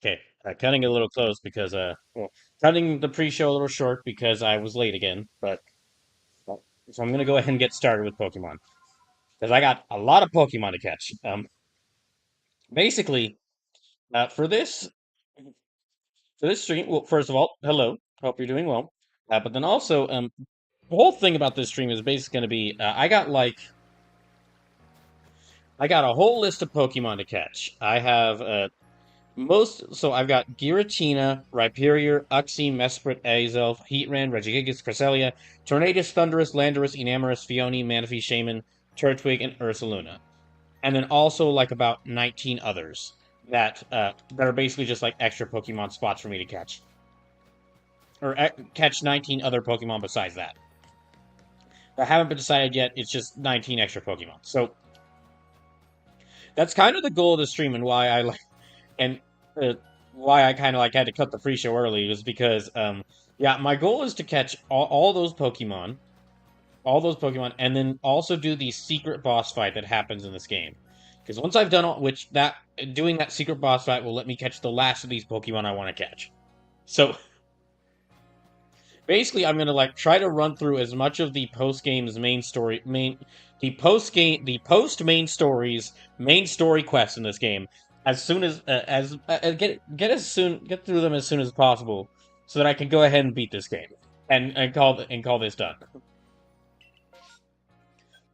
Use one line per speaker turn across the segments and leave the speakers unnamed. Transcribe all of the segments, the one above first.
Okay, cutting it a little close because well, cutting the pre-show a little short because I was late again. But so I'm gonna go ahead and get started with Pokemon because I got a lot of Pokemon to catch. Basically, for this stream, well, first of all, hello, hope you're doing well. But then also, the whole thing about this stream is basically gonna be I got a whole list of Pokemon to catch. I have so I've got Giratina, Rhyperior, Uxie, Mesprit, Azelf, Heatran, Regigigas, Cresselia, Tornadus, Thundurus, Landorus, Enamorus, Phione, Manaphy, Shaman, Turtwig, and Ursaluna. And then also like about 19 others that are basically just like extra Pokemon spots for me to catch. Or catch 19 other Pokemon besides that. That haven't been decided yet, it's just 19 extra Pokemon. So that's kind of the goal of the stream and why I like and uh, why I kind of like had to cut the free show early was because yeah, my goal is to catch all those Pokemon, and then also do the secret boss fight that happens in this game. Because once I've done all, which that doing that secret boss fight will let me catch the last of these Pokemon I want to catch. So basically, I'm gonna like try to run through as much of the post game's main story main the post main stories main story quests in this game as get through them as soon as possible so that I can go ahead and beat this game and call this done.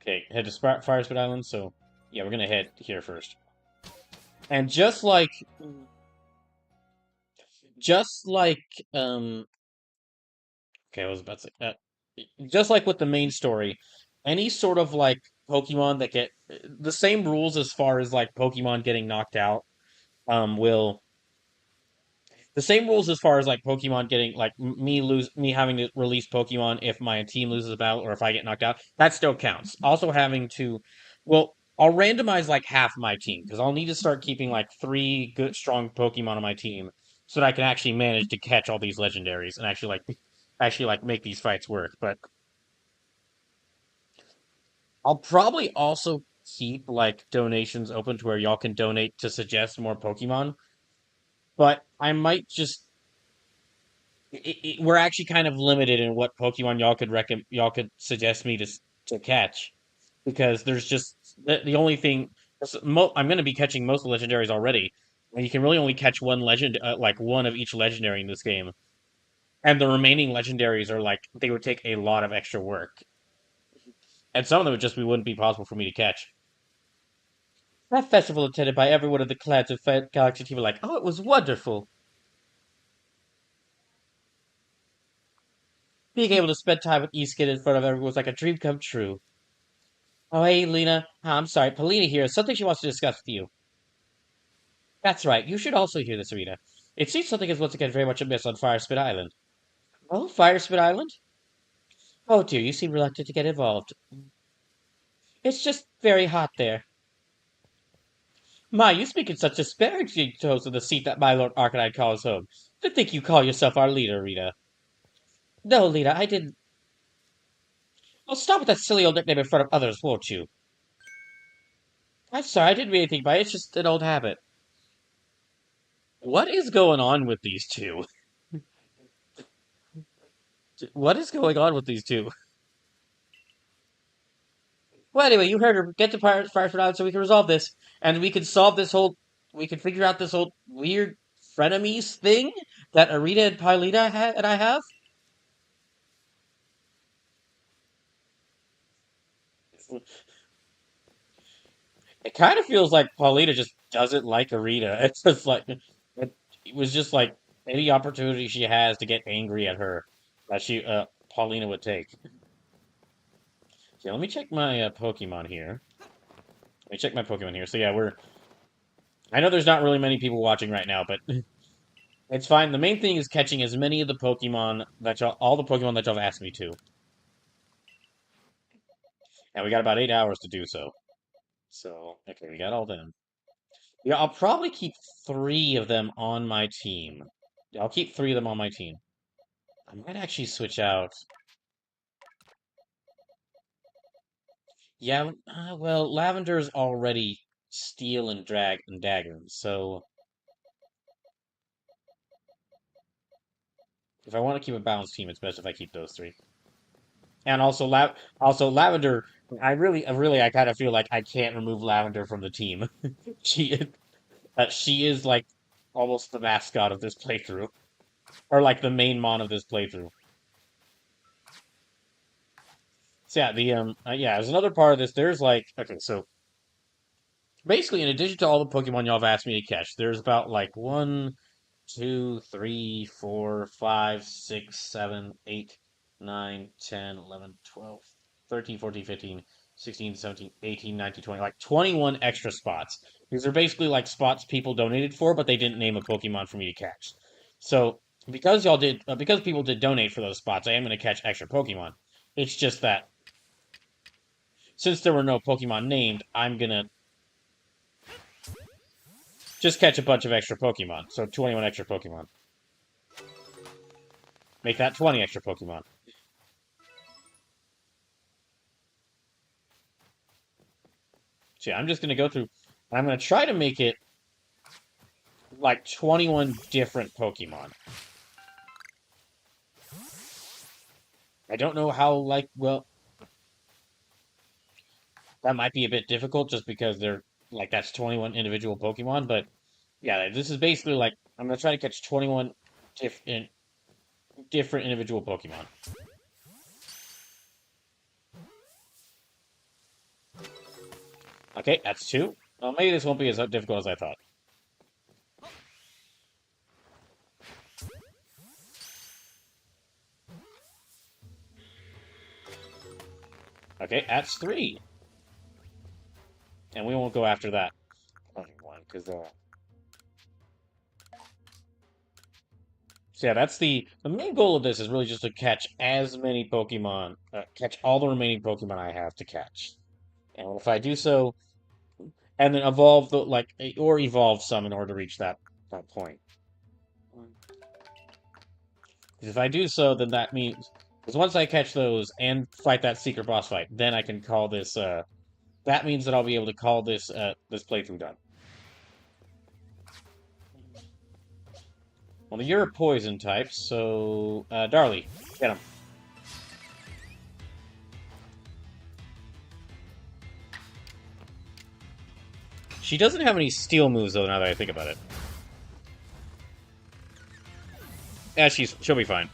Okay, head to Fire Spit Island. So yeah, we're gonna head here first. And just like okay, I was about to say just like with the main story, any sort of like Pokemon that get the same rules as far as like Pokemon getting knocked out, will the same rules as far as like Pokemon getting like me having to release Pokemon if my team loses a battle or if I get knocked out, that still counts. Also having to, well, I'll randomize like half my team because I'll need to start keeping like three good strong Pokemon on my team so that I can actually manage to catch all these legendaries and actually like make these fights work. But I'll probably also keep like donations open to where y'all can donate to suggest more Pokemon. But I might just we're actually kind of limited in what Pokemon y'all could suggest me to catch because there's just the only thing I'm going to be catching most of the legendaries already, and you can really only catch one legend like one of each legendary in this game, and the remaining legendaries are like they would take a lot of extra work, and some of them would just wouldn't be possible for me to catch. That festival attended by every one of the clans of Galaxy TV, like, oh, it was wonderful. Being able to spend time with Eastkid in front of everyone was like a dream come true. Oh, hey, Lena. I'm sorry, Paulina here. Something she wants to discuss with you. That's right. You should also hear this, Rita. It seems something is once again very much amiss on Firespit Island. Oh, Firespit Island? Oh dear, you seem reluctant to get involved. It's just very hot there. My, you speak in such disparaging tones of the seat that my Lord Arcanine calls home. To think you call yourself our leader, Rita. No, Lita, I didn't. Well, stop with that silly old nickname in front of others, won't you? I'm sorry, I didn't mean anything by it. It's just an old habit. What is going on with these two? What is going on with these two? Well, anyway, you heard her. Get to Firefly Island so we can resolve this, and we can solve this whole. We can figure out this whole weird frenemies thing that Arita and and I have. It kind of feels like Paulina just doesn't like Arita. It's just like it was just like any opportunity she has to get angry at her that she Paulina would take. Okay, let me check my Pokemon here. Let me check my Pokemon here. So yeah, we're. I know there's not really many people watching right now, but it's fine. The main thing is catching as many of the Pokemon that all the Pokemon that y'all have asked me to. And we got about 8 hours to do so. So, okay, we got all them. Yeah, I'll probably keep three of them on my team. I'll keep three of them on my team. I might actually switch out. Yeah, well, Lavender's already Steel and Drag and Dagger, so If I want to keep a balanced team, it's best if I keep those three. And also Lavender. I kind of feel like I can't remove Lavender from the team. She she is like almost the mascot of this playthrough, or like the main mon of this playthrough. So yeah, there's another part of this. There's like okay, so basically, in addition to all the Pokemon y'all have asked me to catch, there's about like 1, 2, 3, 4, 5, 6, 7, 8, 9, 10, 11, 12, 13, 14, 15, 16, 17, 18, 19, 20, like 21 extra spots. These are basically like spots people donated for, but they didn't name a Pokemon for me to catch. So because people did donate for those spots, I am going to catch extra Pokemon. It's just that since there were no Pokemon named, I'm gonna just catch a bunch of extra Pokemon. So 21 extra Pokemon. Make that 20 extra Pokemon. So yeah, I'm just going to go through. I'm going to try to make it like 21 different Pokemon. I don't know how, like, well, that might be a bit difficult just because they're, like, that's 21 individual Pokemon. But yeah, this is basically like, I'm going to try to catch 21 different, different individual Pokemon. Okay, that's two. Well, maybe this won't be as difficult as I thought. Okay, that's three. And we won't go after that one, because, so yeah, that's the main goal of this is really just to catch as many Pokemon, catch all the remaining Pokemon I have to catch. And if I do so, and then evolve the like or evolve some in order to reach that point. If I do so, then that means because once I catch those and fight that secret boss fight, then I can call this. That means that I'll be able to call this this playthrough done. Well, you're a poison type, so Darly, get him. She doesn't have any steel moves though. Now that I think about it, yeah, she'll be fine.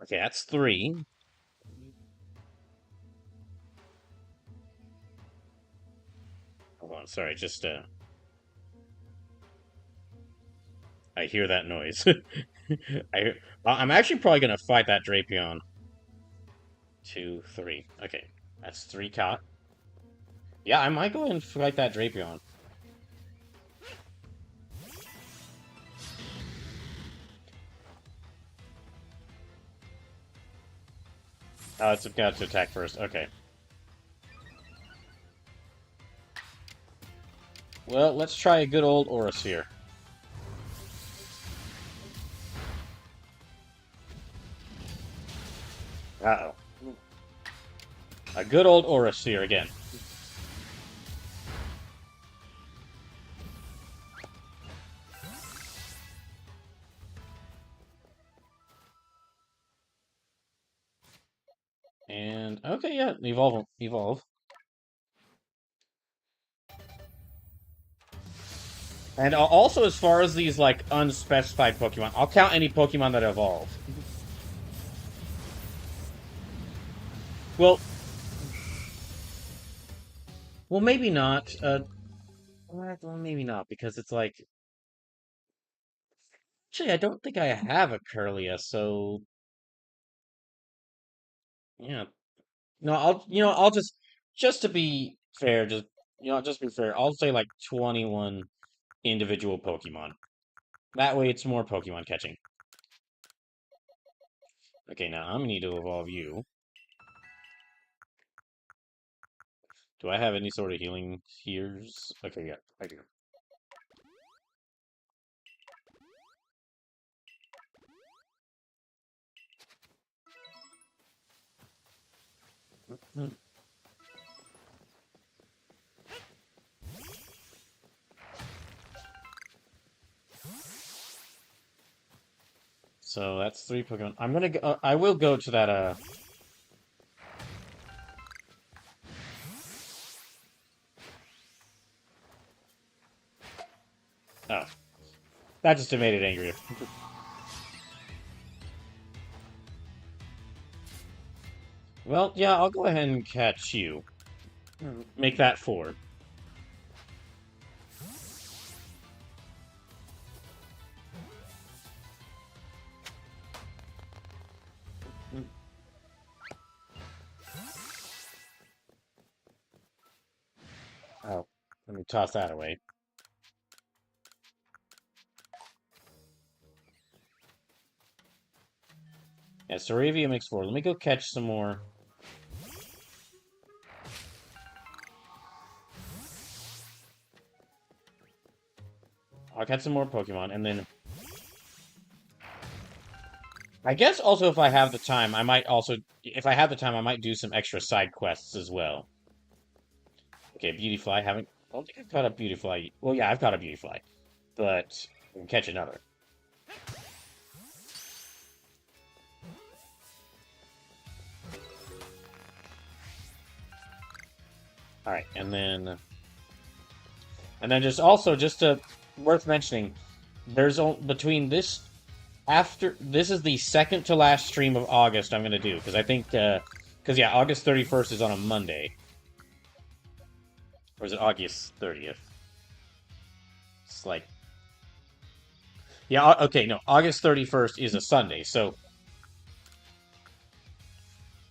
Okay, that's three. Hold on, sorry, just I hear that noise. I'm actually probably gonna fight that Drapion. Two, three. Okay, that's three caught. Yeah, I might go and fight that Drapion. Oh, it's got to attack first. Okay. Well, let's try a good old Aurasphere. Uh-oh. A good old Aurasphere again. And, okay, yeah, evolve. Evolve. And also, as far as these, like, unspecified Pokemon, I'll count any Pokemon that evolve. Well, well, maybe not. Well, maybe not, because it's like... Actually, I don't think I have a Curlia, so... Yeah. No, I'll just to be fair, just be fair, I'll say, like, 21 individual Pokemon. That way it's more Pokemon catching. Okay, now I'm gonna need to evolve you. Do I have any sort of healing hears? Okay, yeah, I do. So that's 3 Pokemon. I'm gonna go, I will go to that, oh. That just made it angrier. Well, yeah, I'll go ahead and catch you. Make that 4. Oh, let me toss that away. Yeah, Saravia makes 4. Let me go catch some more. I'll catch some more Pokemon, and then... I guess also if I have the time, I might also... If I have the time, I might do some extra side quests as well. Okay, Beautyfly, haven't... I don't think I've caught a Beautyfly. Well, yeah, I've caught a Beautyfly. But I can catch another. Alright, and then... And then just also, just to... Worth mentioning, there's between this... After... This is the second to last stream of August I'm going to do, because I think... Because, yeah, August 31st is on a Monday. Or is it August 30th? It's like... Yeah, okay, no. August 31st is a Sunday, so...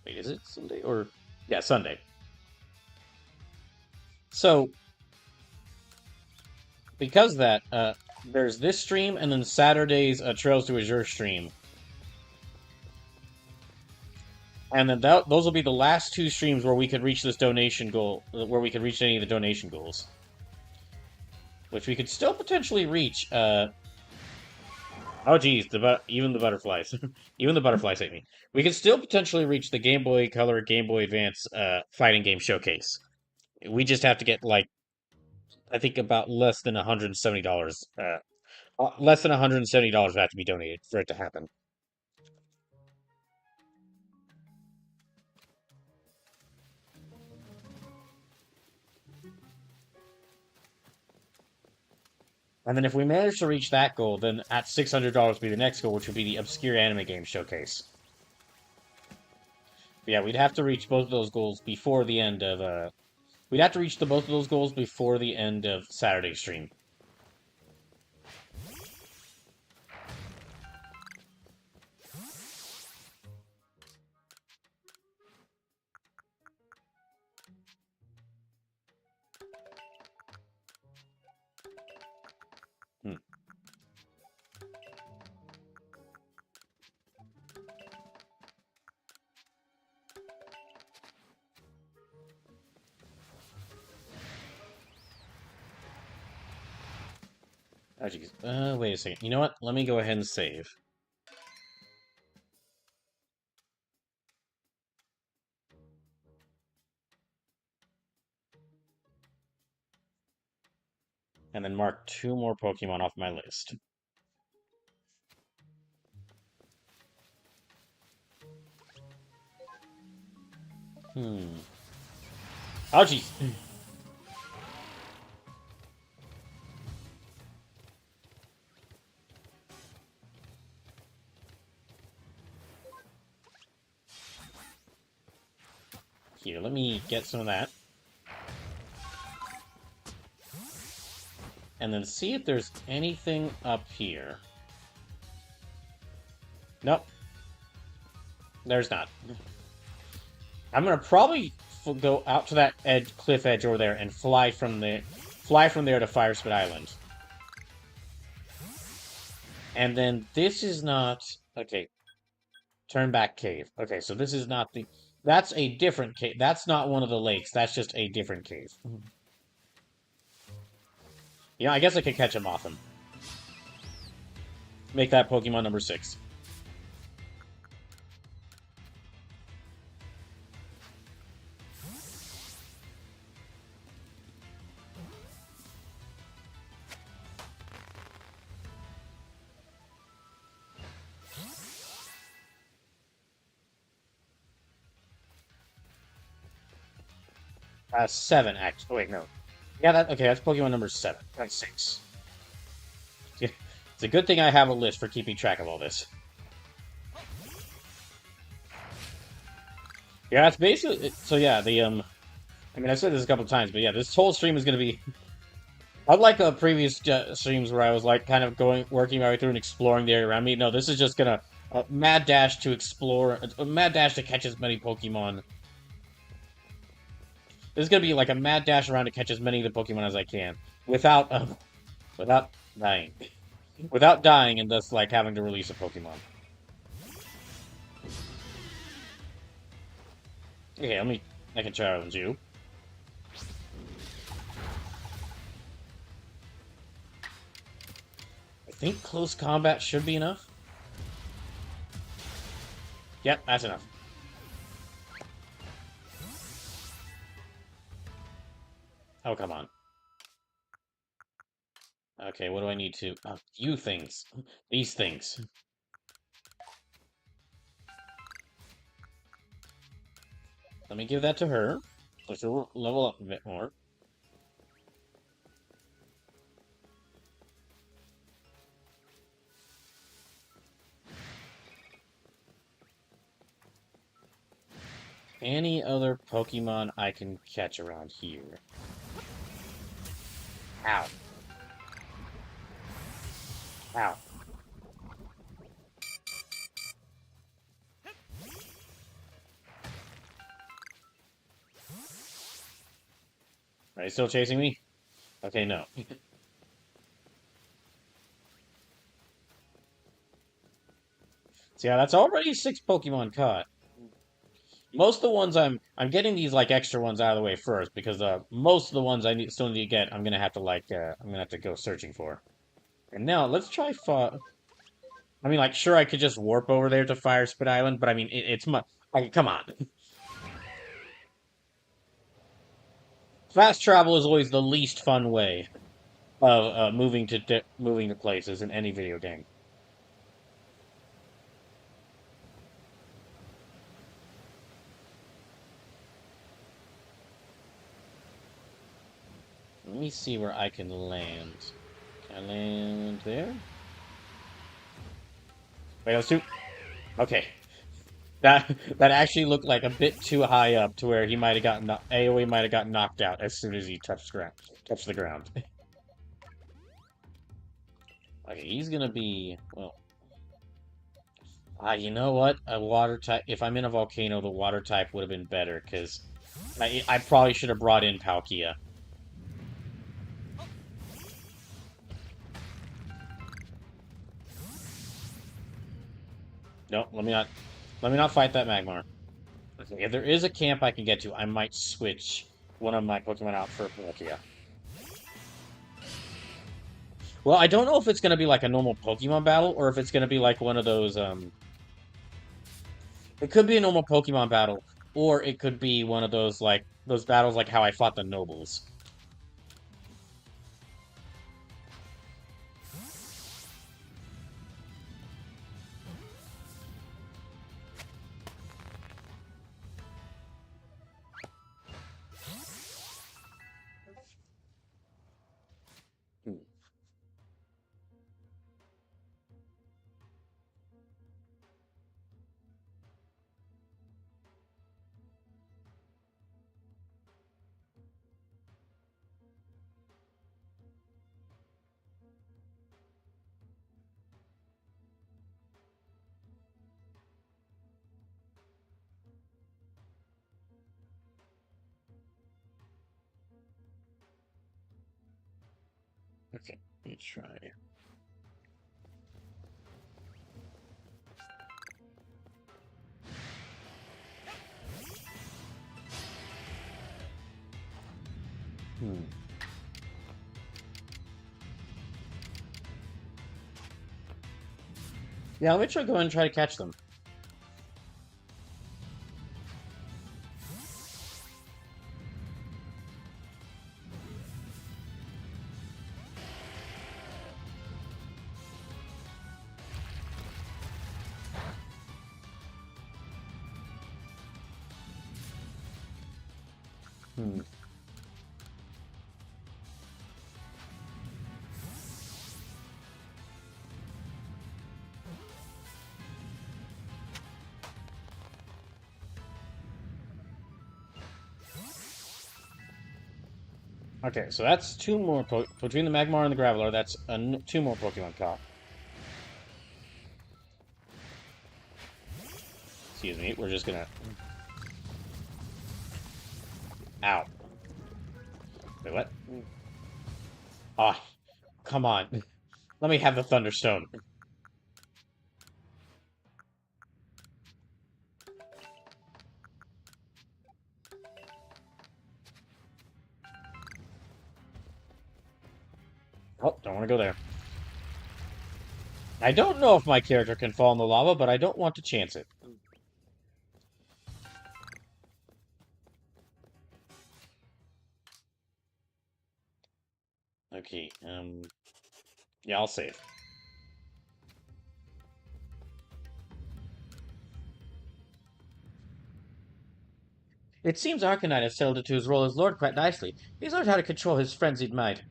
Wait, is it Sunday? Or... Yeah, Sunday. So... Because of that, there's this stream, and then Saturday's Trails to Azure stream. And then those will be the last 2 streams where we could reach this donation goal, where we could reach any of the donation goals. Which we could still potentially reach, Oh, geez, even the butterflies. Even the butterflies hate me. We could still potentially reach the Game Boy Color, Game Boy Advance fighting game showcase. We just have to get, like, I think about less than $170. Less than $170 would have to be donated for it to happen. And then if we manage to reach that goal, then at $600 would be the next goal, which would be the Obscure Anime Game Showcase. But yeah, we'd have to reach both of those goals before the end of, we'd have to reach both of those goals before the end of Saturday's stream. Hmm. Oh, geez. Wait a second. You know what? Let me go ahead and save. And then mark 2 more Pokemon off my list. Oh, jeez. Here, let me get some of that. And then see if there's anything up here. Nope. There's not. I'm gonna probably go out to that cliff edge over there and fly from there to Firespit Island. And then this is not... Okay. Turn back cave. Okay, so this is not the... That's a different cave. That's not one of the lakes. That's just a different cave. You know, I guess I could catch him off him. Make that Pokemon number 6. 7, actually. Oh, wait, no. Yeah, okay, that's Pokemon number 7. That's 6. Yeah, it's a good thing I have a list for keeping track of all this. Yeah, it's basically... So yeah, I mean, I've said this a couple times, but yeah, this whole stream is going to be... Unlike previous streams where I was, like, kind of working my way through and exploring the area around me, no, this is just gonna... mad dash to explore... A mad dash to catch as many Pokemon... This is gonna be like a mad dash around to catch as many of the Pokemon as I can. Without, without dying. Without dying and thus, like, having to release a Pokemon. Okay, I can challenge you. I think close combat should be enough. Yep, that's enough. Oh, come on. Okay, what do I need to... A few things. These things. Let me give that to her. So she'll level up a bit more. Any other Pokemon I can catch around here? Ow. Ow. Are you still chasing me? Okay, no. So yeah, that's already 6 Pokemon caught. Most of the ones I'm getting these like extra ones out of the way first because most of the ones still need to get I'm gonna have to I'm gonna have to go searching for. And now let's try I mean, like, sure, I could just warp over there to Fire Spit Island, but I mean, it's much. Come on. Fast travel is always the least fun way of moving to places in any video game. Let me see where I can land. Can I land there? Wait, let's do. Okay, that actually looked like a bit too high up to where he might have gotten AoE might have gotten knocked out as soon as he touched the ground. Okay, he's gonna be well. You know what? A water type. If I'm in a volcano, the water type would have been better because I probably should have brought in Palkia. No, let me not fight that Magmar. Okay, if there is a camp I can get to, I might switch one of my Pokemon out for Palkia. Well, I don't know if it's gonna be like a normal Pokemon battle or if it's gonna be like one of those It could be a normal Pokemon battle, or it could be one of those like those battles like how I fought the nobles. Hmm. Okay, let's try. Hmm. Yeah, let me try go ahead and try to catch them. Hmm. Okay, so that's two more between the Magmar and the Graveler. That's two more Pokemon caught. Excuse me. We're just gonna. Ow. Wait, what? Ah, come on. Let me have the Thunderstone. Oh, don't want to go there. I don't know if my character can fall in the lava, but I don't want to chance it. Okay, yeah, I'll save. It seems Arcanine has settled into his role as Lord quite nicely. He's learned how to control his frenzied might.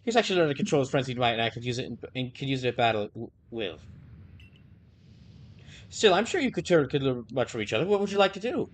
He's actually learned to control his frenzied might, and I could use it and could use it in battle with. Still, I'm sure you could learn much from each other. What would you like to do?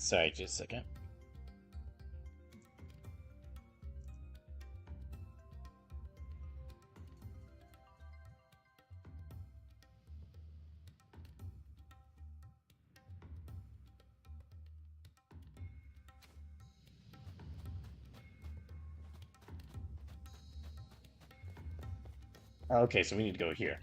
Sorry, just a second. Okay, so we need to go here.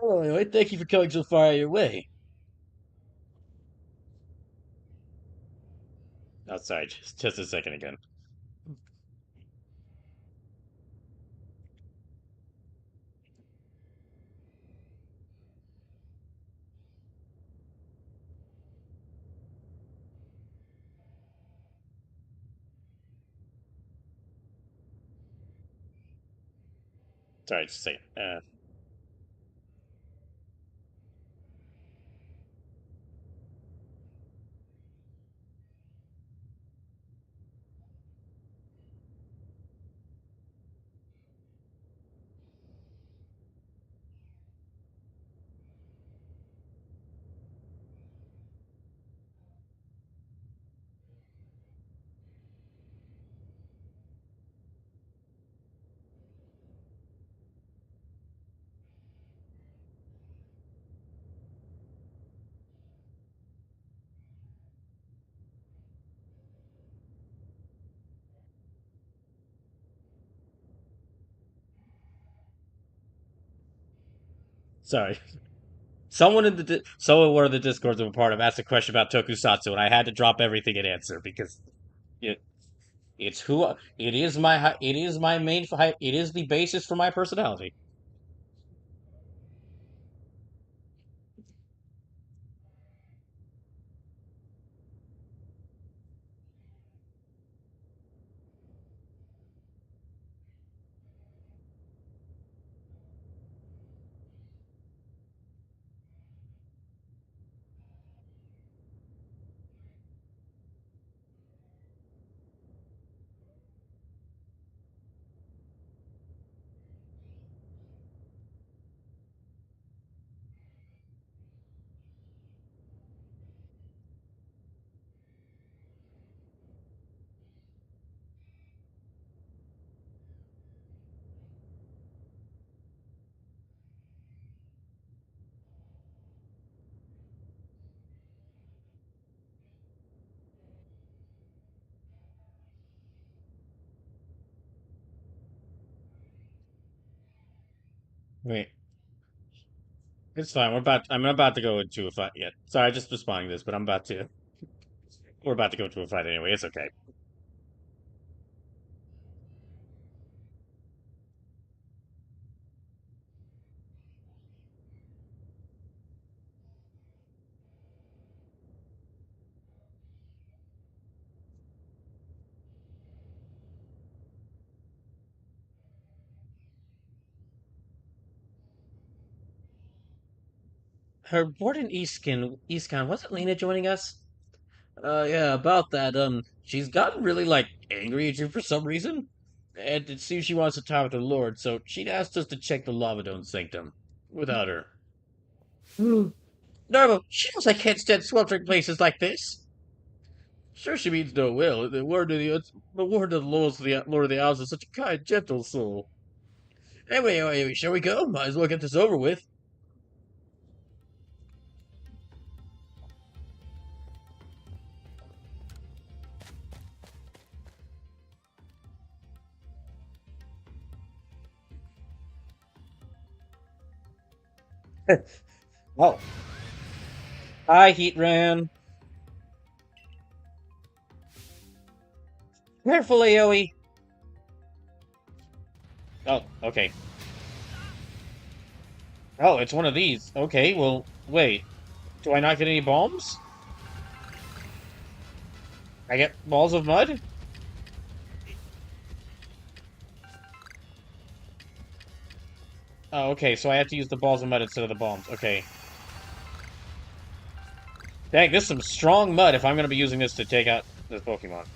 Oh, anyway, thank you for coming so far out of your way. Oh, sorry, just a second again. Sorry, just a second. Sorry. Someone one of the discords I'm a part of asked a question about tokusatsu, and I had to drop everything and answer because it it's who it is it is my it is the basis for my personality. Wait, it's fine. I'm about to go into a fight yet. Sorry, I just responding to this, but I'm about to. We're about to go into a fight anyway. It's okay. Her board Eastcon, wasn't Lena joining us? Yeah, about that. She's gotten really, like, angry at you for some reason. And it seems she wants to talk with her lord, so she'd asked us to check the Lavadone Sanctum. Without her. Hmm. No, she knows I can't stand sweltering places like this. Sure she means no ill. The word of the Lord of the Isles is such a kind, gentle soul. Anyway, shall we go? Might as well get this over with. Oh, hi, Heatran. Careful, AoE. Oh, okay. Oh, it's one of these. Okay, well, wait. Do I not get any bombs? I get balls of mud? Oh, okay, so I have to use the balls of mud instead of the bombs. Okay. Dang, this is some strong mud if I'm going to be using this to take out this Pokemon.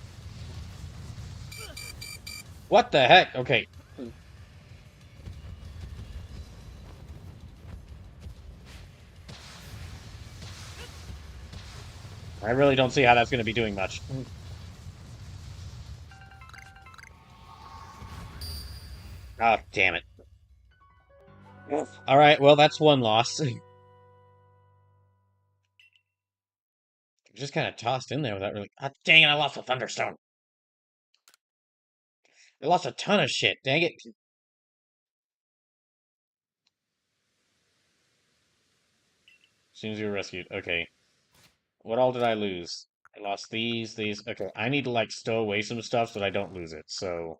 What the heck? Okay. I really don't see how that's going to be doing much. Oh, damn it. Alright, well, that's one loss. Just kind of tossed in there without really... Ah, dang it, I lost a Thunderstone. I lost a ton of shit. Dang it. As soon as you were rescued. Okay. What all did I lose? I lost these. Okay, I need to, like, stow away some stuff so that I don't lose it, so...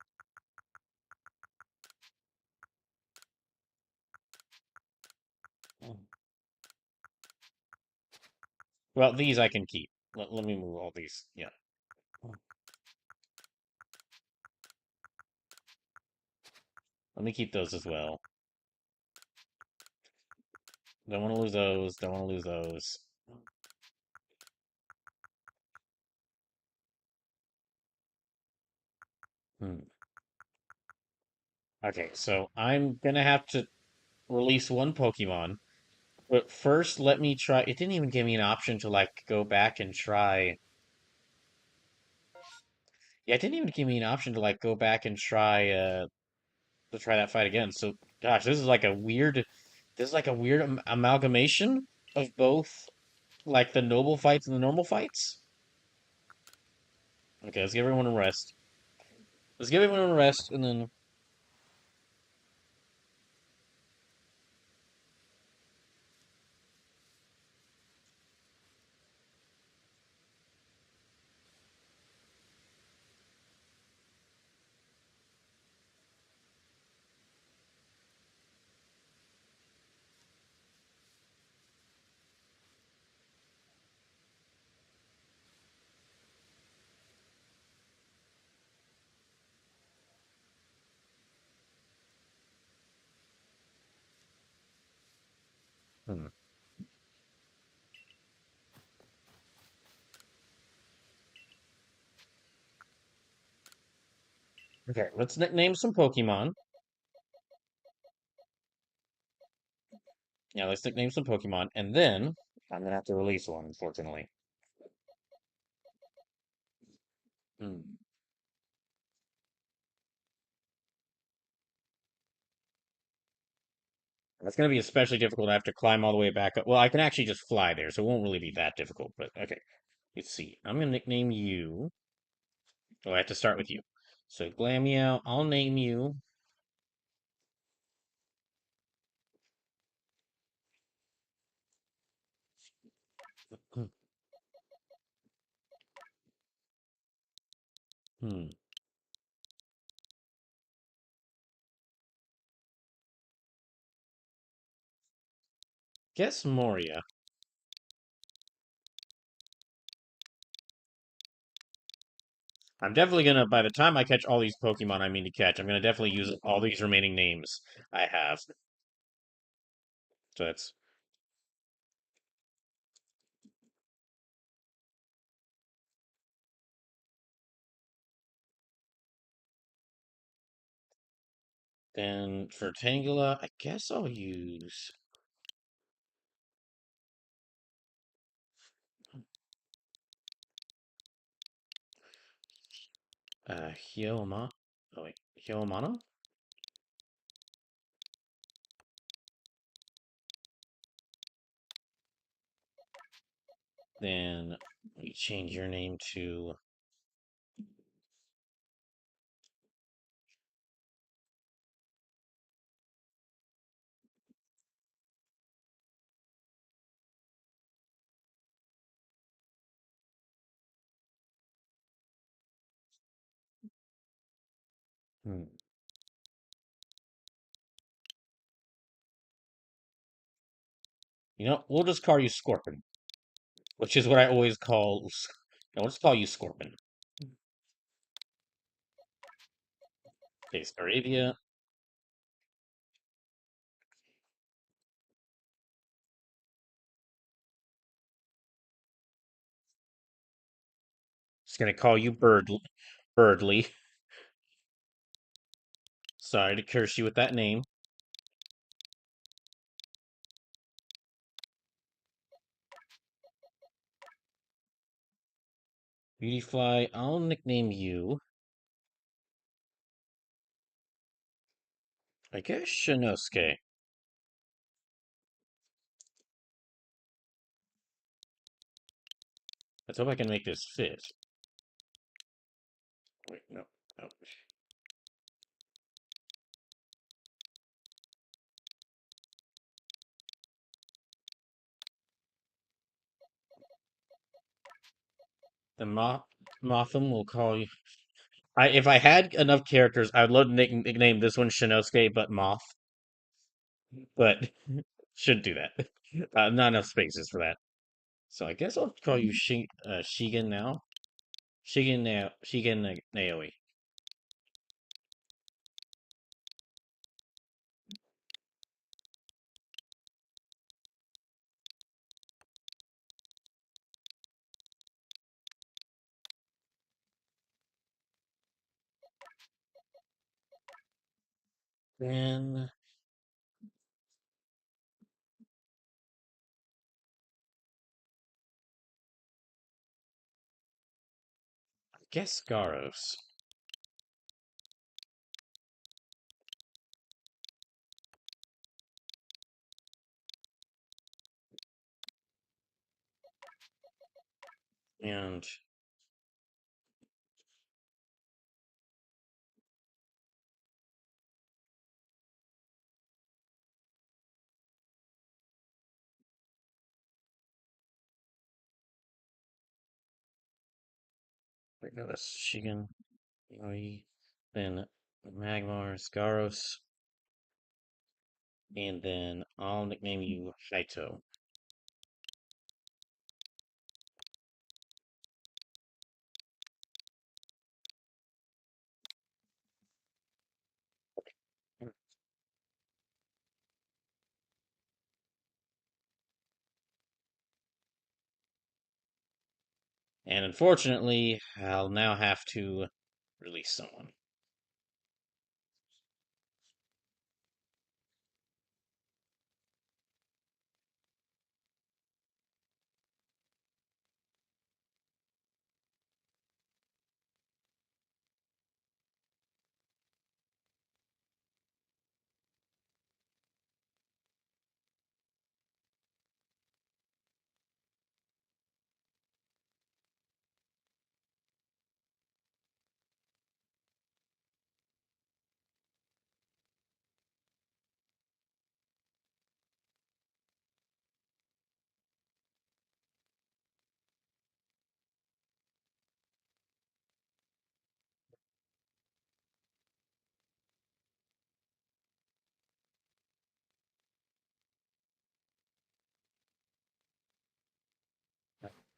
Well, these I can keep. Let me move all these. Yeah. Let me keep those as well. Don't want to lose those. Don't want to lose those. Hmm. Okay, so I'm gonna have to release one Pokemon. But first, let me try. It didn't even give me an option to, like, go back and try. Yeah, it didn't even give me an option to, like, go back and try that fight again. So, gosh, this is like a weird. This is like a weird amalgamation of both, like, the noble fights and the normal fights. Okay, let's give everyone a rest. Let's give everyone a rest, and then. Hmm. Okay, let's nickname some Pokemon. Yeah, let's nickname some Pokemon, and then I'm gonna have to release one, unfortunately. Hmm. That's gonna be especially difficult. I have to climb all the way back up. Well, I can actually just fly there, so it won't really be that difficult. But okay, let's see. I'm gonna nickname you. Oh, I have to start with you. So Glameow, I'll name you. Hmm. Guess Moria. I'm definitely gonna, by the time I catch all these Pokemon I mean to catch, I'm gonna definitely use all these remaining names I have. So that's then for Tangela, I guess I'll use Hyoma. Oh wait, Hyomano? Then let me change your name to hmm. You know, we'll just call you Scorpion, which is what I always call. No, we'll just call you Scorpion. Okay, Staravia. Just gonna call you Birdly. Sorry to curse you with that name. Beautyfly, I'll nickname you. I guess Shinosuke. Let's hope I can make this fit. Wait, no. No. The Motham will call you. If I had enough characters, I'd love to nickname this one Shinosuke, but Moth. But shouldn't do that. Not enough spaces for that. So I guess I'll call you Shigen now. Shigen Naoi. Then I guess Garos. And wait, no, that's Shigen Naoi. Then Magmar, Garos. And then I'll nickname you Shaito. And unfortunately, I'll now have to release someone.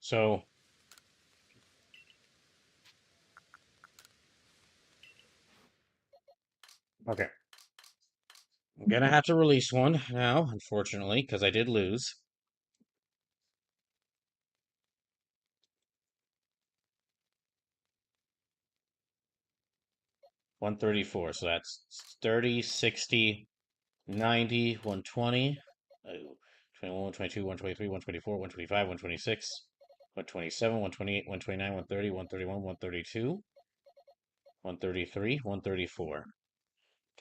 So, okay. I'm gonna have to release one now, unfortunately, because I did lose. 134, so that's 30, 60, 90, 120, 21, 122, 123, 124, 125, 126, 127, 128, 129, 130, 131, 132, 133, 134.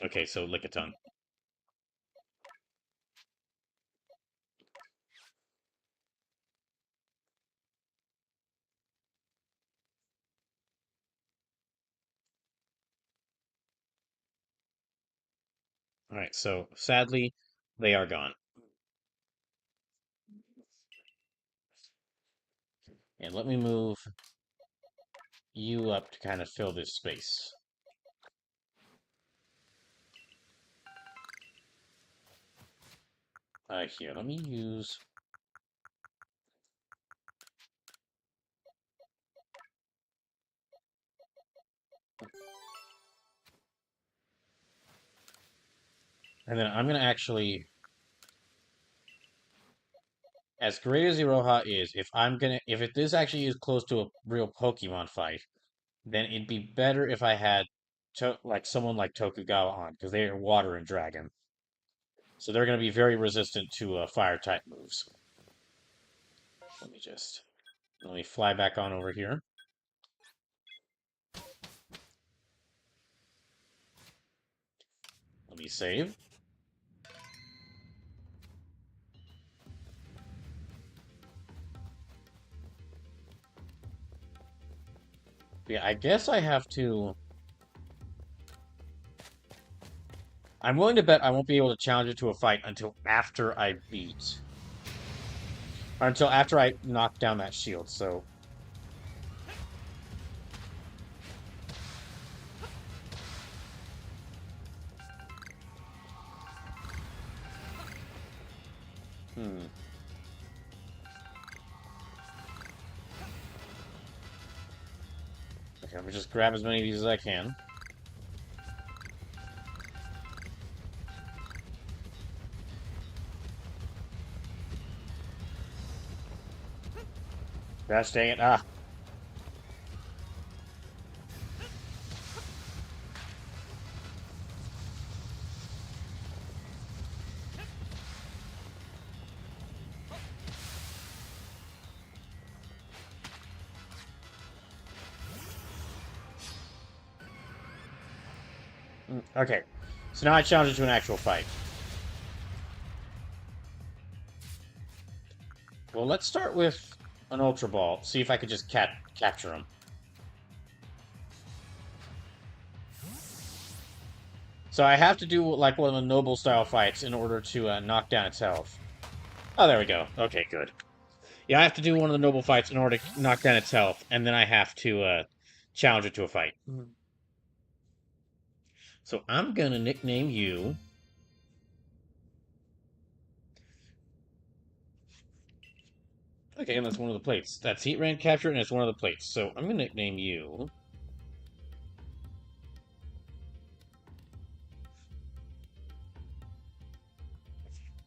Okay, so lick a tongue. All right, so sadly, they are gone. And let me move you up to kind of fill this space. Here, let me use... And then I'm going to actually... As great as Iroha is, if this actually is close to a real Pokemon fight, then it'd be better if I had like someone like Tokugawa on, because they are water and dragon. So they're going to be very resistant to fire type moves. Let me fly back on over here. Let me save. Yeah, I guess I have to... I'm willing to bet I won't be able to challenge it to a fight until after I beat. Or until after I knock down that shield, so... Hmm. Okay, let me just grab as many of these as I can. Gosh dang it, ah! Okay, so now I challenge it to an actual fight. Well, let's start with an Ultra Ball. See if I could just capture him. So I have to do like one of the noble style fights in order to knock down its health. Oh, there we go. Okay, good. Yeah, I have to do one of the noble fights in order to knock down its health, and then I have to challenge it to a fight. So I'm gonna nickname you. Okay, and that's one of the plates. That's Heat Ran Capture, and it's one of the plates. So I'm gonna nickname you.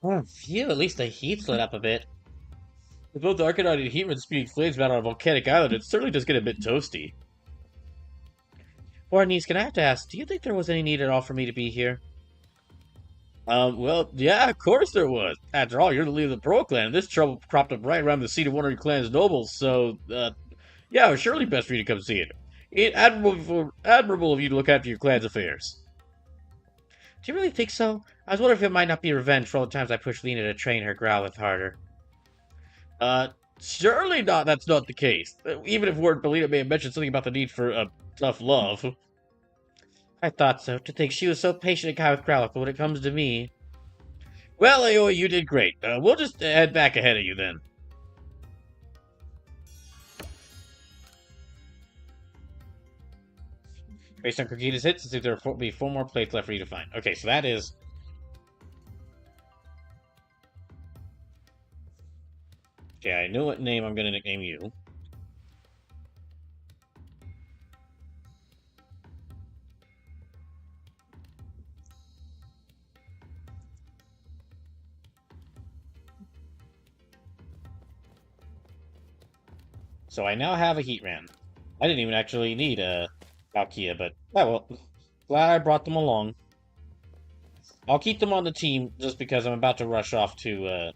Oh, phew, at least the heat's lit up a bit. With both Arcanine and Heatran spewing flames out on a volcanic island, it certainly does get a bit toasty. Or, niece, can I have to ask, do you think there was any need at all for me to be here? Well, yeah, of course there was. After all, you're the leader of the Pro Clan, and this trouble cropped up right around the seat of one of your clan's nobles, so, yeah, it was surely best for you to come see it. Admirable of you to look after your clan's affairs. Do you really think so? I was wondering if it might not be revenge for all the times I pushed Lena to train her Growlithe harder. Surely not. That's not the case. Even if word Belina may have mentioned something about the need for tough love. I thought so. To think she was so patient and kind with Growlithe, but when it comes to me... Well, Aoi, you did great. We'll just head back ahead of you then. Based on Kokita's hits, it seems there will be 4 more plates left for you to find. Okay, so that is... Okay, I know what name I'm gonna nickname you. So I now have a Heatran. I didn't even actually need a Palkia, but oh well. Glad I brought them along. I'll keep them on the team just because I'm about to rush off to.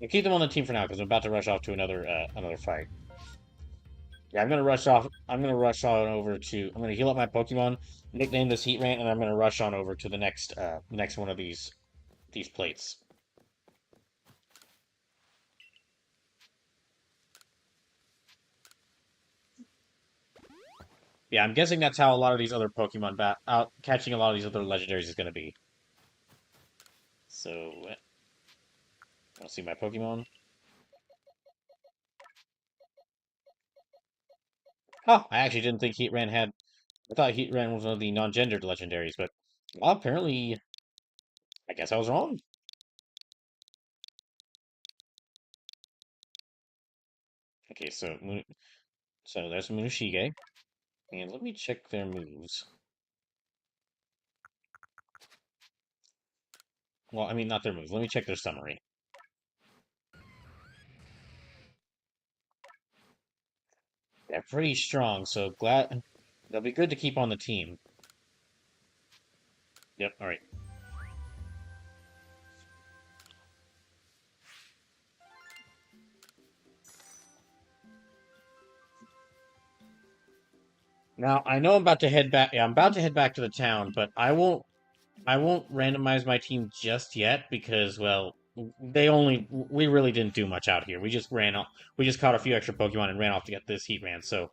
I'll keep them on the team for now because I'm about to rush off to another fight. Yeah, I'm gonna rush off. I'm gonna rush on over to. I'm gonna heal up my Pokemon, nickname this Heatran, and I'm gonna rush on over to the next one of these plates. Yeah, I'm guessing that's how a lot of these other Pokemon out catching a lot of these other legendaries is gonna be. So, I'll see my Pokemon. Oh, I actually didn't think Heatran had. I thought Heatran was one of the non-gendered legendaries, but well, apparently, I guess I was wrong. Okay, so there's Mushige, and let me check their moves. Well, I mean, not their moves. Let me check their summary. They're pretty strong, so glad they'll be good to keep on the team. Yep, all right. Now I know I'm about to head back. Yeah, I'm about to head back to the town, but I won't randomize my team just yet because, well, we really didn't do much out here. We just ran off. We just caught a few extra Pokemon and ran off to get this Heatran. So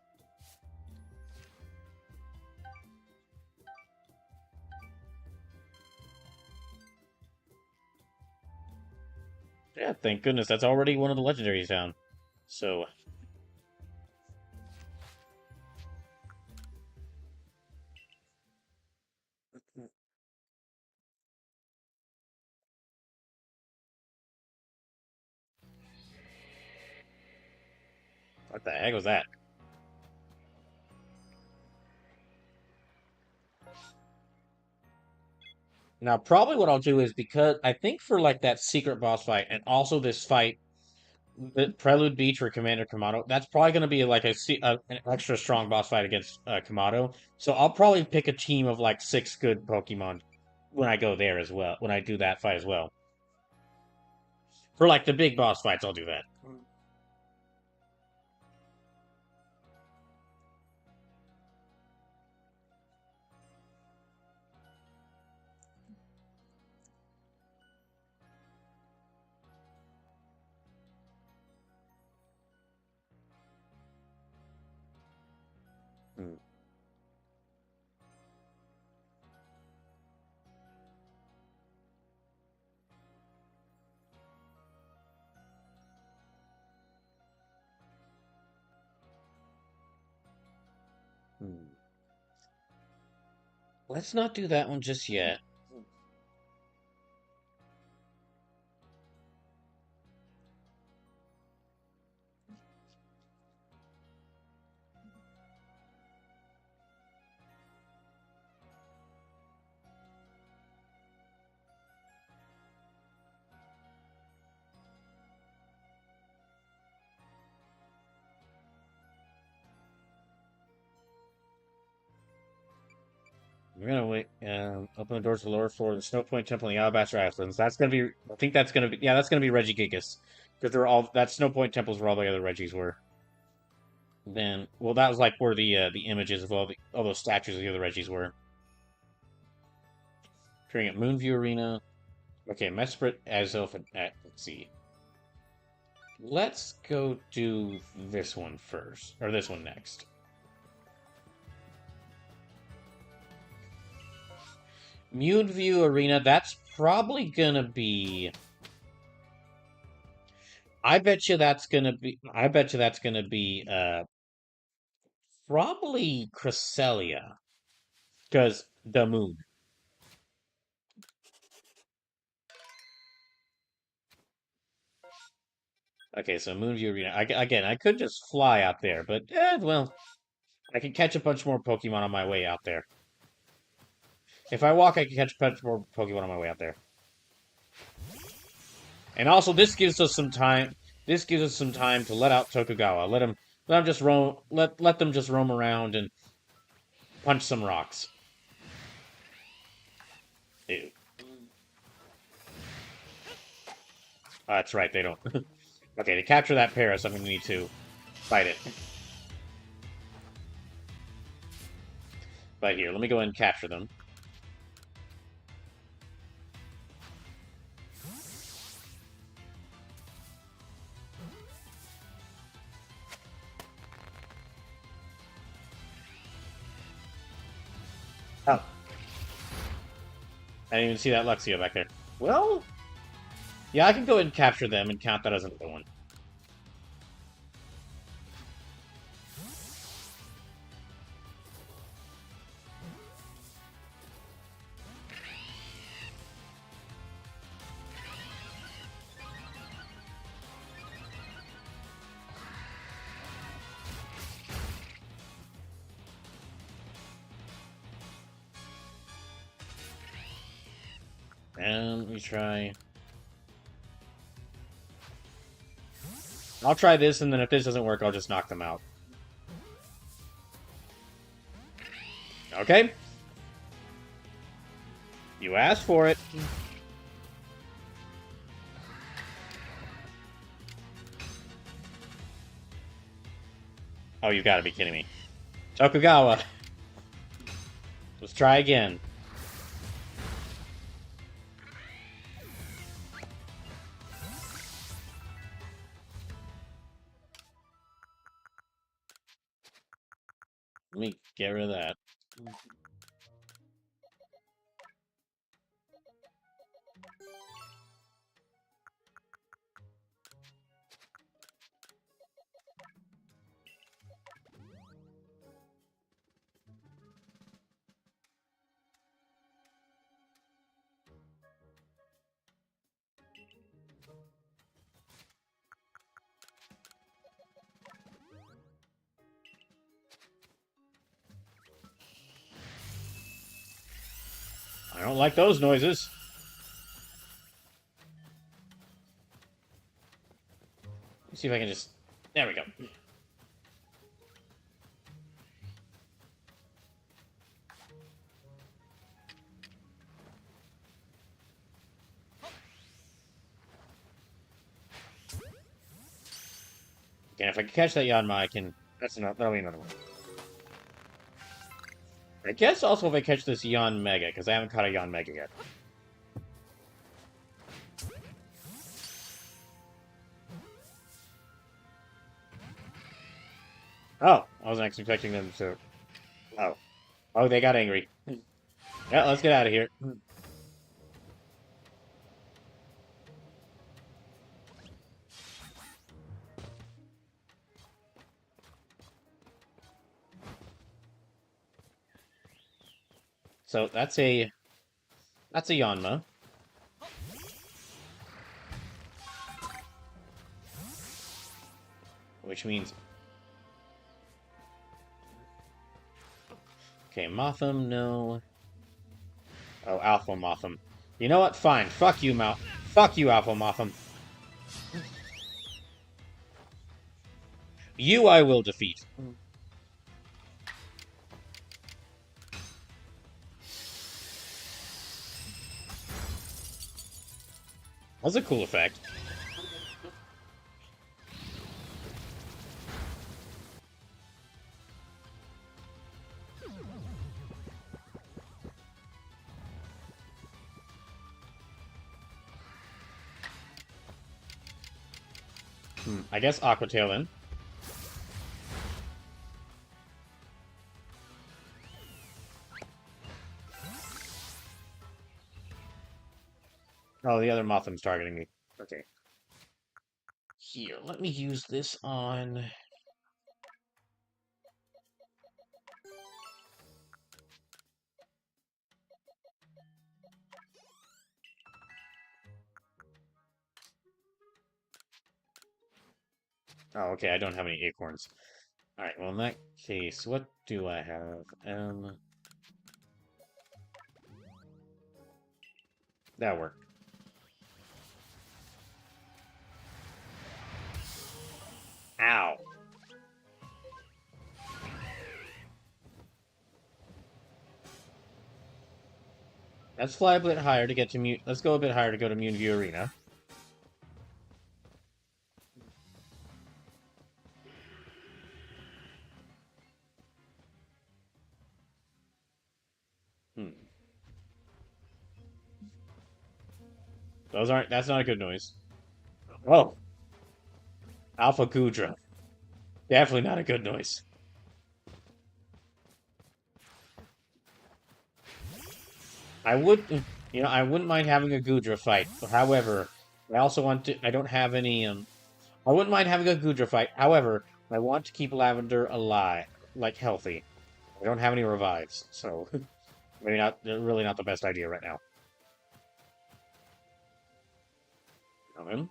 yeah, thank goodness that's already one of the legendaries down. So what the heck was that? Now probably what I'll do is because I think for like that secret boss fight and also this fight, the Prelude Beach for Commander Kamado, that's probably going to be like an extra strong boss fight against Kamado. So I'll probably pick a team of like 6 good Pokemon when I go there as well. When I do that fight as well. For like the big boss fights, I'll do that. Hmm. Hmm. Let's not do that one just yet. We're gonna wait. Open the doors to the lower floor of the Snow Point Temple in the Alabaster Islands. That's gonna be. I think that's gonna be. Yeah, that's gonna be Regigigas because they're all that Snow Point Temple's where all the other Regis were. Then, well, that was like where the images of all those statues of the other Regis were. Appearing at Moonview Arena. Okay, Mesprit, Azelf, and let's see. Let's go do this one first, or this one next. Moonview Arena. That's probably gonna be. I bet you that's gonna be. I bet you that's gonna be. Probably Cresselia, because the moon. Okay, so Moonview Arena. Again, I could just fly out there, but, well, I can catch a bunch more Pokemon on my way out there. If I walk, I can catch a bunch more Pokemon on my way out there. And also, this gives us some time. This gives us some time to let out Tokugawa. Let him just roam. Let them just roam around and punch some rocks. Ew. Oh, that's right. They don't. Okay, to capture that Paris, I'm gonna need to fight it. But here, let me go ahead and capture them. Oh, I didn't even see that Luxio back there. Well, yeah, I can go ahead and capture them and count that as another one. And let me try. I'll try this, and then if this doesn't work, I'll just knock them out. Okay? You asked for it. Oh, you gotta be kidding me. Tokugawa. Let's try again. Let me get rid of that. I don't like those noises. Let's see if I can just... There we go. Okay, if I can catch that Yanma, I can... That'll be another one. I guess also if I catch this Yon Mega, because I haven't caught a Yon Mega yet. Oh, I wasn't actually expecting them to... Oh. Oh, they got angry. Yeah, let's get out of here. So, that's a... That's a Yanma. Which means... Okay, Motham, no. Oh, Alpha Motham. You know what? Fine. Fuck you, Fuck you, Alpha Motham. You I will defeat. That's a cool effect. I guess Aqua Tail then. Oh, the other Motham's targeting me. Okay. Here, let me use this on... Oh, okay, I don't have any acorns. Alright, well, in that case, what do I have? That'll work. Ow. Let's fly a bit higher to get to Mute. Let's go a bit higher to go to View Arena. Hmm. That's not a good noise. Oh, Alpha Gudra. Definitely not a good noise. I would, I wouldn't mind having a Gudra fight. However, I also want to, I don't have any, I wouldn't mind having a Gudra fight. However, I want to keep Lavender alive, like healthy. I don't have any revives, so maybe not, really not the best idea right now. Come in.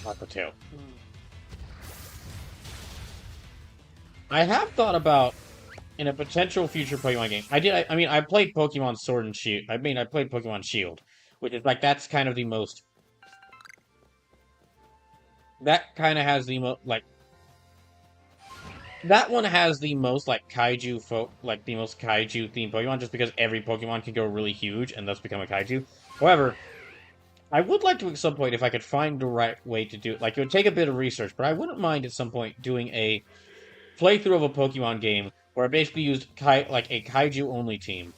Aqua Tail. I have thought about in a potential future Pokemon game. I mean, I played Pokemon Sword and Shield. I played Pokemon Shield, which is like that's kind of the most. That kind of has the most like. That one has the most like like the most kaiju themed Pokemon, just because every Pokemon can go really huge and thus become a kaiju. However, I would like to at some point if I could find the right way to do it. Like it would take a bit of research, but I wouldn't mind at some point doing a playthrough of a Pokemon game where I basically used like a kaiju only team.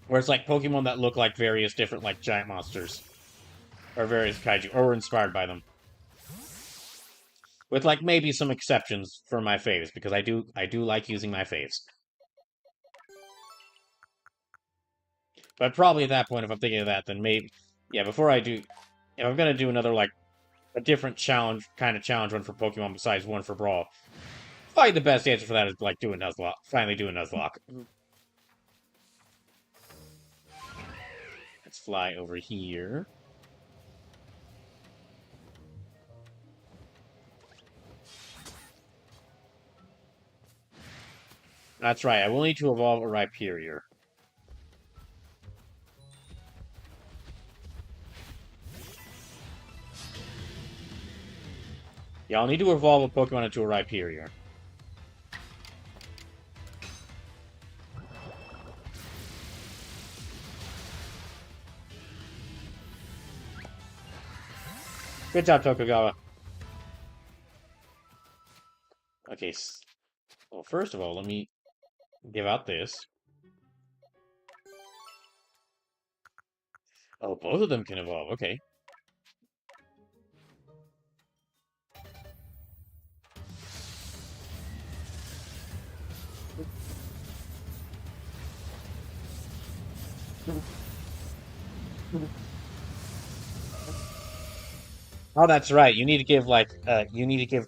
Where it's like Pokemon that look like various different like giant monsters. Or various kaiju, or were inspired by them. With like maybe some exceptions for my faves, because I do like using my faves. But probably at that point, if I'm thinking of that, then maybe before I do if I'm gonna do another like a different challenge one for Pokemon besides one for Brawl. Probably the best answer for that is like doing Nuzlocke. Finally doing Nuzlocke. Let's fly over here. That's right, I will need to evolve a Rhyperior. Yeah, I'll need to evolve a Pokemon into a Rhyperior. Good job, Tokugawa. Okay, well, first of all, let me give out this. Oh, both of them can evolve. Okay. Oh, that's right. You need to give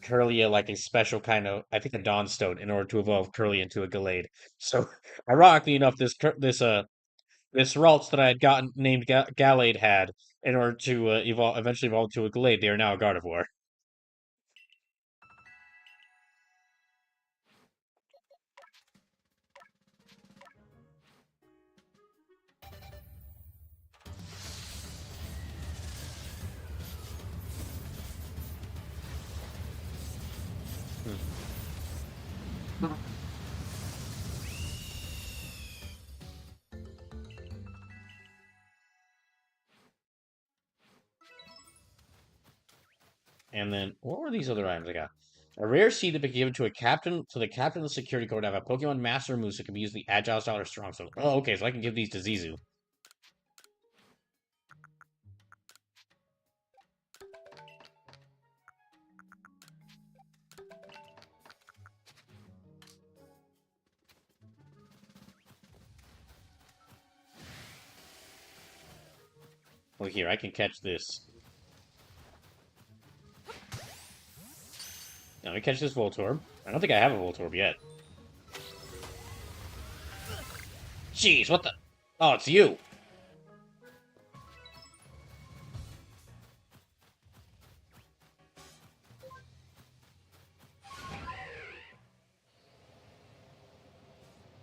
Curlia like a special kind of I think a Dawnstone in order to evolve Curly into a Gallade. So, ironically enough, this Ralts that I had gotten named Gallade had in order to eventually evolve to a Gallade. They are now a Gardevoir. And then what were these other items I got? A rare seed that be given to a captain, so the captain of the security corps to have a Pokemon Master Moose that can be used in the Agile style or Strong style. Oh, okay, so I can give these to Zizu. Well, here, I can catch this. Now, let me catch this Voltorb. I don't think I have a Voltorb yet. Jeez, what the? Oh, it's you.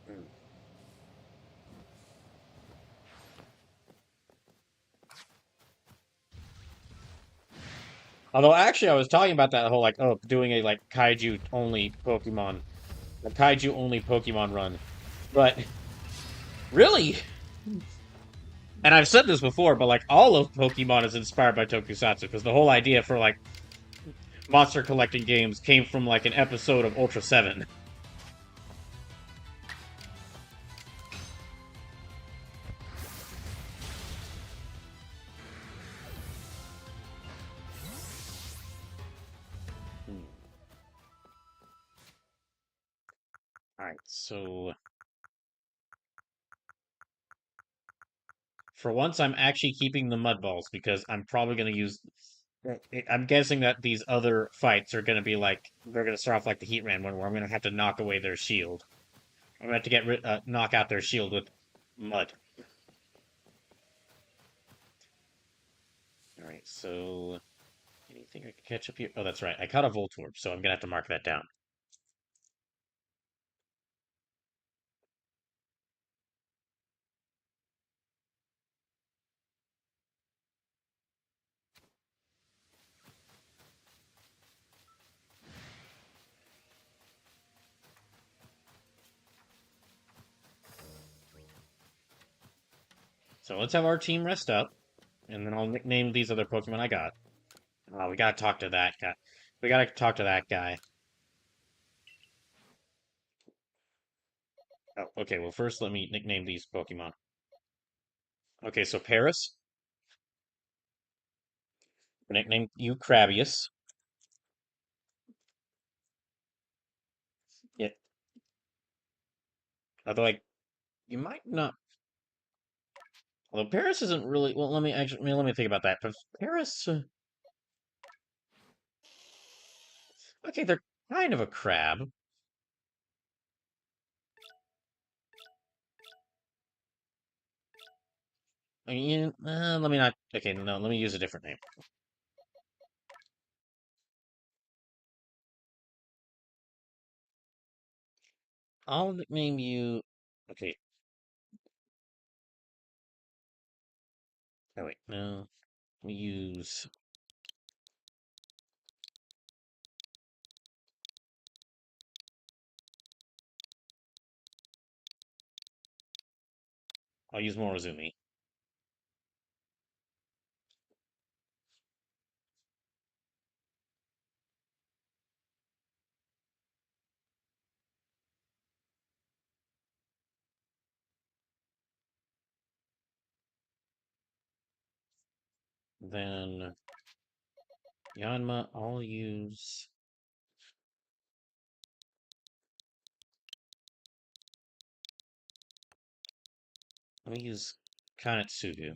Hmm. Although, actually, I was talking about that whole, like, oh, doing a, like, a kaiju only Pokemon run. But, really? And I've said this before, but, like, all of Pokemon is inspired by Tokusatsu, because the whole idea for, like, monster collecting games came from, like, an episode of Ultra 7. Hmm. Alright, so for once, I'm actually keeping the mud balls because I'm probably going to use. I'm guessing that these other fights are going to be like they're going to start off like the Heat Ran one, where I'm going to have to knock away their shield. I'm going to have to knock out their shield with mud. All right, so anything I can catch up here? Oh, that's right. I caught a Voltorb, so I'm going to have to mark that down. So let's have our team rest up, and then I'll nickname these other Pokemon I got. Oh, we got to talk to that guy. We got to talk to that guy. Oh, okay. Well, first let me nickname these Pokemon. Okay, so Paris, nickname you Crabius. Yeah, although like you might not. Although Paris isn't really well. Let me think about that. But Paris, okay, they're kind of a crab. I mean, let me not. Okay, no, let me use a different name. I'll nickname you. Okay. Oh wait, no. Let me use. I'll use Morozumi. Then Yanma. I'll use. Let me use Kanetsugu.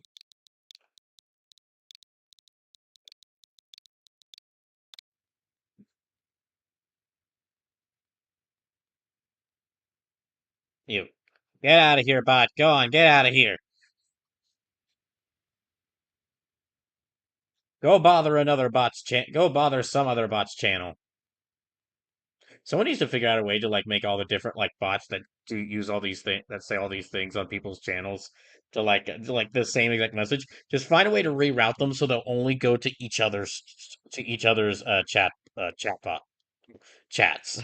You. Get out of here, bot. Go on, get out of here. Go bother another bot's Go bother some other bot's channel. Someone needs to figure out a way to like make all the different like bots that do use all these things that say all these things on people's channels to like the same exact message. Just find a way to reroute them so they'll only go to each other's chat bot chats.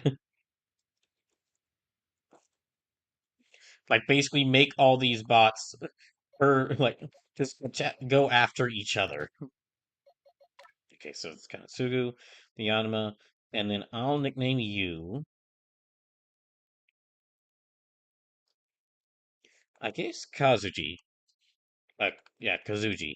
Like basically make all these bots or like just go after each other. Okay, so it's kind of Sugu, the Yanma, and then I'll nickname you. I guess Kazuji. Yeah, Kazuji.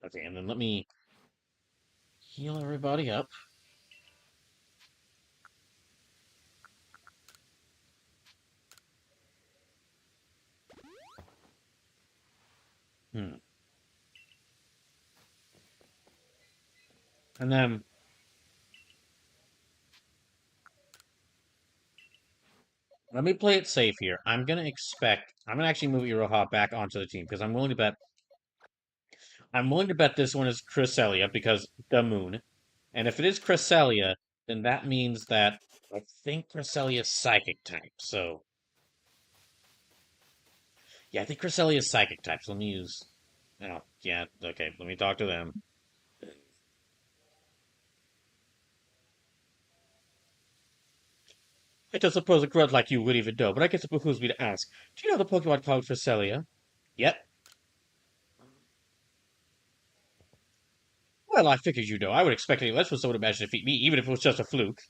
Okay, and then let me heal everybody up. Hmm. And then let me play it safe here. I'm gonna actually move Iroha back onto the team because I'm willing to bet this one is Cresselia because the moon. And if it is Cresselia, then that means that I think Cresselia is psychic type. So yeah, I think Cresselia is psychic type. So let me use. Oh yeah, okay. Let me talk to them. I don't suppose a grunt like you would even know, but I guess it behooves me to ask. Do you know the Pokemon called Cresselia? Yep. Well, I figured you know. I would expect any less for someone to manage to defeat me, even if it was just a fluke.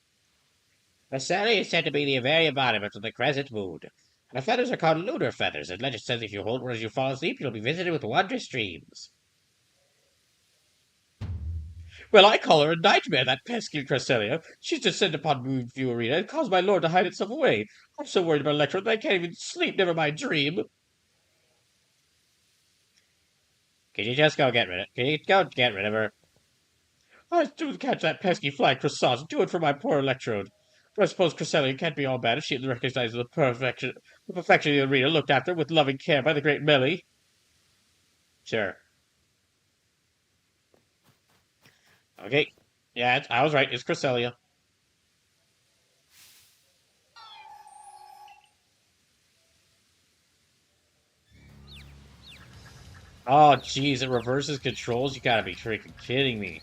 Cresselia is said to be the very embodiment of the crescent moon. The feathers are called lunar feathers, and legend says if you hold one as you fall asleep, you'll be visited with wondrous dreams. Well, I call her a nightmare, that pesky Cresselia. She's descended upon Moonview Arena and caused my lord to hide itself away. I'm so worried about Electro that I can't even sleep, never mind dream. Can you just go get rid of Can you go get rid of her? I do catch that pesky flying croissant. Do it for my poor Electrode. But I suppose Cresselia can't be all bad if she recognizes the perfection of the arena looked after with loving care by the great Melly. Sure. Okay. Yeah, I was right. It's Cresselia. Oh, jeez, it reverses controls? You gotta be freaking kidding me.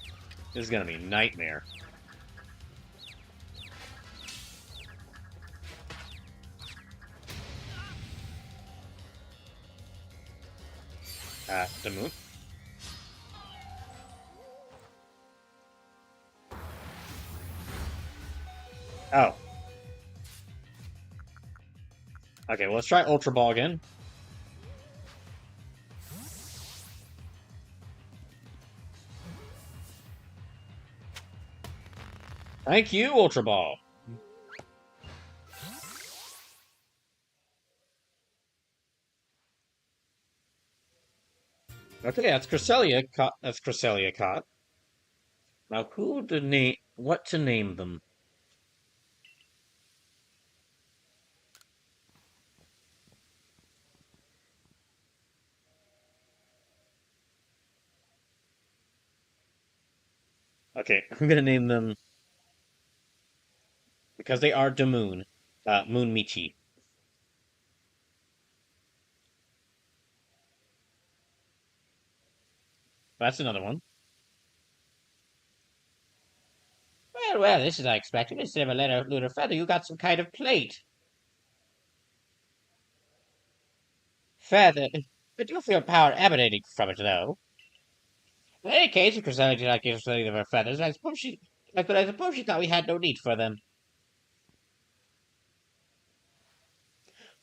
This is gonna be a nightmare. The moon? Oh. Okay, well, let's try Ultra Ball again. Thank you, Ultra Ball. Okay, That's Cresselia caught. Now, what to name them? Okay, I'm gonna name them because they are Moon. Moon Michi. That's another one. Well, well, this is unexpected. Instead of a lunar feather, you got some kind of plate. Feather. I do feel power emanating from it, though. In any case, if Cresselia did not give us any of her feathers, I suppose she thought we had no need for them.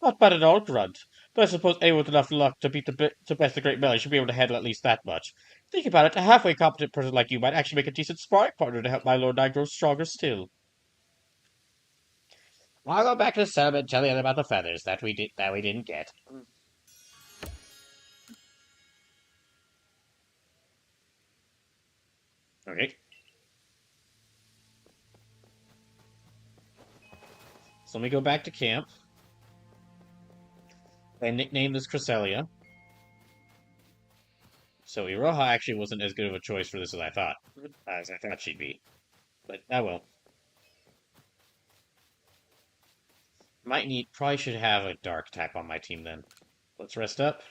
Not bad at all, Grunt. But I suppose anyone with enough luck to to best the Great Melly should be able to handle at least that much. Think about it, a halfway competent person like you might actually make a decent sparring partner to help my Lord and I grow stronger still. I'll go back to the settlement and tell the other about the feathers that we didn't get. Okay. So let me go back to camp and nickname this Cresselia. So Iroha actually wasn't as good of a choice for this as I thought she'd be. But I will. Probably should have a dark type on my team then. Let's rest up.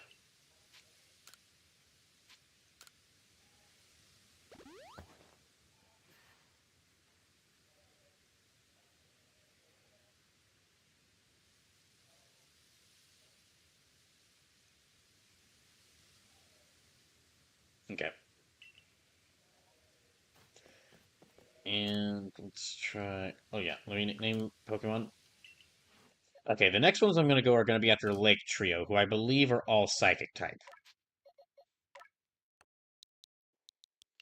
Okay. And let's try. Oh yeah, let me name Pokemon. Okay, the next ones I'm gonna go are gonna be after Lake Trio, who I believe are all Psychic type.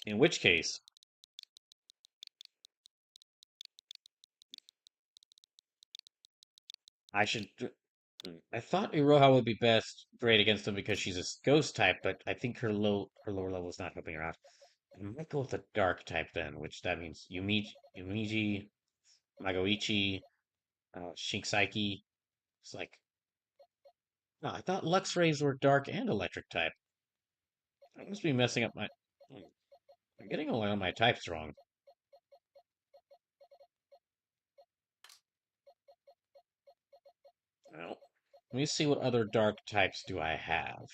In which case, I should. I thought Iroha would be best great against them because she's a ghost type, but I think her lower level is not helping her out. I might go with a dark type then, which that means Yumiji, Magoichi, Shinksaki. It's like, no, I thought Luxrays were dark and electric type. I must be messing up my. I'm getting a lot of my types wrong. Well, let me see what other dark types do I have.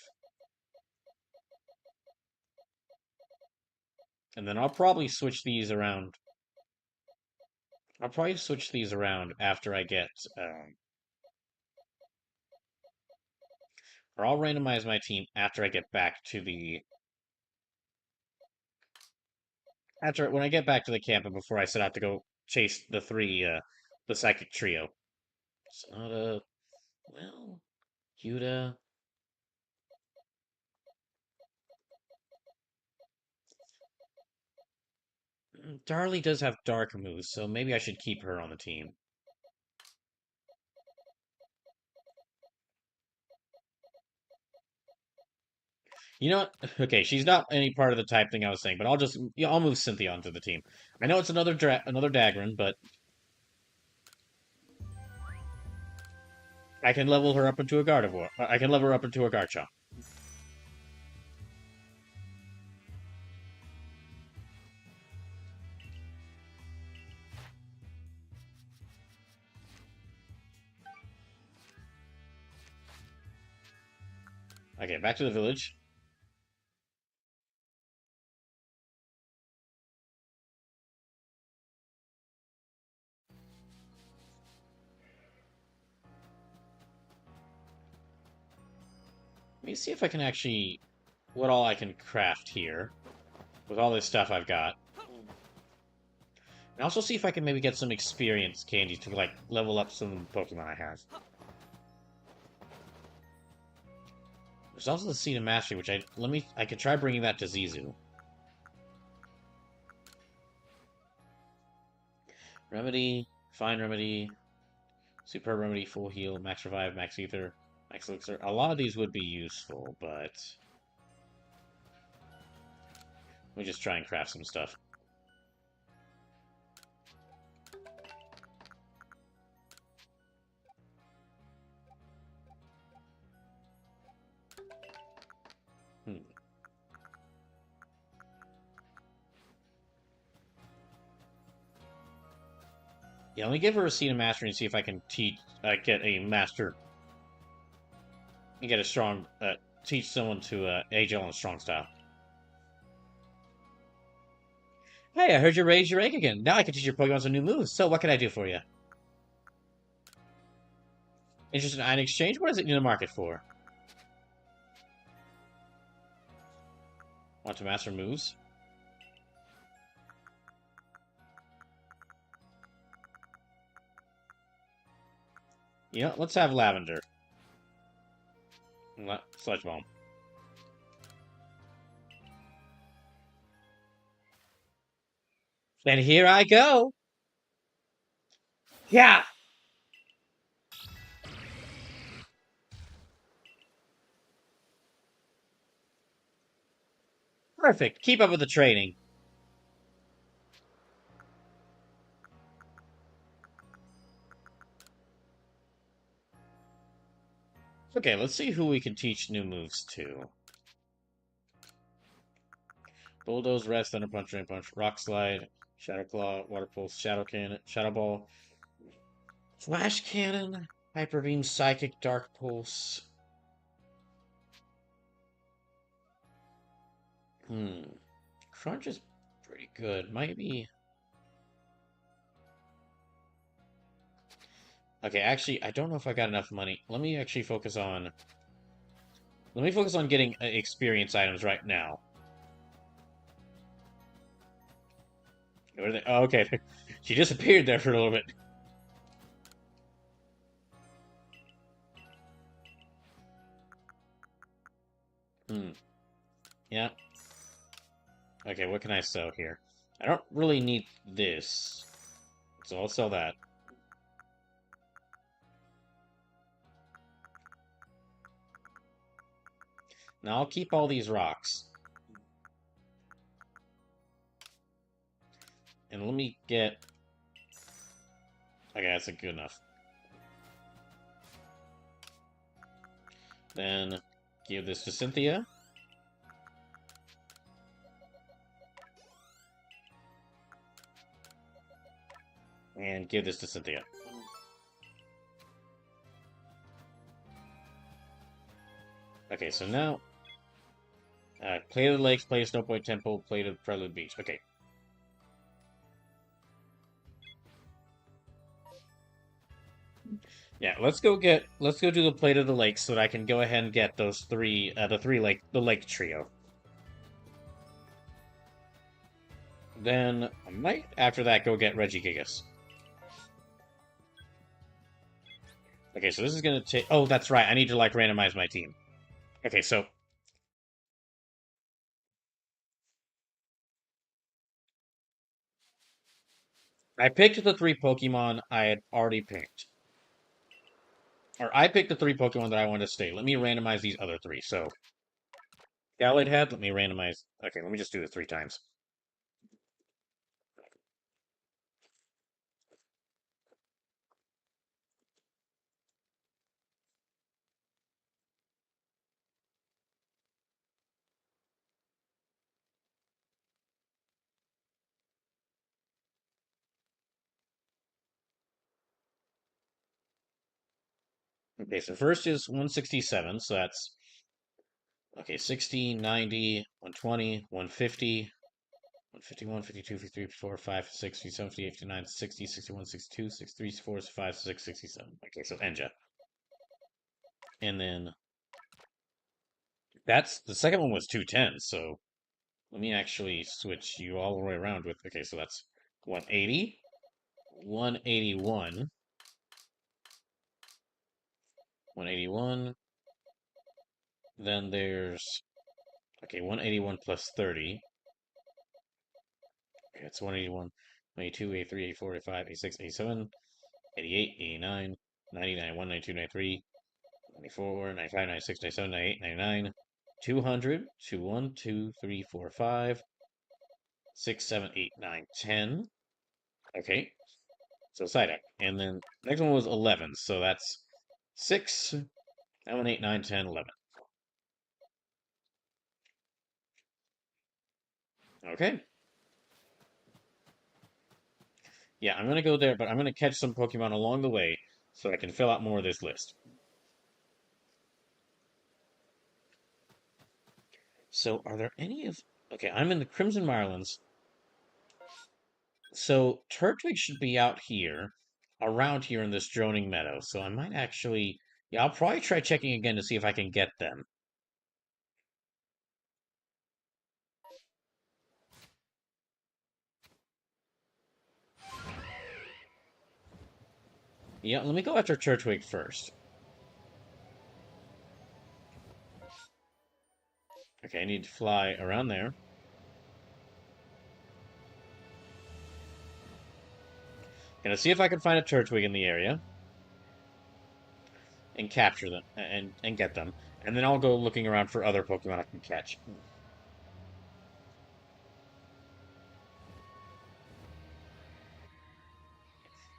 And then I'll probably switch these around. I'll probably switch these around after I get, or I'll randomize my team after I get back to when I get back to the camp and before I set out to go chase the psychic trio. Sonata, well, Yuta. Darlie does have dark moves, so maybe I should keep her on the team. You know what? Okay, she's not any part of the type thing I was saying, but I'll move Cynthia onto the team. I know it's another Dagron, but I can level her up into a Gardevoir. I can level her up into a Garchomp. Okay, back to the village. Let me see if I can actually what all I can craft here with all this stuff I've got. And also see if I can maybe get some experience candies to like level up some Pokemon I have. There's also the Seed of Mastery, which I could try bringing that to Zizu. Remedy, Fine Remedy, Superb Remedy, Full Heal, Max Revive, Max Ether, Max Elixir. A lot of these would be useful, but let me just try and craft some stuff. Yeah, let me give her a Seed of Mastery and see if I can get a master, and get a strong, teach someone to age on a strong style. Hey, I heard you raised your egg again. Now I can teach your Pokemon some new moves. So what can I do for you? Interested in an exchange? What is it in the market for? Want to master moves? Yeah, let's have Lavender. Sludge Bomb. And here I go! Yeah! Perfect. Keep up with the training. Okay, let's see who we can teach new moves to. Bulldoze, Rest, Thunder Punch, Rain Punch, Rock Slide, Shadow Claw, Water Pulse, Shadow Cannon, Shadow Ball, Flash Cannon, Hyper Beam, Psychic, Dark Pulse. Crunch is pretty good. Might be. Okay, actually, I don't know if I got enough money. Let me actually focus on. Let me focus on getting experience items right now. Where are they? Oh, okay. She disappeared there for a little bit. Yeah. Okay, what can I sell here? I don't really need this, so I'll sell that. Now I'll keep all these rocks. And let me get... Okay, that's good enough. Then give this to Cynthia. And give this to Cynthia. Okay, so now... play the lakes, play Snow Point Temple, play the Prelude Beach. Okay. Yeah, let's go do the Plate of the Lakes so that I can go ahead and get those three, the lake trio. Then I might, after that, go get Regigigas. Okay, so this is gonna take... Oh, that's right, I need to, like, randomize my team. Okay, so... I picked the three Pokemon I had already picked. Or I picked the three Pokemon that I wanted to stay. Let me randomize these other three. So, Gallade Head, let me randomize... Okay, let me just do it 3 times. Okay, so first is 167, so that's... Okay, 60, 90, 120, 150, 151, 52, 53, 54, 5, 60, 70, 89, 60, 61, 62, 63, 64, 65, 6, 67. Okay, so Enja. And then... That's... The second one was 210, so... Let me actually switch you all the way around with... Okay, so that's 180, 181, 181. Then there's... Okay, 181 plus 30. Okay, that's 181. 82, 83, 84, 85, 86, 87, 88, 89, 90, 91, 92, 93, 94, 95, 96, 97, 98, 99, 200, 21, 2, 3, 4, 5, 6, 7, 8, 9, 10. Okay, so Psyduck. And then next one was 11, so that's 6, 7, 8, 9, 10, 11. Okay. Yeah, I'm gonna go there, but I'm gonna catch some Pokemon along the way so I can fill out more of this list. So, are there any of... Okay, I'm in the Crimson Marlins. So, Turtwig should be out here, around here in this droning meadow. So I might actually... Yeah, I'll probably try checking again to see if I can get them. Yeah, let me go after Turtwig first. Okay, I need to fly around there. Gonna see if I can find a Turtwig in the area. And capture them, and get them. And then I'll go looking around for other Pokemon I can catch.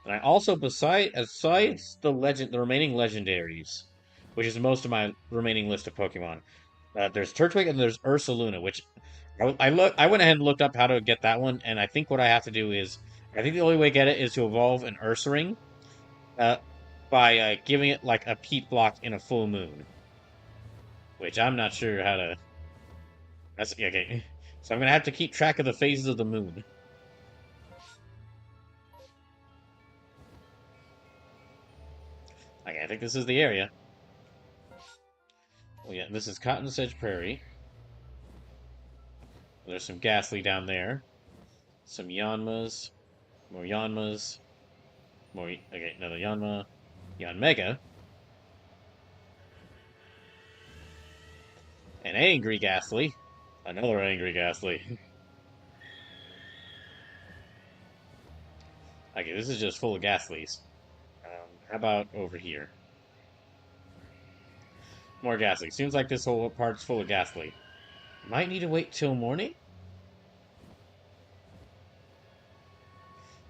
And I also, besides the remaining legendaries, which is most of my remaining list of Pokemon, there's Turtwig and there's Ursaluna, which I went ahead and looked up how to get that one, and I think what I have to do is, I think the only way to get it is to evolve an Ursaring, uh, by giving it like a peat block in a full moon, which I'm not sure how to. That's okay. So I'm gonna have to keep track of the phases of the moon. Okay, I think this is the area. Oh yeah, this is Cotton Sedge Prairie. There's some Ghastly down there. Some Yanmas. More Yanmas. More... Okay, another Yanma. Yanmega. An Angry Ghastly. Another Angry Ghastly. Okay, this is just full of Ghastlies. How about over here? More Ghastly. Seems like this whole part's full of Ghastly. Might need to wait till morning?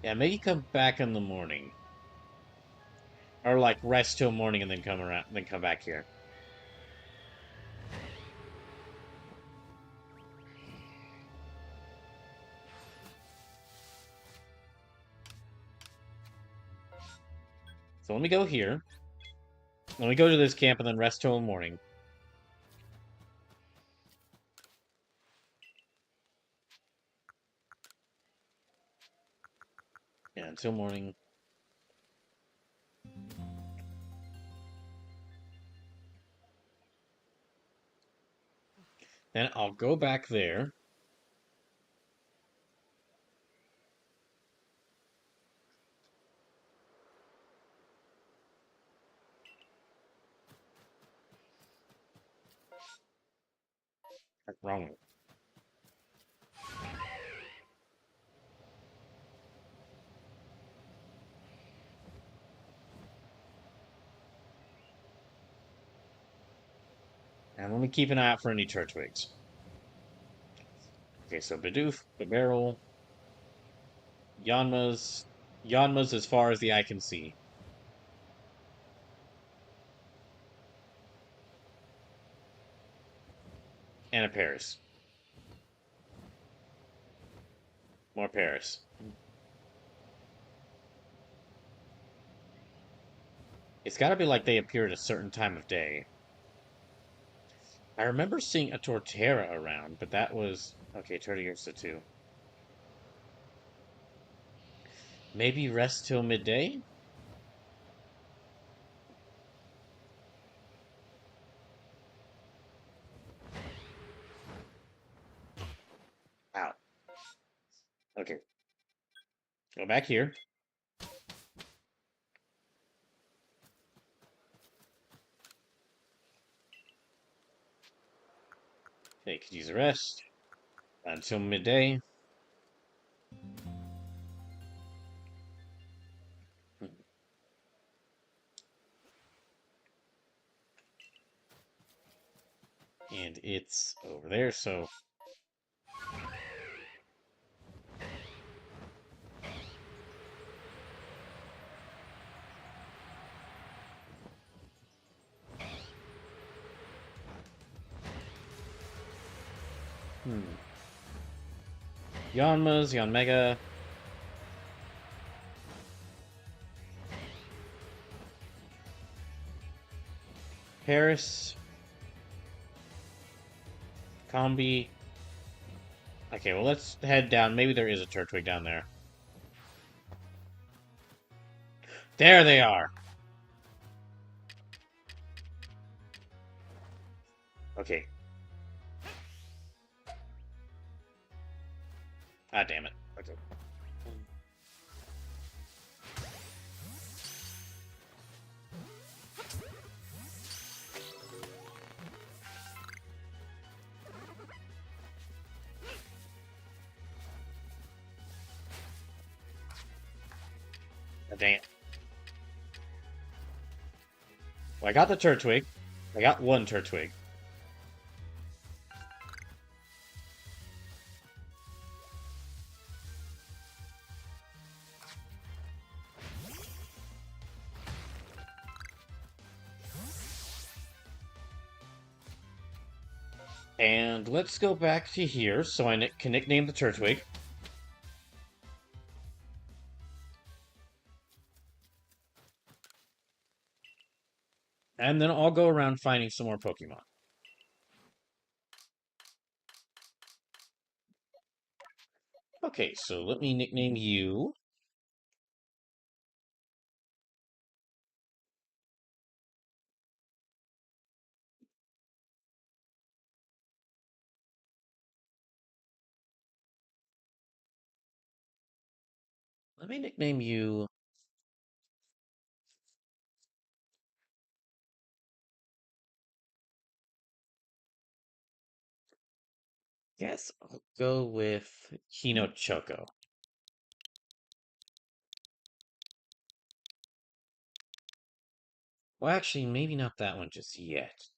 Yeah, maybe come back in the morning. Or like rest till morning and then come around, then come back here. So let me go here. Let me go to this camp and then rest till morning. Yeah, until morning. Then I'll go back there. Wrong. And let me keep an eye out for any Turtwigs. Okay, so Bidoof, Barrel, Yanma's as far as the eye can see. And a Paris. More Paris. It's gotta be like they appear at a certain time of day. I remember seeing a Torterra around, but that was... Okay, Turtwig's too. Maybe rest till midday? Out. Okay. Go back here. They could use a rest until midday. And it's over there, so... Yanma's, Yanmega. Paris. Combi. Okay, well, let's head down. Maybe there is a Turtwig down there. There they are! Okay. Ah, damn it. Okay. Ah, dang it. Well, I got the Turtwig. I got one Turtwig. And let's go back to here so I can nickname the Turtwig. And then I'll go around finding some more Pokemon. Okay, so let me nickname you. Let me nickname you. Guess I'll go with Hino Choco. Well, actually, maybe not that one just yet.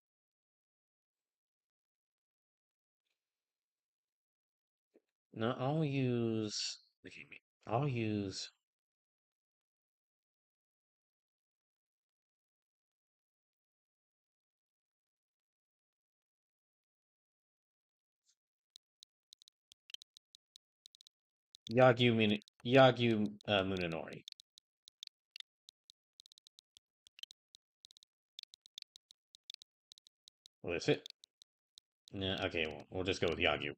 No, I'll use... Okay, I'll use... Yagyu Munenori. What is it? Yeah, okay, well, we'll just go with Yagyu.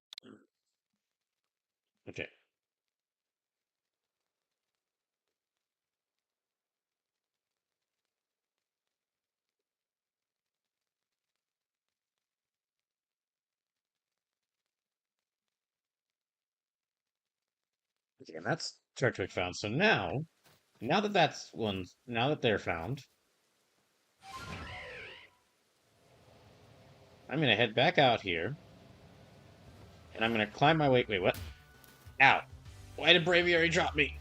Okay. Okay, and that's Turtwig found. So now that they're found, I'm gonna head back out here, and I'm gonna climb my way. Wait, what? Ow! Why did Braviary drop me?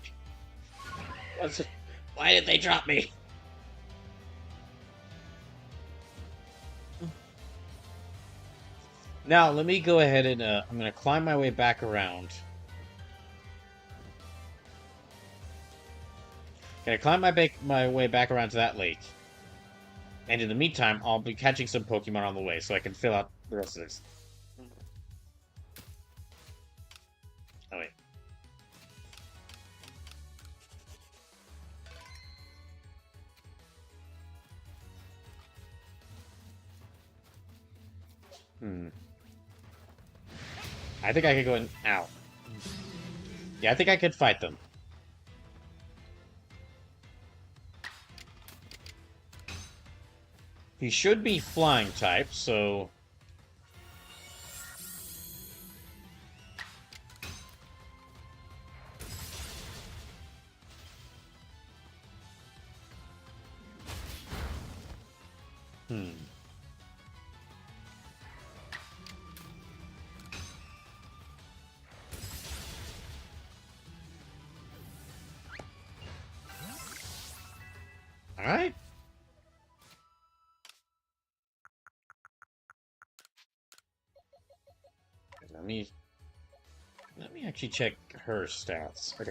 What's it? Why did they drop me? Now let me go ahead and I'm gonna climb my way back around. Gonna climb my way back around to that lake, and in the meantime, I'll be catching some Pokemon on the way, so I can fill out the rest of this. Oh wait. Hmm. I think I could go in. Ow. Yeah, I think I could fight them. He should be flying type, so... Hmm. Alright. Let me actually check her stats. Okay.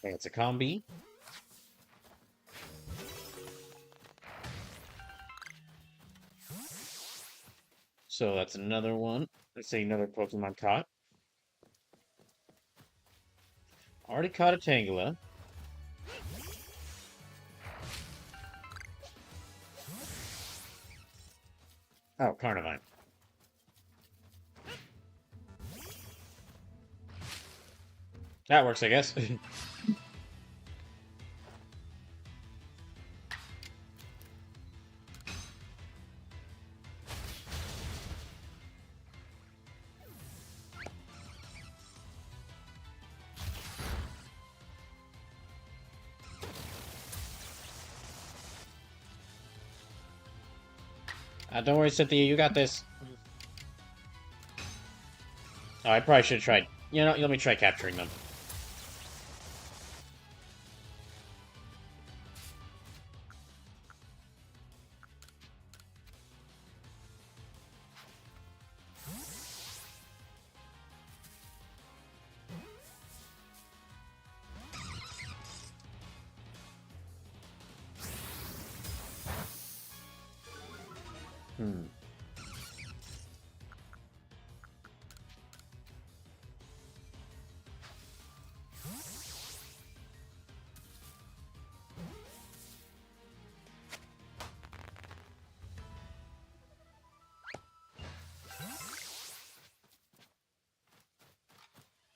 Okay, it's a combi. So that's another one. Let's say another Pokemon caught. Already caught a Tangela. Oh, Carnivine. That works, I guess. Don't worry, Cynthia, you got this. Oh, I probably should have tried. You know, let me try capturing them. Hmm.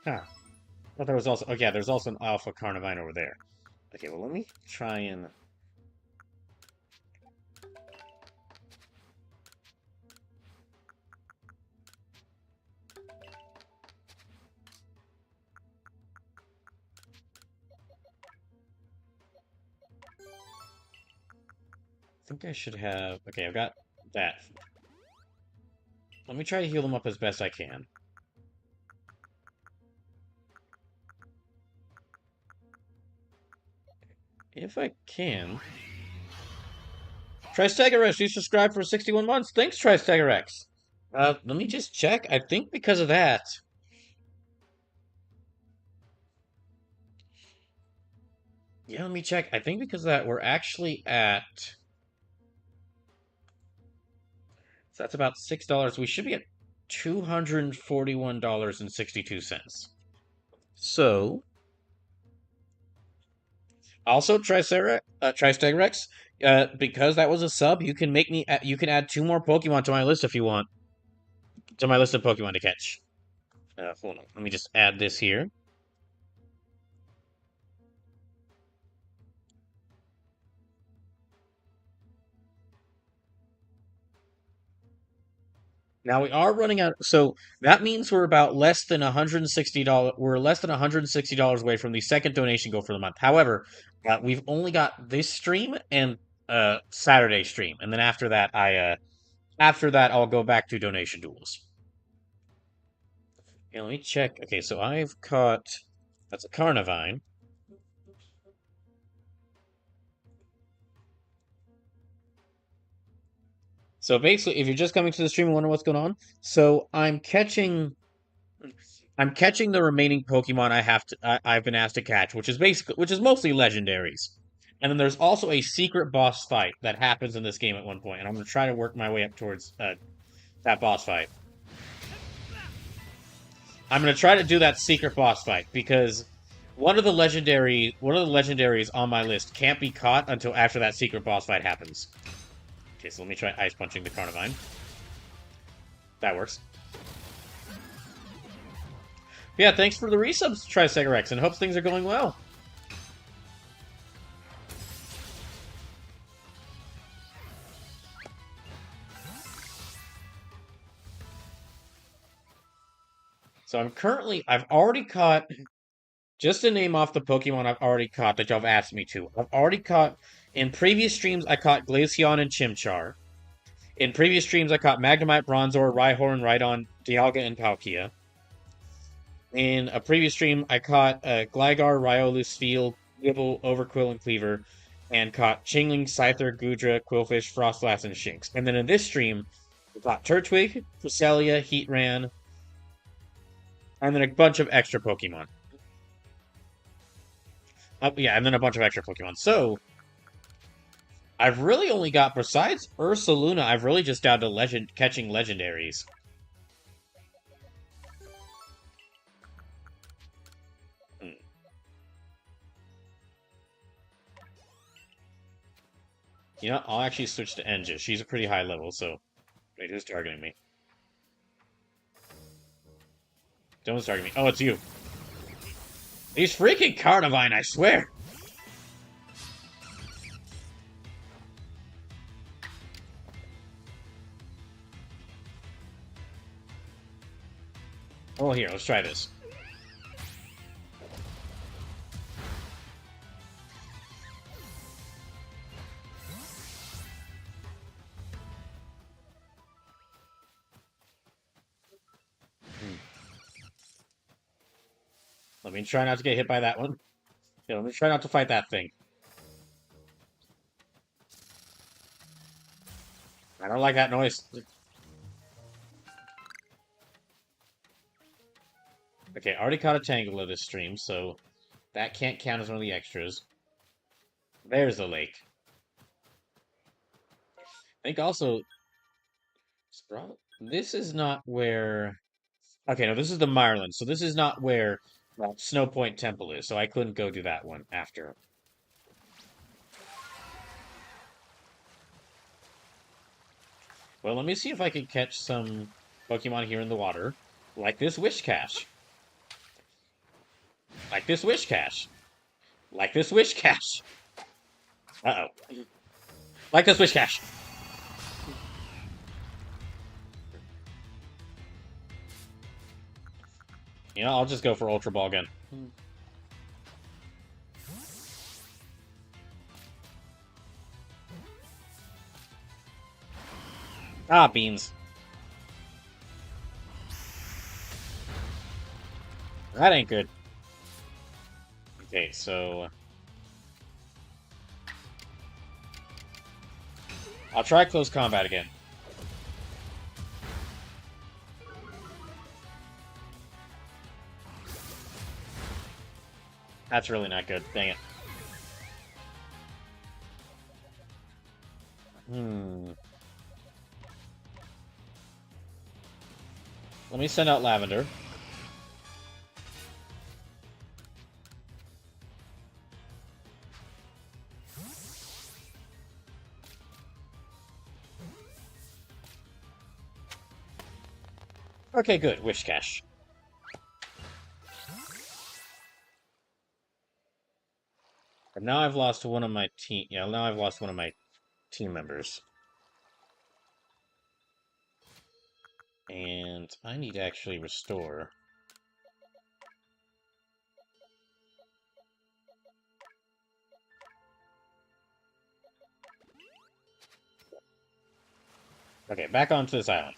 Huh. But there was also... Oh, yeah, there's also an Alpha Carnivine over there. Okay, well, let me try and... I think I should have... Okay, I've got that. Let me try to heal them up as best I can. If I can. Tristegorex, you subscribed for 61 months. Thanks, Tristegorex. Let me just check. I think because of that. Yeah, let me check. I think because of that, we're actually at. So that's about $6. We should be at $241.62. So, also Tristegorex, because that was a sub, you can make me. You can add 2 more Pokemon to my list if you want. To my list of Pokemon to catch. Hold on. Let me just add this here. Now we are running out, so that means we're about less than $160. We're less than $160 away from the second donation goal for the month. However, we've only got this stream and Saturday stream, and then after that I'll go back to donation duels. Yeah, let me check. Okay, so I've caught that's a Carnivine. So basically, if you're just coming to the stream and wondering what's going on, so I'm catching the remaining Pokemon I've been asked to catch, which is mostly legendaries. And then there's also a secret boss fight that happens in this game at one point, and I'm gonna try to work my way up towards that boss fight. I'm gonna try to do that secret boss fight because one of the legendaries on my list can't be caught until after that secret boss fight happens. Okay, so let me try ice punching the Carnivine. That works. Yeah, thanks for the resubs, Tricegarex, and hopes things are going well. So I've already caught, just to name off the Pokemon I've already caught that y'all have asked me to. I've already caught, in previous streams, I caught Glaceon and Chimchar. In previous streams, I caught Magnemite, Bronzor, Rhyhorn, Rhydon, Dialga, and Palkia. In a previous stream, I caught Gligar, Riolu, Spheal, Gible, Overquill, and Cleaver, and caught Chingling, Scyther, Gudra, Quillfish, Frostlass, and Shinx. And then in this stream, we caught Turtwig, Cresselia, Heatran, and then a bunch of extra Pokemon. Yeah, and then a bunch of extra Pokemon. So, I've really only got, besides Ursaluna, I've really just down to catching legendaries. You know, I'll actually switch to Enja. She's a pretty high level, so... Wait, who's targeting me? Someone's targeting me. Oh, it's you. He's freaking Carnivine, I swear! Oh, here, let's try this. Let me try not to get hit by that one. Yeah, let me try not to fight that thing. I don't like that noise. Okay, I already caught a Tangela this stream, so that can't count as one of the extras. There's the lake. I think also... This is not where... Okay, no, this is the Mireland, so this is not where Snow Point Temple is, so I couldn't go do that one after. Well, let me see if I can catch some Pokemon here in the water, like this Wishcash. Like this Wishcash. Like this Wishcash. Uh-oh. Like this Wishcash. You know, I'll just go for Ultra Ball again. Ah, beans. That ain't good. Okay, so I'll try close combat again. That's really not good. Dang it. Let me send out Lavender. Okay, good. Wish Cash. And now I've lost one of my team. Yeah, now I've lost one of my team members. And I need to actually restore. Okay, back onto this island.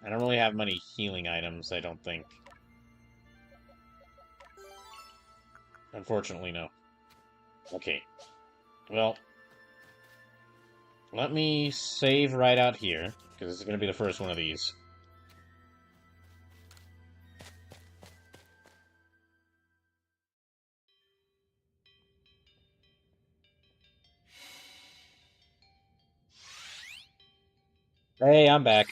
I don't really have many healing items, I don't think. Unfortunately, no. Okay. Well, let me save right out here, because this is going to be the first one of these. Hey, I'm back.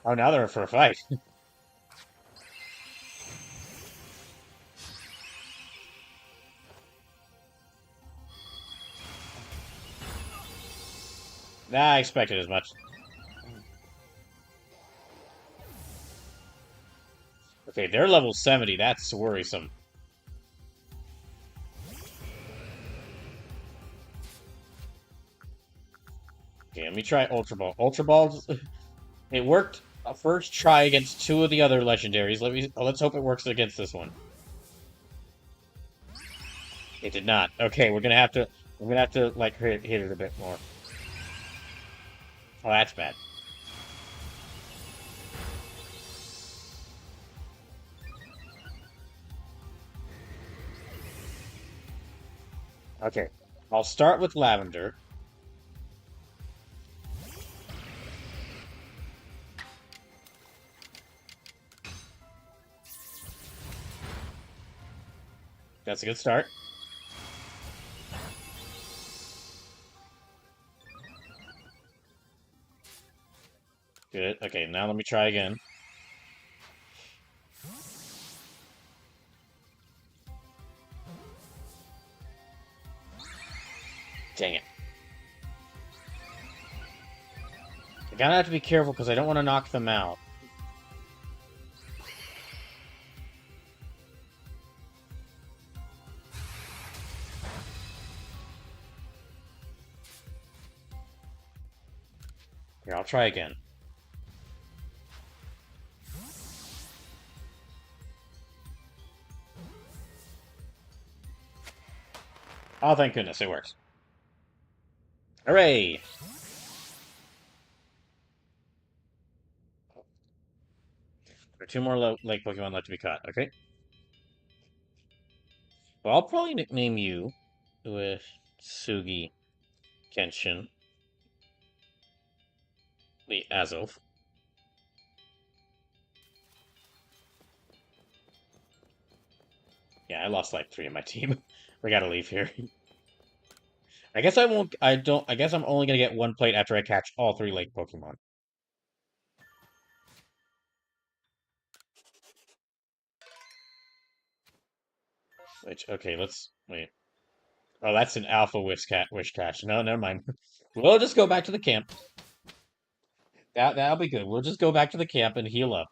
Oh, now they're for a fight. Nah, I expected as much. Okay, they're level 70. That's worrisome. Okay, let me try Ultra Ball. Ultra Balls, it worked a first try against two of the other legendaries. Let's hope it works against this one. It did not. Okay, we're gonna have to like hit it a bit more. Oh, that's bad. Okay, I'll start with Lavender. That's a good start. Good. Okay, now let me try again. Dang it. I gotta have to be careful because I don't want to knock them out. Here, I'll try again. Oh, thank goodness, it works. Hooray! There are two more lake Pokemon left to be caught, okay? Well, I'll probably nickname you with Sugi Kenshin, the Azelf. Yeah, I lost like 3 of my team. We gotta leave here. I guess I won't. I don't. I guess I'm only gonna get 1 plate after I catch all 3 lake Pokemon. Which, okay, let's wait. Oh, that's an Alpha Wish Cache. No, never mind. We'll just go back to the camp. That'll be good. We'll just go back to the camp and heal up.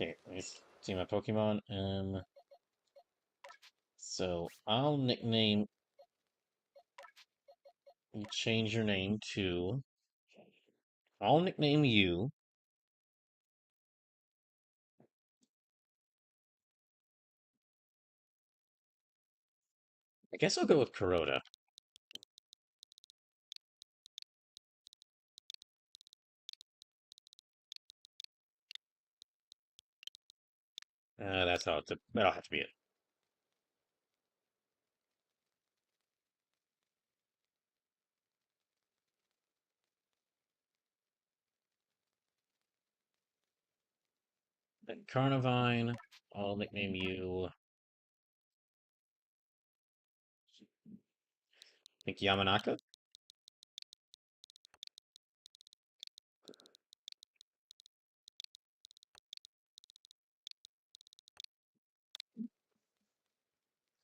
Okay, let me see my Pokemon. So I'll change your name to. I'll nickname you. I guess I'll go with Kuroda. That'll have to be it. Then Carnivine. I'll nickname you. I think Yamanaka.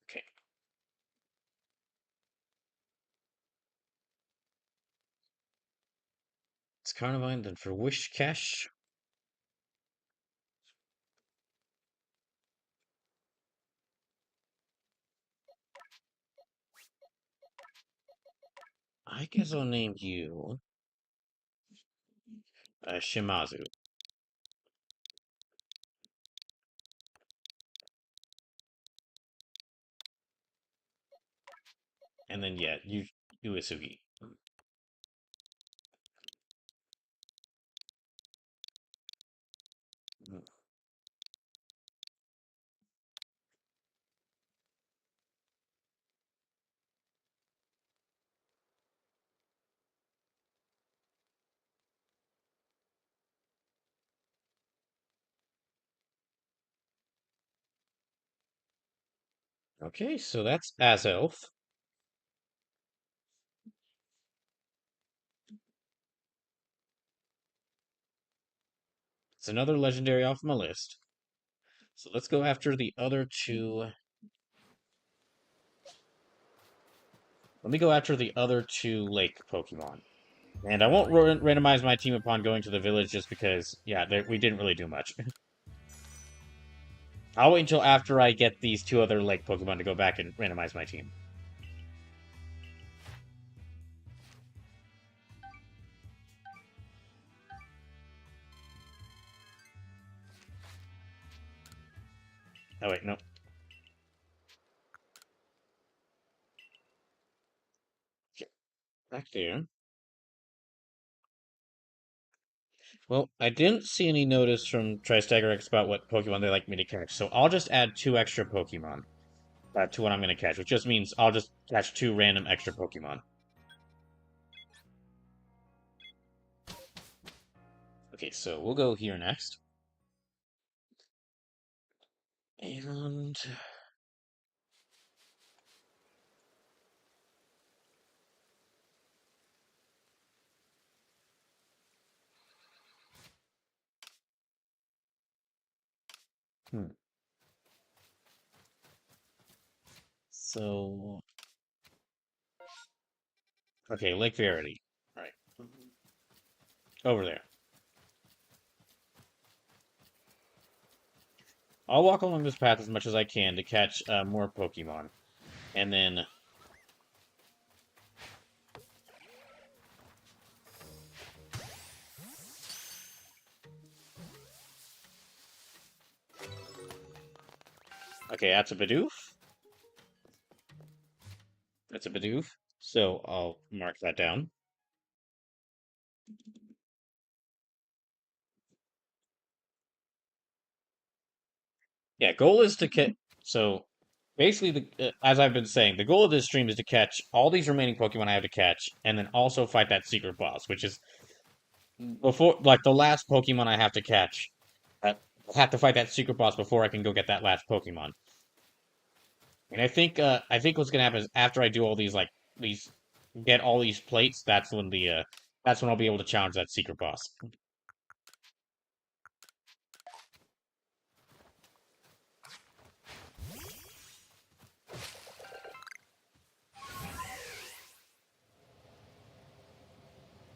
Okay. It's Carnivine. Then for Wishcash, I guess I'll name you Shimazu. And then yeah, you Uesugi. Okay, so that's Azelf. It's another legendary off my list. So let's go after the other two. Let me go after the other two lake Pokemon. And I won't randomize my team upon going to the village just because, yeah, we didn't really do much. I'll wait until after I get these two other lake Pokemon to go back and randomize my team. Oh, wait, no. Okay, back there. Well, I didn't see any notice from Tristagorex about what Pokemon they like me to catch, so I'll just add two extra Pokemon to what I'm going to catch, which just means I'll just catch two random extra Pokemon. Okay, so we'll go here next. And hmm. So okay, Lake Verity. All right, over there. I'll walk along this path as much as I can to catch more Pokemon, and then okay, that's a Bidoof. That's a Bidoof. So I'll mark that down. Yeah, goal is to catch. So basically, as I've been saying, the goal of this stream is to catch all these remaining Pokemon I have to catch, and then also fight that secret boss, which is before, like the last Pokemon I have to catch. I have to fight that secret boss before I can go get that last Pokemon. And I think what's gonna happen is after I do all these, get all these plates, that's when I'll be able to challenge that secret boss.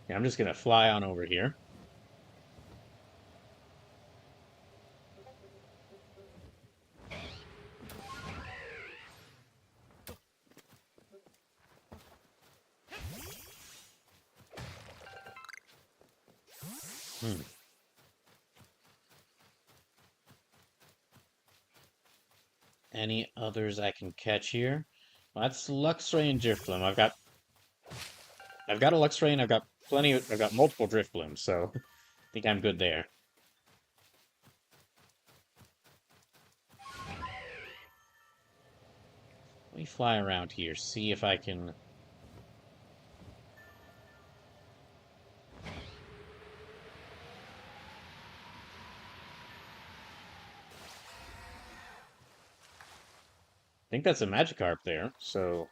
Yeah, I'm just gonna fly on over here. Hmm. Any others I can catch here? Well, that's Luxray and Drifloon. I've got a Luxray and I've got multiple Driflooms, so I think I'm good there. Let me fly around here, see if I can. I think that's a Magikarp there, so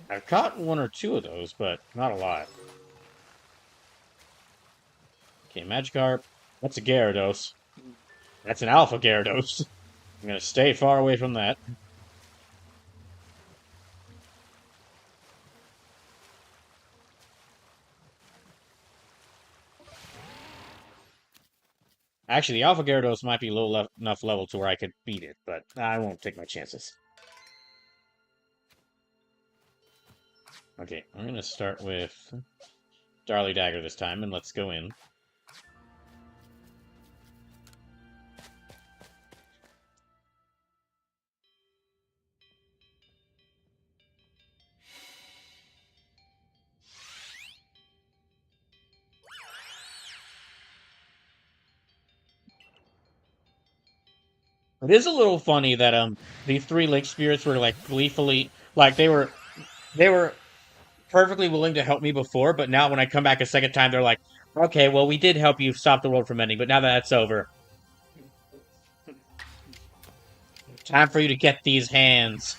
I've caught one or two of those, but not a lot. Okay, Magikarp. That's a Gyarados. That's an Alpha Gyarados. I'm gonna stay far away from that. Actually, the Alpha Gyarados might be enough level to where I could beat it, but I won't take my chances. Okay, I'm gonna start with Darly Dagger this time, and let's go in. It is a little funny that these three Lake Spirits were like gleefully like they were perfectly willing to help me before, but now when I come back a second time, they're like, okay, well we did help you stop the world from ending, but now that that's over, time for you to get these hands.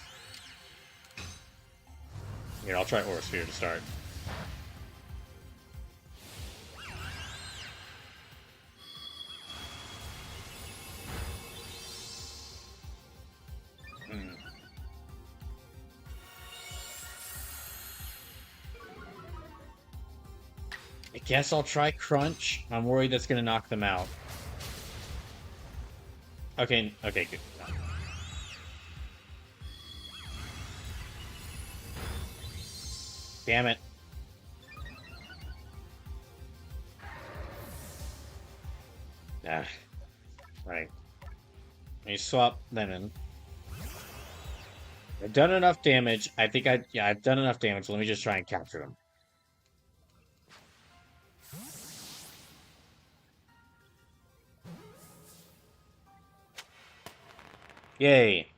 Here, I'll try Aura Sphere to start. Hmm. I guess I'll try Crunch. I'm worried that's gonna knock them out. Okay, okay, good. Damn it. Ah, right. Let me swap them in. I've done enough damage. Yeah, I've done enough damage. Let me just try and capture them. Yay.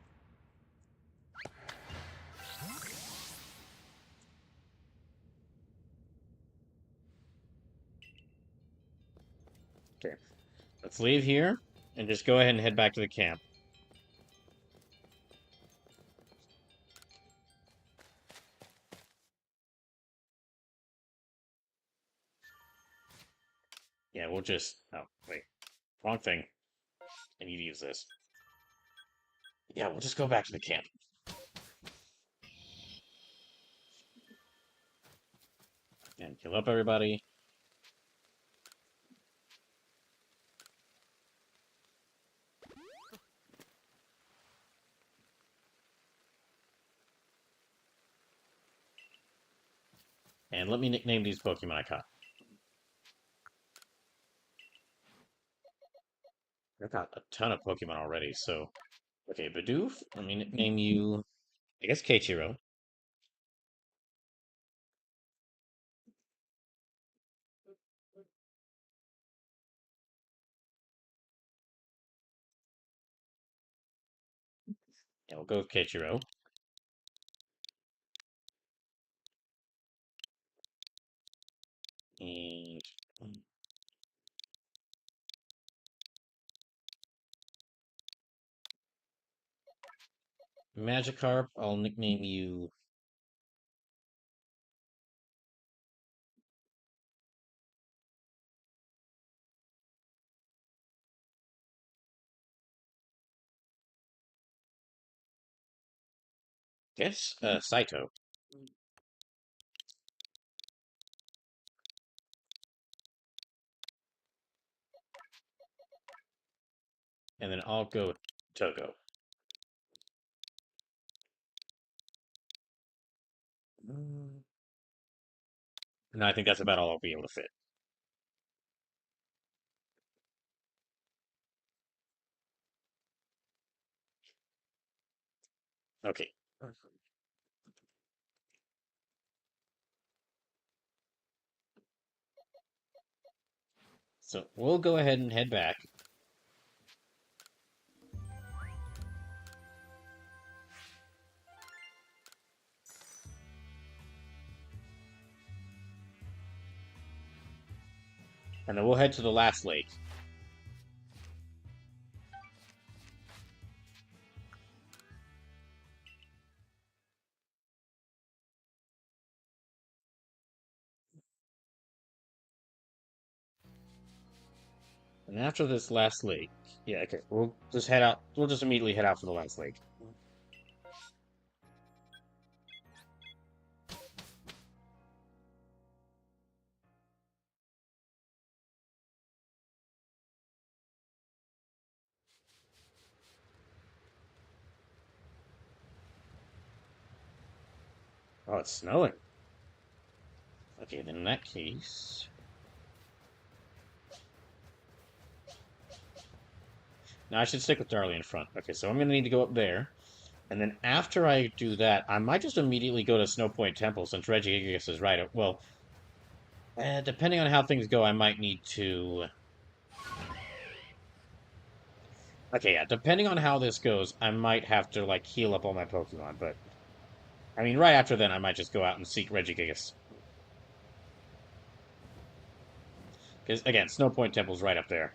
Okay. Let's leave here and just go ahead and head back to the camp. Yeah, we'll just... Oh, wait. Wrong thing. I need to use this. Yeah, we'll just go back to the camp. And heal up everybody. And let me nickname these Pokemon I caught. I've got a ton of Pokemon already, so... Okay, Bidoof, let me nickname you... I guess Keiichiro. Yeah, we'll go with Keiichiro. And... Magikarp, I'll nickname you... Guess, Saito. And then I'll go Togo. Mm, And I think that's about all I'll be able to fit. Okay. So we'll go ahead and head back. And then we'll head to the last lake. And after this last lake, yeah, okay, we'll just head out. We'll just immediately head out for the last lake. Oh, it's snowing. Okay, then in that case... Now I should stick with Darley in front. Okay, so I'm going to need to go up there. And then after I do that, I might just immediately go to Snow Point Temple since Regigigas is right. Well, depending on how things go, I might need to... Okay, yeah, depending on how this goes, I might have to, like, heal up all my Pokemon, but... I mean, right after then, I might just go out and seek Regigigas. Because, again, Snow Point Temple's right up there.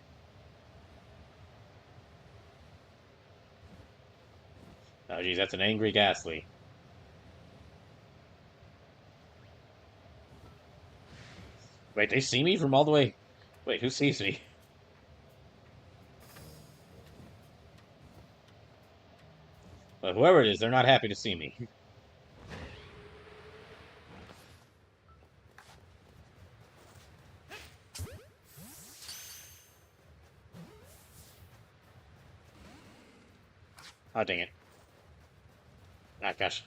Oh, geez, that's an angry Ghastly. Wait, they see me from all the way... Wait, who sees me? Well, whoever it is, they're not happy to see me. Oh, dang it. Ah, gosh.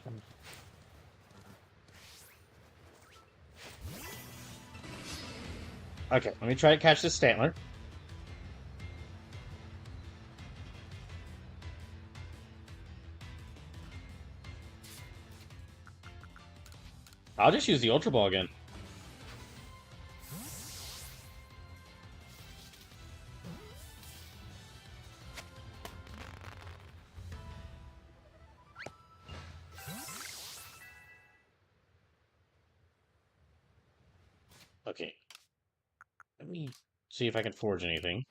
Okay, let me try to catch this Stantler. I'll just use the Ultra Ball again. Okay. Let me see if I can forge anything.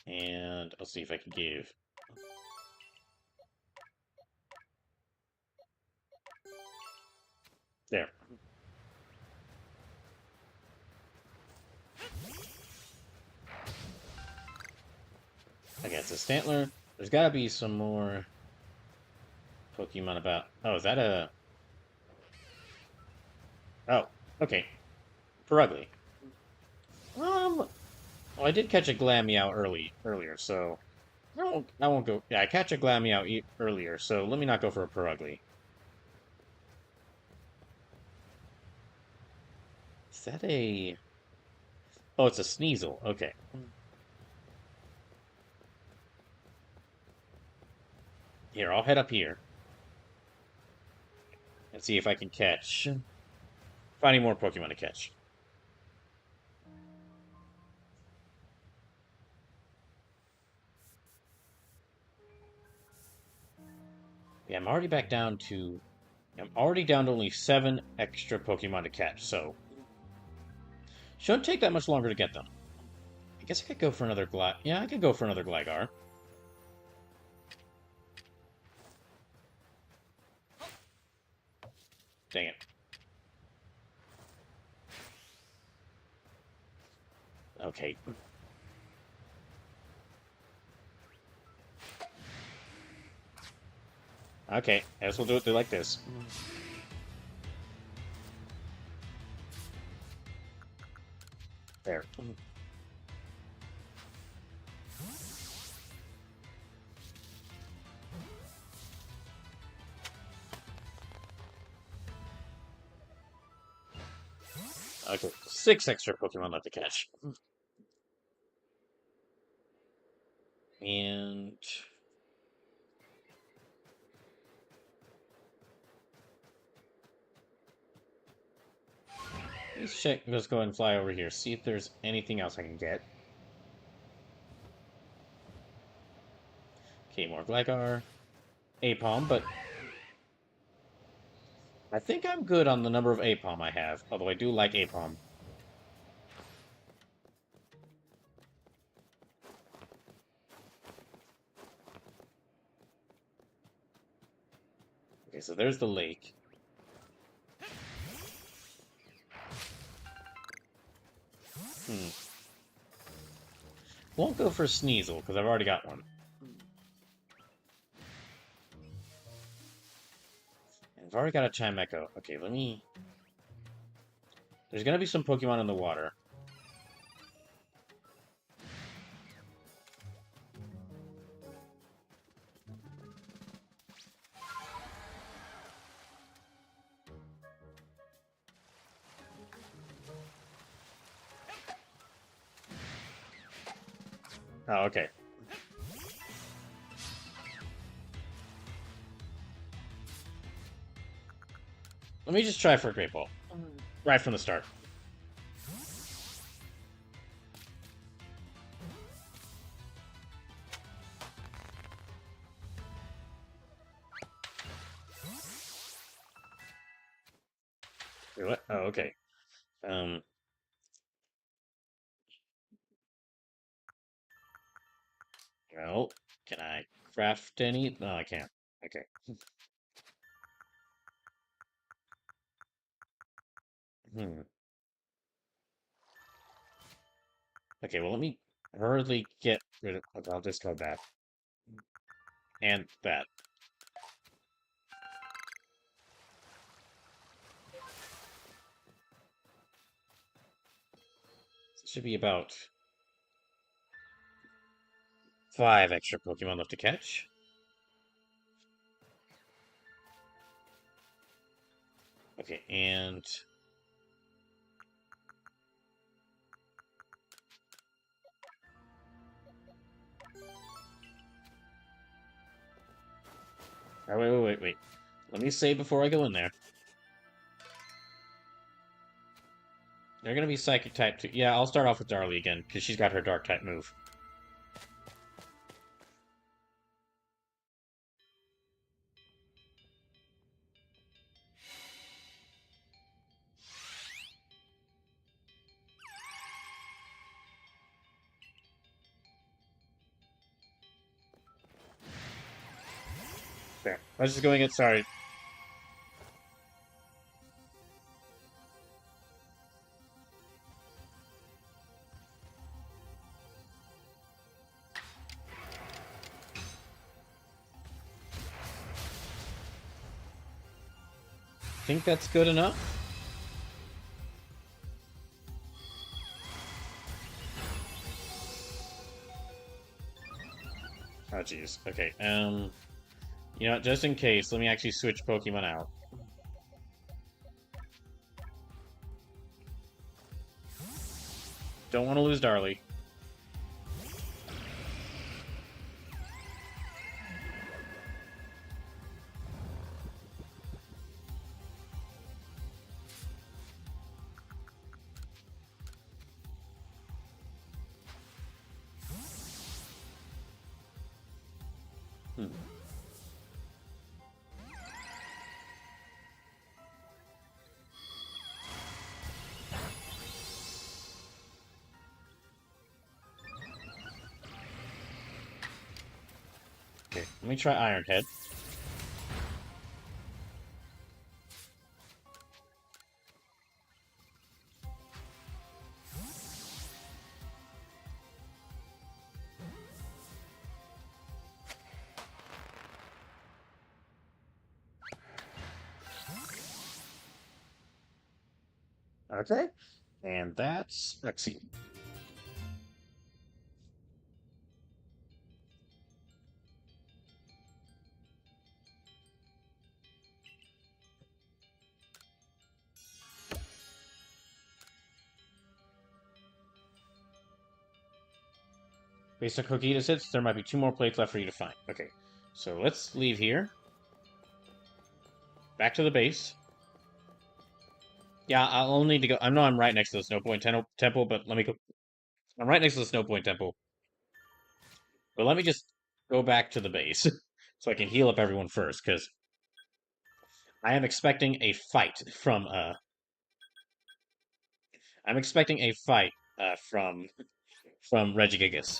And I'll see if I can give. There. Okay, it's a Stantler. There's gotta be some more Pokemon about... Oh, is that a... Oh, okay. Perugly. Well, I did catch a Glameow earlier, so... I won't go... Yeah, I catch a Glameow earlier, so let me not go for a Perugly. Is that a... Oh, it's a Sneasel. Okay. Here, I'll head up here. And see if I can catch... Find any more Pokemon to catch. Yeah, I'm already back down to... I'm already down to only 7 extra Pokemon to catch, so... Shouldn't take that much longer to get them. I guess I could go for another Yeah, I could go for another Gligar. Dang it. Okay. Okay, I guess we'll do it like this. There. Okay, 6 extra Pokemon left to catch. And let's check. Let's go ahead and fly over here. See if there's anything else I can get. Okay, more Gligar, Apom, but I think I'm good on the number of Apom I have. Although I do like Apom. Okay, so there's the lake. Hmm. Won't go for Sneasel, because I've already got one. I've already got a Chimecho. Okay, let me... There's gonna be some Pokemon in the water. Oh, okay. Let me just try for a Great Ball. Right from the start. Wait, what? Oh, okay. Um... Well, can I craft any? No, I can't. Okay. Hmm. Okay, well, let me hurriedly get rid of... Okay, I'll discard that. And that. It should be about 5 extra Pokemon left to catch. Okay, and... Oh, wait. Let me save before I go in there. They're gonna be Psychic type too. Yeah, I'll start off with Darlie again, because she's got her Dark type move. There. I was just going it, sorry. Think that's good enough? Oh, jeez. Okay, you know what, just in case, let me actually switch Pokemon out. Don't want to lose Darlie. Hmm. Okay, let me try Iron Head. Okay. And that's Lexi. Based on Kokida's hits, there might be 2 more plates left for you to find. Okay, so let's leave here. Back to the base. Yeah, I'll need to go. I know I'm right next to the Snow Point Temple, but let me go. I'm right next to the Snow Point Temple. But let me just go back to the base so I can heal up everyone first, because I am expecting a fight from I'm expecting a fight from Regigigas.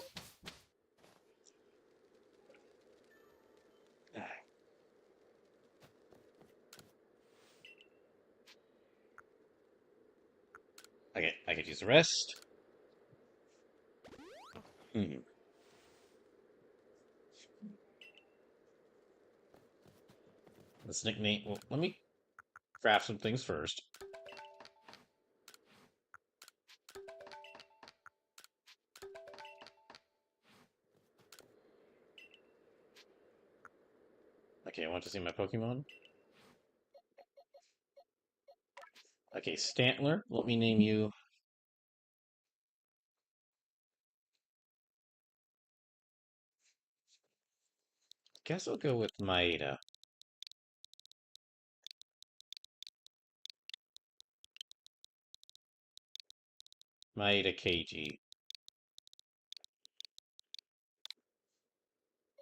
Okay, I could use the rest. Hmm. Let's nickname. Well, let me craft some things first. Okay, I want to see my Pokemon. Okay, Stantler. Let me name you. Guess I'll go with Maeda. Maeda KG.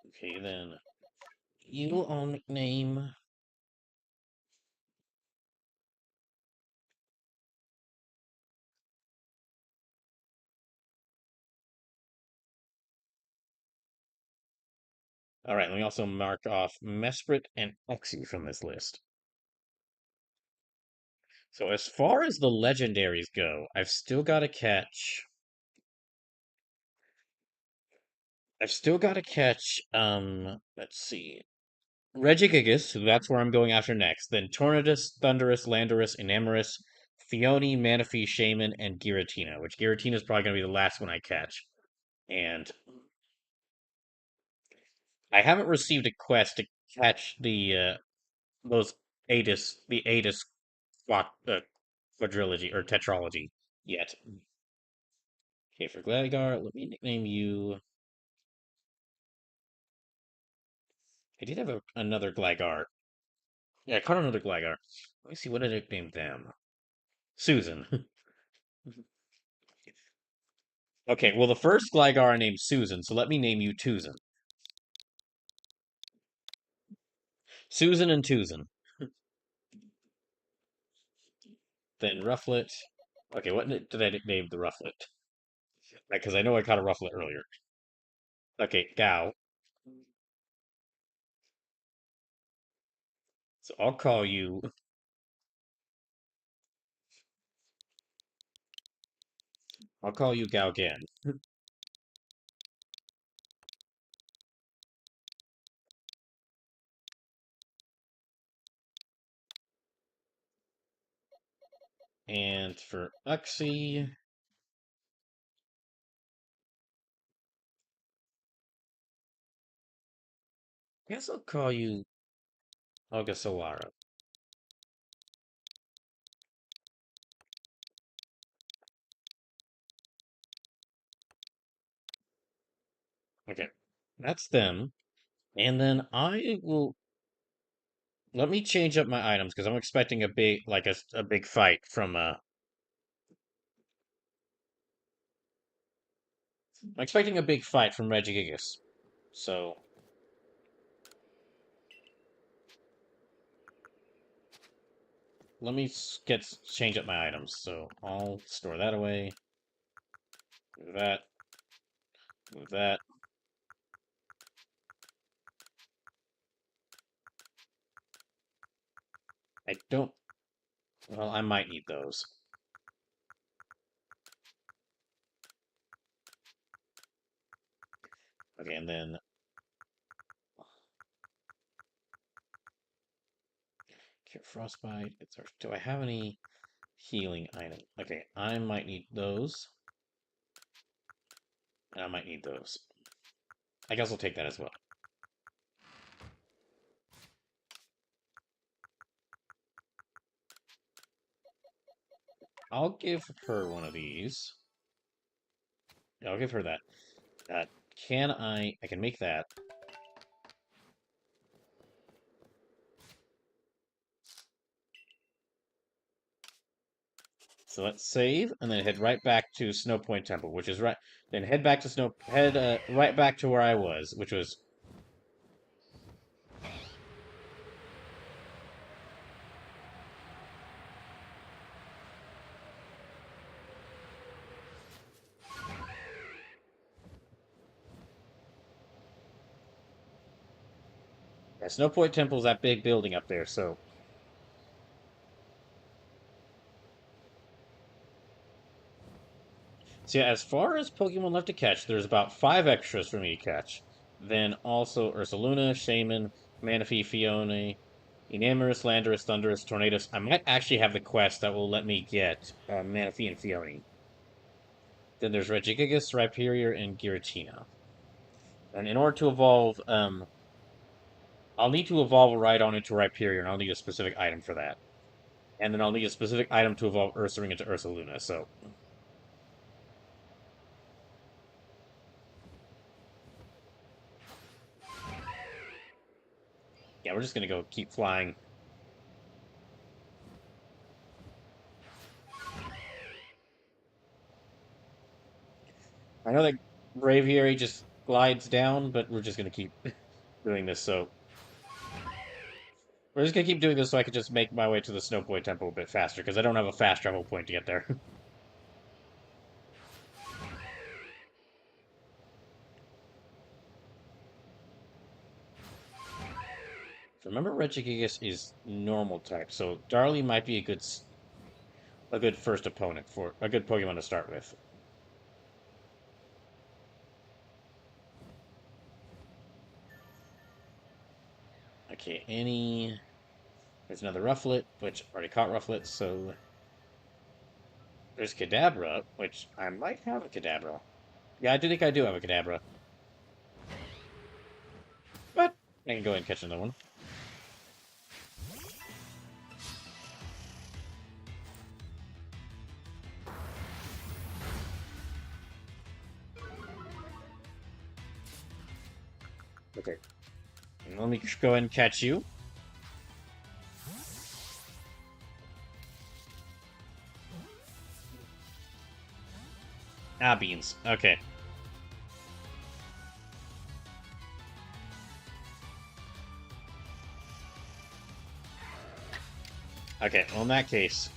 Okay, then you will nickname. All right, let me also mark off Mesprit and Exy from this list. So as far as the legendaries go, I've still got to catch. I've still got to catch. Let's see. Regigigas, so that's where I'm going after next. Then Tornadus, Thundurus, Landorus, Enamorus, Phione, Manaphy, Shaman, and Giratina, which Giratina is probably going to be the last one I catch. And I haven't received a quest to catch those the Atis quadrilogy or tetralogy yet. Okay, for Gligar, let me nickname you. I did have another Gligar. Yeah, I caught another Gligar. Let me see what did I nickname them. Susan. Okay, well the first Gligar I named Susan, so let me name you Tuzan. Susan and Tuzan. Then Rufflet. Okay, what did I nickname the Rufflet? Because I know I caught a Rufflet earlier. Okay, Gao. So I'll call you Gao again. And for Uxie, I guess I'll call you Ogasawara. Okay, that's them. And then I will let me change up my items because I'm expecting a big, like a big fight from I'm expecting a big fight from Regigigas. So let me change up my items. So I'll store that away. Move that. Move that. I don't. Well, I might need those. Okay, and then Cure Frostbite. Do I have any healing item? Okay, I might need those. And I might need those. I guess I'll take that as well. I'll give her one of these. Yeah, I'll give her that can I can make that. So let's save, and then head right back to Snow Point Temple, which is right. Then head back to right back to where I was, which was yeah, Snow Point Temple is that big building up there. So yeah, as far as Pokemon left to catch, there's about 5 extras for me to catch. Then also Ursaluna, Shaman, Manaphy, Fione, Enamorus, Landorus, Thundurus, Tornadus. I might actually have the quest that will let me get Manaphy and Fione. Then there's Regigigas, Rhyperior, and Giratina. And in order to evolve, I'll need to evolve a Rhydon into Rhyperior, and I'll need a specific item for that. And then I'll need a specific item to evolve Ursaring into Ursaluna. So yeah, we're just gonna go keep flying. I know that Braviary just glides down, but we're just gonna keep doing this. So we're just gonna keep doing this so I can just make my way to the Snow Point Temple a bit faster because I don't have a fast travel point to get there. Remember, Regigigas is normal type, so Darlie might be a good first opponent for a good Pokemon to start with. Okay, there's another Rufflet, which I already caught Rufflet, so there's Kadabra, which I might have a Kadabra. Yeah, I do think I do have a Kadabra. But I can go ahead and catch another one. Okay. Let me go ahead and catch you. Ah, beans. Okay. Okay, well, in that case.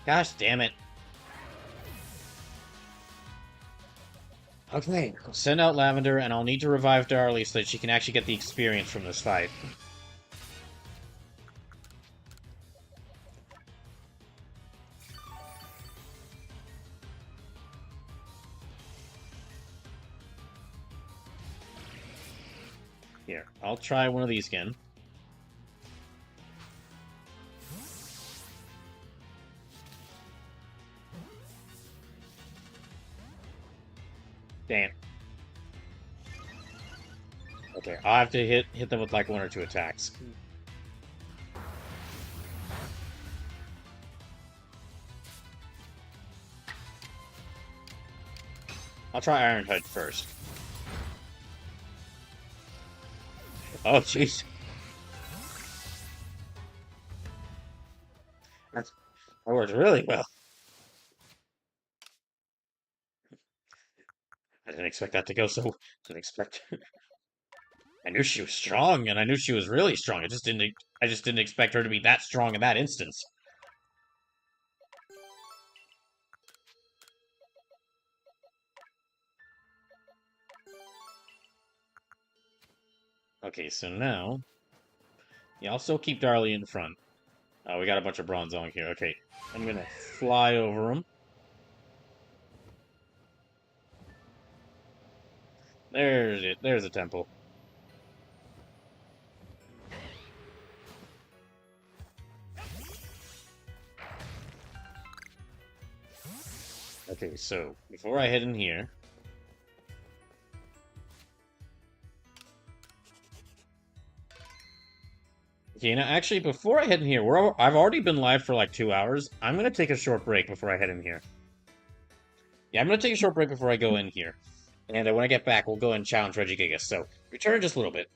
Gosh damn it. Okay, send out Lavender, and I'll need to revive Darlie so that she can actually get the experience from this fight. Here, I'll try one of these again. Damn. Okay, I'll have to hit them with like 1 or 2 attacks. I'll try Iron Hood first. Oh, jeez. That worked really well. I didn't expect that to go so. Didn't expect. I knew she was strong, and I knew she was really strong. I just didn't expect her to be that strong in that instance. Okay, so now, yeah, I'll still keep Darlie in front. Oh, we got a bunch of Bronzong here. Okay, I'm gonna fly over them. There's it. There's a temple. Okay, so before I head in here, Okay, now actually, before I head in here, I've already been live for like 2 hours. I'm gonna take a short break before I head in here. Yeah, I'm gonna take a short break before I go in here. And when I get back, we'll go and challenge Regigigas. So return in just a little bit.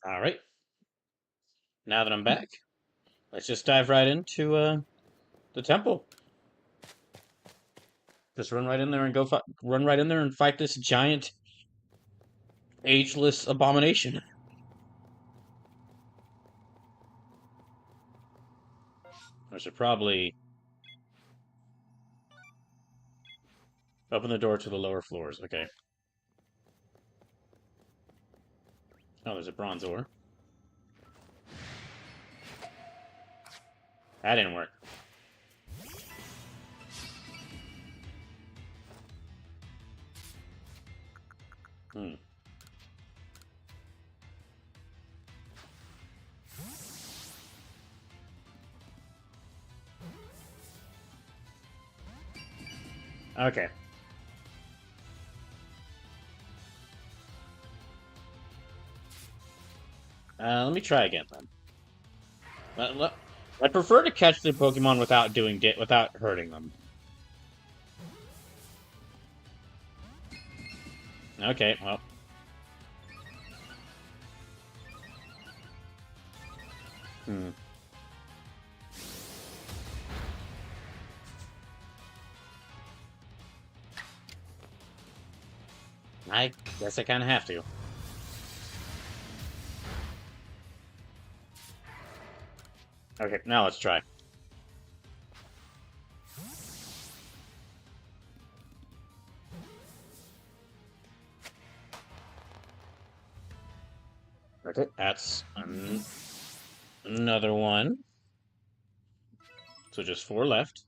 Alright, now that I'm back, let's just dive right into the temple. Just run right in there and run right in there and fight this giant, ageless abomination. I should probably open the door to the lower floors. Okay. Oh, there's a bronze ore. That didn't work. Hmm. Okay. Let me try again then. I prefer to catch the Pokemon without hurting them. Okay, well. Hmm. I guess I kind of have to. Okay, now let's try. Okay, that's another one. So just 4 left.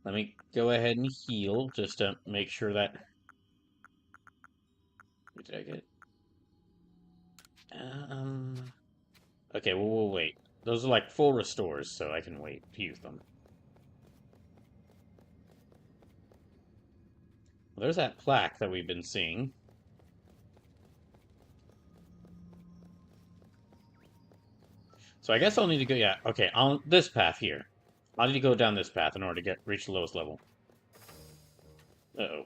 Let me go ahead and heal just to make sure that. What did I get? Um. Okay, well, we'll wait. Those are like full restores, so I can wait to use them. Well, there's that plaque that we've been seeing. So I guess I'll need to go. Yeah, okay, on this path here. I'll need to go down this path in order to reach the lowest level. Uh-oh.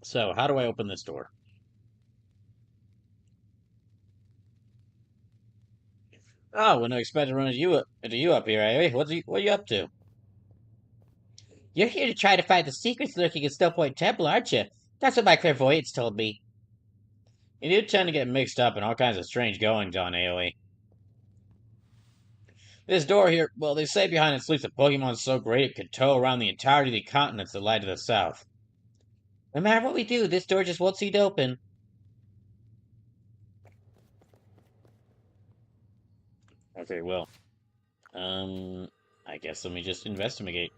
So, how do I open this door? Oh, wouldn't have expected to run into you up here, eh? What are you up to? You're here to try to find the secrets lurking in Still Point Temple, aren't you? That's what my clairvoyance told me. You do tend to get mixed up in all kinds of strange goings on, AoE. This door here, well, they say behind it sleeps a Pokemon so great it could tow around the entirety of the continents that lie to the south. No matter what we do, this door just won't seem to open. Okay, well, I guess let me just investigate.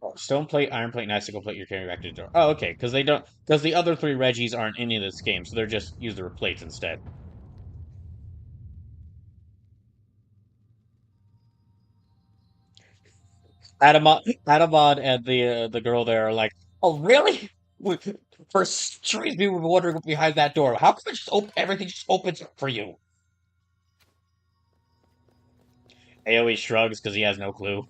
Oh, stone plate, iron plate, and icicle plate you're carrying back to the door. Oh, okay, because the other 3 Reggies aren't any of this game, so they're just use the plates instead. Adamon and the girl there are like, oh really? For streets, people were wondering what's behind that door. How come everything just opens up for you? AoE shrugs because he has no clue.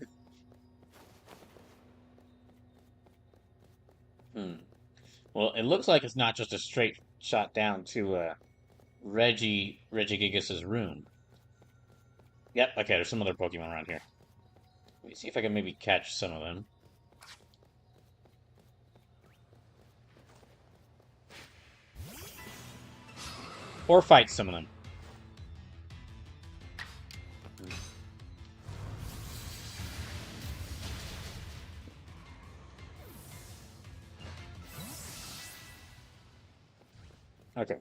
Hmm. Well, it looks like it's not just a straight shot down to Regigigas's room. Yep. Okay, there's some other Pokemon around here. Let me see if I can maybe catch some of them. Or fight some of them. Okay.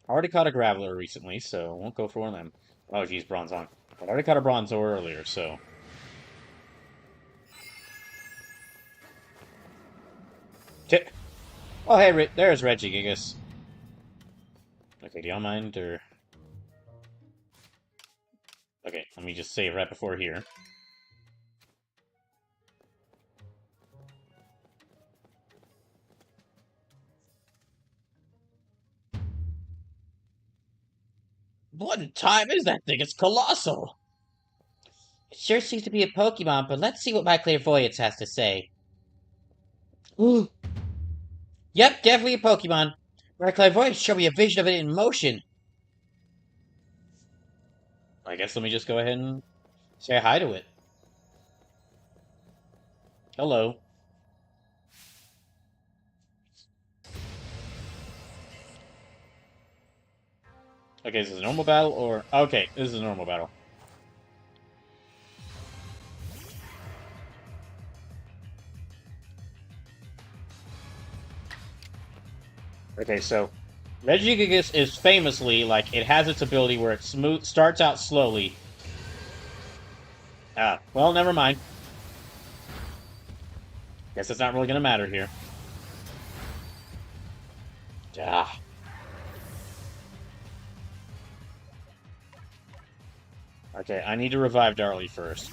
I already caught a Graveler recently, so won't go for one of them. Oh, geez, Bronzong. I already caught a Bronzor earlier, so. Oh, hey, there's Regigigas. Okay, do y'all mind, or... Okay, let me just save right before here. What in time is that thing? It's colossal!
It sure seems to be a Pokemon, but let's see what my clairvoyance has to say. Yep, definitely a Pokemon. My clairvoyance showed me a vision of it in motion.
I guess let me just go ahead and say hi to it. Hello. Okay, is this a normal battle or... Okay, this is a normal battle. Okay, so Regigigas is famously, like, it has its ability where it starts out slowly. Ah, well, never mind. Guess it's not really gonna matter here. Ah. Okay, I need to revive Darlie first.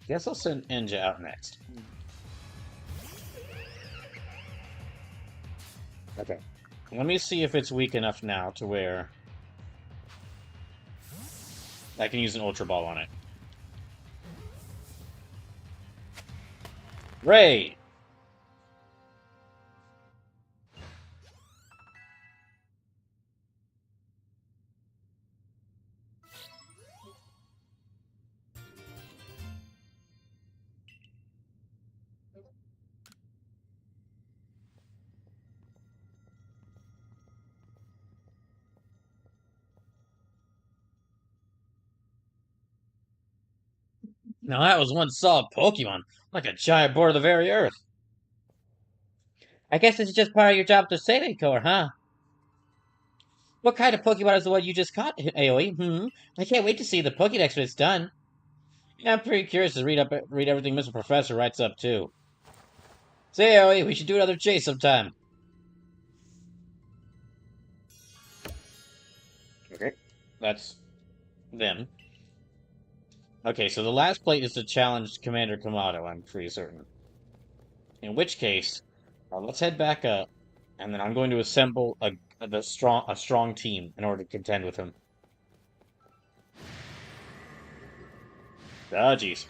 Guess I'll send Ninja out next. Okay. Let me see if it's weak enough now to where I can use an Ultra Ball on it. Ray! Now that was one solid Pokemon, like a giant board of the very earth.
I guess it's just part of your job to save core, huh? What kind of Pokemon is the one you just caught, AoE? I can't wait to see the Pokédex when it's done.
Yeah, I'm pretty curious to read everything Mr. Professor writes up too. Say, AOE, we should do another chase sometime. Okay, that's them. Okay, so the last plate is to challenge Commander Kamado, I'm pretty certain. In which case, let's head back up, and then I'm going to assemble a strong team in order to contend with him. Ah, jeez.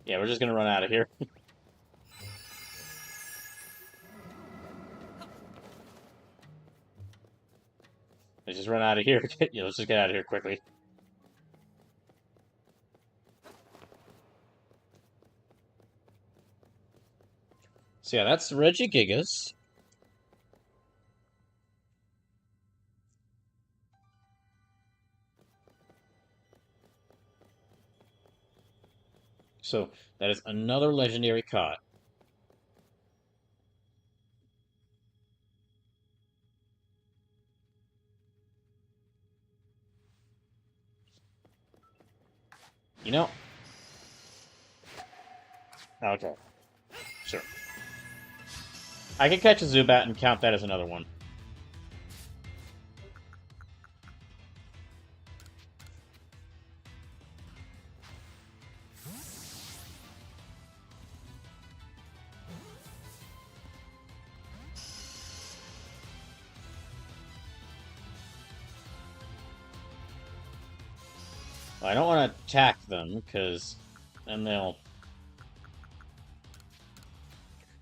Yeah, we're just gonna run out of here. Let's just run out of here. Yeah, let's just get out of here quickly. So yeah, that's Regigigas. So that is another legendary caught. You know? Okay, sure. I can catch a Zubat and count that as another one. Well, I don't want to attack them, because then they'll...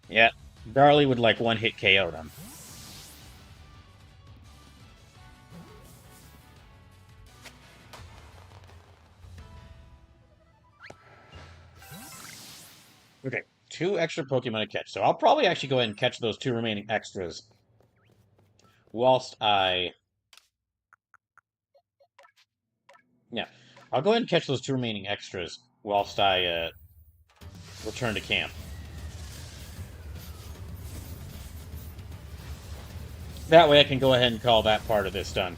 Yeah, Darlie would like one-hit KO them. Okay, 2 extra Pokemon to catch. So I'll probably actually go ahead and catch those 2 remaining extras. Whilst I... Yeah, I'll go ahead and catch those 2 remaining extras whilst I return to camp. That way I can go ahead and call that part of this done.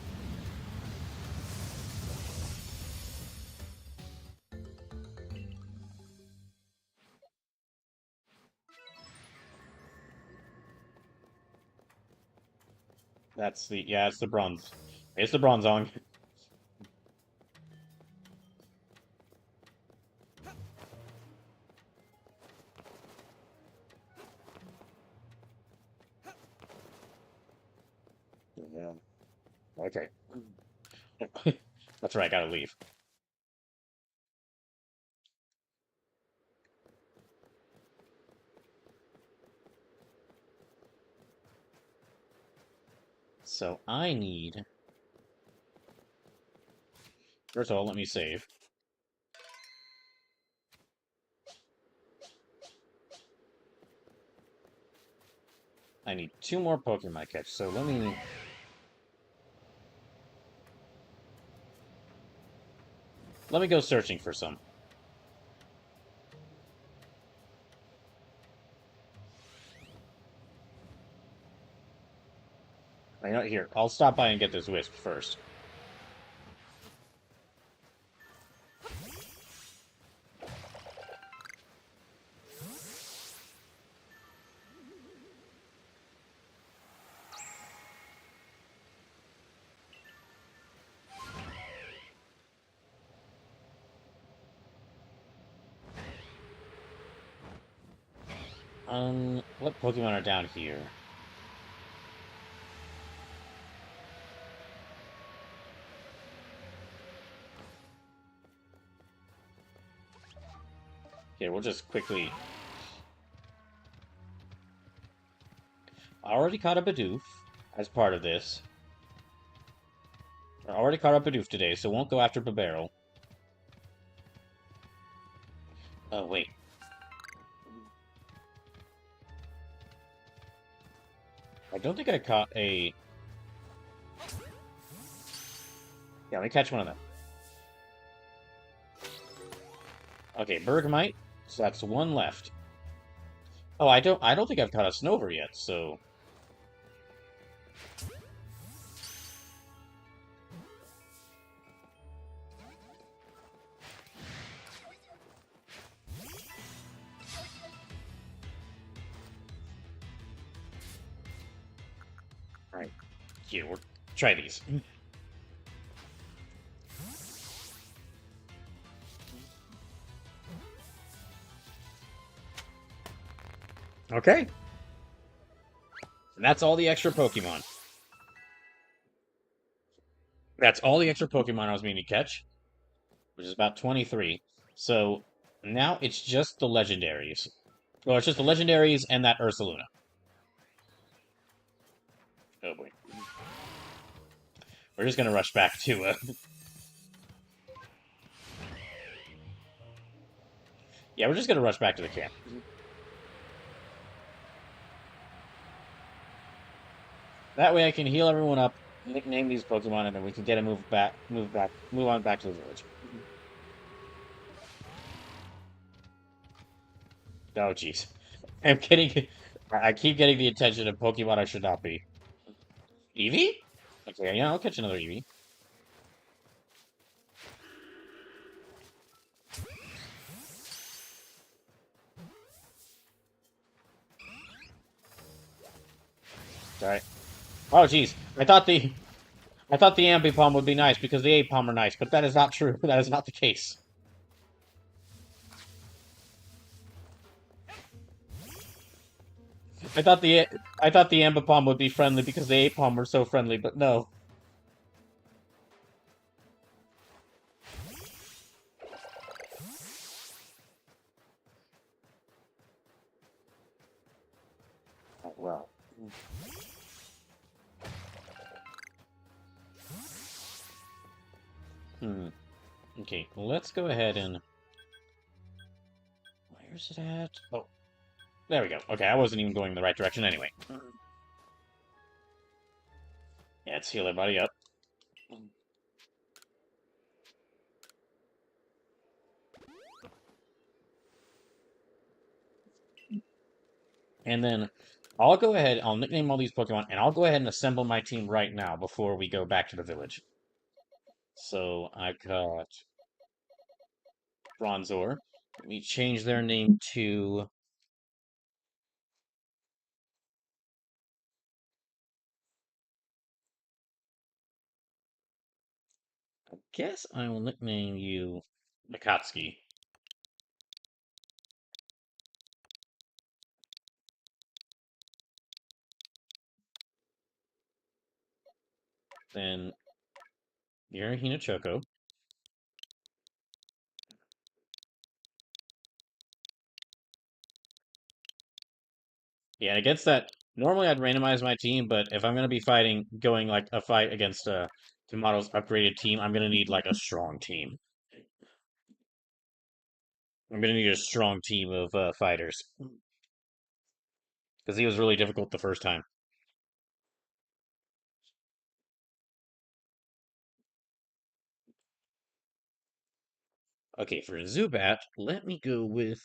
That's the yeah, it's the bronze. It's the bronzong. Yeah. Okay. That's right, I gotta leave. So I need first of all, let me save. I need two more Pokemon to catch. So let me go searching for some. I know here. I'll stop by and get this Wisp first. What Pokemon are down here? Here, we'll just quickly. I already caught a Bidoof as part of this. I already caught up Bidoof today, so won't go after Barrel. Oh, wait. I don't think I caught a... Yeah, let me catch one of them. Okay, Bergmite. So that's one left. Oh, I don't think I've caught a Snover yet, so... Alright. Here, we'll try these. Okay. And that's all the extra Pokemon. That's all the extra Pokemon I was meaning to catch, which is about 23. So now it's just the legendaries. Well, it's just the legendaries and that Ursaluna. Oh boy. We're just gonna rush back to Yeah, we're just gonna rush back to the camp. That way I can heal everyone up, nickname these Pokemon, and then we can get a move on back to the village. Oh jeez. I'm getting I keep getting the attention of Pokemon I should not be. Eevee? Okay, yeah, I'll catch another Eevee. Alright. Oh jeez. I thought the Ambipom would be nice because the Apom are nice, but that is not true. That is not the case. I thought the I thought the Ambipom would be friendly because the Apom were so friendly, but no. Oh, well. Hmm. Okay, let's go ahead and... Where's it at? Oh, there we go. Okay, I wasn't even going in the right direction anyway. Yeah, let's heal everybody up. And then I'll go ahead, I'll nickname all these Pokemon, and I'll go ahead and assemble my team right now before we go back to the village. So I've got Bronzor. Let me change their name to... guess I will nickname you Akatsuki. Then you're Hinachoko. Yeah, against that, normally I'd randomize my team, but if I'm gonna be fighting, going like a fight against Tomato's upgraded team, I'm gonna need like a strong team. I'm gonna need a strong team of fighters because he was really difficult the first time. Okay, for Zubat, let me go with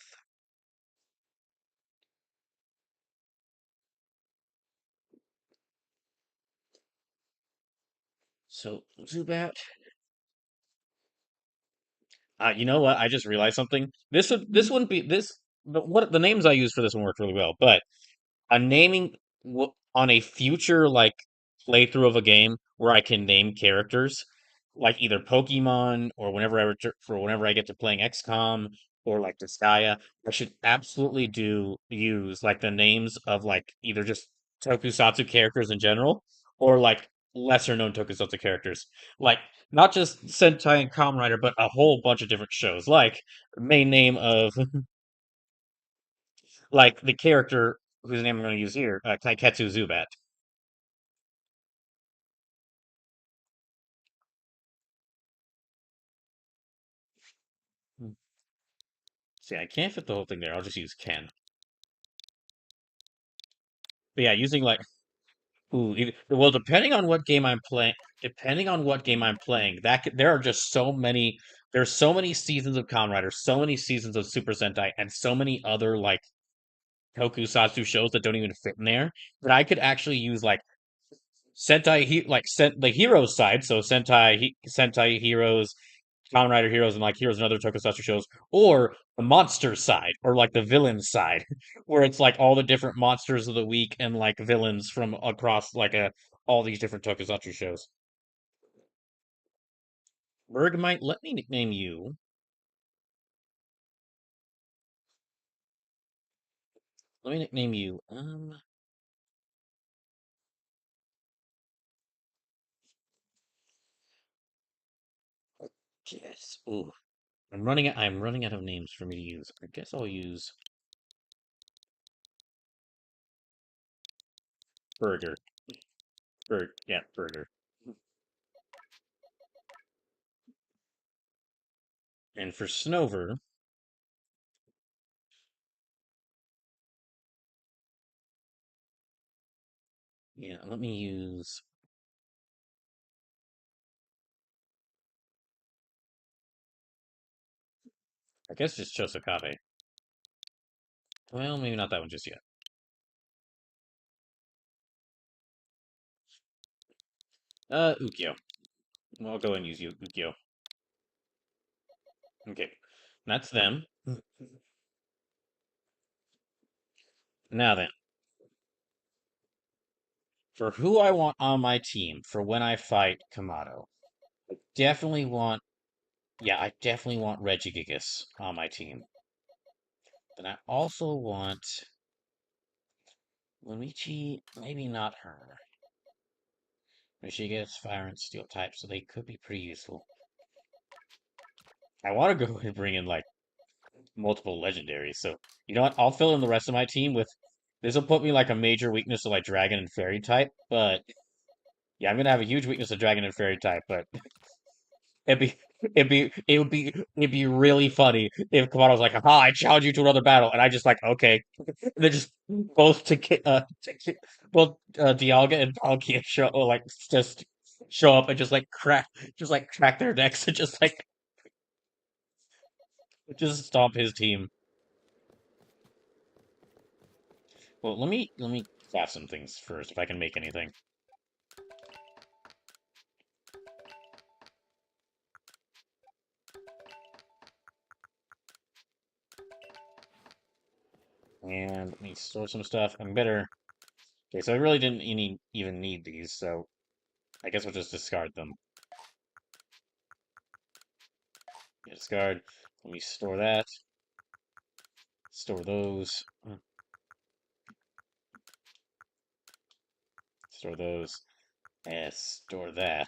so Zubat. You know what? I just realized something. This wouldn't be this. The names I use for this one work really well, but I'm naming on a future like playthrough of a game where I can name characters, like either Pokemon or whenever I get to playing XCOM or like Disgaea, I should absolutely do use like the names of like either just Tokusatsu characters in general or like lesser known Tokusatsu characters, like not just Sentai and Kamen Rider, but a whole bunch of different shows, like main name of like the character whose name I'm going to use here, Kaiketsu Zubat. Hmm. See, I can't fit the whole thing there. I'll just use Ken. But yeah, using like well, depending on what game I'm playing, there are just so many. There's so many seasons of Kamen Rider, so many seasons of Super Sentai, and so many other like tokusatsu shows that don't even fit in there that I could actually use like the heroes side, so Sentai heroes, Kamen Rider heroes, and like heroes and other tokusatsu shows, or the monster side, or like the villain side, where it's like all the different monsters of the week and like villains from across like a all these different tokusatsu shows. Bergmite, let me nickname you. Let me nickname you. Yes. Ooh, I'm running out of names for me to use. I guess I'll use Burger. Yeah, Burger. And for Snover, yeah, let me use. I guess just Chosokabe. Well, maybe not that one just yet. Ukyo. Well, I'll go and use Ukyo. Okay, that's them. Now then, for who I want on my team for when I fight Kamato, definitely want. Yeah, I definitely want Regigigas on my team. Then I also want Luigi. Maybe not her. Regigigas, Fire and Steel type, so they could be pretty useful. I want to go and bring in like multiple legendaries. So you know what? I'll fill in the rest of my team with. This will put me like a major weakness of like dragon and fairy type, but yeah, I'm gonna have a huge weakness of dragon and fairy type. But it'd be it'd be really funny if Kamado was like, "Aha! I challenge you to another battle," and I just like, okay, and then just both both Dialga and Palkia show like just show up and just like crack their necks and just stomp his team. Well, let me craft some things first if I can make anything. And let me store some stuff. I'm better. Okay, so I really didn't even need these, so I guess I'll just discard them. discard. Let me store that. Store those. Store those. And store that.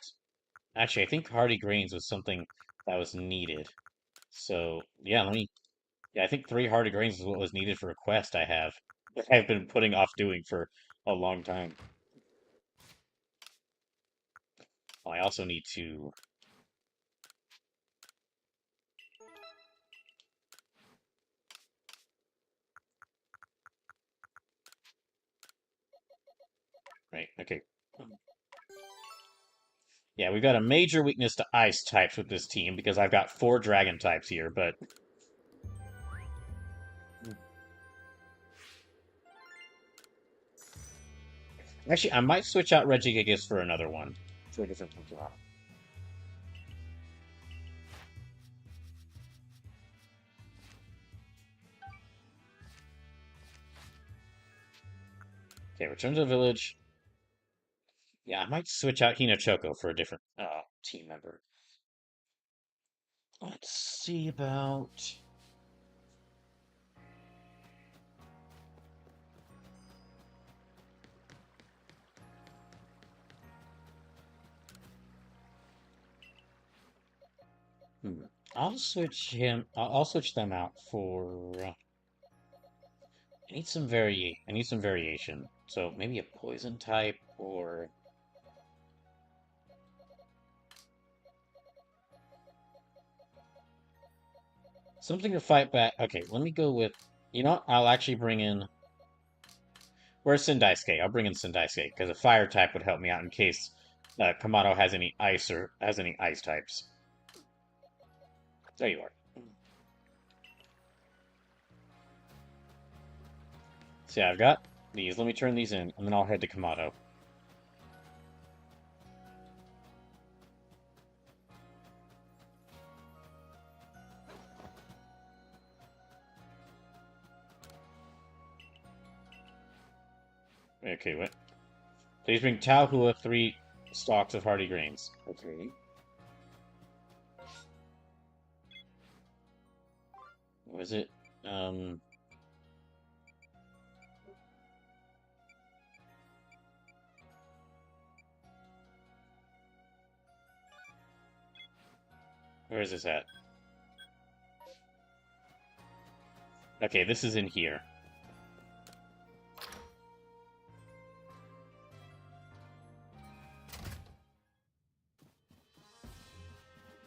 Actually, I think Hardy Grains was something that was needed. So, yeah, let me... Yeah, I think 3 Hardy Grains is what was needed for a quest I have. That I've been putting off doing for a long time. Oh, I also need to... Right, okay. Yeah, we've got a major weakness to ice types with this team because I've got 4 dragon types here, but... Actually, I might switch out Regigigas for another one. For a different Pokemon. Okay, return to the village. Yeah, I might switch out Hinochoko for a different team member. Let's see about... I'll switch him. I'll switch them out for. I need some variation. So maybe a poison type or something to fight back. Okay, let me go with. You know what? I'll actually bring in. Where's Sindaisuke? I'll bring in Sindaisuke because a fire type would help me out in case Kamado has any ice or has any ice types. There you are. So yeah, I've got these. Let me turn these in, and then I'll head to Kamado. Okay, what? Please bring Taohua 3 stalks of hardy grains. Okay. Was it? Where is this at? Okay, this is in here.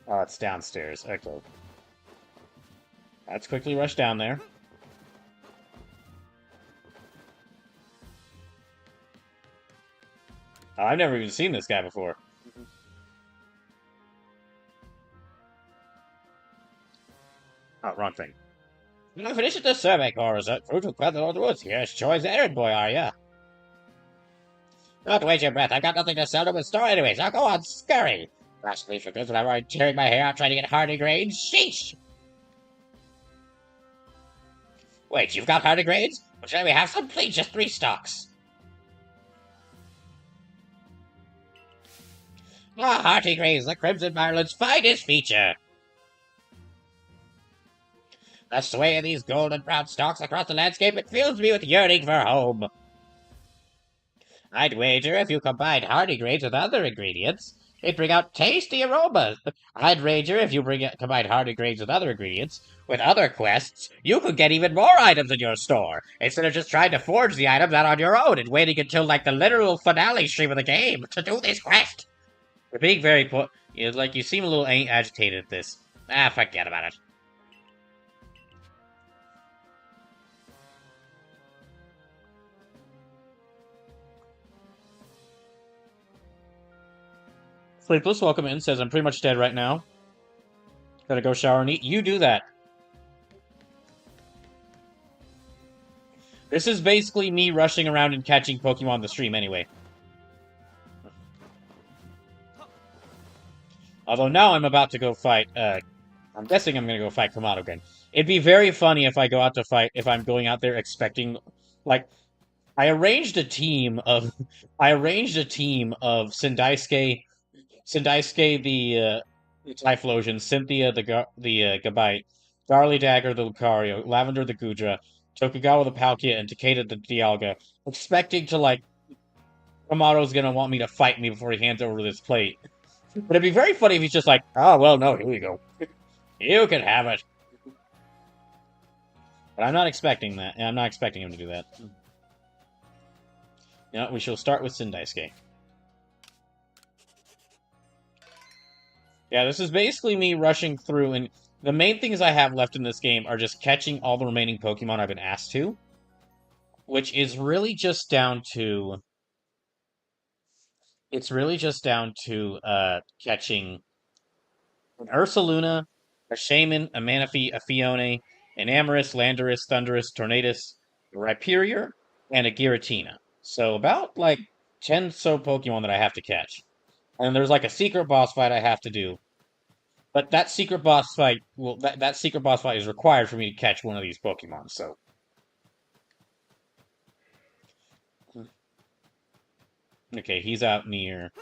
Oh, it's downstairs. Okay. Let's quickly rush down there. Oh, I've never even seen this guy before. Oh, wrong thing. You finished the survey course at Fruit of North Woods. Yes, choice errand boy, are ya? Don't waste your breath. I've got nothing to sell to the store anyways. Now go on, scurry. Last leave for goods when I'm already tearing my hair out trying to get hardy grades. Sheesh! Wait, you've got hardy grades? Well, shall we have some? Please, just 3 stocks. Ah, hardy grades, the Crimson Marlin's finest feature. The sway of these golden brown stalks across the landscape, it fills me with yearning for home. I'd wager if you combined hardy grades with other ingredients, it'd bring out tasty aromas. I'd wager if you combine hardy grades with other ingredients, with other quests, you could get even more items in your store, instead of just trying to forge the items out on your own and waiting until, like, the literal finale stream of the game to do this quest. You're being very you seem a little agitated at this. Ah, forget about it. Sleepless, welcome in, says I'm pretty much dead right now. Gotta go shower and eat. You do that. This is basically me rushing around and catching Pokemon on the stream anyway. Although now I'm about to go fight, I'm guessing I'm gonna go fight Kamado again. It'd be very funny if I go out to fight, if I'm going out there expecting, like, I arranged a team of Sindaisuke, the Typhlosion, Cynthia the Gabite, Darly Dagger the Lucario, Lavender the Gudra, Tokugawa the Palkia, and Takeda the Dialga, expecting to like Amato's gonna want me to fight me before he hands over this plate. But it'd be very funny if he's just like, oh well, no, here you go, you can have it. But I'm not expecting that. I'm not expecting him to do that. You know, we shall start with Sindaisuke. Yeah, this is basically me rushing through, and the main things I have left in this game are just catching all the remaining Pokemon I've been asked to, which is really just down to catching an Ursaluna, a Shaman, a Manaphy, a Fione, an Amoris, Landorus, Thundurus, Tornadus, a Rhyperior, and a Giratina. So about like 10 so Pokemon that I have to catch. And there's like a secret boss fight I have to do. But that secret boss fight, well, that secret boss fight is required for me to catch one of these Pokemon, so. Okay, he's out near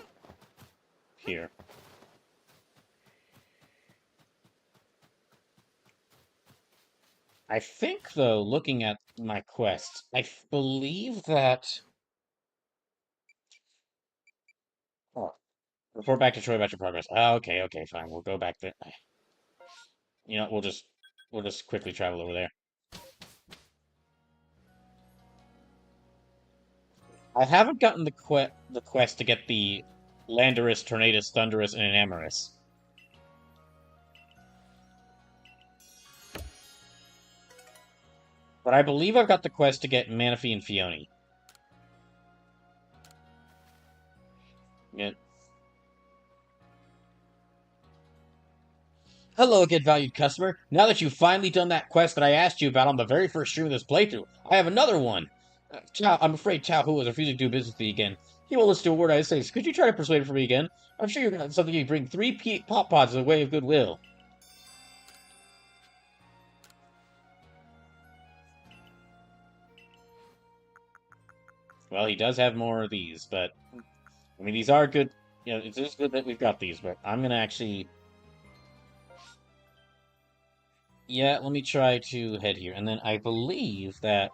here. I think, though, looking at my quests, I believe that. Oh, report back to Troy about your progress. Oh, okay, okay, fine. We'll go back there. You know, we'll just quickly travel over there. I haven't gotten the quest to get the Landorus, Tornadus, Thundurus, and an Amoris. But I believe I've got the quest to get Manaphy and Fione. Yeah. Hello again, valued customer. Now that you've finally done that quest that I asked you about on the very first stream of this playthrough, I have another one. I'm afraid Chao Hu is refusing to do business with me again. He won't listen to a word I say, so could you try to persuade him for me again? I'm sure you've got something you bring pop pods as a way of goodwill. Well, he does have more of these, but I mean, these are good. You know, it's just good that we've got these, but I'm gonna actually. Yeah, let me try to head here. And then I believe that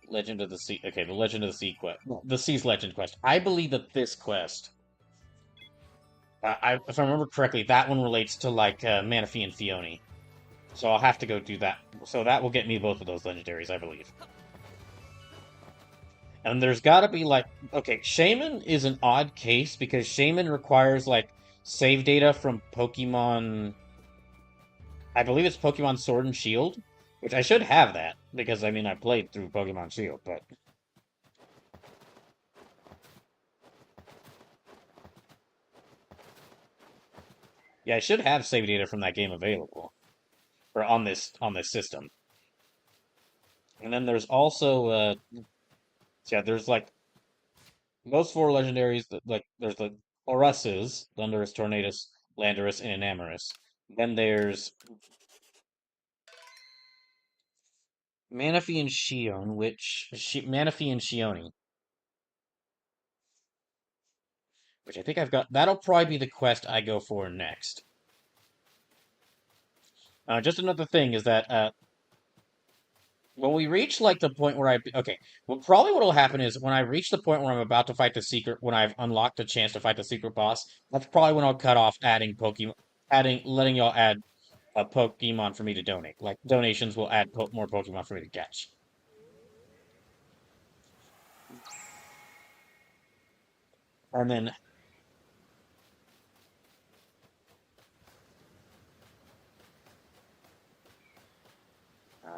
Legend of the Sea. Okay, the Legend of the Sea quest. The Sea's Legend quest. I believe that this quest, if I remember correctly, that one relates to like Manaphy and Fione. So I'll have to go do that. So that will get me both of those legendaries, I believe. And there's got to be like, okay, Shaman is an odd case because Shaman requires like save data from Pokemon. I believe it's Pokemon Sword and Shield, which I should have that because I mean I played through Pokemon Shield, but yeah, I should have save data from that game available or on this system. And then there's also yeah, there's like those four legendaries that like there's the Oruses, Thundurus, Tornadus, Landorus, and Enamoris. Then there's Manaphy and Shion, Manaphy and Shione, which I think I've got. That'll probably be the quest I go for next. Just another thing is that when we reach like the point where well, probably what'll happen is when I reach the point where I'm about to fight the secret, when I've unlocked a chance to fight the secret boss, that's probably when I'll cut off adding Pokemon, letting y'all add a Pokemon for me to donate. Like donations will add more Pokemon for me to catch. And then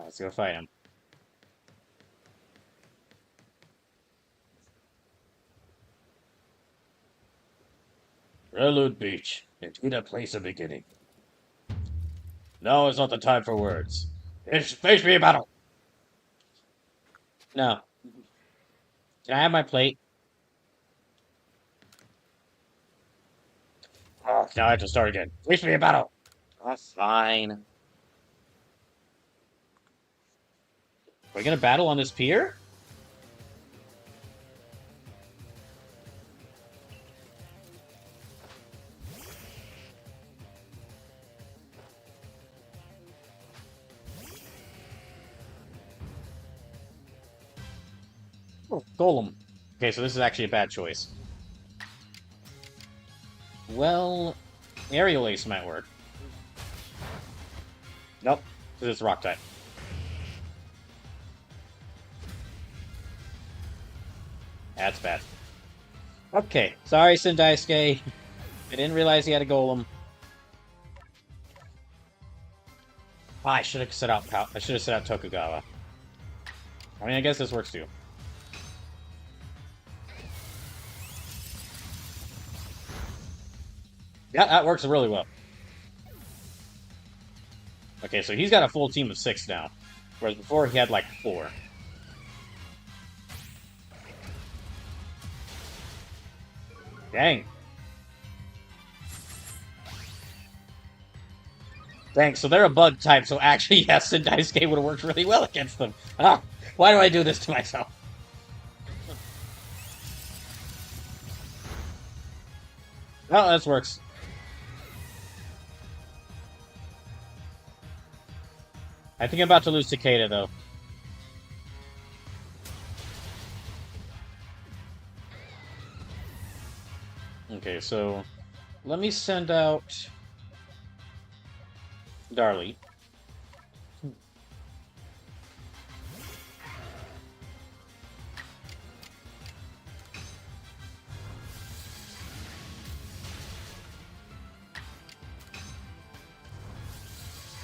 let's go fight him. Prelude Beach. Indeed a place of beginning. No, it's not the time for words. It's face me a battle. No. Can I have my plate? Oh, now I have to start again. Face me a battle. That's fine. Are we gonna battle on this pier? Oh, Golem. Okay, so this is actually a bad choice. Well, Aerial Ace might work. Nope, because it's Rock type. That's bad. Okay, sorry, Sendaisuke. I didn't realize he had a Golem. Ah, I should have set out I should have set out Tokugawa. I mean, I guess this works too. Yeah, that works really well. Okay, so he's got a full team of 6 now, whereas before he had like 4. Dang. Thanks. So they're a bug type, so actually, yes, Sendaisuke would have worked really well against them. Ah, why do I do this to myself? Oh, this works. I think I'm about to lose Takeda, though. Okay, so let me send out Darlie.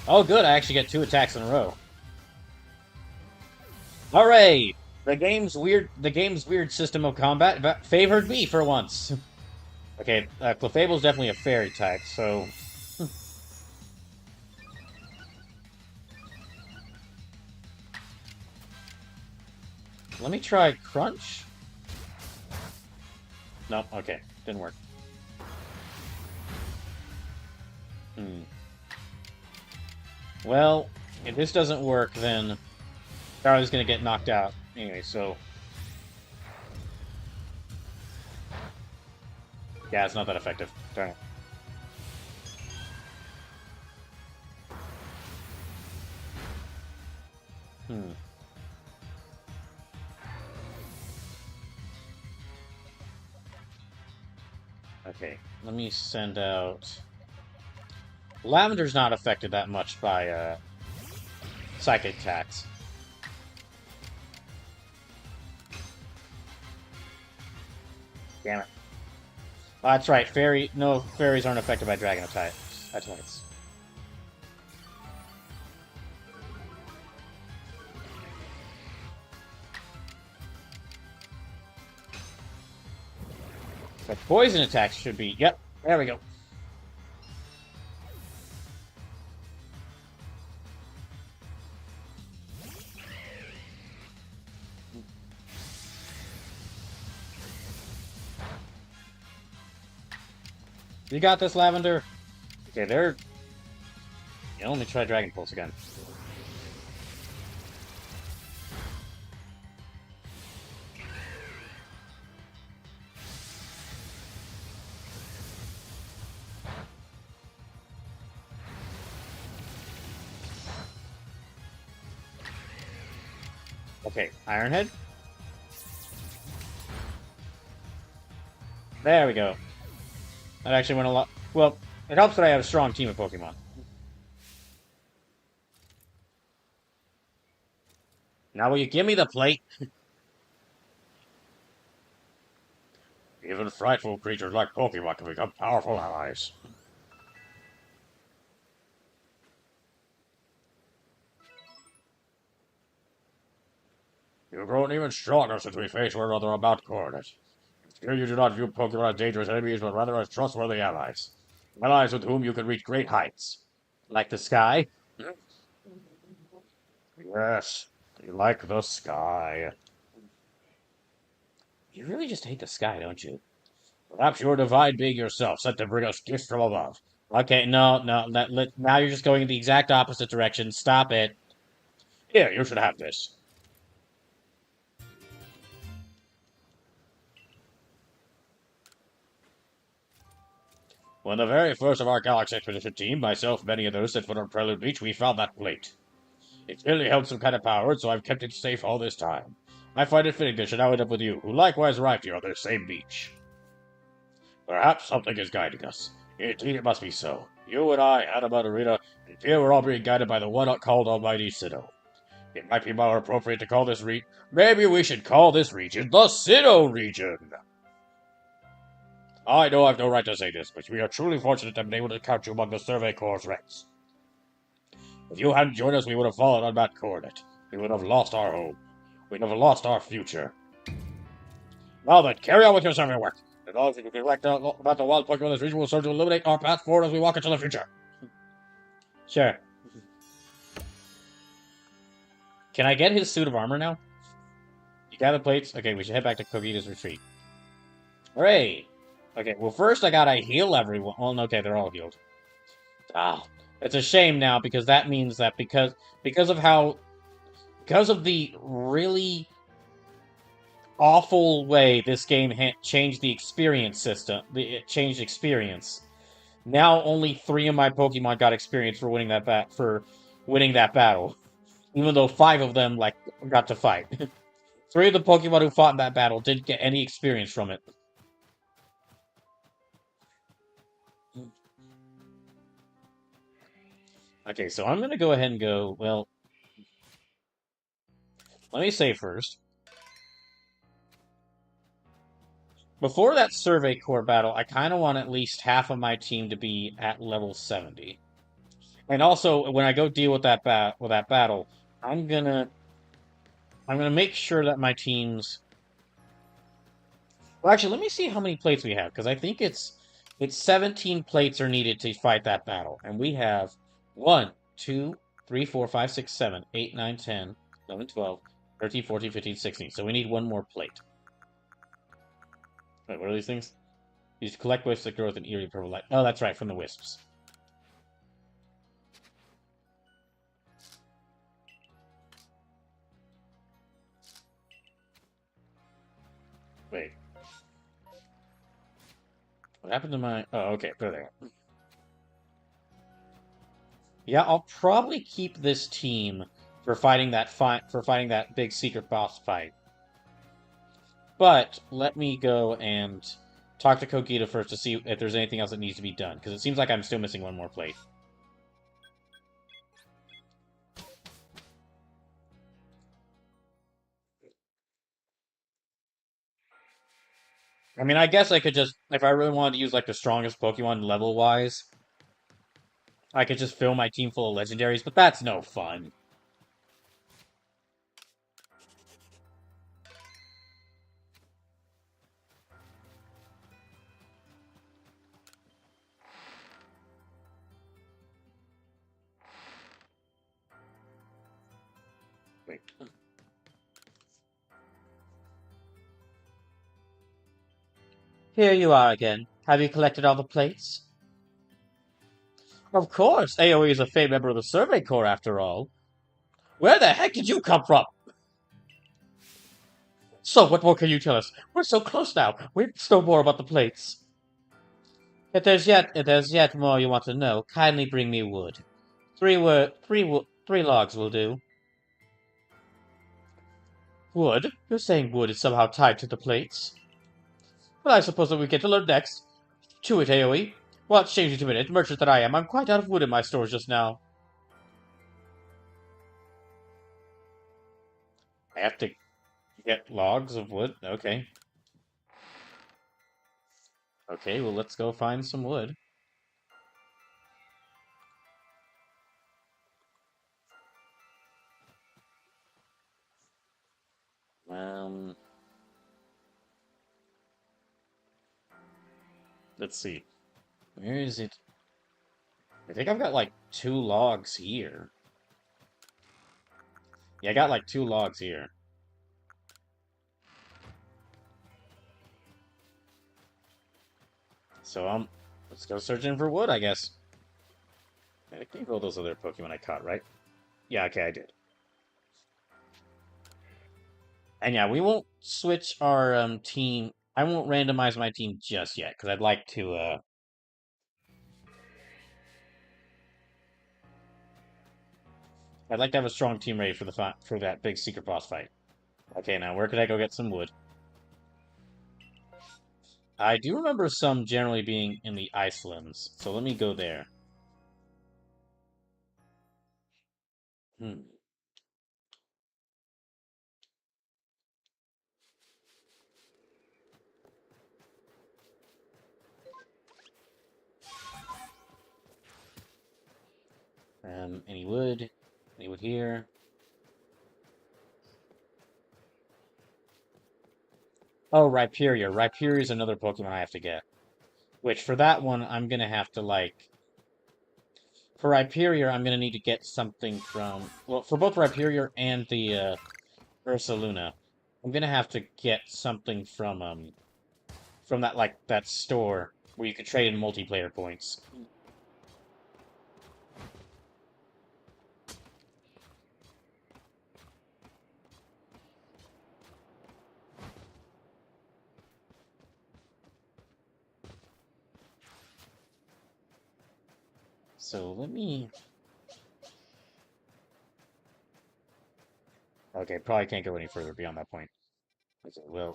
Oh, good. I actually get 2 attacks in a row. Hooray! The game's weird system of combat favored me for once. Okay, Clefable's definitely a fairy type, so let me try Crunch. Nope, okay. Didn't work. Hmm. Well, if this doesn't work, then Charlie's gonna get knocked out. Anyway, so... yeah, it's not that effective. Darn it. Hmm. Okay, let me send out... Lavender's not affected that much by, psychic attacks. Damn it. Oh, that's right. No, fairies aren't affected by dragon attacks. But poison attacks should be... yep, there we go. You got this, Lavender. Okay, they're... yeah, let me try Dragon Pulse again. Okay, Ironhead. There we go. That actually went a lot... well, it helps that I have a strong team of Pokemon. Now will you give me the plate? Even frightful creatures like Pokemon can become powerful allies. You've grown even stronger since we faced one another about coordinates. Here you do not view Pokemon as dangerous enemies, but rather as trustworthy allies. Allies with whom you can reach great heights. Like the sky? Yes, like the sky. You really just hate the sky, don't you? Perhaps you're a divine being yourself, sent to bring us gifts from above. Okay, no, now you're just going in the exact opposite direction. Stop it. Here, you should have this. When the very first of our Galaxy Expedition team, myself, many others, set foot on Prelude Beach, we found that plate. It clearly held some kind of power, so I've kept it safe all this time. I find it fitting they should now end up with you, who likewise arrived here on this same beach. Perhaps something is guiding us. Indeed, it must be so. You and I, Anima, Arena, and Pierre were all being guided by the one called Almighty Sinnoh. It might be more appropriate to call this maybe we should call this region the Sinnoh region! I know I've no right to say this, but we are truly fortunate to have been able to count you among the Survey Corps' ranks. If you hadn't joined us, we would have fallen on that coordinate. We would have lost our home. We'd have lost our future. Well then, carry on with your survey work. As long as you can collect about the wild Pokemon in this region will serve to illuminate our path forward as we walk into the future.
Sure. Can I get his suit of armor now?
You gather plates? Okay, we should head back to Kogita's retreat.
Hooray!
Okay, well first I gotta heal everyone. Well, okay, they're all healed.
Ah, it's a shame now because that means that because of the really awful way this game changed the experience system, it changed experience. Now only 3 of my Pokemon got experience for winning that battle, even though 5 of them got to fight. 3 of the Pokemon who fought in that battle didn't get any experience from it.
Okay, so I'm gonna go ahead and go, well, let me say first. Before that Survey Corps battle, I kind of want at least half of my team to be at level 70. And also, when I go deal with that battle, I'm gonna make sure that my teams. Well, actually, let me see how many plates we have, because I think it's 17 plates are needed to fight that battle, and we have 1, 2, 3, 4, 5, 6, 7, 8, 9, 10, 11, 12, 13, 14, 15, 16. So we need 1 more plate. Wait, what are these things? These collect wisps that grow with an eerie purple light. Oh, that's right, from the wisps. Wait. What happened to my... Oh, okay, put it there. Yeah, I'll probably keep this team for fighting that big secret boss fight. But let me go and talk to Kogita first to see if there's anything else that needs to be done, because it seems like I'm still missing 1 more plate. I mean, I guess I could just, if I really wanted to use, the strongest Pokemon level-wise, I could just fill my team full of legendaries, but that's no fun. Wait.
Here you are again. Have you collected all the plates?
Of course, AoE is a famed member of the Survey Corps, after all. Where the heck did you come from? So, what more can you tell us? We're so close now. We must know more about the plates.
If there's yet more you want to know, kindly bring me wood. 3 logs will do.
Wood? You're saying wood is somehow tied to the plates? Well, I suppose that we get to learn next. To it, AoE. Well, it's changing to a minute. Merchant that I am, I'm quite out of wood in my stores just now. I have to get logs of wood? Okay. Okay, well, let's go find some wood. Let's see. Where is it? I think I've got 2 logs here. Yeah, I got 2 logs here. So, let's go searching for wood, I guess. I think all those other Pokemon I caught, right? Yeah, okay, I did. And yeah, we won't switch our team. I won't randomize my team just yet, because I'd like to have a strong team ready for that big secret boss fight.
Okay, now where could I go get some wood? I do remember some generally being in the Icelands, so let me go there. Hmm. Any wood? Any wood here? Oh, Rhyperior. Rhyperior is another Pokemon I have to get. Which, for that one, I'm gonna have to, like... For Rhyperior, I'm gonna need to get something from... Well, for both Rhyperior and the, Ursaluna, I'm gonna have to get something from that, like, that store where you can trade in multiplayer points. So, let me... Okay, probably can't go any further beyond that point. Okay, well,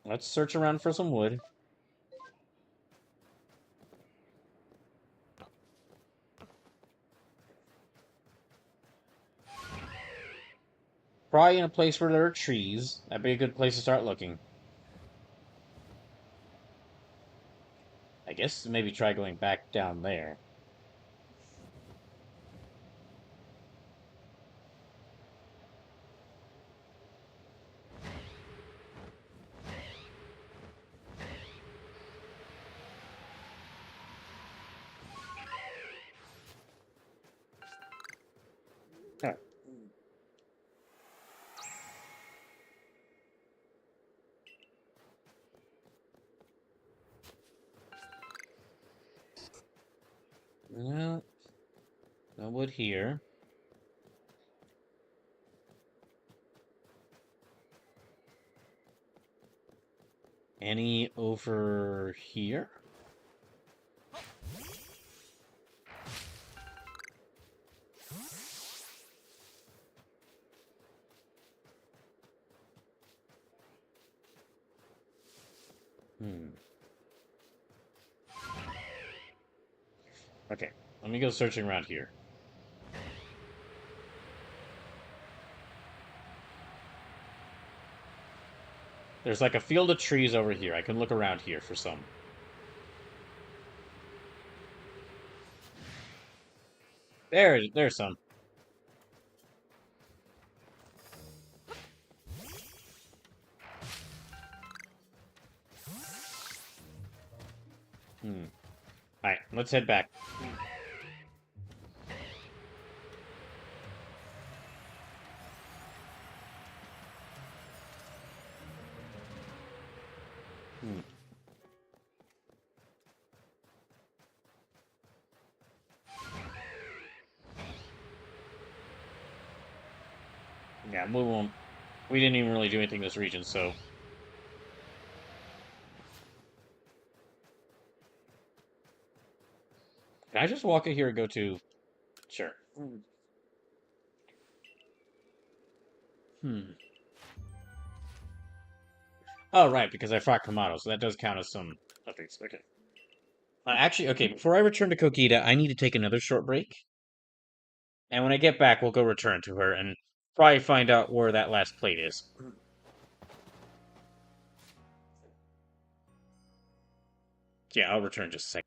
let's search around for some wood. Probably in a place where there are trees. That'd be a good place to start looking. I guess maybe try going back down there. Alright. No, no wood here. Any over here? Hmm. Okay, let me go searching around here. There's like a field of trees over here. I can look around here for some. There's some. Hmm. Alright, let's head back. Hmm. Yeah, we won't. We didn't even really do anything in this region, so. Can I just walk in here and go to. Sure. Hmm. Oh, right, because I fought Kamado, so that does count as some updates. Okay. Actually, okay, before I return to Kokita, I need to take another short break. And when I get back, we'll go return to her and probably find out where that last plate is. Yeah, I'll return just a second.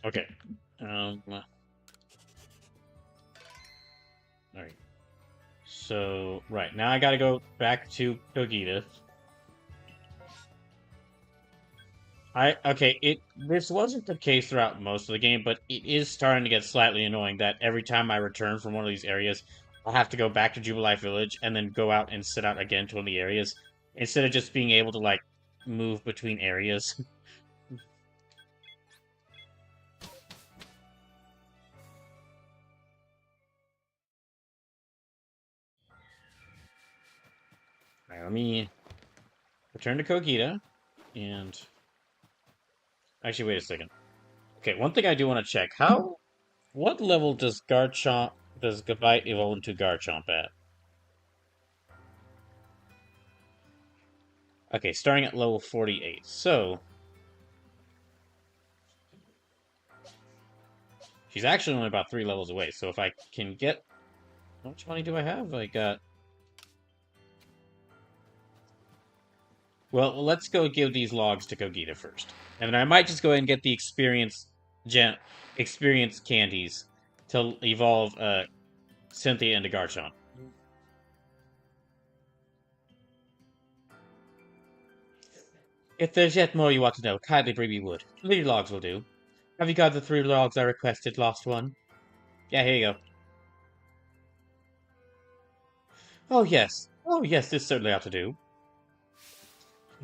Okay. Alright. So, right, now I gotta go back to Kogita. This wasn't the case throughout most of the game, but it is starting to get slightly annoying that every time I return from one of these areas, I'll have to go back to Jubilee Village and then go out and sit out again to one of the areas, instead of just being able to, like, move between areas. Alright, let me return to Kogita, and... Actually, wait a second. Okay, one thing I do want to check. What level does Gabite evolve into Garchomp at? Okay, starting at level 48. So, she's actually only about 3 levels away. So if I can get... How much money do I have? I got... Well, let's go give these logs to Kogita first. And then I might just go ahead and get the experience candies to evolve Cynthia into Garchomp. If there's yet more you want to know, kindly bring me wood. 3 logs will do. Have you got the 3 logs I requested, lost one? Yeah, here you go. Oh yes. Oh yes, this certainly ought to do.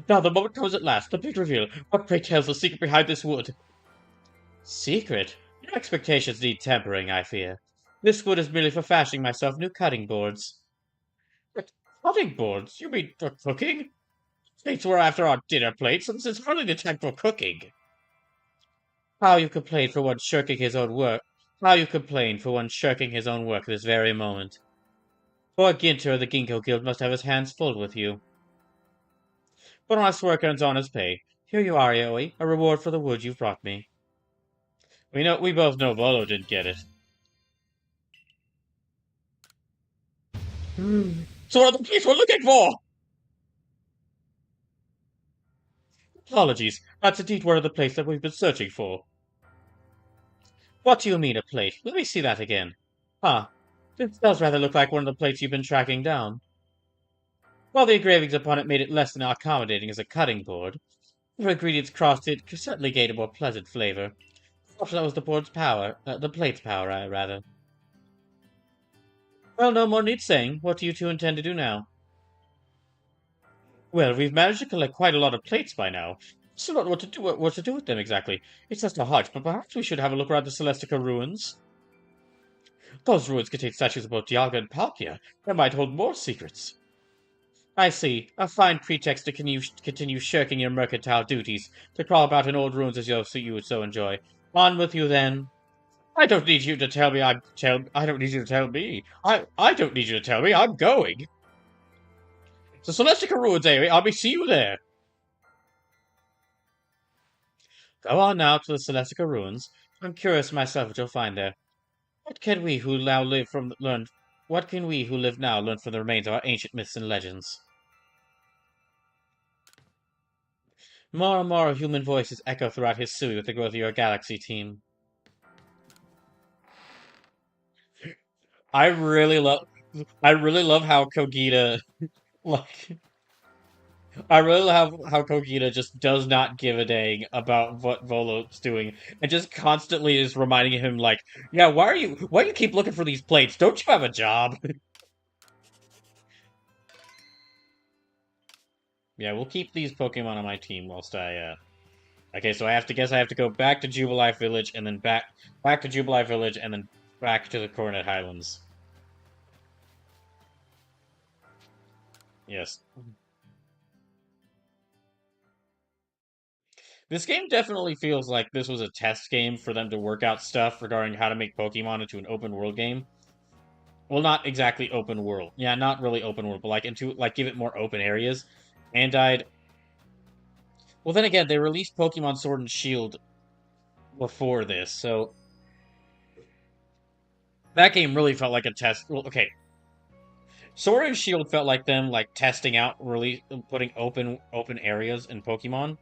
Now the moment comes at last, the big reveal. What pray tells the secret behind this wood? Secret? Your expectations need tempering, I fear. This wood is merely for fashioning myself new cutting boards. But cutting boards? You mean for cooking? Plates were after our dinner plates, and this is hardly the time for cooking. How you complain for one shirking his own work. How you complain for one shirking his own work this very moment. Poor Ginter of the Ginkgo Guild must have his hands full with you. But honest work earns honest pay. Here you are, Aoi, a reward for the wood you've brought me. We both know Volo didn't get it. So what are the police we're looking for? Apologies, that's indeed one of the plates that we've been searching for. What do you mean, a plate? Let me see that again. Huh. This does rather look like one of the plates you've been tracking down. While the engravings upon it made it less than accommodating as a cutting board, the ingredients crossed it certainly gained a more pleasant flavor. Perhaps that was the board's power, the plate's power, rather. Well, no more need saying. What do you two intend to do now? Well, we've managed to collect quite a lot of plates by now. Still not what to do with them exactly. It's just a hunch, but perhaps we should have a look around the Celestica ruins. Those ruins contain statues of both Dialga and Palkia. They might hold more secrets. I see. A fine pretext to continue shirking your mercantile duties, to crawl about in old ruins as you would so enjoy. On with you, then. I don't need you to tell me I don't need you to tell me. I don't need you to tell me. I'm going. The Celestica ruins, Amy. I'll be see you there. Go on now to the Celestica ruins. I'm curious myself what you'll find there. What can we who now live from learn? What can we who live now learn from the remains of our ancient myths and legends? More and more human voices echo throughout Hisui with the growth of your galaxy team. I really love, I really love how Kogita, like, I really love how Kogita just does not give a dang about what Volo's doing, and just constantly is reminding him, like, yeah, why do you keep looking for these plates? Don't you have a job? Yeah, we'll keep these Pokemon on my team whilst Okay, so I have to go back to Jubilee Village, and then back to Jubilee Village, and then back to the Coronet Highlands. Yes. This game definitely feels like this was a test game for them to work out stuff regarding how to make Pokemon into an open world game. Well, not exactly open world. Yeah, not really open world, but give it more open areas. And I'd Well, then again, they released Pokemon Sword and Shield before this, so that game really felt like a test. Well, okay, Sword and Shield felt like them testing out, really putting open areas in Pokemon.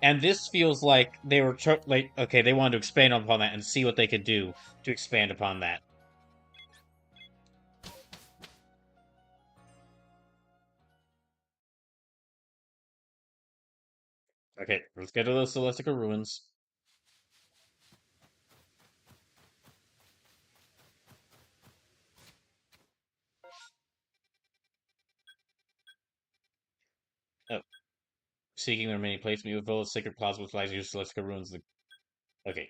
And this feels like they were like, okay, they wanted to expand upon that and see what they could do to expand upon that. Okay, let's get to those Celestica ruins. Oh, seeking the remaining plates, meet with Volo's sacred plaza, which lies near Celestica ruins. Okay,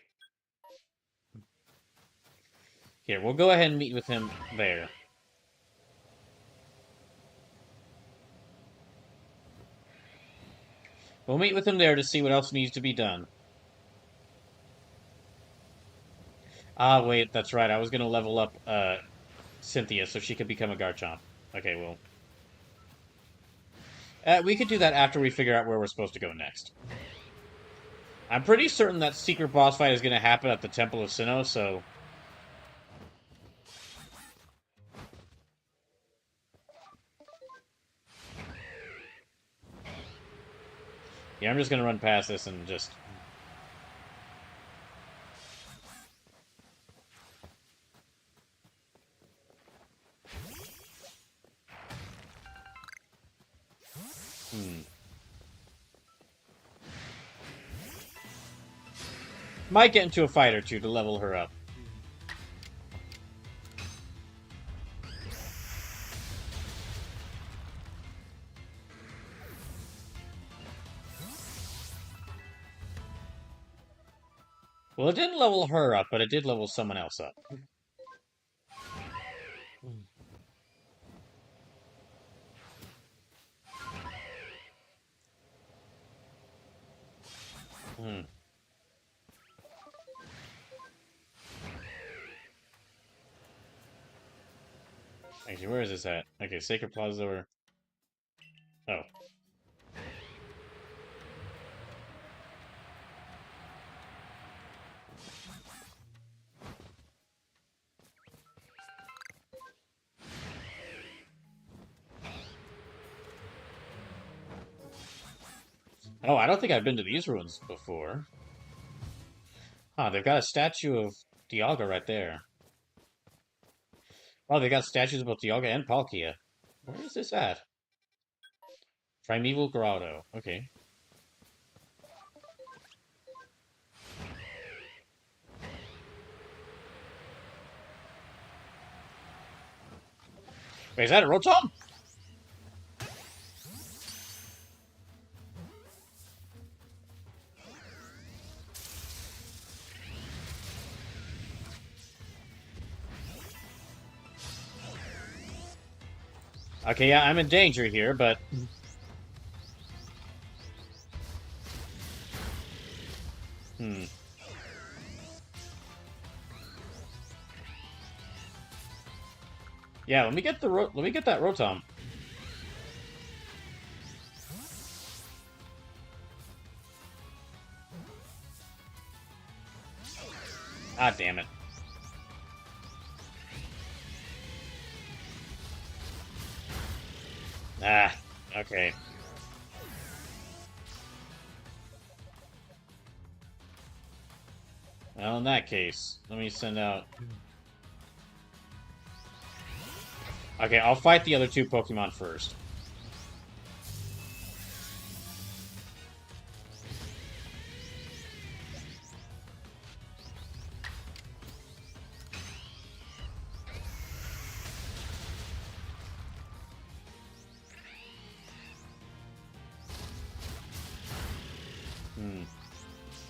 here we'll go ahead and meet with him there. We'll meet with him there to see what else needs to be done. Ah, wait, that's right. I was gonna level up Cynthia so she could become a Garchomp. Okay, well, we could do that after we figure out where we're supposed to go next. I'm pretty certain that secret boss fight is gonna happen at the Temple of Sinnoh, so yeah, I'm just gonna run past this and just. Hmm. Might get into a fight or two to level her up. Well, it didn't level her up, but it did level someone else up. Hmm. Actually, where is this at? Okay, Sacred Plaza or... Oh. Oh, I don't think I've been to these ruins before. Huh, they've got a statue of Dialga right there. Oh, they got statues of both Dialga and Palkia. Where is this at? Primeval Grotto. Okay. Wait, is that a Rotom? Okay, yeah, I'm in danger here, but... Hmm. Yeah, let me get let me get that Rotom. Ah, damn it. Ah, okay. Well, in that case, let me send out... Okay, I'll fight the other two Pokemon first. Hmm.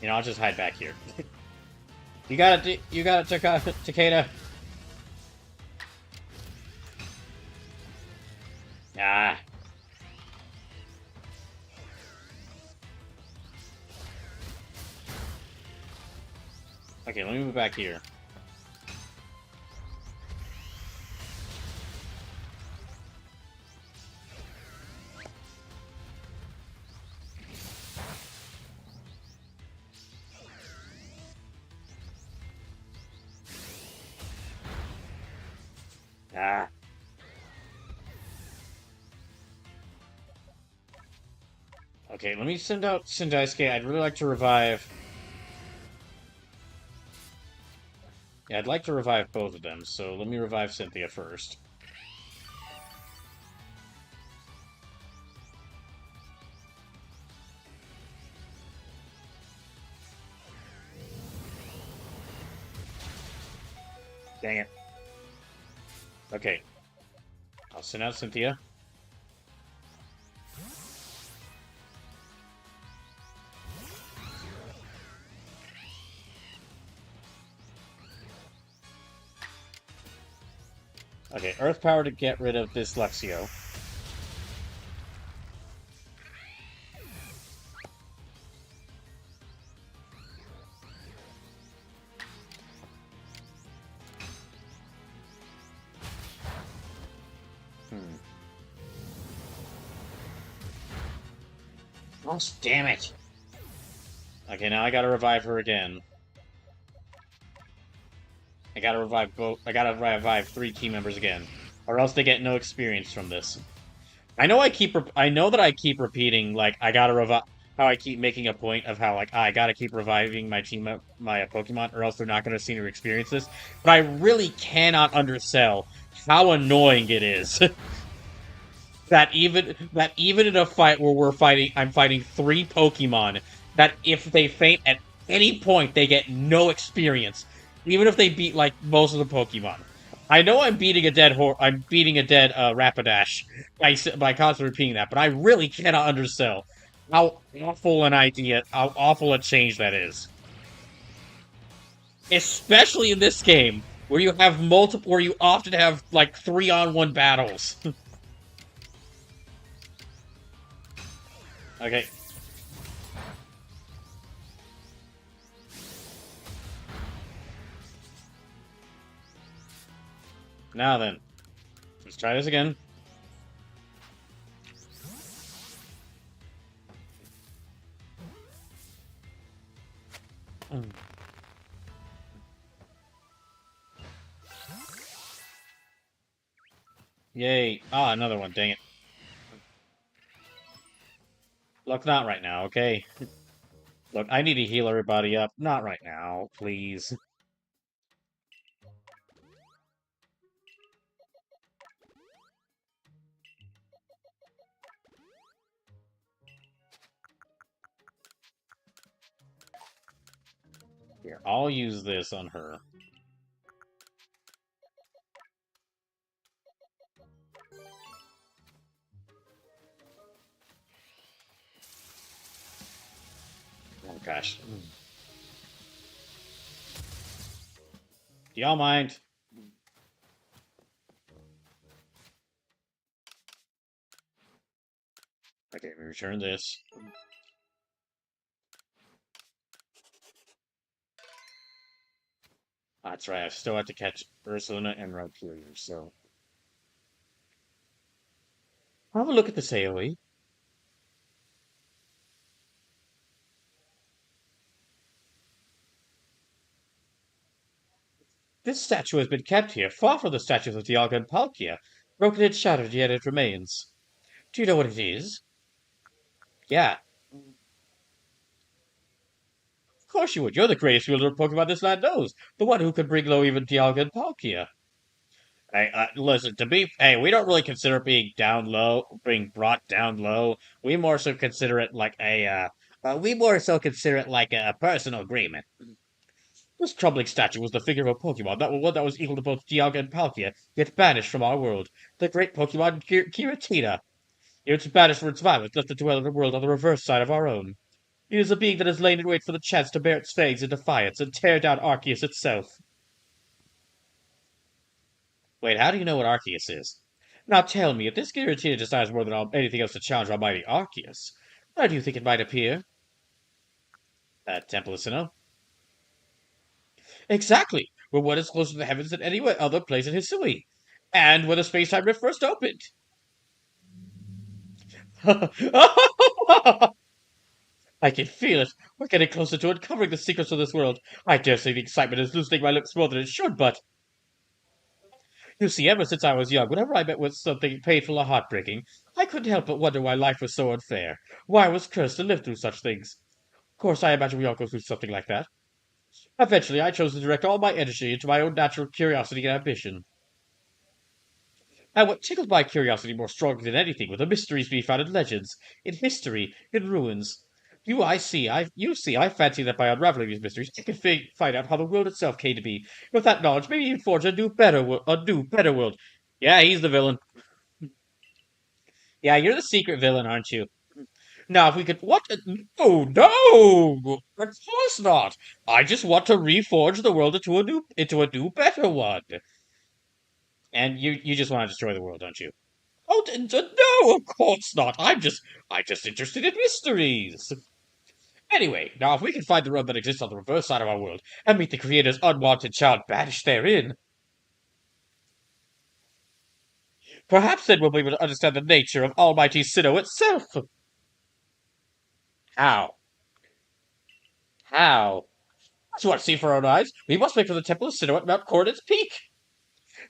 You know, I'll just hide back here. You got it, Takeda. Ah. Okay, let me move back here. Ah.
Okay, let me send out Sindaisuke. I'd really like to revive. Yeah, I'd like to revive both of them, so let me revive Cynthia first. Dang it. Okay, I'll send out Cynthia. Okay, Earth Power to get rid of this Lexio. Hmm. Gosh, damn it! Okay, now I gotta revive her again. I gotta revive both. I gotta revive three team members again, or else they get no experience from this. I know that I keep repeating like I gotta revive. How I keep making a point of how like I gotta keep reviving my my Pokemon, or else they're not gonna see or experience this. But I really cannot undersell how annoying it is that even in a fight where I'm fighting three Pokemon, that if they faint at any point, they get no experience, even if they beat like most of the Pokemon. I know I'm beating a dead Rapidash by constantly repeating that, but I really cannot undersell how awful a change that is. Especially in this game, where where you often have like 3-on-1 battles. Okay, now then. Let's try this again. Yay. Ah, another one. Dang it. Look, not right now, okay? Look, I need to heal everybody up. Not right now, please. Here, I'll use this on her. Oh, gosh. Do y'all mind? Okay, we return this. That's right, I still have to catch Ursula and Rhyperior, so... Have a look at this AoE. This statue has been kept here, far from the statues of Dialga and Palkia. Broken and shattered, yet it remains. Do you know what it is? Yeah, of course you would. You're the greatest wielder of Pokemon this land knows. The one who could bring low even Dialga and Palkia. Hey, listen, hey, we don't really consider it being brought down low. We more so consider it like a personal agreement. This troubling statue was the figure of a Pokemon, one that was equal to both Dialga and Palkia, yet banished from our world. The great Pokemon Giratina. It's banished for its violence, left to dwell in a world on the reverse side of our own. It is a being that has lain in wait for the chance to bare its fangs in defiance and tear down Arceus itself. Wait, how do you know what Arceus is? Now tell me, if this Giratina desires more than anything else to challenge almighty Arceus, where do you think it might appear? At Temple of Sinnoh? Exactly! Where one is closer to the heavens than any other place in Hisui. And where the space-time rift first opened. I can feel it. We're getting closer to uncovering the secrets of this world. I dare say the excitement is loosening my lips more than it should, but... You see, ever since I was young, whenever I met with something painful or heartbreaking, I couldn't help but wonder why life was so unfair. Why I was cursed to live through such things. Of course, I imagine we all go through something like that. Eventually, I chose to direct all my energy into my own natural curiosity and ambition. And what tickled my curiosity more strongly than anything were the mysteries we found in legends, in history, in ruins. You see, I fancy that by unraveling these mysteries, I can find out how the world itself came to be. With that knowledge, maybe even forge a new, better world. Yeah, he's the villain. Yeah, you're the secret villain, aren't you? Now, if we could, what? Oh no! Of course not. I just want to reforge the world into a new, better one. And you just want to destroy the world, don't you? Oh, no, of course not. I'm just interested in mysteries. Anyway, now if we can find the road that exists on the reverse side of our world and meet the creator's unwanted child banished therein, perhaps then we'll be able to understand the nature of Almighty Sinnoh itself. How? How? That's what I see for our own eyes. We must make for the Temple of Sinnoh at Mount Coronet Peak.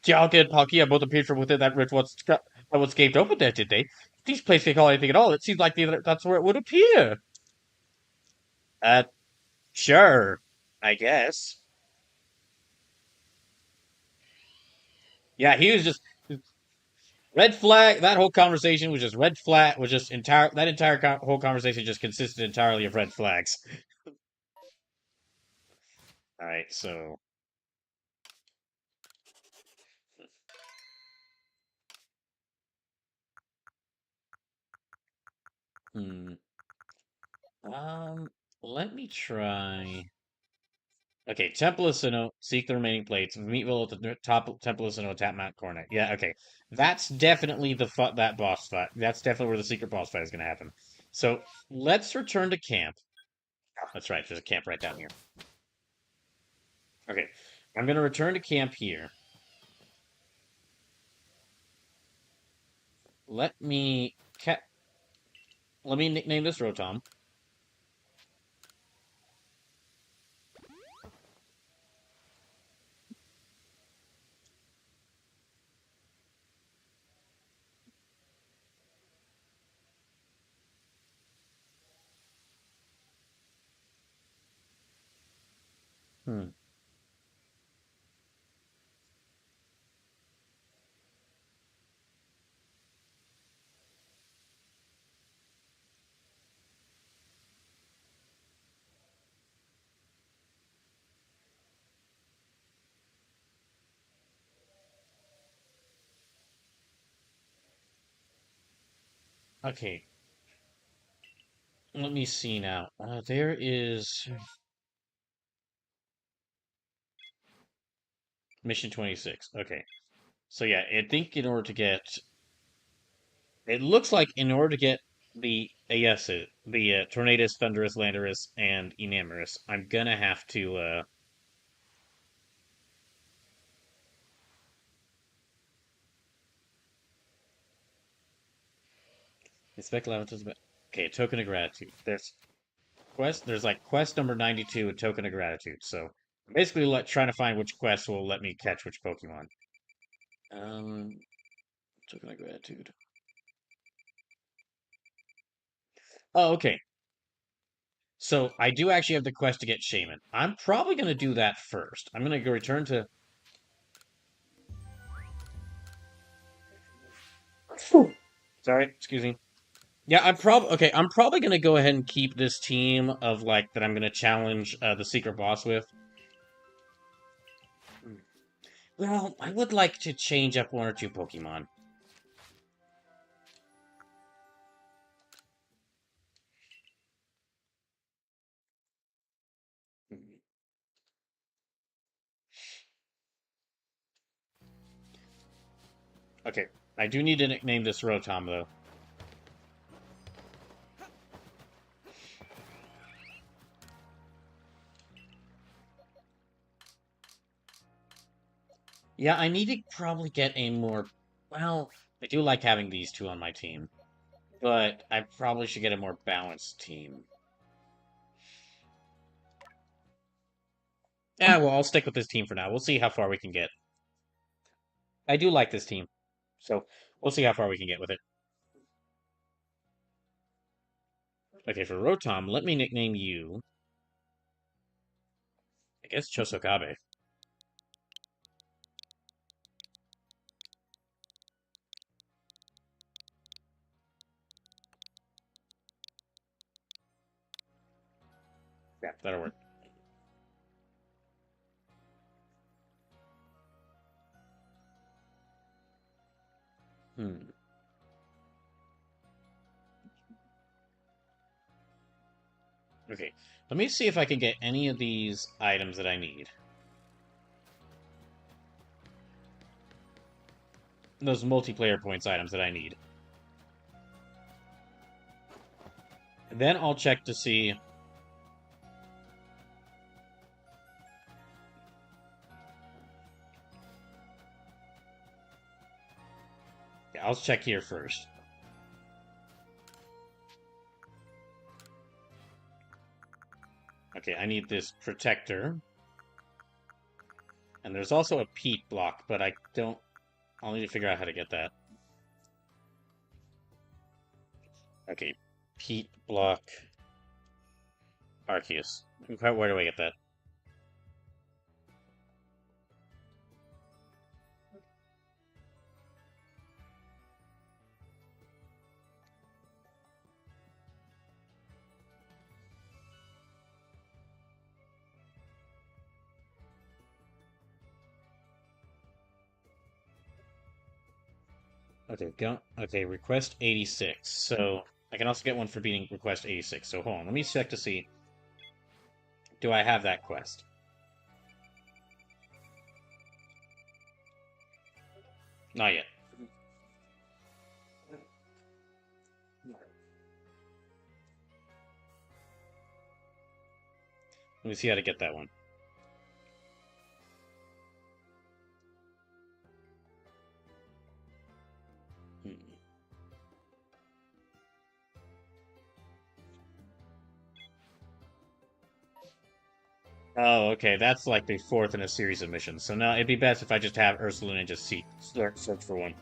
Dialga and Palkia both appeared from within that rift that once gaped open there, did they? If these places can call anything at all, it seems like that's where it would appear. Uh, sure. I guess. Yeah, he was just red flag. That whole conversation was just red flag. Was just entire that entire whole conversation just consisted entirely of red flags. All right, so hmm, um, let me try. Okay, Temple of Sinnoh, seek the remaining plates. Meet Volo at the top of Temple of Sinnoh, tap Mount Coronet. Yeah, okay. That's definitely that boss fight. That's definitely where the secret boss fight is going to happen. So let's return to camp. That's right. There's a camp right down here. Okay, I'm going to return to camp here. Let me let me nickname this Rotom. Hmm. Okay, let me see now. There is mission 26. Okay, so yeah, I think in order to get, it looks like in order to get the yes, the Tornadus, Thunderous, Landorus, and Enamorous, I'm gonna have to inspect Lavatos. Okay, a token of gratitude. There's like quest number 92, a token of gratitude. So basically, trying to find which quest will let me catch which Pokemon. Um, token of gratitude. Oh, okay. So I do actually have the quest to get Shaman. I'm probably gonna do that first. I'm gonna go return to. Sorry, excuse me. Yeah, I'm probably gonna go ahead and keep this team of like that I'm gonna challenge the secret boss with. Well, I would like to change up one or two Pokemon. Okay, I do need to nickname this Rotom though. Yeah, I need to probably get a more. Well, I do like having these two on my team, but I probably should get a more balanced team. Yeah, well, I'll stick with this team for now. We'll see how far we can get. I do like this team. So we'll see how far we can get with it. Okay, for Rotom, let me nickname you, I guess, Chosokabe. Yeah, that'll work. Hmm. Okay, let me see if I can get any of these items that I need. Those multiplayer points items that I need. Then I'll check to see. Yeah, I'll check here first. Okay, I need this protector. And there's also a peat block, but I don't... I'll need to figure out how to get that. Okay, peat block... Arceus. Where do I get that? Okay, go. Okay, request 86. So I can also get one for beating request 86. So hold on, let me check to see. Do I have that quest? Not yet. Let me see how to get that one. Hmm. Oh, okay. That's like the fourth in a series of missions. So now it'd be best if I just have Ursulune and just search for one.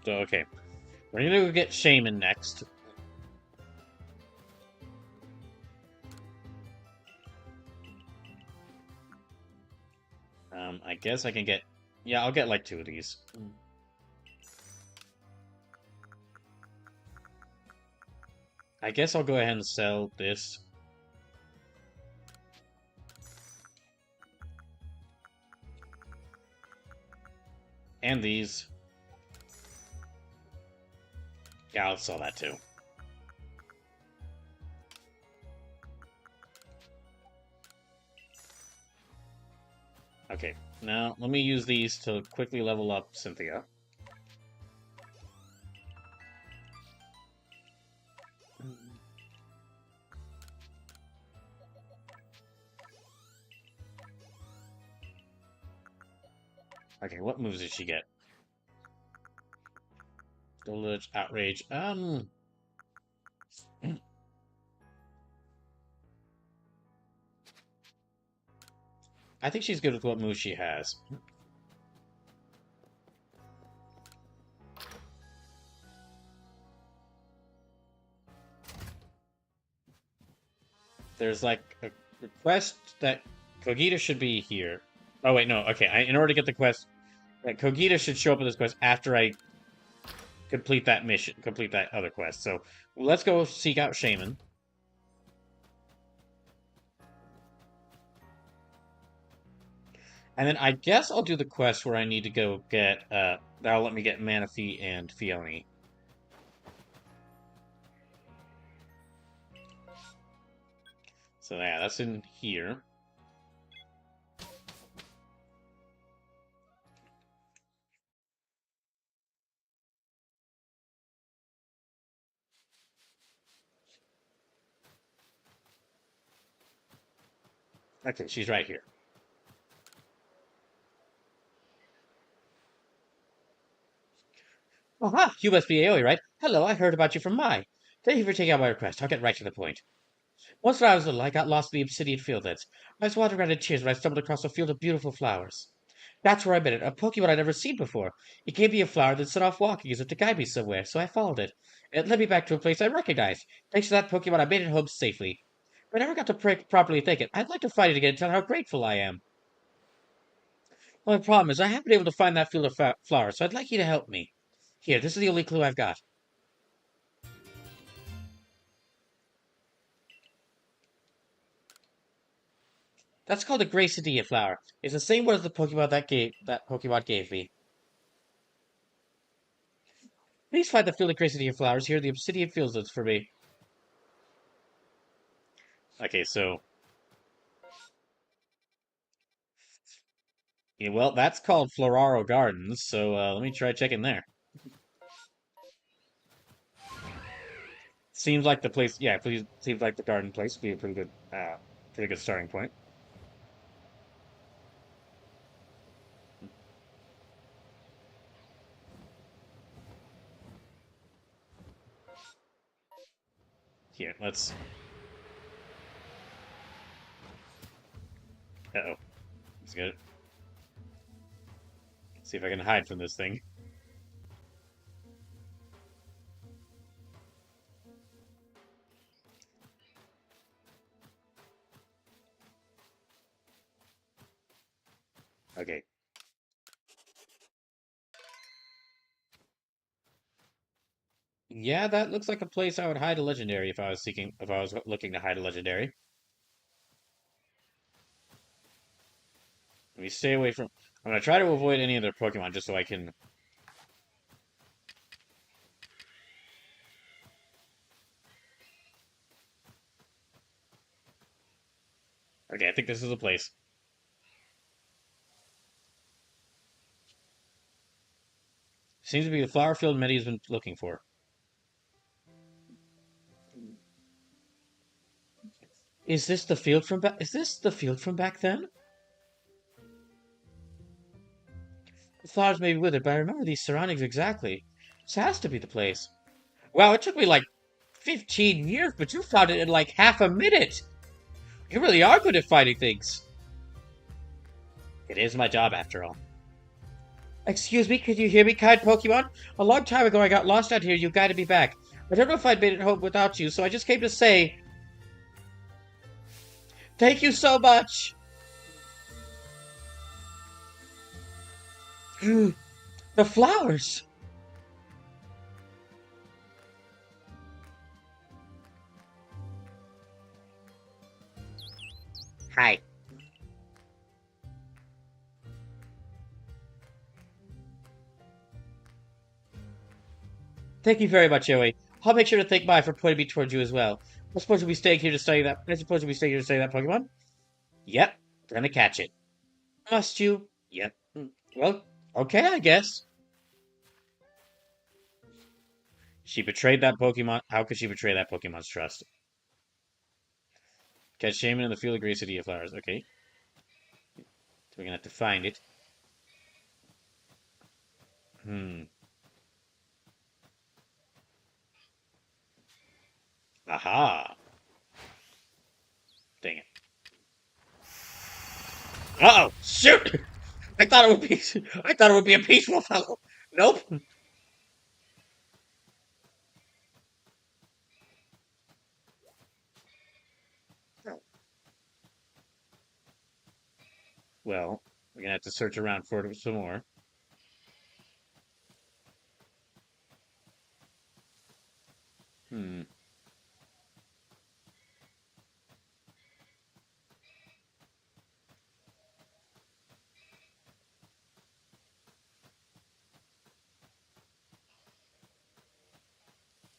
So okay, we're gonna go get Shaman next. I guess I can get. Yeah, I'll get like two of these. I guess I'll go ahead and sell this. And these. Yeah, I'll sell that too. Okay, now let me use these to quickly level up Cynthia. Okay, what moves did she get? Deluge, Outrage. I think she's good with what moves she has. There's like a request that Kogita should be here. Oh wait, no. Okay, in order to get the quest, Kogita should show up with this quest after I complete that mission, complete that other quest. So let's go seek out Shaman. And then I guess I'll do the quest where I need to go get, that'll let me get Manaphy and Fione. So yeah, that's in here. Okay, she's right here. Aha! You must be Aoi, right? Hello, I heard about you from Mai. Thank you for taking out my request. I'll get right to the point. Once when I was little, I got lost in the obsidian fieldlets. I was wandering around in tears when I stumbled across a field of beautiful flowers.
That's where I met it, a Pokemon I'd never seen before. It gave me a flower that set off walking as if to guide me somewhere, so I followed it. It led me back to a place I recognized. Thanks to that Pokemon, I made it home safely. But I never got to properly thank it. I'd like to find it again and tell how grateful I am. Well, the problem is I haven't been able to find that field of flowers, so I'd like you to help me. Here, this is the only clue I've got. That's called a Gracidia flower. It's the same word as the Pokemon that Pokemon gave me. Please find the field of Gracidia flowers here in the Obsidian Fields for me. Okay, so yeah, well, that's called Floraro Gardens, so let me try checking there. Seems like the place, yeah, please, seems like the garden place would be a pretty good starting point. Here, let's. Uh-oh, let's get it. See if I can hide from this thing. Okay. Yeah, that looks like a place I would hide a legendary if I was looking to hide a legendary. Let me stay away from. I'm gonna try to avoid any other Pokemon just so I can. Okay, I think this is the place. Seems to be the flower field Medi has been looking for. Is this the field from back then? The flowers may be withered, but I remember these surroundings exactly. This has to be the place. Wow, it took me like 15 years, but you found it in like half a minute. You really are good at finding things. It is my job, after all. Excuse me, can you hear me, kind Pokemon? A long time ago I got lost out here, you guided me back. I don't know if I'd made it home without you, so I just came to say, thank you so much! The flowers! Hi. Thank you very much, Joey. I'll make sure to thank Mai for pointing me towards you as well. I suppose you'll be staying here to study that. I suppose you'll be staying here to study that Pokemon? Yep, gonna catch it. Must you? Yep. Well, okay, I guess. She betrayed that Pokemon. How could she betray that Pokemon's trust? Catch Shaman in the field of Grey City of Flowers. Okay. So we're gonna have to find it. Hmm. Aha. Dang it. Uh-oh! Shoot! I thought it would be I thought it would be a peaceful fellow. Nope. Well, we're gonna have to search around for it some more. Hmm.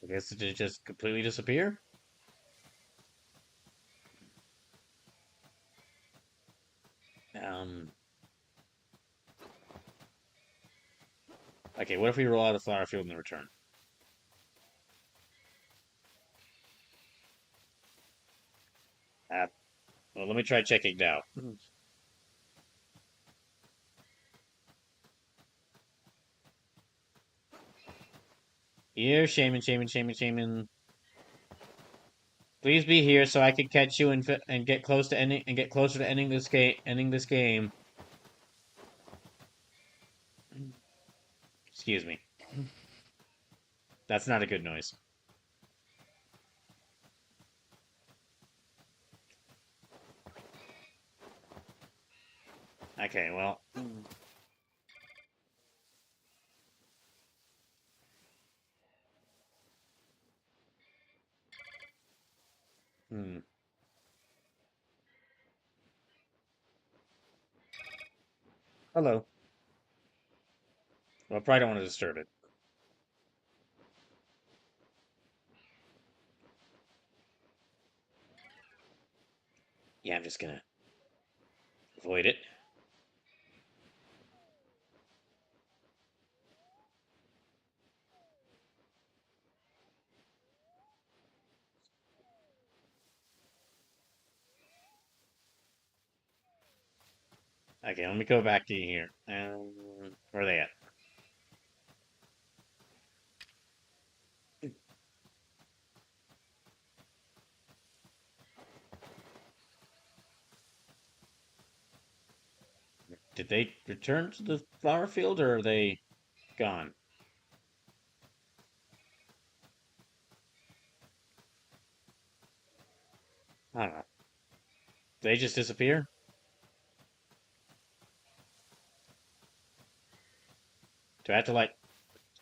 I guess it did just completely disappear? Um. Okay, what if we roll out of the flower field in the return? Uh, well, let me try checking now. Here, Shaman. Please be here so I can catch you and get close to ending and get closer to ending this game.
Excuse me. That's not a good noise. Okay, well. Hmm. Hello. Well, probably don't want to disturb it. Yeah, I'm just gonna avoid it. Okay, let me go back to here. Where are they at? Did they return to the flower field, or are they gone? I don't know. They just disappear? Do I have to, like,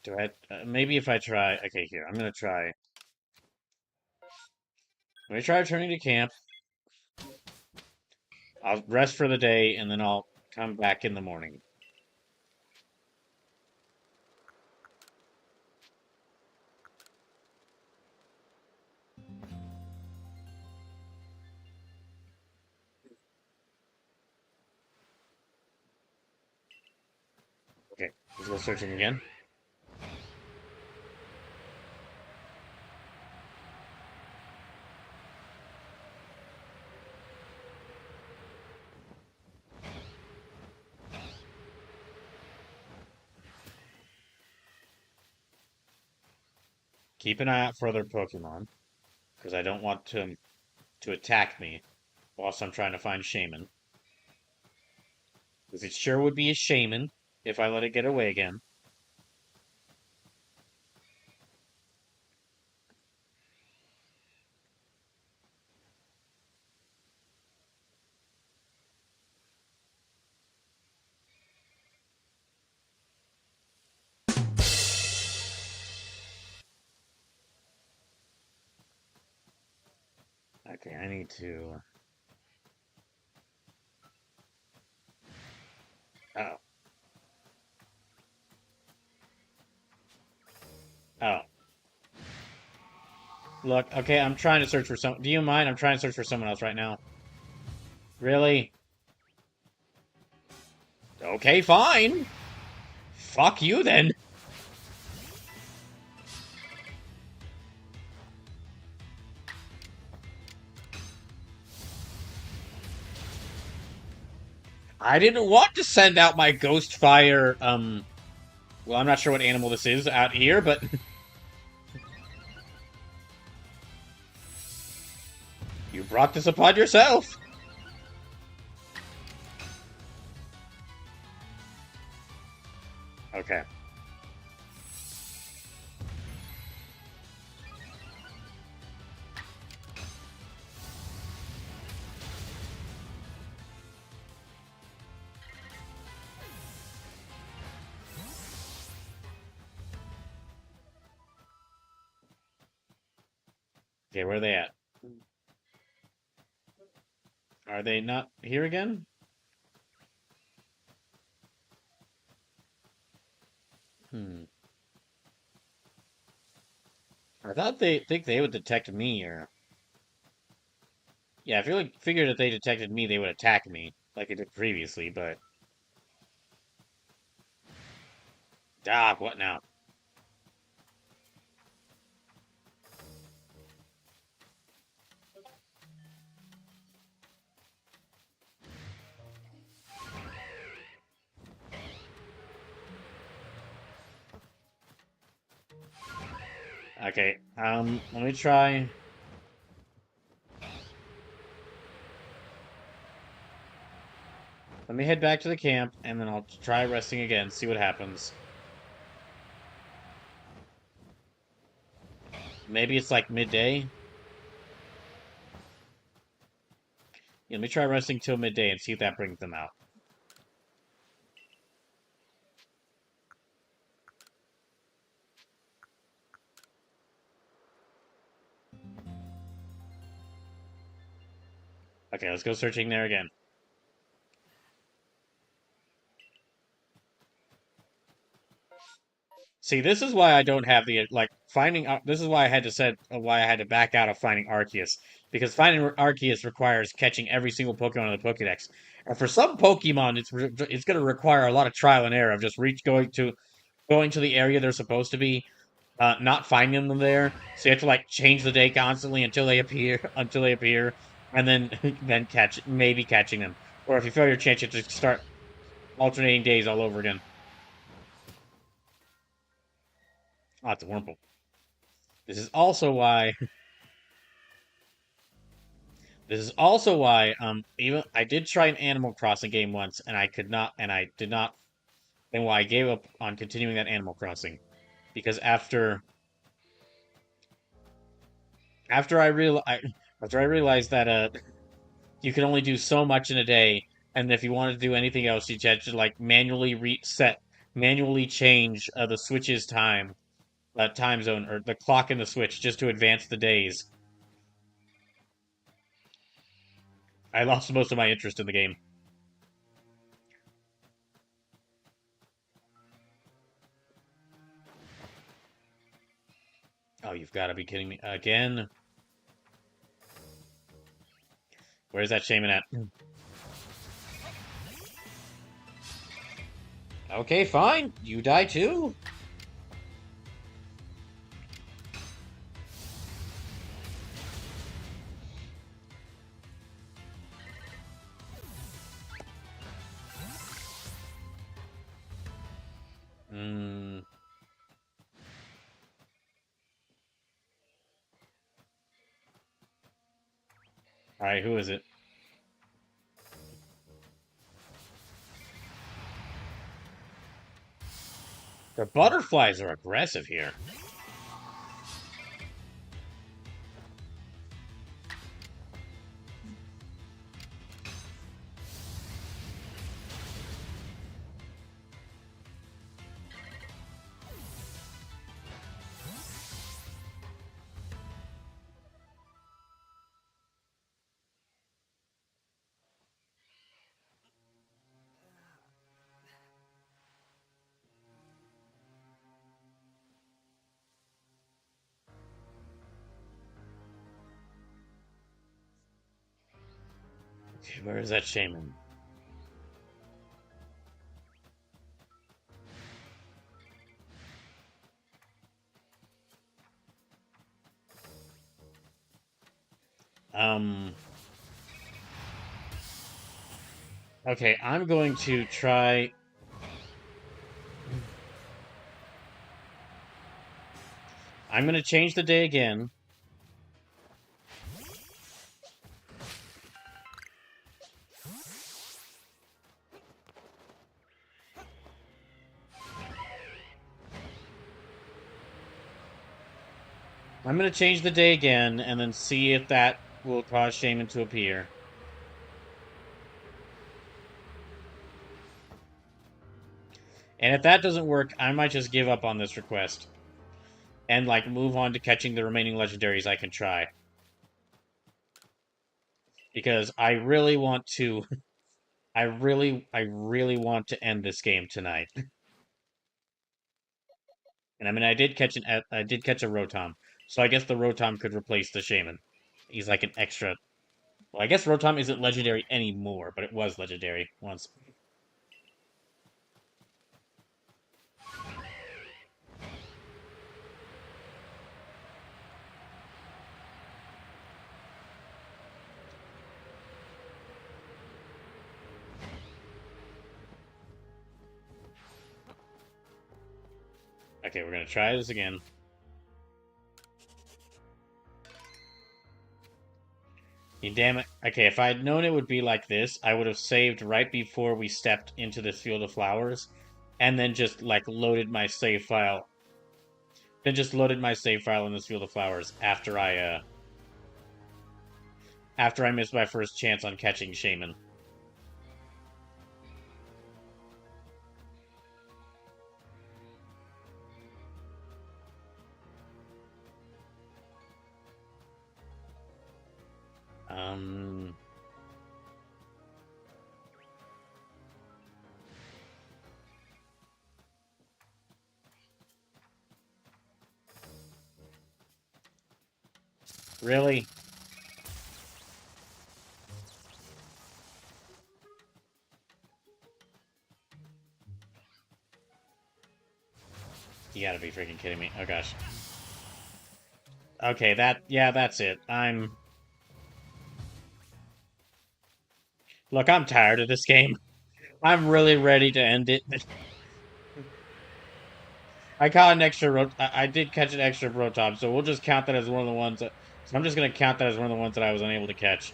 do I, maybe if I try, okay, here, I'm gonna try returning to camp. I'll rest for the day, and then I'll come back in the morning. Okay, let's go searching again. Keep an eye out for other Pokemon, because I don't want to attack me whilst I'm trying to find Shaman. Because it sure would be a Shaman if I let it get away again. Okay, I need to... Oh. Oh. Look, okay, I'm trying to search for some... Do you mind? I'm trying to search for someone else right now. Really? Okay, fine. Fuck you then. I didn't want to send out my Ghost Fire, well, I'm not sure what animal this is out here, but... You brought this upon yourself. Okay. Okay, where are they at? Are they not here again? Hmm. I thought they think they would detect me, or... Yeah, I figured if they detected me, they would attack me, like it did previously, but... Ah, what now? Okay, let me try... Let me head back to the camp, and then I'll try resting again, see what happens. Maybe it's like midday. Yeah, let me try resting till midday and see if that brings them out. Okay, let's go searching there again. See, this is why I don't have the like finding. This is why I had to set why I had to back out of finding Arceus because finding Arceus requires catching every single Pokemon in the Pokédex, and for some Pokemon, it's going to require a lot of trial and error of just going to the area they're supposed to be, not finding them there. So you have to like change the day constantly until they appear, and then then maybe catching them. Or if you fail your chance, you have to start alternating days all over again. Oh, it's a Wurmple. This is also why This is also why even I did try an Animal Crossing game once and I could not and I did not and why I gave up on continuing that Animal Crossing because after I realized that you can only do so much in a day, and if you wanted to do anything else you had to like manually change the Switch's time zone or the clock in the Switch just to advance the days. I lost most of my interest in the game. Oh, you've got to be kidding me again. Where's that shaman at? Okay, fine. You die too. Hmm. All right, who is it? The butterflies are aggressive here. Okay, where is that shaman? Um. Okay, I'm going to try. I'm going to change the day again. I'm going to change the day again and then see if that will cause shaman to appear. And if that doesn't work, I might just give up on this request and like move on to catching the remaining legendaries I can try. Because I really want to I really want to end this game tonight. And I mean, I did catch a Rotom, so I guess the Rotom could replace the Shaman. He's like an extra. Well, I guess Rotom isn't legendary anymore, but it was legendary once. Okay, we're gonna try this again. You damn it. Okay, if I had known it would be like this, I would have saved right before we stepped into this field of flowers, and then just like loaded my save file Then just loaded my save file in this Field of Flowers after I missed my first chance on catching Shaman. Um, really? You gotta be freaking kidding me. Oh gosh. Okay, yeah, that's it. Look, I'm tired of this game. I'm really ready to end it. I caught an extra I did catch an extra Rotom, so we'll just count that as one of the ones so I'm just gonna count that as one of the ones that I was unable to catch.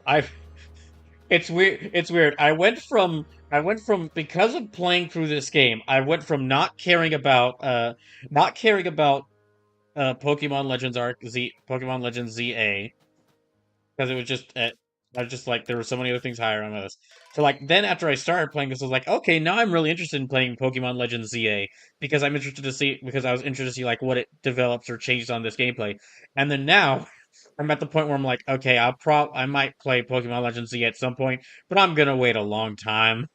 I've it's weird. I went from because of playing through this game, I went from not caring about Pokemon Legends ZA because it was just I was just like there were so many other things higher on my list. So like then after I started playing this, I was like, okay, now I'm really interested in playing Pokemon Legends ZA because I was interested to see like what it develops or changes on this gameplay. And then now I'm at the point where I'm like, okay, I might play Pokemon Legends Z at some point, but I'm gonna wait a long time.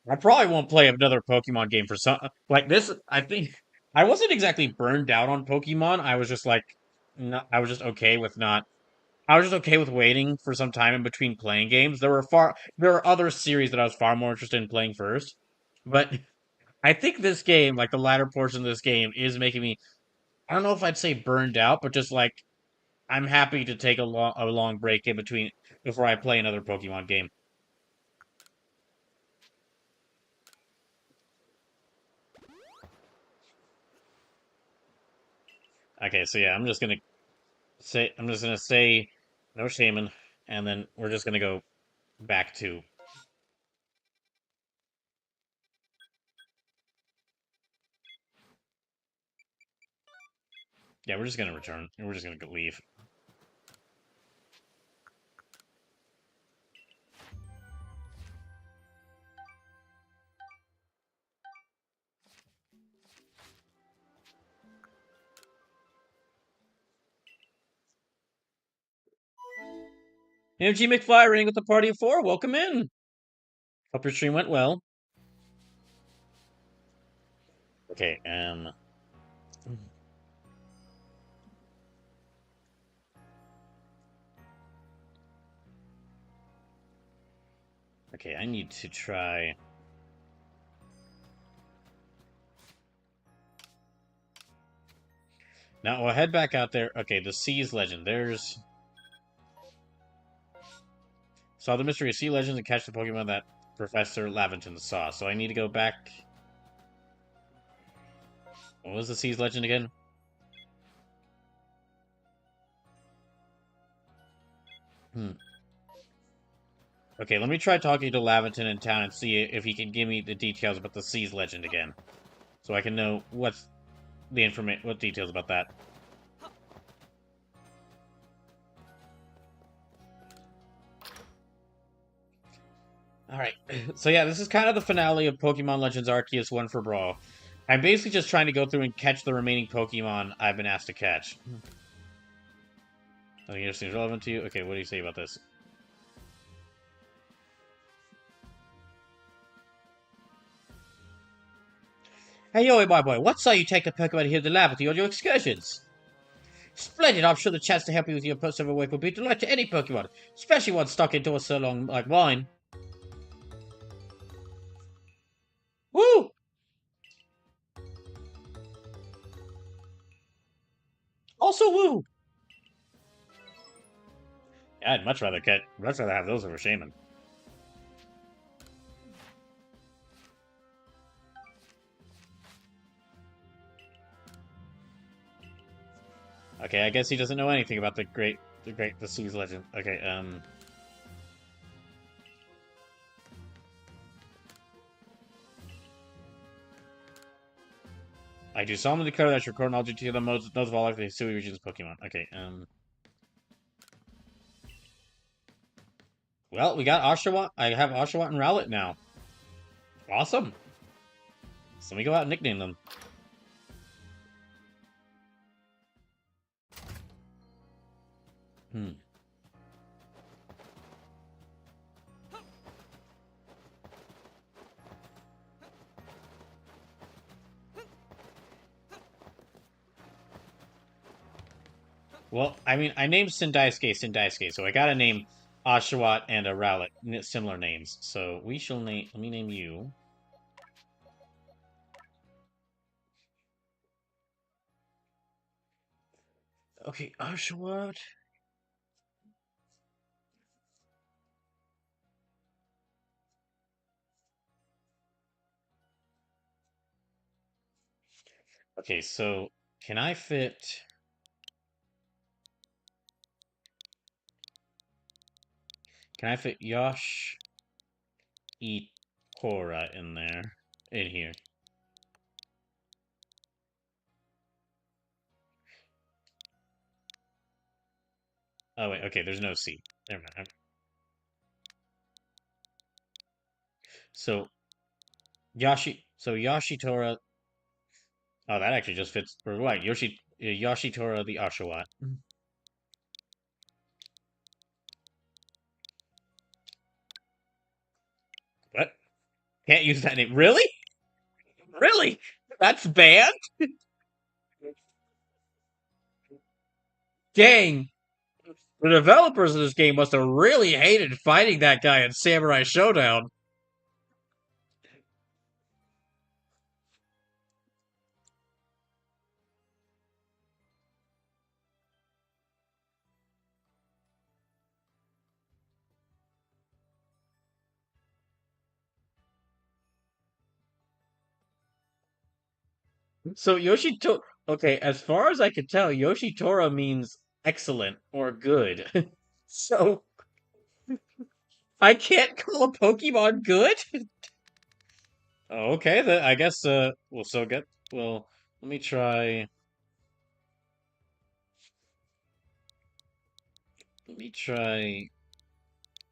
I probably won't play another Pokemon game for some like this. I think I wasn't exactly burned out on Pokemon. I was just like, not, I was just okay with not. I was just okay with waiting for some time in between playing games. There were other series that I was far more interested in playing first, but I think this game, like the latter portion of this game, is making me. I don't know if I'd say burned out, but just like I'm happy to take a long break in between before I play another Pokemon game. Okay, so yeah, I'm just gonna say no shaman, and then we're just gonna go back to yeah, we're just gonna return. We're just gonna leave. MG McFly running with the party of four. Welcome in. Hope your stream went well. Okay, okay, I need to try. Now we'll head back out there. Okay, the Seas Legend. There's Saw the mystery of Sea Legends and catch the Pokemon that Professor Laventon saw. So I need to go back. What was the Seas Legend again? Hmm. Okay, let me try talking to Laventon in town and see if he can give me the details about the Seas Legend again, so I can know what details about that. All right, so yeah, this is kind of the finale of Pokemon Legends Arceus 1 for Brawl. I'm basically just trying to go through and catch the remaining Pokemon I've been asked to catch. Nothing here seems relevant to you. Okay, what do you say about this? Hey, yo, my boy, what say you take the Pokemon here to the laboratory on your excursions? Splendid! I'm sure the chance to help you with your personal work will be a delight to any Pokemon, especially one stuck indoors so long like mine. Woo! Also, woo! Yeah, I'd much rather have those over Shaman.
Okay, I guess he doesn't know anything about the sea's legend. Okay, I do solemnly declare that your core knowledge to the most knows of all the Sui region's Pokemon. Okay, well, we got Oshawott. I have Oshawott and Rowlet now. Awesome. So let me go out and nickname them. Hmm. Well, I mean, I named Sindaisuke, so I gotta name Oshawott and a Rowlet similar names. So we shall name. Let me name you. Okay, Oshawott. Okay, so can I fit? Can I fit Yosh Itora in here? Oh wait, okay, there's no C. Never mind. So Yoshitora. Oh, that actually just fits. Or what? Yoshitora the Oshawott. What? Can't use that name. Really? Really? That's banned? Dang. The developers of this game must have really hated fighting that guy in Samurai Showdown. So Yoshitora. Okay, as far as I could tell, Yoshitora means excellent or good. So I can't call a Pokemon good? Oh, okay, then I guess we'll still get well let me try let me try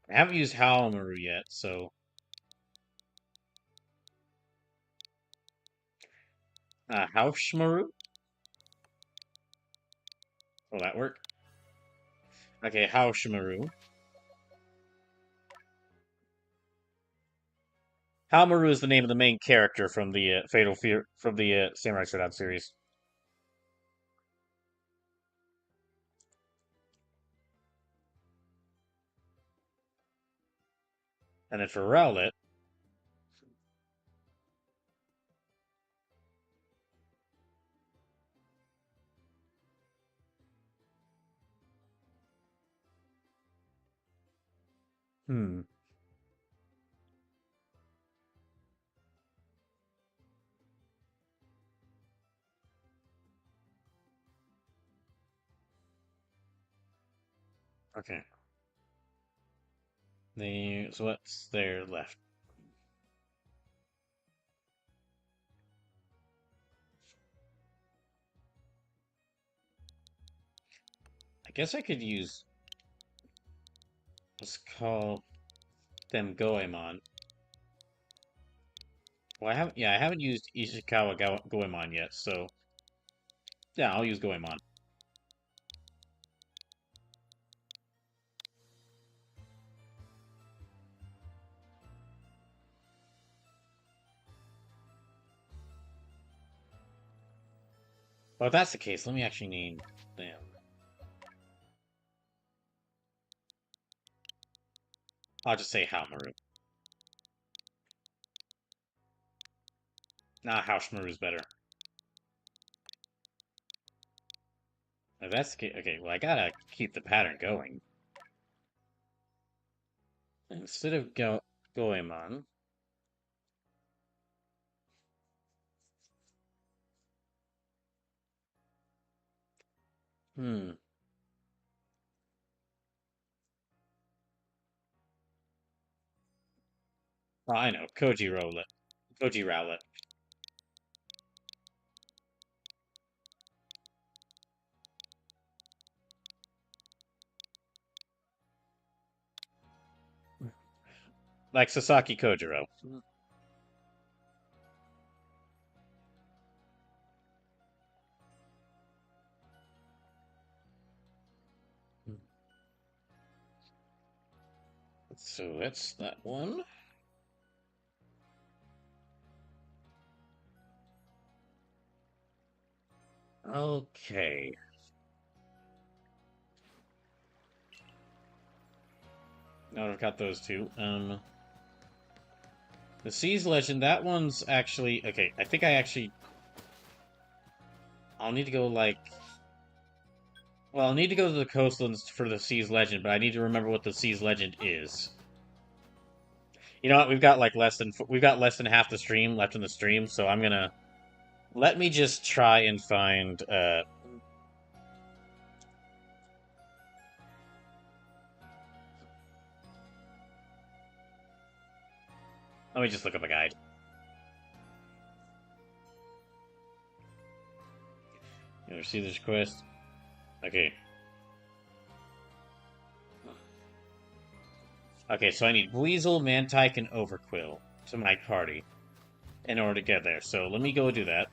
I haven't used Howlmaru yet, so Haushmaru? Will that work? Okay, Haushmaru. Howlmaru is the name of the main character from the Fatal Fear from the Samurai Showdown series. And then for Rowlet, hmm. Okay. So what's there left? I guess I could use let's call them Goemon. Well, I haven't used Ishikawa Goemon yet, so yeah, I'll use Goemon. Well, if that's the case, let me actually name them. I'll just say Howlmaru. Nah, Haushmaru's better. If that's the case, okay, well, I gotta keep the pattern going. Instead of Goemon,
Hmm. Oh, I know. Koji Rowlet. Koji Rowlet. Like Sasaki Kojiro. So that's that one. Okay. Now I've got those two. The Seas Legend, that one's actually okay. I think I actually I'll need to go like well, I'll need to go to the coastlands for the Seas Legend, but I need to remember what the Seas Legend is. You know what? We've got less than half the stream left in the stream, so I'm gonna let me just try and find let me just look up a guide. You ever see this quest? Okay. Okay, so I need Weasel, Mantike, and Overquill to my party in order to get there. So let me go do that.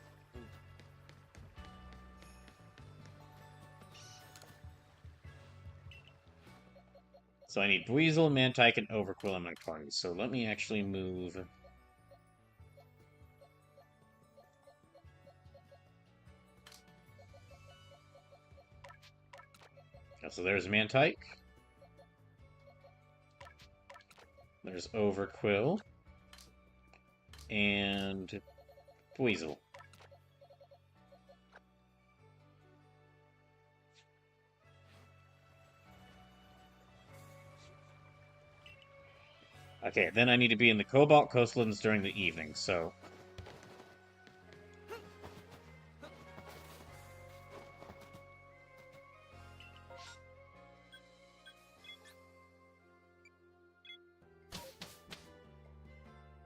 So I need Weasel, Mantike, and Overquill in my party. So let me actually move. So there's Mantike. There's Overquill. And Weasel. Okay, then I need to be in the Cobalt Coastlands during the evening, so...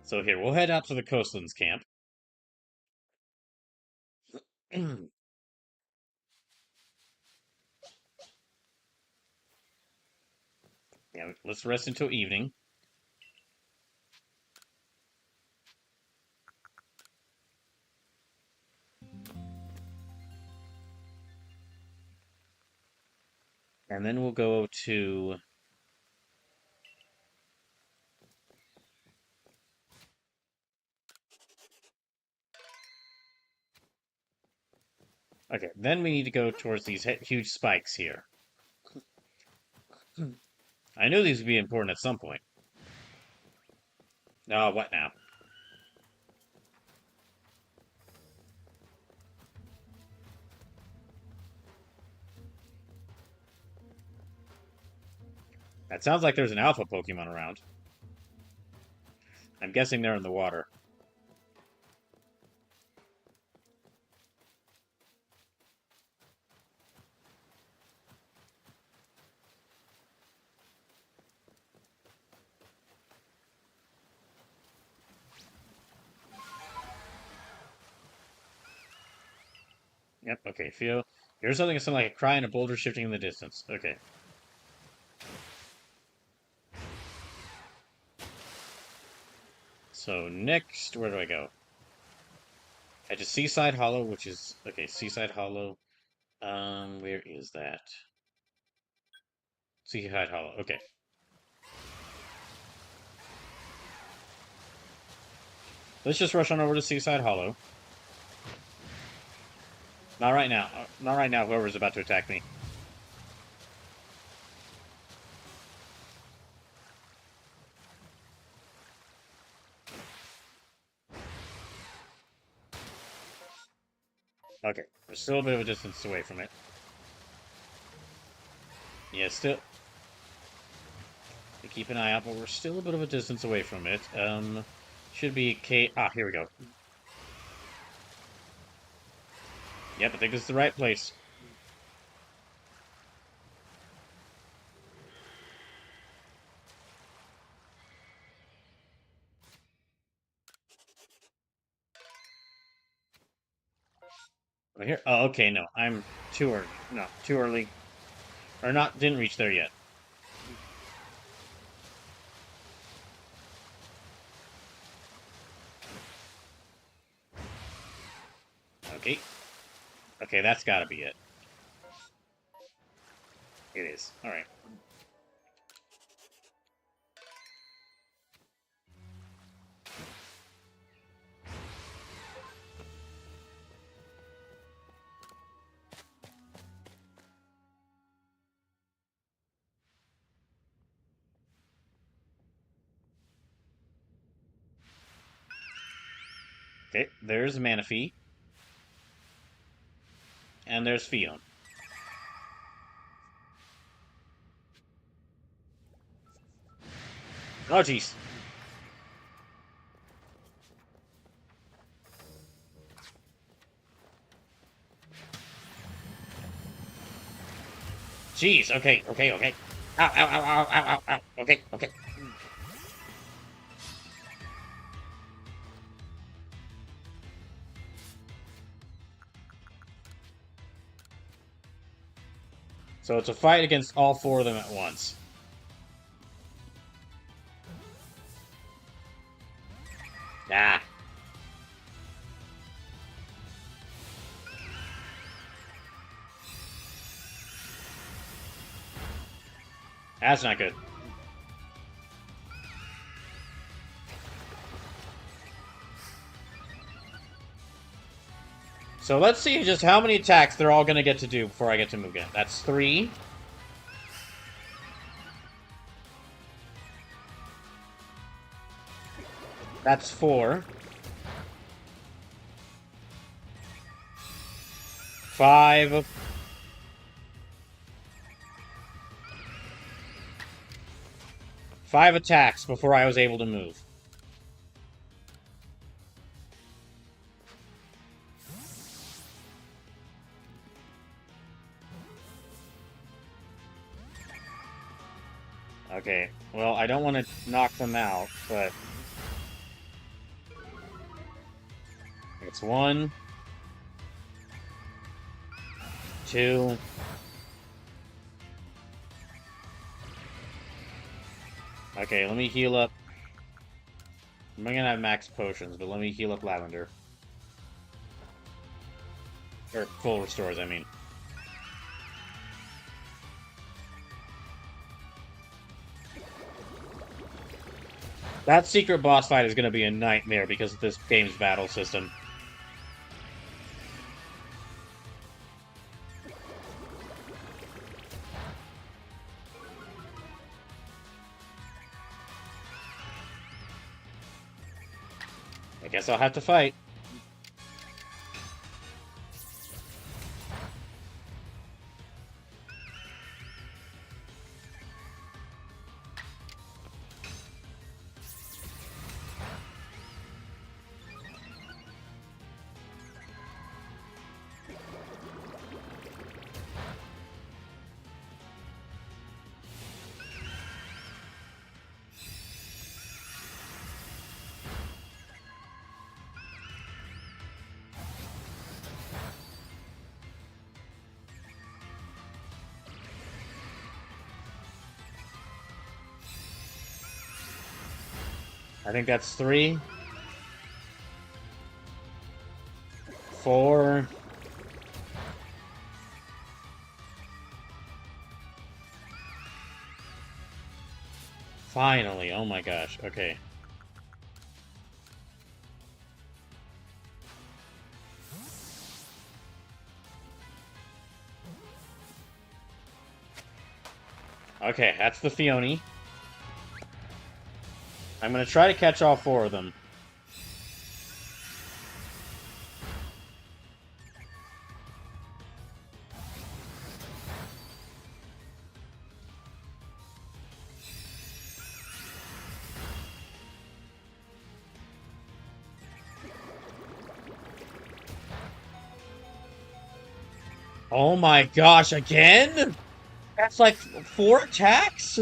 So here, we'll head out to the Coastlands camp. Yeah, let's rest until evening. And then we'll go to... Okay, then we need to go towards these huge spikes here. I knew these would be important at some point. Oh, what now? That sounds like there's an alpha Pokemon around. I'm guessing they're in the water. Yep, okay, feel... Here's something that sounds like a cry and a boulder shifting in the distance. Okay. So next, where do I go? At to Seaside Hollow, which is... Okay, Seaside Hollow. Where is that? Seaside Hollow, okay. Let's just rush on over to Seaside Hollow. Not right now. Not right now, whoever's about to attack me. Okay, we're still a bit of a distance away from it. Yeah, still... Keep an eye out, but we're still a bit of a distance away from it. Should be K... Ah, here we go. Yep, I think this is the right place. Right here? Oh, okay, no. I'm too early. No, too early. Or not, didn't reach there yet. Okay. Okay, that's gotta be it. It is. Alright. Okay, there's Manaphy. And there's Fion. Oh, jeez. Jeez, okay, okay, okay. Ow, ow, ow, ow, ow, ow, ow. Okay, okay. So it's a fight against all four of them at once. Ah. That's not good. So let's see just how many attacks they're all going to get to do before I get to Mugen. That's 3. That's 4. 5. 5 attacks before I was able to move. Okay, well, I don't want to knock them out, but... It's 1, 2... Okay, let me heal up. I'm gonna have max potions, but let me heal up Lavender. Or full restores, I mean. That secret boss fight is gonna be a nightmare because of this game's battle system. I guess I'll have to fight. I think that's 3. 4. Finally, oh my gosh, okay. Okay, that's the Fioni. I'm gonna try to catch all 4 of them. Oh my gosh, again? That's like 4 attacks?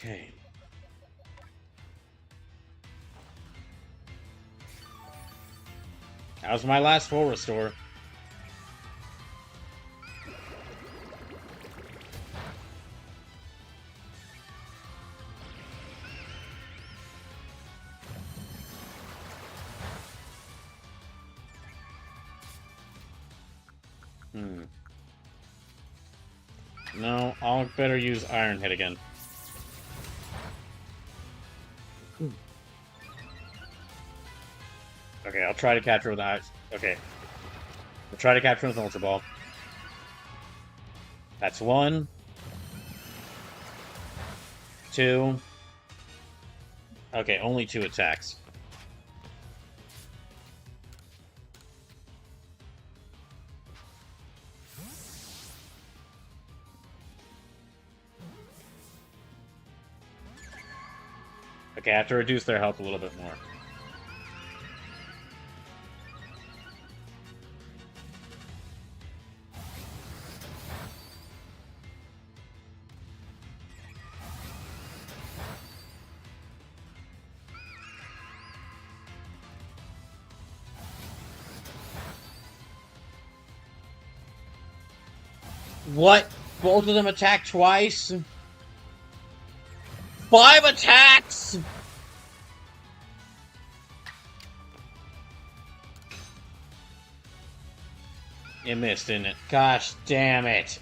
Okay.
That was my last full restore. No, I'll better use Iron Hit again. Okay, I'll try to capture with the Okay. I'll try to capture with an Ultra Ball. That's 1. 2. Okay, only 2 attacks. Okay, I have to reduce their health a little bit more. What? Both of them attack twice? 5 attacks?! It missed, didn't it? Gosh damn it.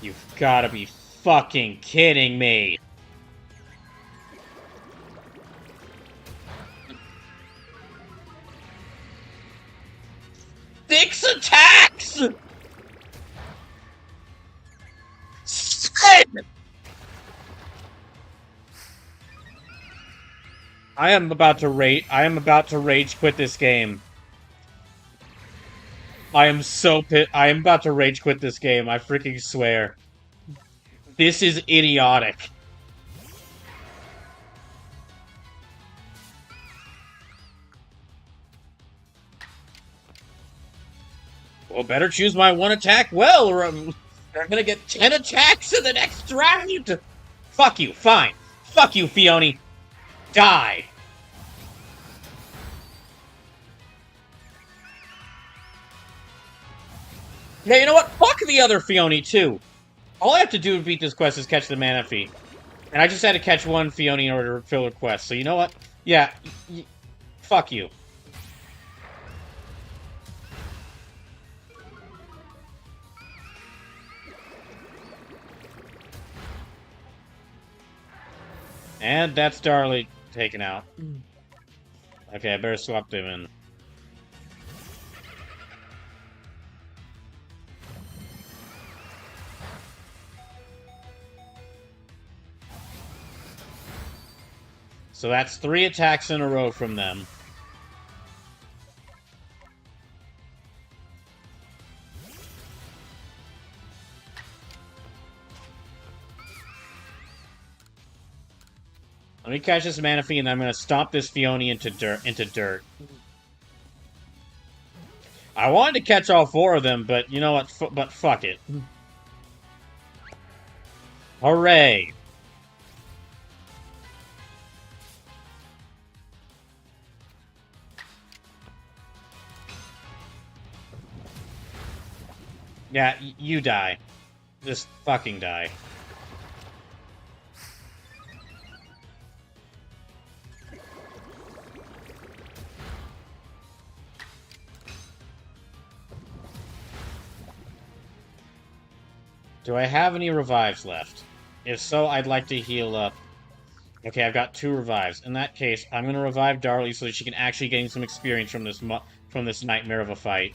You've gotta be fucking kidding me. Six attacks! Shit! I am about to rage quit this game. I am so pissed. I am about to rage quit this game. I freaking swear. This is idiotic. Well, better choose my one attack well, or I'm gonna get 10 attacks in the next round! Fuck you, fine. Fuck you, Fiona. Die! Yeah, you know what? Fuck the other Fiona, too. All I have to do to beat this quest is catch the Manaphy. And I just had to catch one Fiona in order to fill the quest. So you know what? Yeah, fuck you. And that's Darley taken out. Okay, I better swap them in. So that's 3 attacks in a row from them. Let me catch this Manaphy, and I'm gonna stomp this Fiona into dirt. I wanted to catch all 4 of them, but you know what? But fuck it. Hooray! Yeah, you die. Just fucking die. Do I have any revives left? If so, I'd like to heal up. Okay, I've got 2 revives. In that case, I'm gonna revive Darley so that she can actually gain some experience from this nightmare of a fight.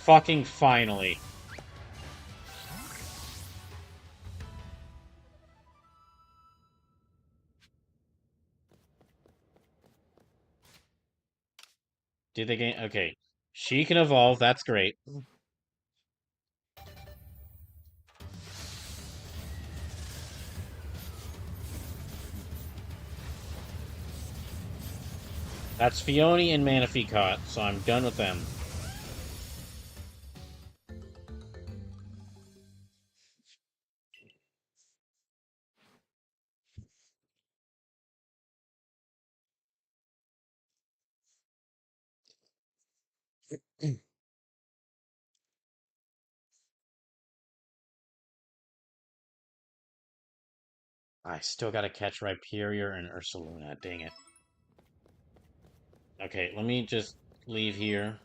Fucking finally. Did they gain? Okay. She can evolve. That's great. That's Fione and Manaphy caught, so I'm done with them. I still gotta catch Rhyperior and Ursaluna. Dang it. Okay, let me just leave here.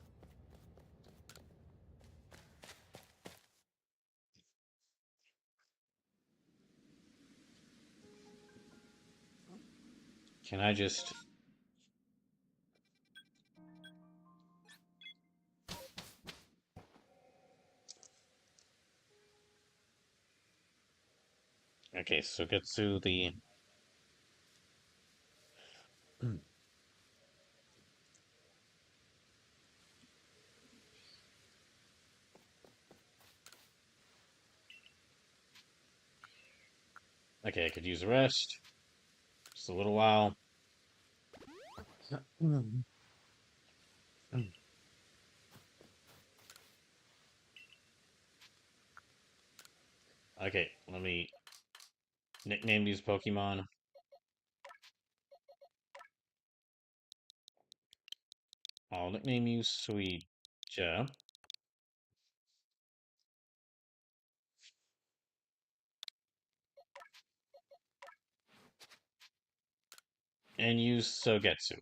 Can I just... Okay, so get to the... Okay, I could use a rest. Just a little while. Okay, let me nickname these Pokemon. I'll nickname you Suija. And use Sogetsu.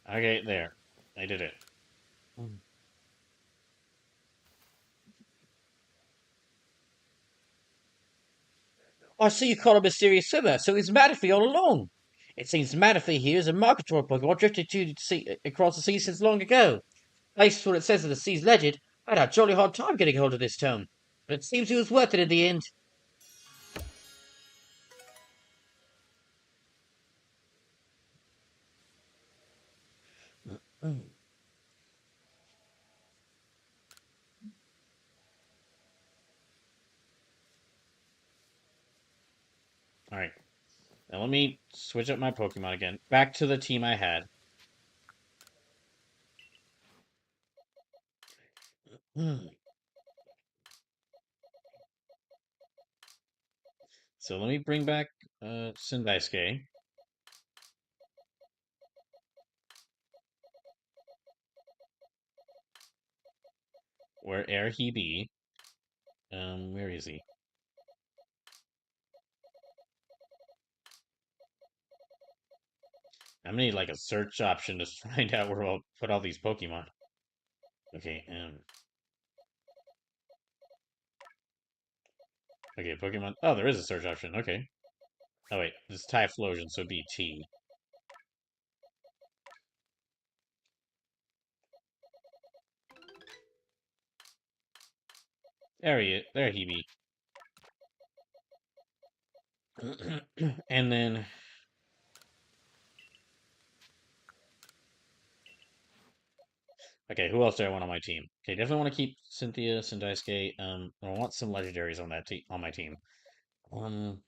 Okay, there. I did it. I see you caught a mysterious swimmer, so it's Manaphy all along. It seems Manaphy here is a migratory Pokemon drifted to the sea, across the sea since long ago. Based on what it says in the sea's legend, I had a jolly hard time getting hold of this tome, but it seems it was worth it in the end. Alright, now let me switch up my Pokemon again. Back to the team I had. So let me bring back Sindaisuke, where'er he be. Where is he? I'm gonna need like a search option to find out where I'll put all these Pokemon. Okay, okay, Pokemon. Oh, there is a search option. Okay. Oh wait, this is Typhlosion, so it'd be T. There he be. And then, okay, who else do I want on my team? Okay, definitely want to keep Cynthia, Sindaisuke. I want some legendaries on that team on my team. Um,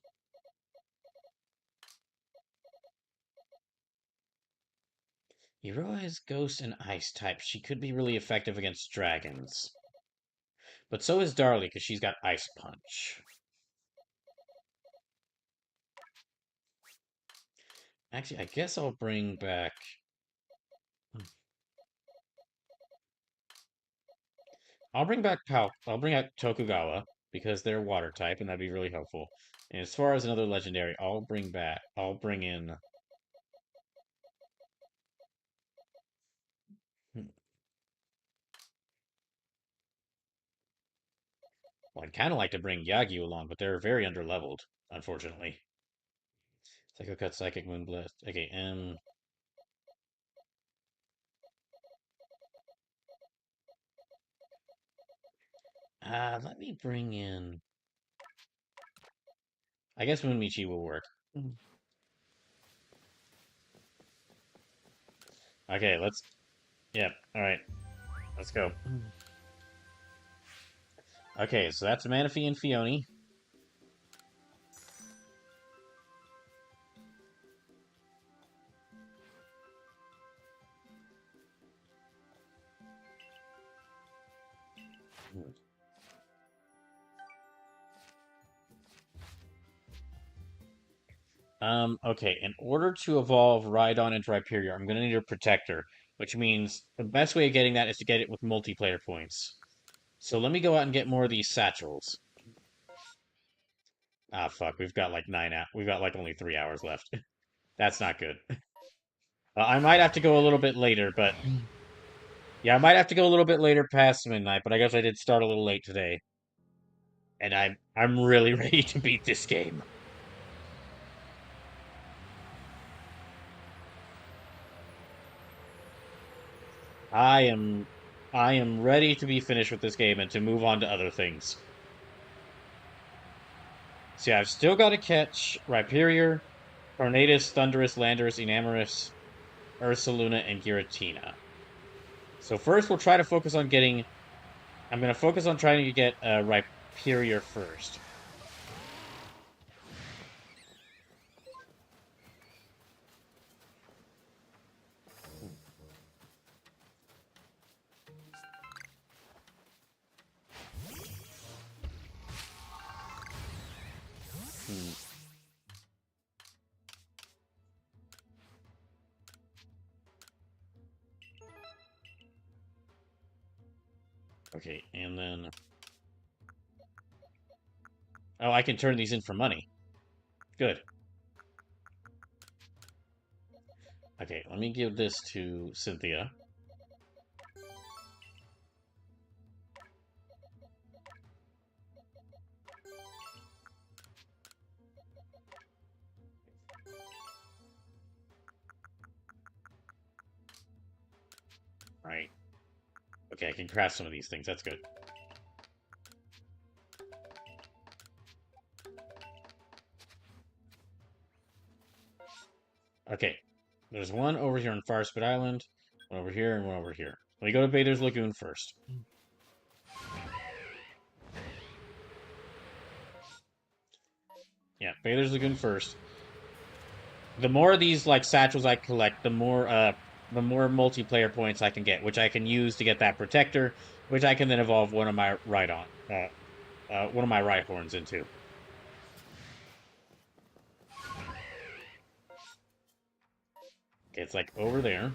Hero is Ghost and Ice type. She could be really effective against dragons. But so is Darly, because she's got Ice Punch. Actually, I guess I'll bring back... I'll bring back Tokugawa, because they're water type, and that'd be really helpful. And as far as another legendary, I'll bring in...
Well, I'd kind of like to bring Yagyu along, but they're very underleveled, unfortunately. Psycho Cut, Psychic Moonblast. Okay, let me bring in. I guess Moonmichi will work. Okay, let's. Yep. All right, let's go. Okay, so that's Manaphy and Fione. Okay, in order to evolve Rhydon into Rhyperior, I'm gonna need a Protector, which means the best way of getting that is to get it with multiplayer points. So let me go out and get more of these satchels. Ah, fuck, we've got like we've got like only 3 hours left. That's not good. I might have to go a little bit later, but yeah, I might have to go a little bit later past midnight, but I guess I did start a little late today. And I'm really ready to beat this game. I am I am ready to be finished with this game and to move on to other things. See, I've still got to catch Rhyperior, Tornadus, Thunderous, Landorus, Enamorus, Ursaluna, and Giratina. So first we'll try to focus on getting... I'm going to focus on trying to get Rhyperior first. Hmm. Okay, and then... Oh, I can turn these in for money. Good. Okay, let me give this to Cynthia. Right. Okay, I can craft some of these things. That's good. Okay. There's one over here on Farspit Island, one over here, and one over here. Let me go to Bather's Lagoon first. Yeah, Bather's Lagoon first. The more of these like satchels I collect, the more multiplayer points I can get, which I can use to get that protector, which I can then evolve one of my one of my Rhyhorns into. Okay, it's like over there.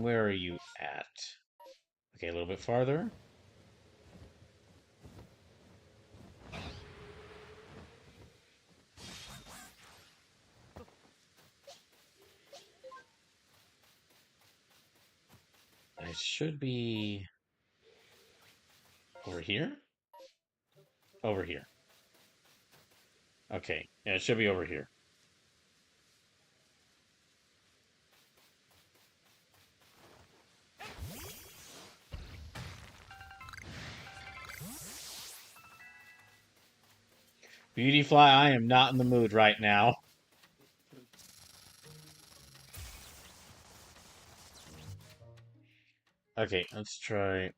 Where are you at? Okay, a little bit farther. It should be over here. Over here. Okay, yeah, it should be over here. Beautyfly, I am not in the mood right now. Okay, let's try.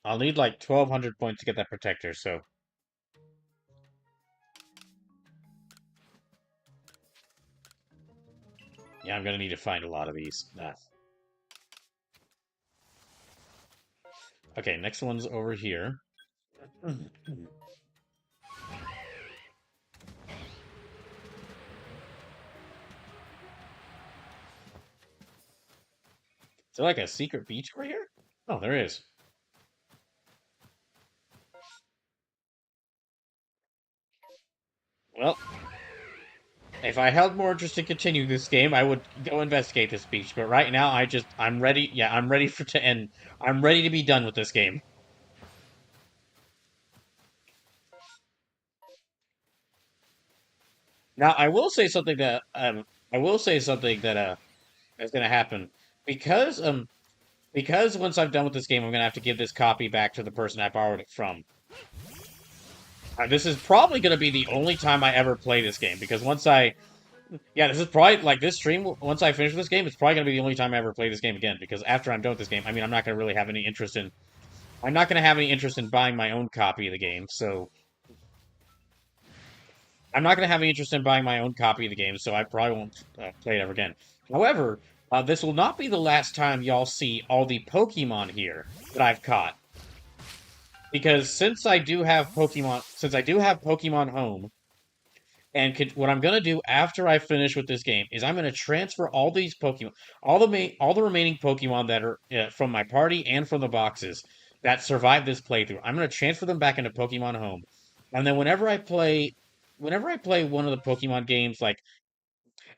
I'll need like 1,200 points to get that protector, so. Yeah, I'm gonna need to find a lot of these. Okay, next one's over here. Is there like a secret beach over here? Oh, there is. Well,
If I held more interest to continue this game, I would go investigate this beach. But right now, I'm ready. Yeah, I'm ready for to end. I'm ready to be done with this game. Now, I will say something that is going to happen because because once I'm done with this game, I'm going to have to give this copy back to the person I borrowed it from. This is probably going to be the only time I ever play this game because yeah, this is probably like this stream. Once I finish this game, it's probably going to be the only time I ever play this game again. Because after I'm done with this game, I mean, I'm not going to really have any interest in. I'm not going to have any interest in buying my own copy of the game. So I'm not going to have any interest in buying my own copy of the game. So I probably won't play it ever again. However, this will not be the last time y'all see all the Pokemon here that I've caught. Because since I do have Pokemon Home, and what I'm gonna do after I finish with this game is I'm gonna transfer all these Pokemon, all the remaining Pokemon that are from my party and from the boxes that survived this playthrough. I'm gonna transfer them back into Pokemon Home, and then whenever I play one of the Pokemon games, like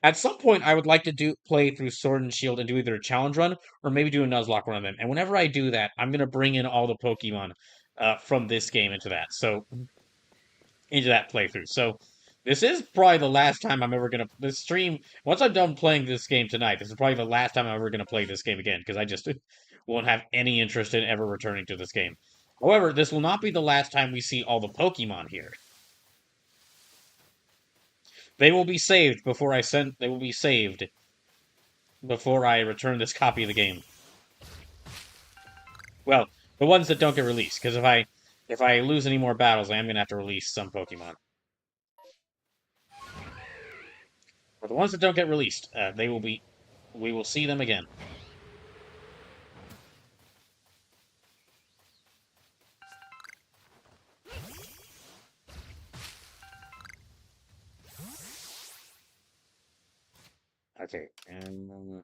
at some point I would like to do play through Sword and Shield and do either a challenge run or maybe do a Nuzlocke run of them. And whenever I do that, I'm gonna bring in all the Pokemon from this game into that playthrough. So this is probably the last time I'm ever gonna this stream. Once I'm done playing this game tonight, this is probably the last time I'm ever gonna play this game again because I just won't have any interest in ever returning to this game. However, this will not be the last time we see all the Pokemon here. They will be saved before I send. They will be saved before I return this copy of the game. Well, the ones that don't get released, because if I lose any more battles, I am gonna have to release some Pokemon. But the ones that don't get released, they will be. We will see them again. Okay, and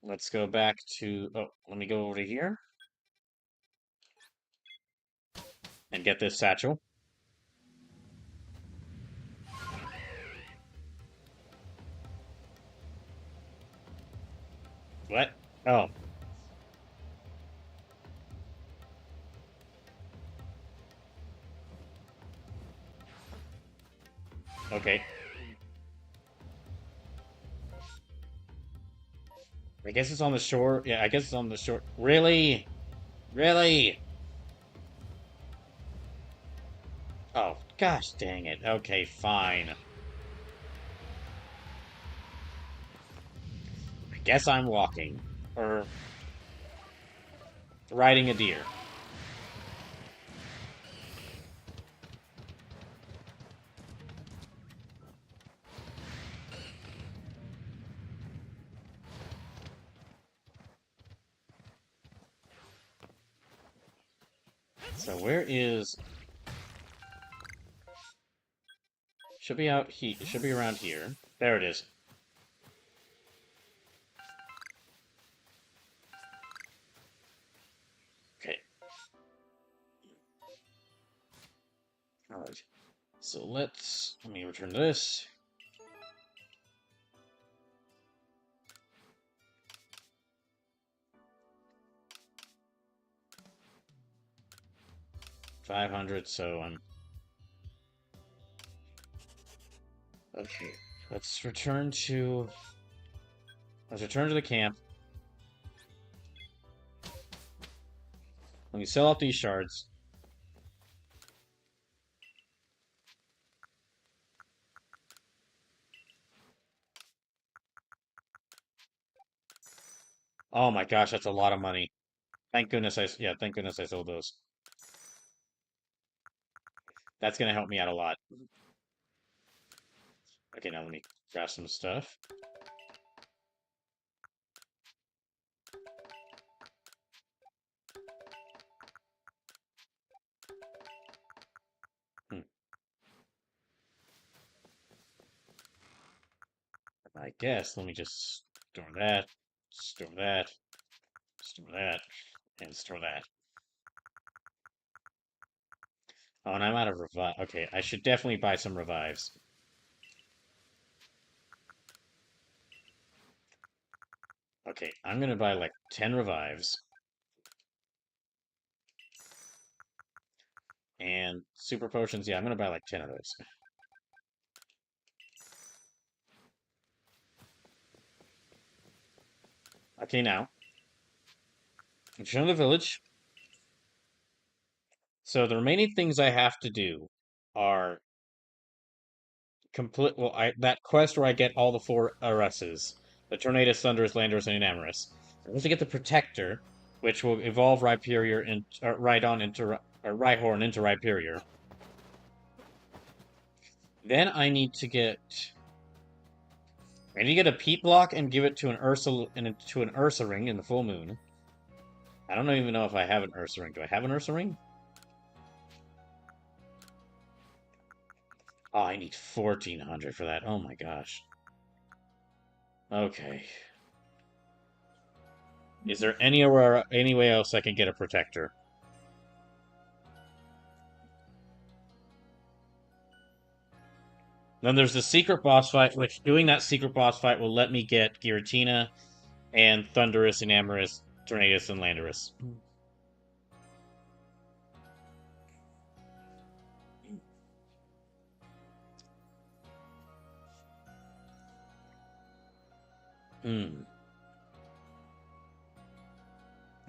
let's go back to. Oh, let me go over to here and get this satchel. What? Oh, okay. I guess it's on the shore. Yeah, I guess it's on the shore. Really? Really? Oh, gosh dang it. Okay, fine. I guess I'm walking. Or riding a deer. So where is... Should be out here. It should be around here. There it is. Okay. Alright. So let me return to this. $500, so I'm... Okay. Let's return to... Let's return to the camp. Let me sell off these shards. Oh my gosh, that's a lot of money. Yeah, thank goodness I sold those. That's gonna help me out a lot. Okay, now let me grab some stuff. Hmm. I guess let me just store that, store that, store that, and store that.
Oh, and I'm out of revive. Okay, I should definitely buy some revives. Okay, I'm gonna buy like 10 revives. And super potions, yeah, I'm gonna buy like 10 of those. Okay, now, return to the village. So the remaining things I have to do are complete. Well, that quest where I get all the four Aresses, the Tornadus, Thunderous, Landorus, and Enamoris. I have to get the Protector, which will evolve Rhyperior and Rhydon into Rhyhorn into Rhyperior. Then I need to get a Peat Block and give it to an Ursa ring in the full moon. I don't even know if I have an Ursa ring. Do I have an Ursa ring? Oh, I need 1400 for that. Oh my gosh. Okay. Is there any way else I can get a protector? Then there's the secret boss fight, which doing that secret boss fight will let me get Giratina and Thunderous and Amorous, Tornadus and Landorus. Hmm.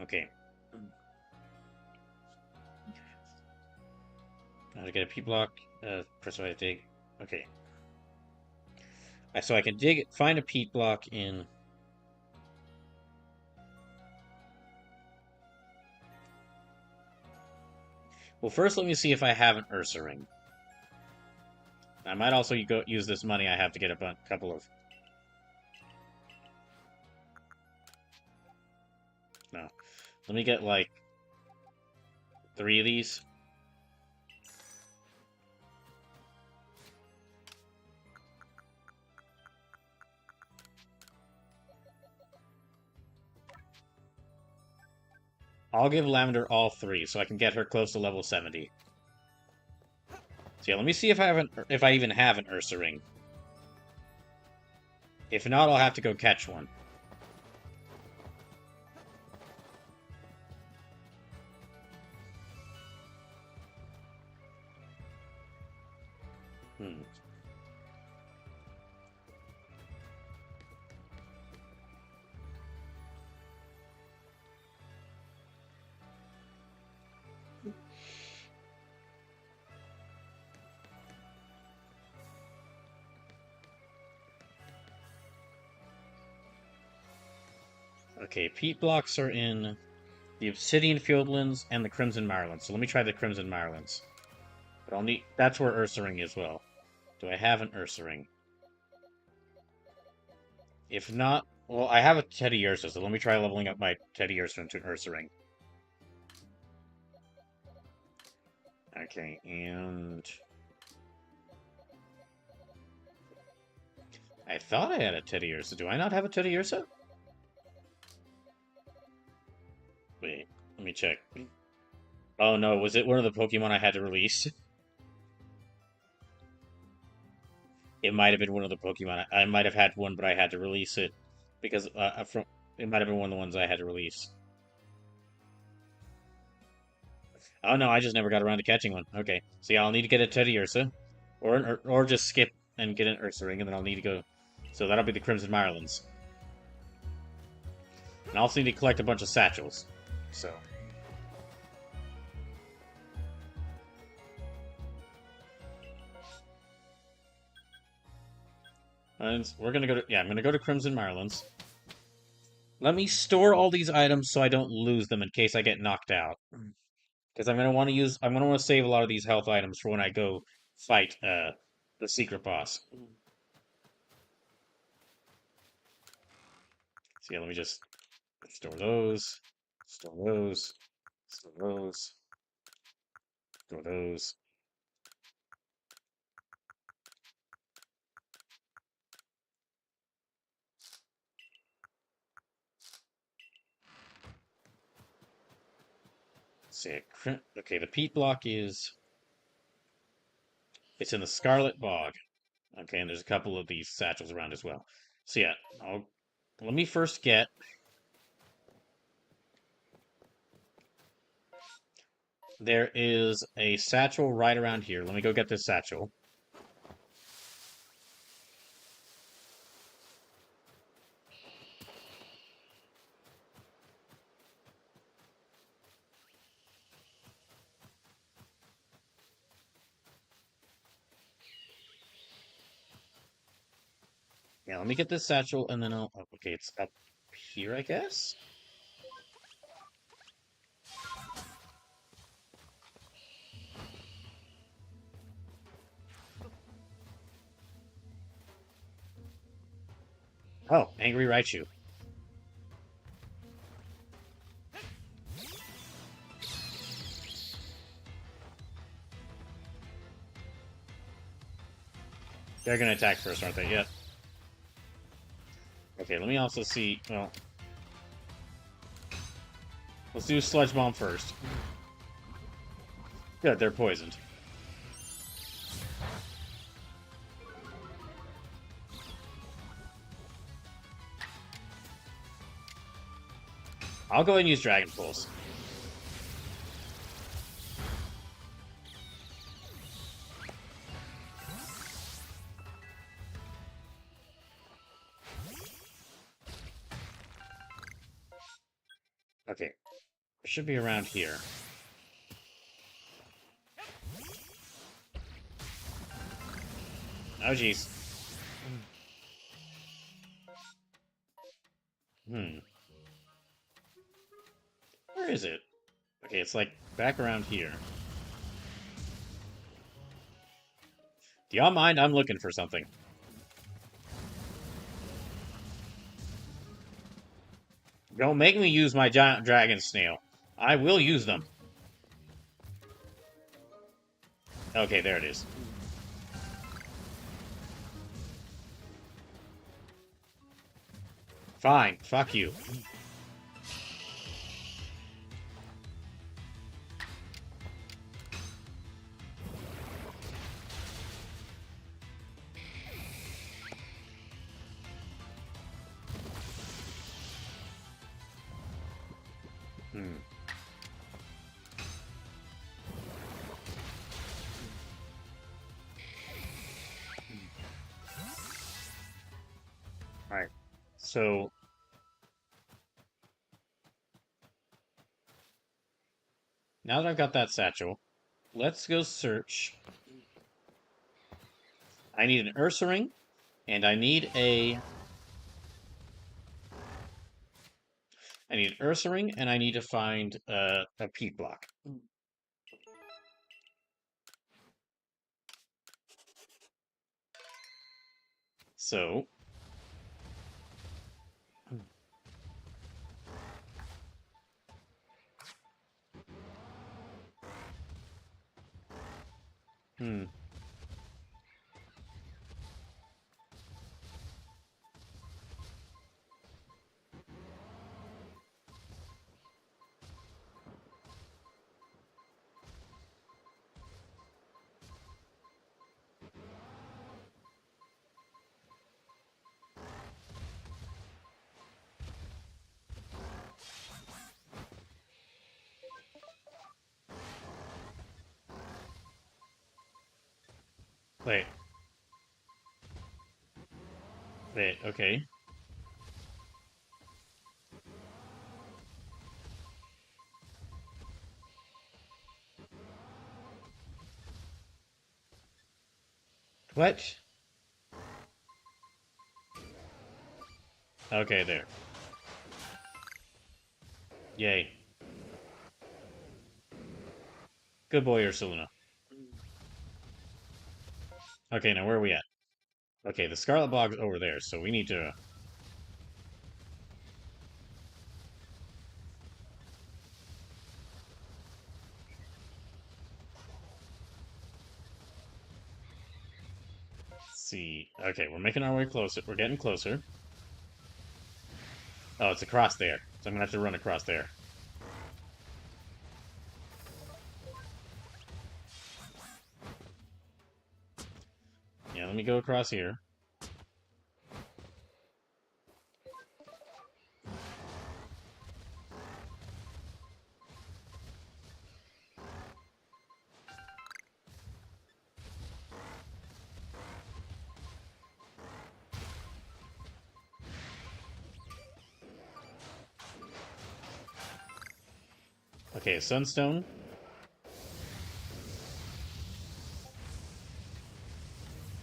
Okay. How to get a P block? Press Y to dig. Okay. So I can find a peat block in. Well, first let me see if I have an Ursa ring. I might also use this money I have to get a couple of. No, let me get like 3 of these. I'll give Lavender all 3 so I can get her close to level 70. So yeah, let me see if I even have an Ursa ring. If not, I'll have to go catch one. Hmm. Okay, peat blocks are in the Obsidian Fieldlands and the Crimson Mirelands. So let me try the Crimson Mirelands. But I'll need. That's where Ursa ring is well. Do I have an Ursa ring? If not, well, I have a Teddy Ursa, so let me try leveling up my Teddy Ursa into an Ursa ring. Okay, and I thought I had a Teddy Ursa. Do I not have a Teddy Ursa? Wait, let me check. Oh no, was it one of the Pokemon I had to release? It might have been one of the Pokemon. I might have had one, but I had to release it because it might have been one of the ones I had to release. Oh no, I just never got around to catching one. Okay, so yeah, I'll need to get a Teddy Ursa, or just skip and get an Ursa ring, and then I'll need to go. So that'll be the Crimson Mirelands, and I also need to collect a bunch of satchels. So. And we're gonna go to I'm gonna go to Crimson Mirelands. Let me store all these items so I don't lose them in case I get knocked out. Because I'm gonna want to save a lot of these health items for when I go fight the secret boss. So yeah, let me just store those, store those, store those, store those. See, okay, the peat block is It's in the Scarlet Bog. Okay, and there's a couple of these satchels around as well. So yeah, let me first get... There is a satchel right around here. Let me go get this satchel. Yeah, let me get this satchel, and then I'll... Oh, okay, it's up here, I guess? Oh, Angry Raichu. They're gonna attack first, aren't they? Yep. Okay, let me also see... Well, let's do Sludge Bomb first. Good, they're poisoned. I'll go ahead and use Dragon Pulse. Okay, it should be around here. Oh, jeez. Hmm. Where is it? Okay, it's like back around here. Do y'all mind? I'm looking for something. Don't make me use my giant dragon snail. I will use them. Okay, there it is. Fine, fuck you. Hmm. Alright. So... Now that I've got that satchel, let's go search. I need an Ursaring, and I need an Ursaring, and I need to find a Peat Block. So... Hmm. Wait. Wait, okay. What? Okay, there. Yay. Good boy, Ursaluna. Okay, now where are we at? Okay, the Scarlet Bog's over there, so we need to... see. Okay, we're making our way closer. We're getting closer. Oh, it's across there. So I'm gonna have to run across there. Yeah, let me go across here. Okay, Sunstone.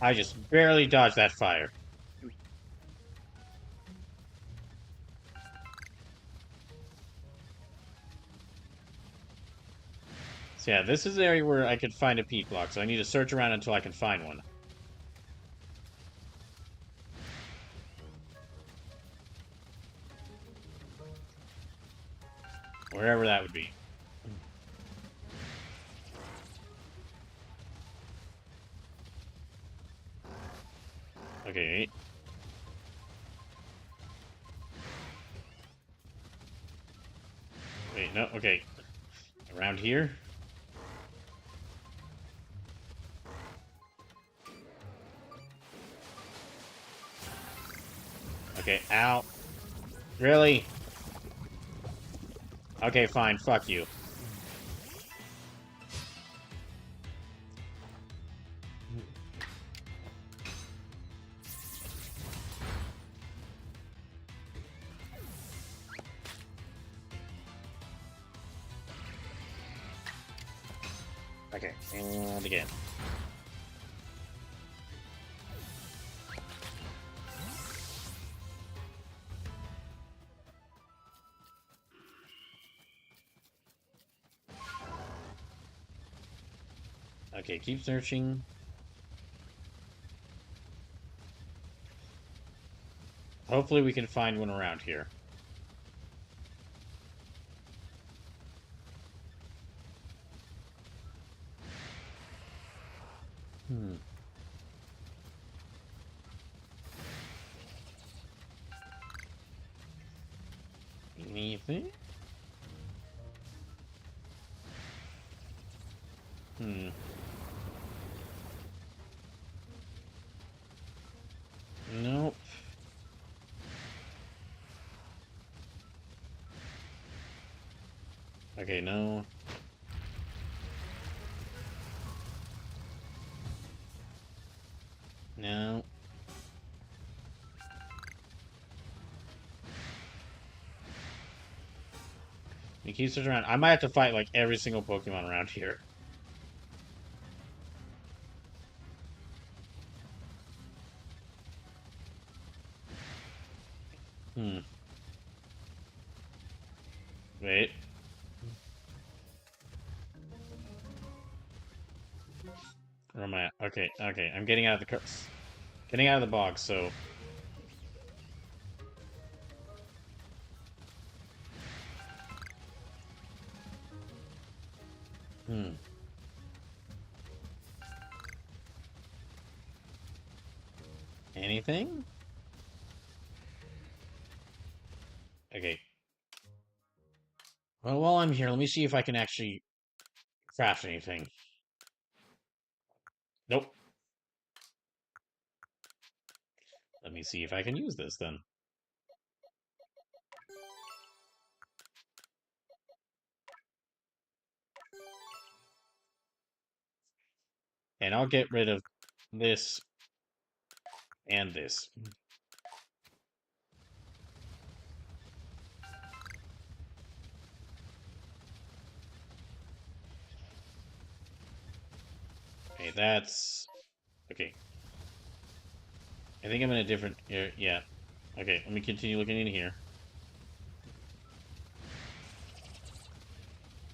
I just barely dodged that fire. So yeah, this is the area where I could find a peat block, so I need to search around until I can find one. Wherever that would be. Okay. Wait, no, okay. Around here? Okay, ow. Really? Okay, fine, fuck you. Okay, and again. Okay, keep searching. Hopefully we can find one around here. Hmm. Anything? Hmm. Nope. Okay, no. No. He keeps searching around. I might have to fight like every single Pokemon around here. Hmm. Wait. Where am I at? Okay, okay. I'm getting out of the getting out of the bog, so hmm. Anything? Okay. Well, while I'm here, let me see if I can actually craft anything. Nope. Let me see if I can use this then. And I'll get rid of this and this. Okay, that's... Okay. I think I'm in a different... Yeah. Okay, let me continue looking in here.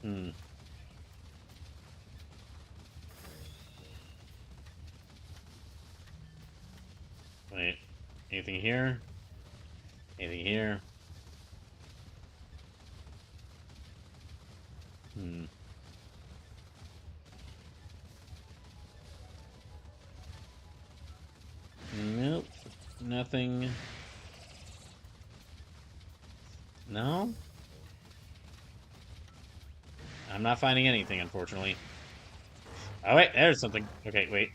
Hmm. Wait. Anything here? Anything here? Hmm. Nope. Nothing. No? I'm not finding anything, unfortunately. Oh, wait, there's something. Okay, wait.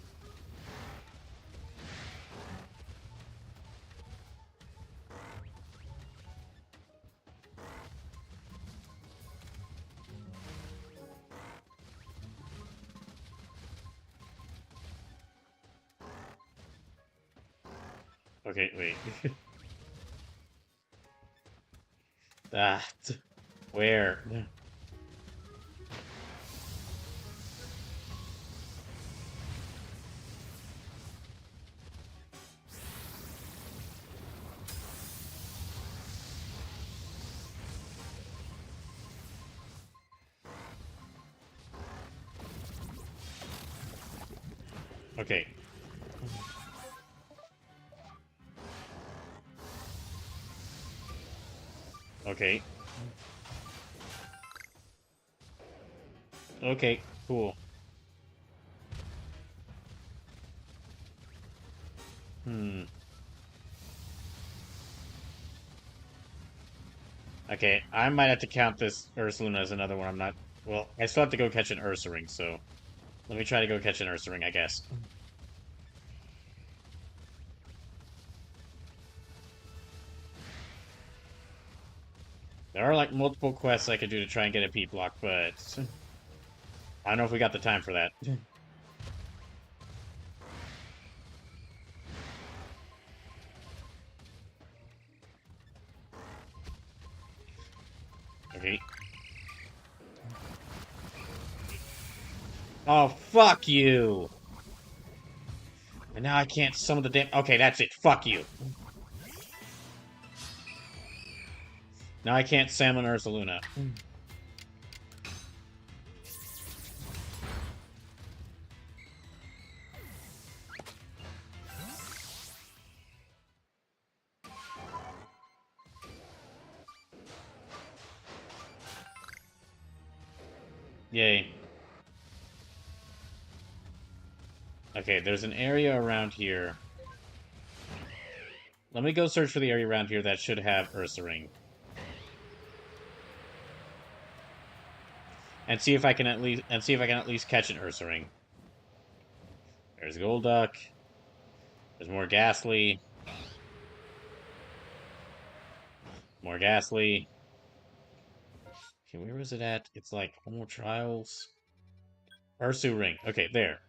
Okay, wait. Ah, where? Okay. Okay. Okay, cool. Hmm. Okay, I might have to count this Ursaluna as another one. I'm not. Well, I still have to go catch an Ursaring, so let me try to go catch an Ursaring, I guess. There are like multiple quests I could do to try and get a P block, but I don't know if we got the time for that. Okay. Oh, fuck you! And now I can't summon the damn. Okay, that's it. Fuck you. Now I can't summon Ursaluna. Yay. Okay, there's an area around here. Let me go search for the area around here that should have Ursaring. And see if I can at least catch an Ursaring. There's Golduck. There's more Ghastly. More Ghastly. Okay, where was it at? It's like Homo Trials. Ursaring. Okay, there.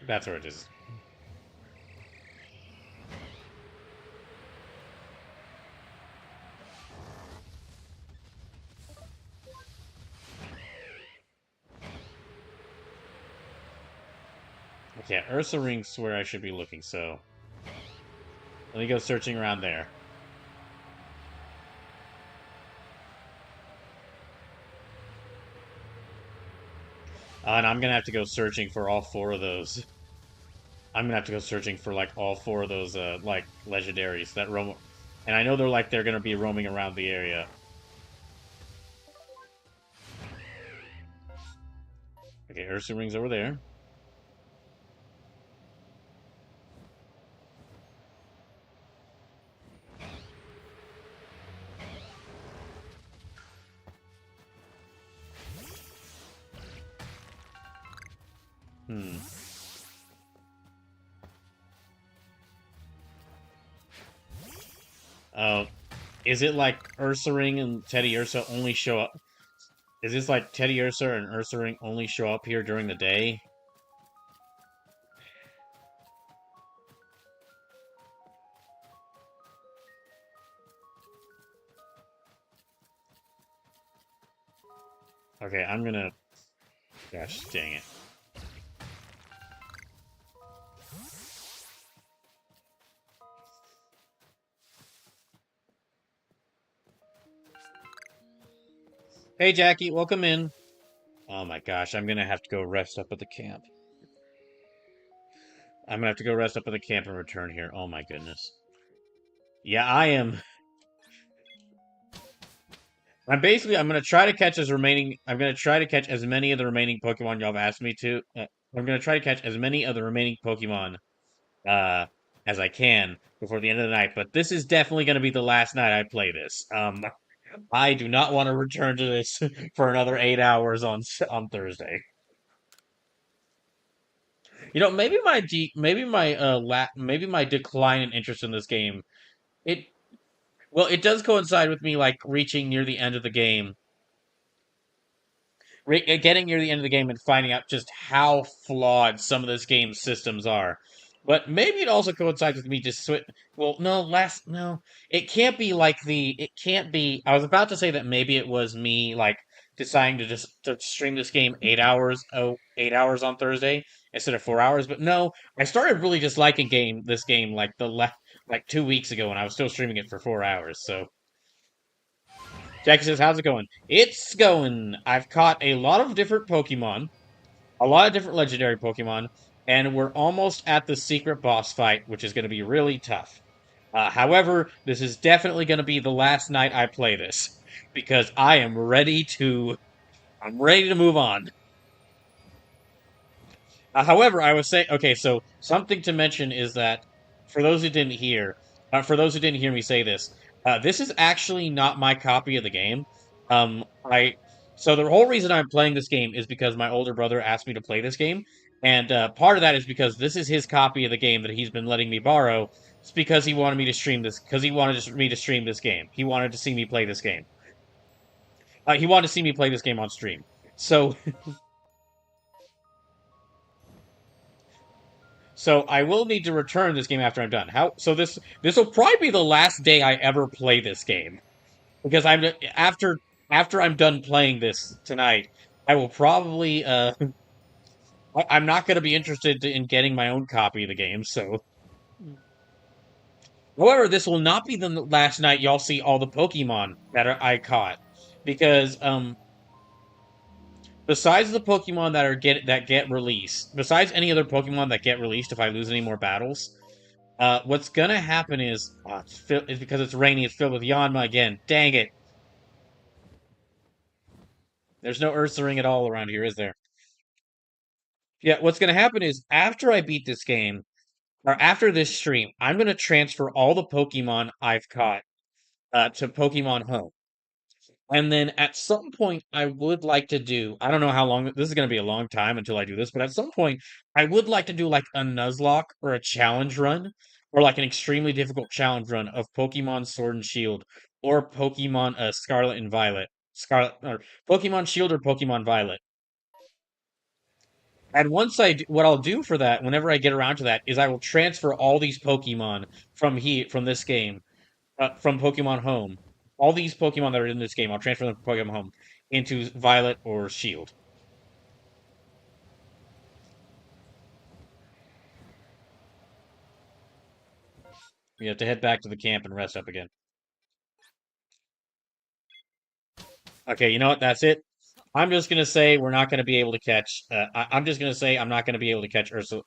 That's where it is. Okay, Ursaring's where I should be looking, so let me go searching around there. And I'm gonna have to go searching for all four of those. I'm gonna have to go searching for like all four of those like legendaries that roam. And I know they're gonna be roaming around the area. Okay, Ursaring's over there. Hmm. Oh, is it like Ursaring and Teddy Ursa only show up? Is this like Teddy Ursa and Ursaring only show up here during the day? Okay, I'm gonna. Gosh, dang it. Hey, Jackie, welcome in. Oh my gosh, I'm gonna have to go rest up at the camp. I'm gonna have to go rest up at the camp and return here. Oh my goodness. Yeah, I am. I'm gonna try to catch as remaining. I'm gonna try to catch as many of the remaining Pokemon y'all have asked me to. I'm gonna try to catch as many of the remaining Pokemon uh, as I can before the end of the night. But this is definitely gonna be the last night I play this. I do not want to return to this for another 8 hours on Thursday. Maybe my decline in interest in this game. It Well, it does coincide with me like reaching near the end of the game, getting near the end of the game and finding out just how flawed some of this game's systems are. But maybe it also coincides with me just well, no, no, it can't be like it can't be. I was about to say that maybe it was me like deciding to just to stream this game 8 hours, 8 hours on Thursday instead of 4 hours. But no, I started really just liking this game like like 2 weeks ago, and I was still streaming it for 4 hours. So Jackie says, "How's it going?" It's going. I've caught a lot of different Pokemon, a lot of different legendary Pokemon, and we're almost at the secret boss fight, which is going to be really tough. However, this is definitely going to be the last night I play this because I'm ready to move on. However, I was saying, okay, so something to mention is that for those who didn't hear me say this, this is actually not my copy of the game. I so the whole reason I'm playing this game is because my older brother asked me to play this game, and part of that is because this is his copy of the game that he's been letting me borrow. It's because he wanted me to stream this because he wanted me to stream this game. He wanted to see me play this game. He wanted to see me play this game on stream. So So I will need to return this game after I'm done. How? So this will probably be the last day I ever play this game because after I'm done playing this tonight, I will probably I'm not going to be interested in getting my own copy of the game. So, however, this will not be the last night y'all see all the Pokemon I caught because besides the Pokemon that get released, besides any other Pokemon that get released if I lose any more battles. What's gonna happen is it's because it's rainy. It's filled with Yanma again. Dang it! There's no Ursaring at all around here, is there? Yeah. What's gonna happen is after I beat this game or after this stream, I'm gonna transfer all the Pokemon I've caught to Pokemon Home. And then at some point, I would like to do, I don't know how long, this is going to be a long time until I do this, but at some point, I would like to do like a Nuzlocke or a challenge run, or like an extremely difficult challenge run of Pokemon Sword and Shield, or Pokemon Scarlet and Violet. Or Pokemon Shield or Pokemon Violet. And what I'll do for that, whenever I get around to that, is I will transfer all these Pokemon from this game from Pokemon Home. All these Pokemon that are in this game, I'll transfer them from Pokemon Home into Violet or Shield. We have to head back to the camp and rest up again. Okay, you know what? That's it. I'm just gonna say we're not gonna be able to catch. I'm just gonna say I'm not gonna be able to catch Ursa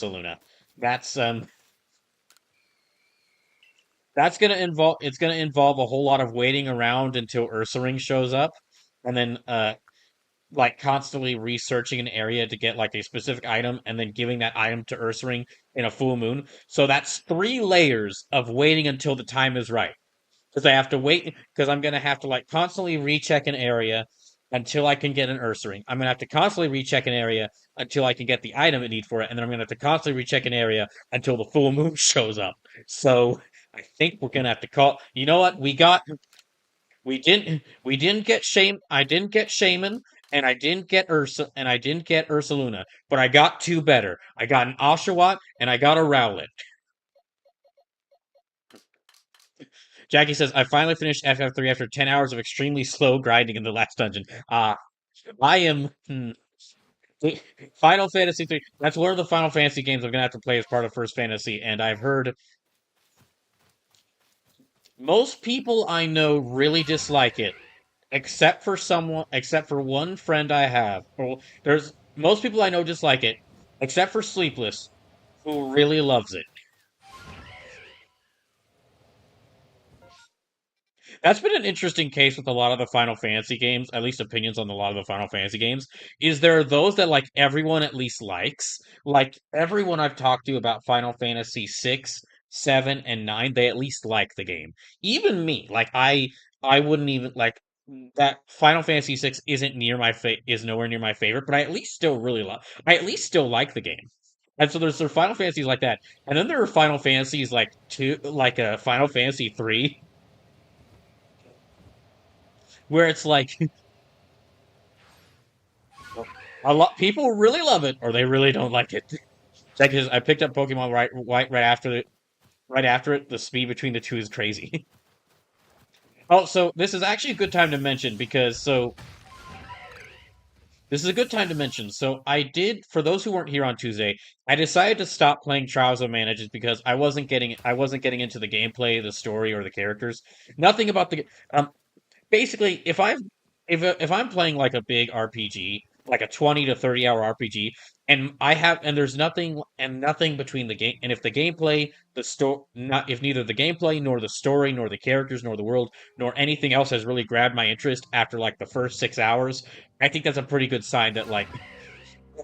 Luna. That's um that's gonna involve it's gonna involve a whole lot of waiting around until Ursaring shows up, and then like constantly researching an area to get like a specific item and then giving that item to Ursaring in a full moon. So that's 3 layers of waiting until the time is right. Because I have to wait because I'm gonna have to like constantly recheck an area until I can get an Ursaring. I'm gonna have to constantly recheck an area until I can get the item I need for it, and then I'm gonna have to constantly recheck an area until the full moon shows up. So I think we're gonna have to call. You know what? We didn't get Shame I didn't get Shaman and I didn't get Ursaluna, but I got two better. I got an Oshawott and I got a Rowlet. Jackie says I finally finished FF3 after 10 hours of extremely slow grinding in the last dungeon. I am Final Fantasy 3. That's one of the Final Fantasy games I'm gonna have to play as part of First Fantasy, and I've heard most people I know really dislike it except for one friend I have. Well, there's most people I know dislike it, except for Sleepless, who really loves it. That's been an interesting case with a lot of the Final Fantasy games, at least opinions on a lot of the Final Fantasy games, is there are those that like everyone at least likes. Like everyone I've talked to about Final Fantasy 6, 7, and 9, they at least like the game. Even me, like I wouldn't even like that Final Fantasy 6 isn't is nowhere near my favorite, but I at least still I at least still like the game. And so there are Final Fantasies like that. And then there are Final Fantasies like a Final Fantasy 3 where it's like a lot people really love it or they really don't like it. Because I picked up Pokemon right after it. The speed between the two is crazy. Oh, so this is actually a good time to mention because this is a good time to mention. So I did, for those who weren't here on Tuesday, I decided to stop playing Trials of Mana just because I wasn't getting into the gameplay, the story, or the characters. Nothing about the basically if I'm playing like a big RPG, like a 20 to 30 hour RPG, and there's nothing between the game and if the gameplay, the story not if neither the gameplay nor the story nor the characters nor the world nor anything else has really grabbed my interest after like the first 6 hours, I think that's a pretty good sign that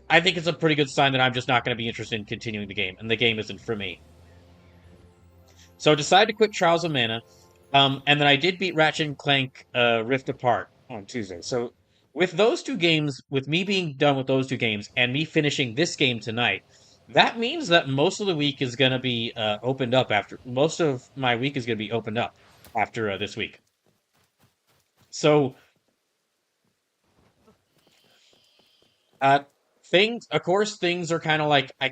I think it's a pretty good sign that I'm just not going to be interested in continuing the game and the game isn't for me. So I decided to quit Trials of Mana. And then I did beat Ratchet and Clank Rift Apart on Tuesday. So with those two games, with me being done with those two games and me finishing this game tonight, that means that most of the week is going to be opened up after most of my week is going to be opened up after this week. So uh, of course, things are kind of like I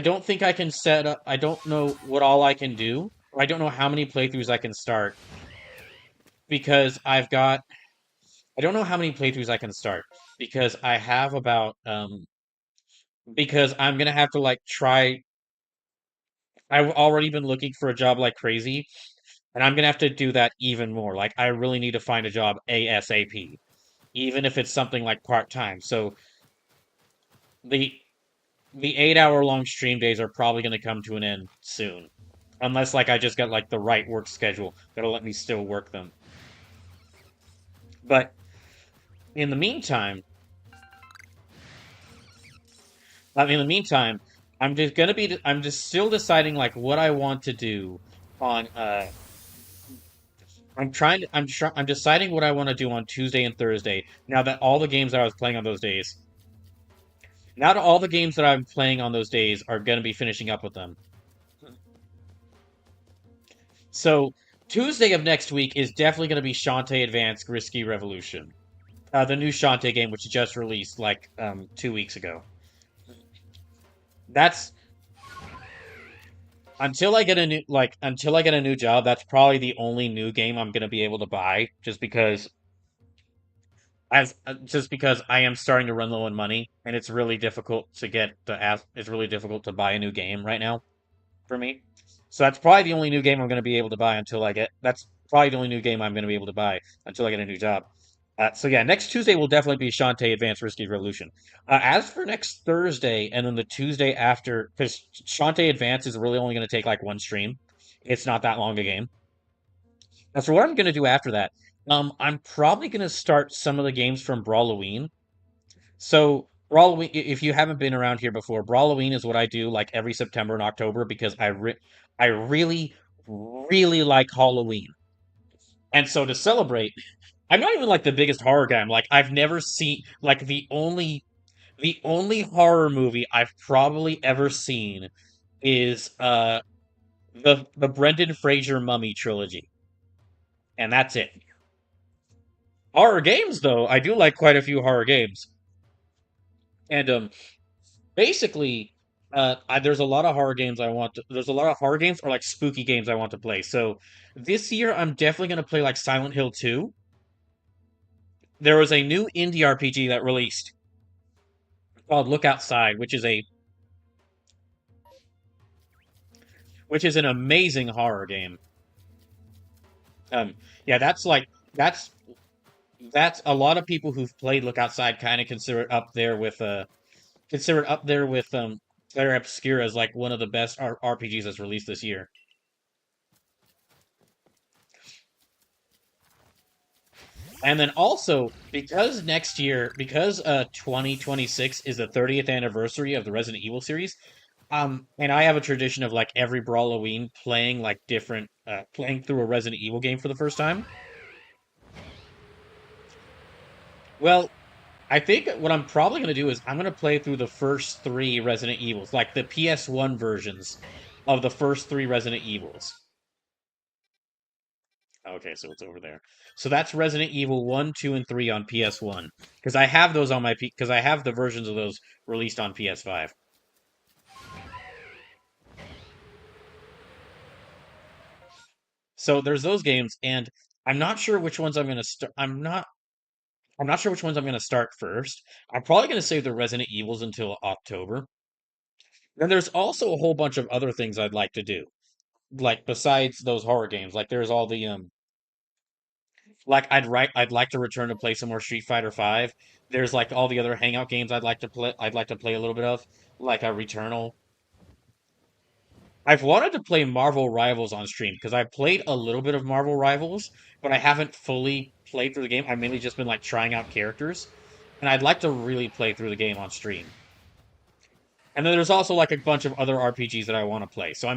don't think I can set up. I don't know what all I can do. I don't know how many playthroughs I can start because I don't know how many playthroughs I can start because I have about because I'm gonna have to like try. I've already been looking for a job like crazy, and I'm gonna have to do that even more. Like I really need to find a job ASAP, even if it's something like part time. So the the 8 hour long stream days are probably gonna come to an end soon, unless like I just got like the right work schedule that'll let me still work them. But in the meantime, in the meantime, I'm just still deciding like what I want to do on I'm deciding what I want to do on Tuesday and Thursday. Now that all the games that I was playing on those days, now that all the games that I'm playing on those days are going to be finishing up with them. So Tuesday of next week is definitely going to be Shantae Advanced Risky Revolution, the new Shantae game, which just released like 2 weeks ago. That's until I get a new job, that's probably the only new game I'm gonna be able to buy, just because I am starting to run low on money, and it's really difficult to buy a new game right now for me. So that's probably the only new game I'm gonna be able to buy until I get that's probably the only new game I'm gonna be able to buy until I get a new job. So yeah, next Tuesday will definitely be Shantae Advanced Risky Revolution. As for next Thursday and then the Tuesday after, because Shantae Advance is really only going to take like one stream. It's not that long a game. As for what I'm going to do after that, I'm probably going to start some of the games from Brawloween. So Brawloween, if you haven't been around here before, Brawloween is what I do like every September and October because I really, really like Halloween. And so to celebrate, I'm not even like the biggest horror guy. I'm like I've never seen like the only horror movie I've probably ever seen is the Brendan Fraser Mummy trilogy, and that's it. Horror games though, I do like quite a few horror games, and basically, there's a lot of horror games I want to. There's a lot of horror games or like spooky games I want to play. So this year, I'm definitely gonna play like Silent Hill 2. There was a new indie RPG that released called Look Outside, which is an amazing horror game. Yeah, that's a lot of people who've played Look Outside kind of consider it up there with Claire Obscura as like one of the best RPGs that's released this year. And then also because 2026 is the 30th anniversary of the Resident Evil series, and I have a tradition of like every Brawloween playing like playing through a Resident Evil game for the first time. Well, I think what I'm probably going to do is I'm going to play through the first three Resident Evils, like the PS1 versions of the first three Resident Evils. Okay, so it's over there. So that's Resident Evil 1, 2, and 3 on PS1. Because I have those on my because I have the versions of those released on PS5. So there's those games, and I'm not sure which ones I'm gonna start. I'm not sure which ones I'm gonna start first. I'm probably gonna save the Resident Evils until October. Then there's also a whole bunch of other things I'd like to do. Like besides those horror games. Like there's all the like I'd like to return to play some more Street Fighter 5. There's like all the other hangout games I'd like to play a little bit of, like a Returnal. I've wanted to play Marvel Rivals on stream because I played a little bit of Marvel Rivals, but I haven't fully played through the game. I've mainly just been like trying out characters, and I'd like to really play through the game on stream. And then there's also like a bunch of other RPGs that I want to play. So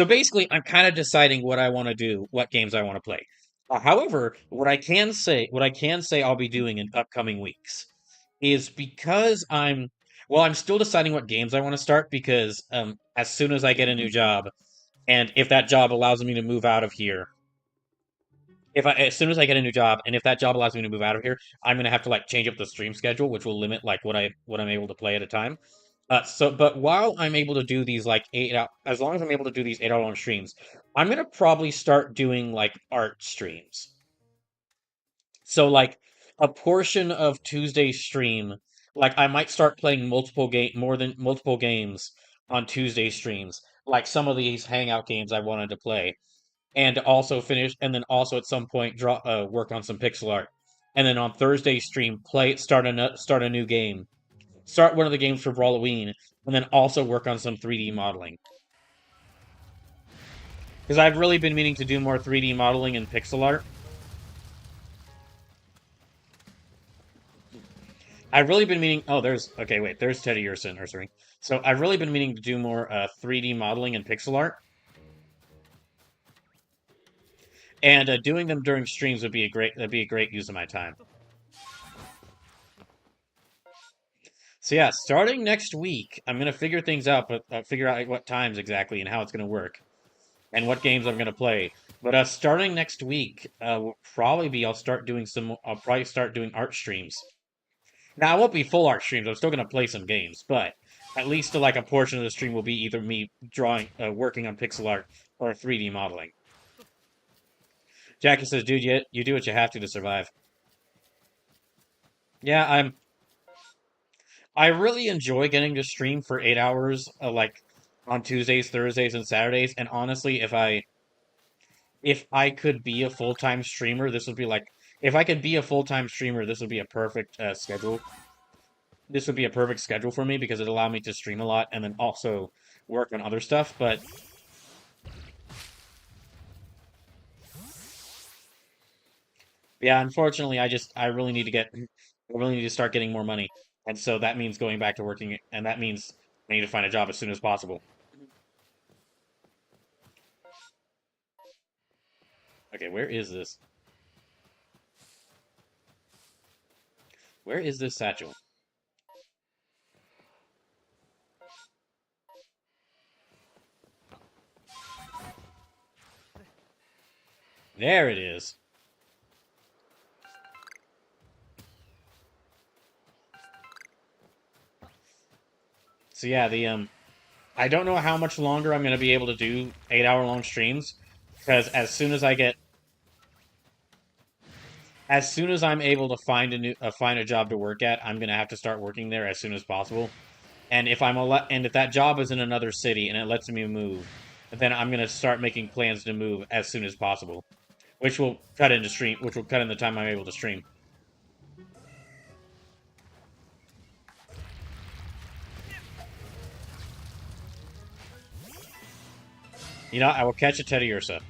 basically, I'm kind of deciding what I want to do, what games I want to play. However, what I can say I'll be doing in upcoming weeks is because I'm still deciding what games I want to start because as soon as I get a new job, and if that job allows me to move out of here, if I as soon as I get a new job, and if that job allows me to move out of here, I'm gonna have to like change up the stream schedule, which will limit like what I'm able to play at a time. But while I'm able to do these like as long as I'm able to do these 8 hour long streams, I'm gonna probably start doing like art streams. So like a portion of Tuesday's stream, like I might start playing more than multiple games on Tuesday streams, like some of these hangout games I wanted to play, and also finish, and then also at some point draw work on some pixel art, and then on Thursday stream start a new game, start one of the games for Halloween, and then also work on some 3D modeling. Because I've really been meaning to do more 3D modeling and pixel art. I've really been meaning. Oh, there's okay. Wait, there's Teddy Ursa. So I've really been meaning to do more 3D modeling and pixel art, and doing them during streams would be a great use of my time. So yeah, starting next week, I'm gonna figure things out, but figure out like, what times exactly and how it's gonna work, and what games I'm gonna play. But starting next week, will probably be I'll probably start doing art streams. Now, I won't be full art streams. I'm still gonna play some games, but at least like a portion of the stream will be either me working on pixel art, or 3D modeling. Jackie says, "Dude, you do what you have to survive." Yeah, I really enjoy getting to stream for 8 hours, like on Tuesdays, Thursdays, and Saturdays. And honestly, if I could be a full time streamer, this would be like if I could be a full time streamer, this would be a perfect schedule. This would be a perfect schedule for me because it allowed me to stream a lot and then also work on other stuff. But yeah, unfortunately, I really need to start getting more money, and so that means going back to working, and that means I need to find a job as soon as possible. Okay, where is this? Where is this satchel? There it is. So yeah, the I don't know how much longer I'm gonna be able to do 8 hour long streams because as soon as I'm able to find a job to work at, I'm gonna have to start working there as soon as possible. And if that job is in another city and it lets me move, then I'm gonna start making plans to move as soon as possible, which will cut in the time I'm able to stream. You know, I will catch a Teddy Ursa.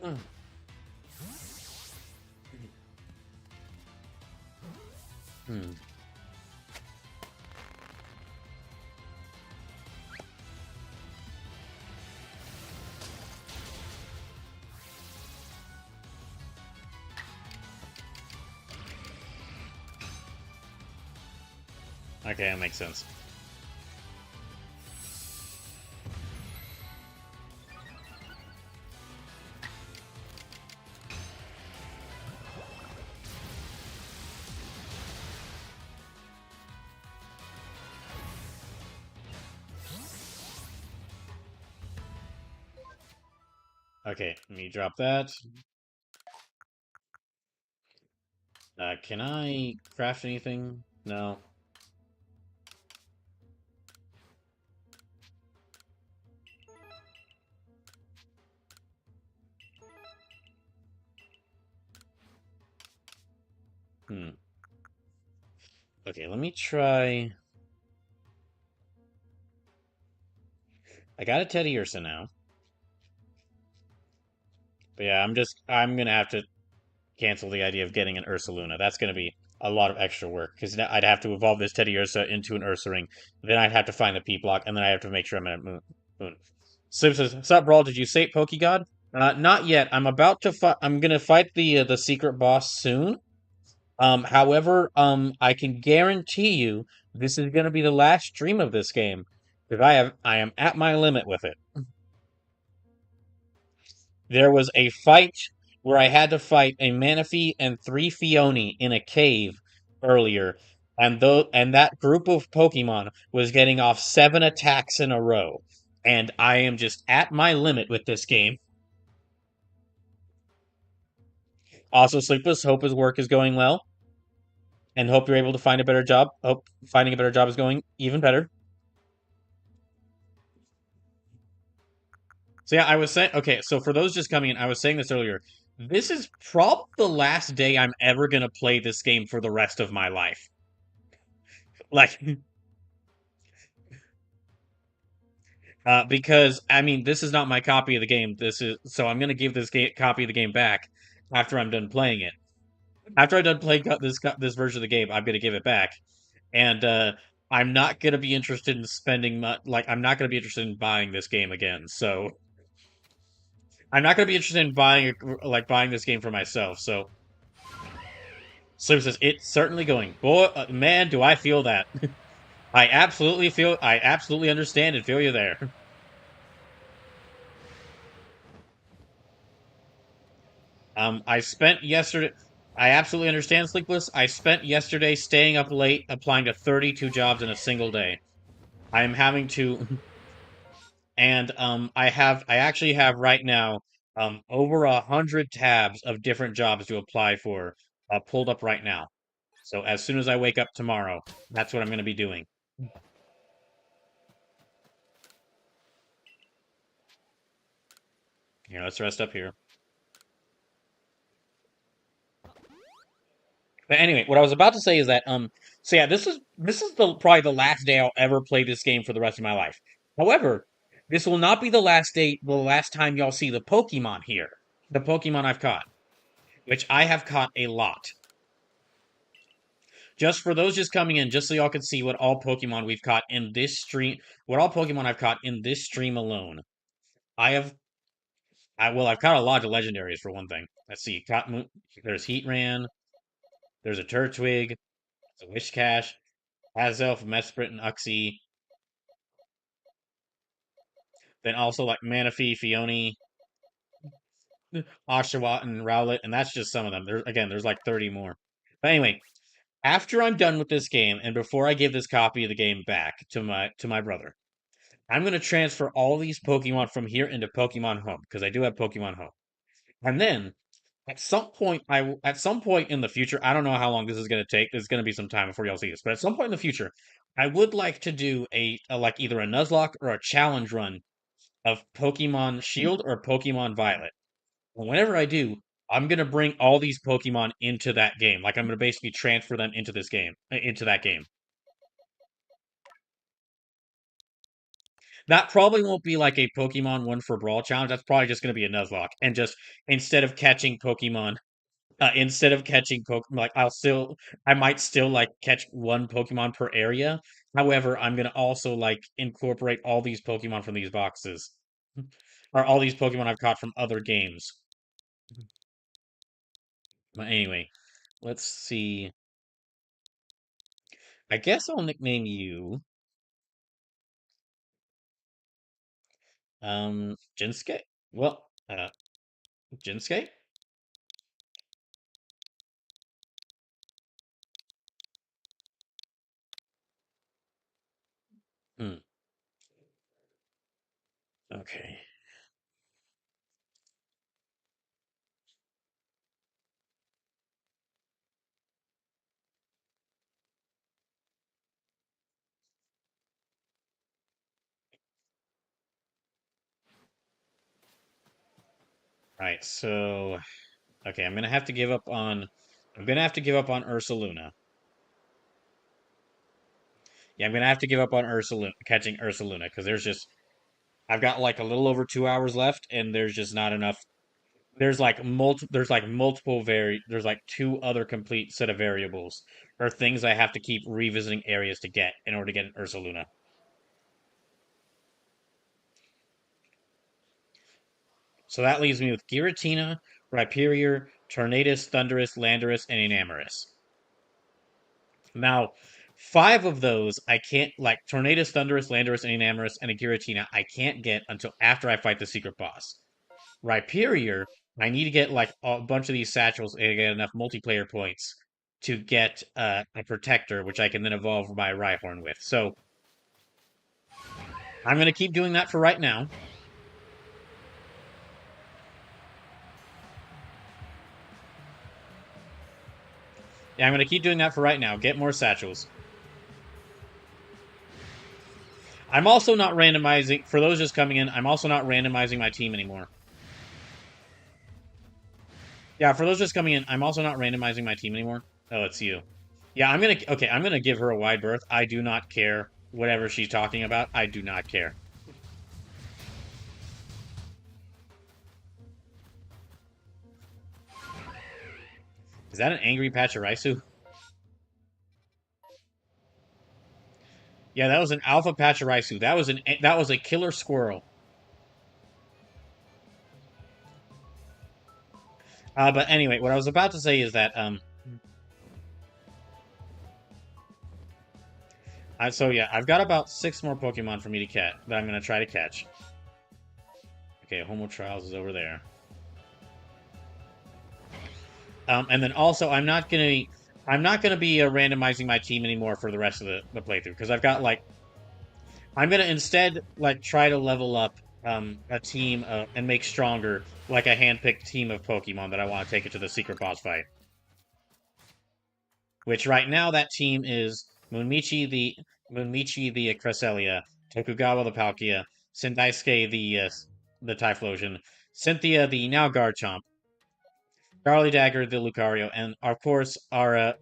Hmm. Okay, that makes sense. Okay, let me drop that. Can I craft anything? No. Hmm. Okay, let me try. I got a Teddy Ursa now. But yeah, I'm gonna have to cancel the idea of getting an Ursa Luna. That's gonna be a lot of extra work because I'd have to evolve this Teddy Ursa into an Ursa Ring. Then I'd have to find the P block, and then I have to make sure I'm at Moon. Sim says, "Sup, Brawl? Did you save Pokegod?" Not yet. I'm about to fight. I'm gonna fight the secret boss soon. However, I can guarantee you this is gonna be the last stream of this game because I am at my limit with it. There was a fight where I had to fight a Manaphy and three Fione in a cave earlier, and that group of Pokemon was getting off 7 attacks in a row, and I am just at my limit with this game. Also, Sleepless, hope his work is going well, and hope you're able to find a better job. Hope finding a better job is going even better. So yeah, I was saying, okay, so for those just coming in, I was saying this earlier. This is probably the last day I'm ever gonna play this game for the rest of my life. Like, because I mean, this is not my copy of the game. This is so I'm gonna give this copy of the game back after I'm done playing it. After I'm done playing this version of the game, I'm gonna give it back, and I'm not gonna be interested in spending much. Like, I'm not gonna be interested in buying this game again. So I'm not gonna be interested in buying this game for myself. So Slim says it's certainly going. Boy, man, do I feel that. I absolutely understand and feel you there. I spent yesterday. I absolutely understand Sleepless. I spent yesterday staying up late applying to 32 jobs in a single day. I am having to, and I actually have right now over 100 tabs of different jobs to apply for pulled up right now. So as soon as I wake up tomorrow, that's what I'm going to be doing. Here, let's rest up here. But anyway, what I was about to say is that so yeah, this is the probably the last day I'll ever play this game for the rest of my life. However, this will not be the last time y'all see the Pokemon here. The Pokemon I've caught, which I have caught a lot. Just for those just coming in, just so y'all can see what all Pokemon we've caught in this stream, what all Pokemon I've caught in this stream alone. I have I've caught a lot of legendaries for one thing. Let's see, there's Heatran, there's a Turtwig, there's a Wishcash, Azelf, Mesprit, and Uxie. Then also like Manaphy, Fione, Oshawott, and Rowlet, and that's just some of them. There's like 30 more. But anyway, after I'm done with this game, and before I give this copy of the game back to my brother, I'm gonna transfer all these Pokemon from here into Pokemon Home because I do have Pokemon Home. And then at some point in the future, I don't know how long this is gonna take. There's gonna be some time before y'all see this, but at some point in the future, I would like to do a like either a Nuzlocke or a challenge run of Pokemon Shield or Pokemon Violet. And whenever I do, I'm gonna bring all these Pokemon into that game. Like I'm gonna basically transfer them into this game, into that game. That probably won't be like a Pokemon One for Brawl challenge. That's probably just gonna be a Nuzlocke, and just instead of catching Pokemon, like I might still like catch one Pokemon per area. However, I'm gonna also like incorporate all these Pokemon from these boxes, or all these Pokemon I've caught from other games. But anyway, let's see. I guess I'll nickname you Jinsuke. Well, Jinsuke? Hmm. Okay. Alright, so okay, I'm gonna have to give up on Ursaluna. Yeah, I'm gonna have to give up on Ursaluna catching Ursaluna, because I've got like a little over 2 hours left, and there's just not enough. There's like two other complete set of variables or things I have to keep revisiting areas to get in order to get an Ursaluna. So that leaves me with Giratina, Rhyperior, Tornadus, Thundurus, Landorus, and Enamorus. Now, five of those I can't, like Tornadus, Thundurus, Landorus, and Enamorus, and a Giratina, I can't get until after I fight the secret boss. Rhyperior, I need to get like a bunch of these satchels and get enough multiplayer points to get a protector, which I can then evolve my Rhyhorn with. So I'm going to keep doing that for right now. Yeah, I'm going to keep doing that for right now. Get more satchels. I'm also not randomizing, for those just coming in, I'm also not randomizing my team anymore. Yeah, for those just coming in, I'm also not randomizing my team anymore. Oh, it's you. Yeah, I'm gonna give her a wide berth. I do not care whatever she's talking about. I do not care. Is that an angry Pachirisu? Yeah, that was an alpha Pachirisu. That was a killer squirrel. But anyway, what I was about to say is that so yeah, I've got about 6 more Pokemon for me to catch that I'm gonna try to catch. Okay, Homo Trials is over there. And then also, I'm not gonna be randomizing my team anymore for the rest of the playthrough, because I've got like I'm gonna instead like try to level up a team and make stronger like a handpicked team of Pokemon that I want to take it to the secret boss fight. Which right now that team is Moonmichi the Cresselia, Tokugawa the Palkia, Sendaisuke the Typhlosion, Cynthia the now Garchomp, Charlie Dagger the Lucario, and of course our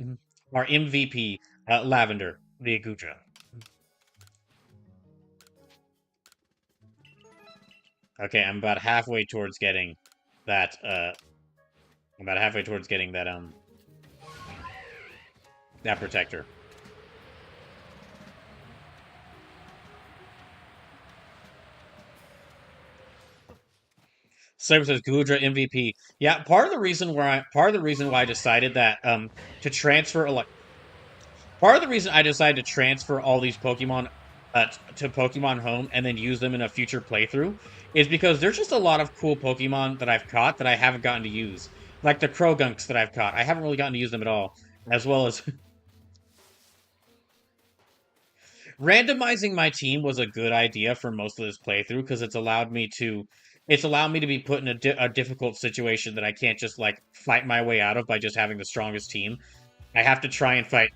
MVP Lavender the Agudra. Okay, I'm about halfway towards getting that. I'm about halfway towards getting that protector. Cyber says Gudra MVP. Yeah, part of the reason why I decided that to transfer like part of the reason I decided to transfer all these Pokemon to Pokemon Home and then use them in a future playthrough is because there's just a lot of cool Pokemon that I've caught that I haven't gotten to use. Like the Krogunks that I've caught. I haven't really gotten to use them at all. As well as randomizing my team was a good idea for most of this playthrough because it's allowed me to be put in a difficult situation that I can't just like fight my way out of by just having the strongest team. I have to try and fight.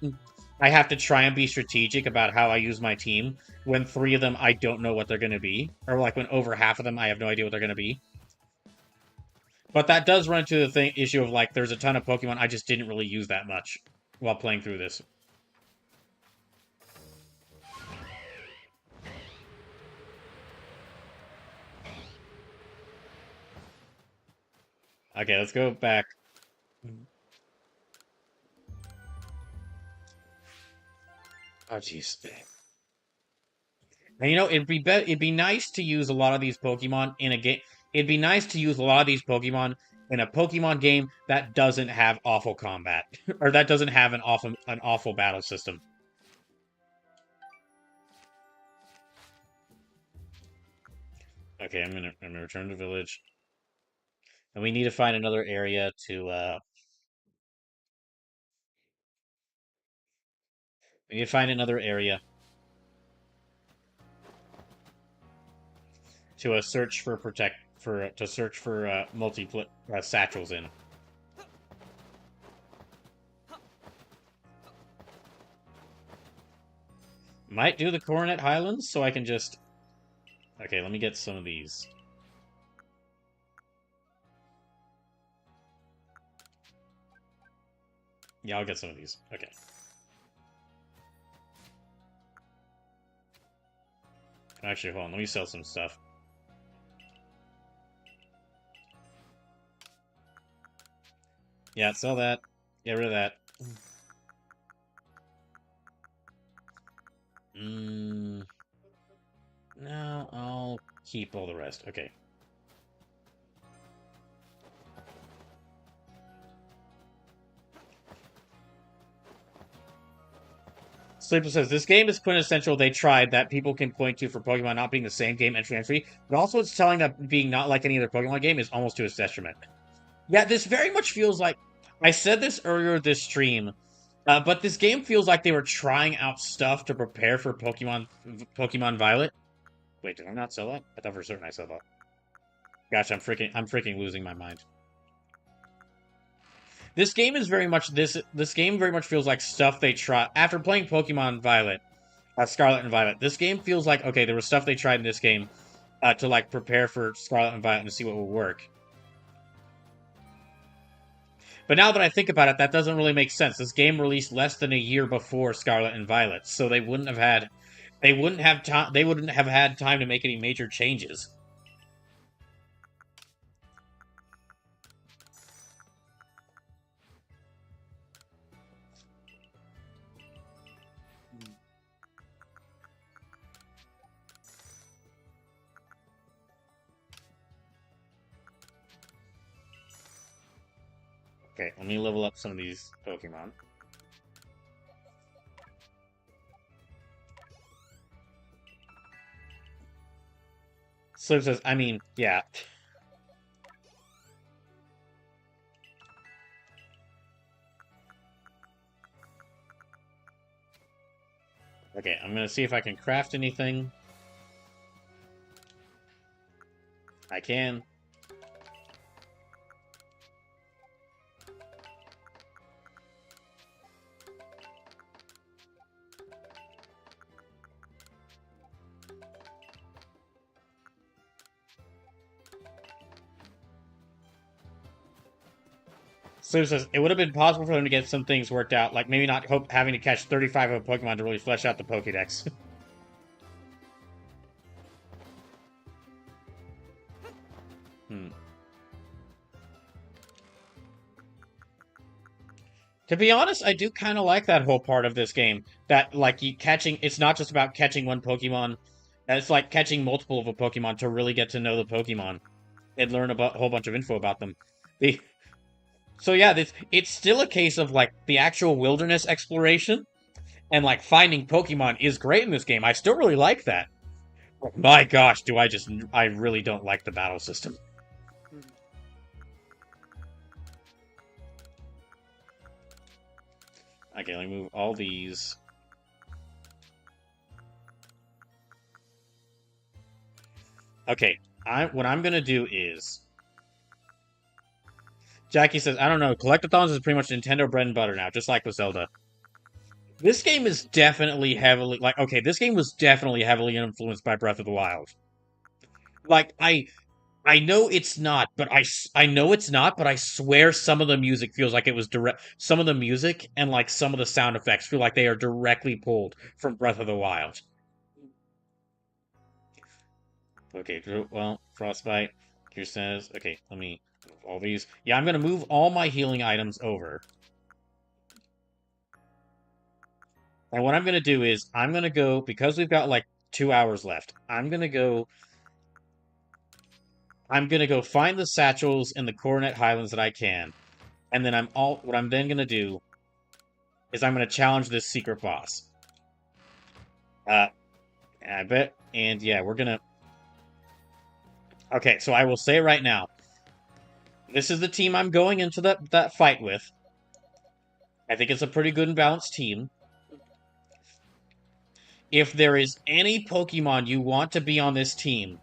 I have to try and be strategic about how I use my team when 3 of them I don't know what they're going to be, or like when over half of them I have no idea what they're going to be. But that does run into the issue of like there's a ton of Pokemon I just didn't really use that much while playing through this. Okay, let's go back. Oh jeez. And it'd be nice to use a lot of these Pokemon in a game. It'd be nice to use a lot of these Pokemon in a Pokemon game that doesn't have awful combat or that doesn't have an awful battle system. Okay, I'm gonna return to village, and we need to find another area to we need to find another area to search for protect for to search for multi satchels in. Might do the Coronet Highlands so I can just. Okay, let me get some of these. Yeah, I'll get some of these. Okay. Actually, hold on. Let me sell some stuff. Yeah, sell that. Get rid of that. Mm, no, I'll keep all the rest. Okay. Sleeper says, this game is quintessential. They tried that people can point to for Pokemon not being the same game entry, but also it's telling that being not like any other Pokemon game is almost to its detriment. Yeah, this very much feels like, I said this earlier this stream, but this game feels like they were trying out stuff to prepare for Pokemon Violet. Wait, did I not sell that? I thought for certain I sold that. Gosh, I'm freaking losing my mind. This game is very much this game very much feels like stuff they try after playing Pokemon Violet, Scarlet and Violet. This game feels like, okay, there was stuff they tried in this game to like prepare for Scarlet and Violet and see what will work. But now that I think about it, that doesn't really make sense. This game released less than a year before Scarlet and Violet, so they wouldn't have had time to make any major changes. Okay, let me level up some of these Pokemon. Slip says, I mean, yeah. Okay, I'm gonna see if I can craft anything. I can. Sue says it would have been possible for them to get some things worked out, like maybe not having to catch 35 of a Pokemon to really flesh out the Pokédex. hmm. To be honest, I do kind of like that whole part of this game. That, like, it's not just about catching one Pokemon, it's like catching multiple of a Pokemon to really get to know the Pokemon and learn about a whole bunch of info about them. The, so yeah, it's still a case of, like, the actual wilderness exploration and, like, finding Pokemon is great in this game. I still really like that. My gosh, I really don't like the battle system. Okay, let me move all these. Okay, what I'm gonna do is... Jackie says, I don't know, collectathons is pretty much Nintendo bread and butter now, just like with Zelda. This game is definitely heavily... Like, okay, this game was definitely heavily influenced by Breath of the Wild. Like, I know it's not, but I know it's not, but I swear some of the music feels like it was direct. Some of the music and like some of the sound effects feel like they are directly pulled from Breath of the Wild. Okay, well, Frostbite here says, okay, let me move all these. Yeah, I'm gonna move all my healing items over. And what I'm gonna do is I'm gonna go because we've got like 2 hours left. I'm gonna go find the satchels in the Coronet Highlands that I can. And then what I'm then gonna do is I'm gonna challenge this secret boss. I bet, and yeah, we're gonna. Okay, so I will say right now, this is the team I'm going into that fight with. I think it's a pretty good and balanced team. If there is any Pokemon you want to be on this team,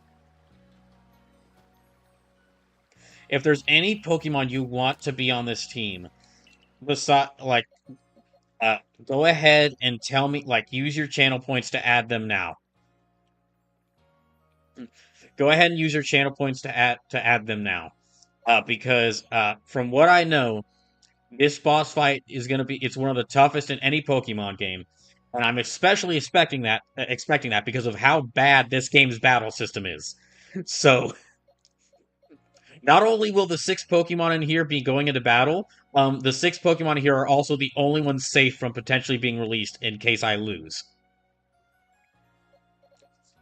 if there's any Pokemon you want to be on this team, besides, like, go ahead and tell me, like, use your channel points to add them now. Go ahead and use your channel points to add them now, because from what I know, This boss fight is gonna be it's one of the toughest in any Pokemon game. And I'm especially expecting that because of how bad this game's battle system is. So not only will the six Pokemon in here be going into battle, the six Pokemon here are also the only ones safe from potentially being released in case I lose.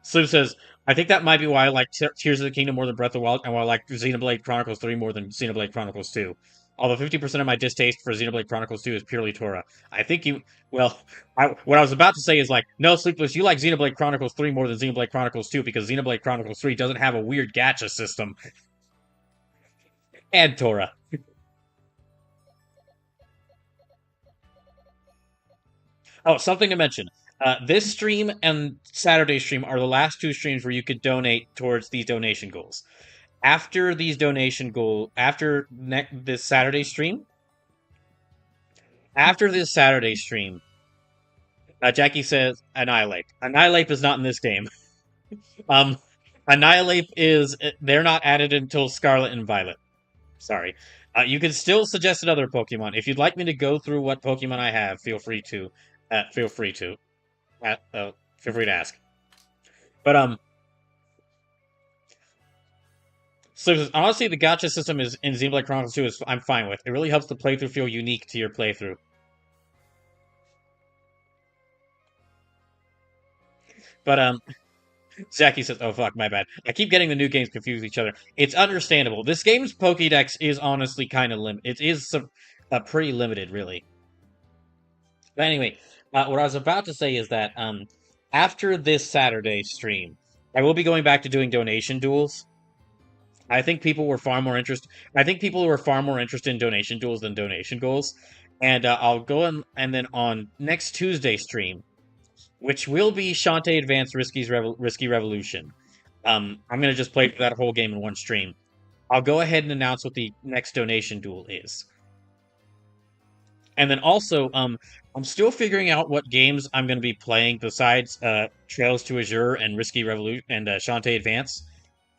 Sue says, I think that might be why I like Tears of the Kingdom more than Breath of the Wild, and why I like Xenoblade Chronicles 3 more than Xenoblade Chronicles 2. Although 50% of my distaste for Xenoblade Chronicles 2 is purely Torah. I think you, well, what I was about to say is like, no, Sleepless, you like Xenoblade Chronicles 3 more than Xenoblade Chronicles 2 because Xenoblade Chronicles 3 doesn't have a weird gacha system. And Torah. Oh, something to mention. This stream and Saturday stream are the last two streams where you could donate towards these donation goals. This Saturday stream, after this Saturday stream, Jackie says Annihilate. Annihilate is not in this game. Um, Annihilate is they're not added until Scarlet and Violet. Sorry. You can still suggest another Pokemon if you'd like me to go through what Pokemon I have. Feel free to. Feel free to. Feel free to ask. But so honestly, the gacha system is in Xenoblade Chronicles 2 is I'm fine with. It really helps the playthrough feel unique to your playthrough. But Zaki says, "Oh fuck, my bad. I keep getting the new games confused with each other. It's understandable. This game's Pokédex is honestly kind of lim. It is pretty limited, really. But anyway, what I was about to say is that after this Saturday stream, I will be going back to doing donation duels. I think people were far more interested. I think people were far more interested in donation duels than donation goals. And I'll go and then on next Tuesday stream, which will be Shantae Advance Risky Revolution. I'm gonna just play that whole game in one stream. I'll go ahead and announce what the next donation duel is. And then also, I'm still figuring out what games I'm going to be playing besides Trails to Azure and Risky Revolution and Shantae Advance.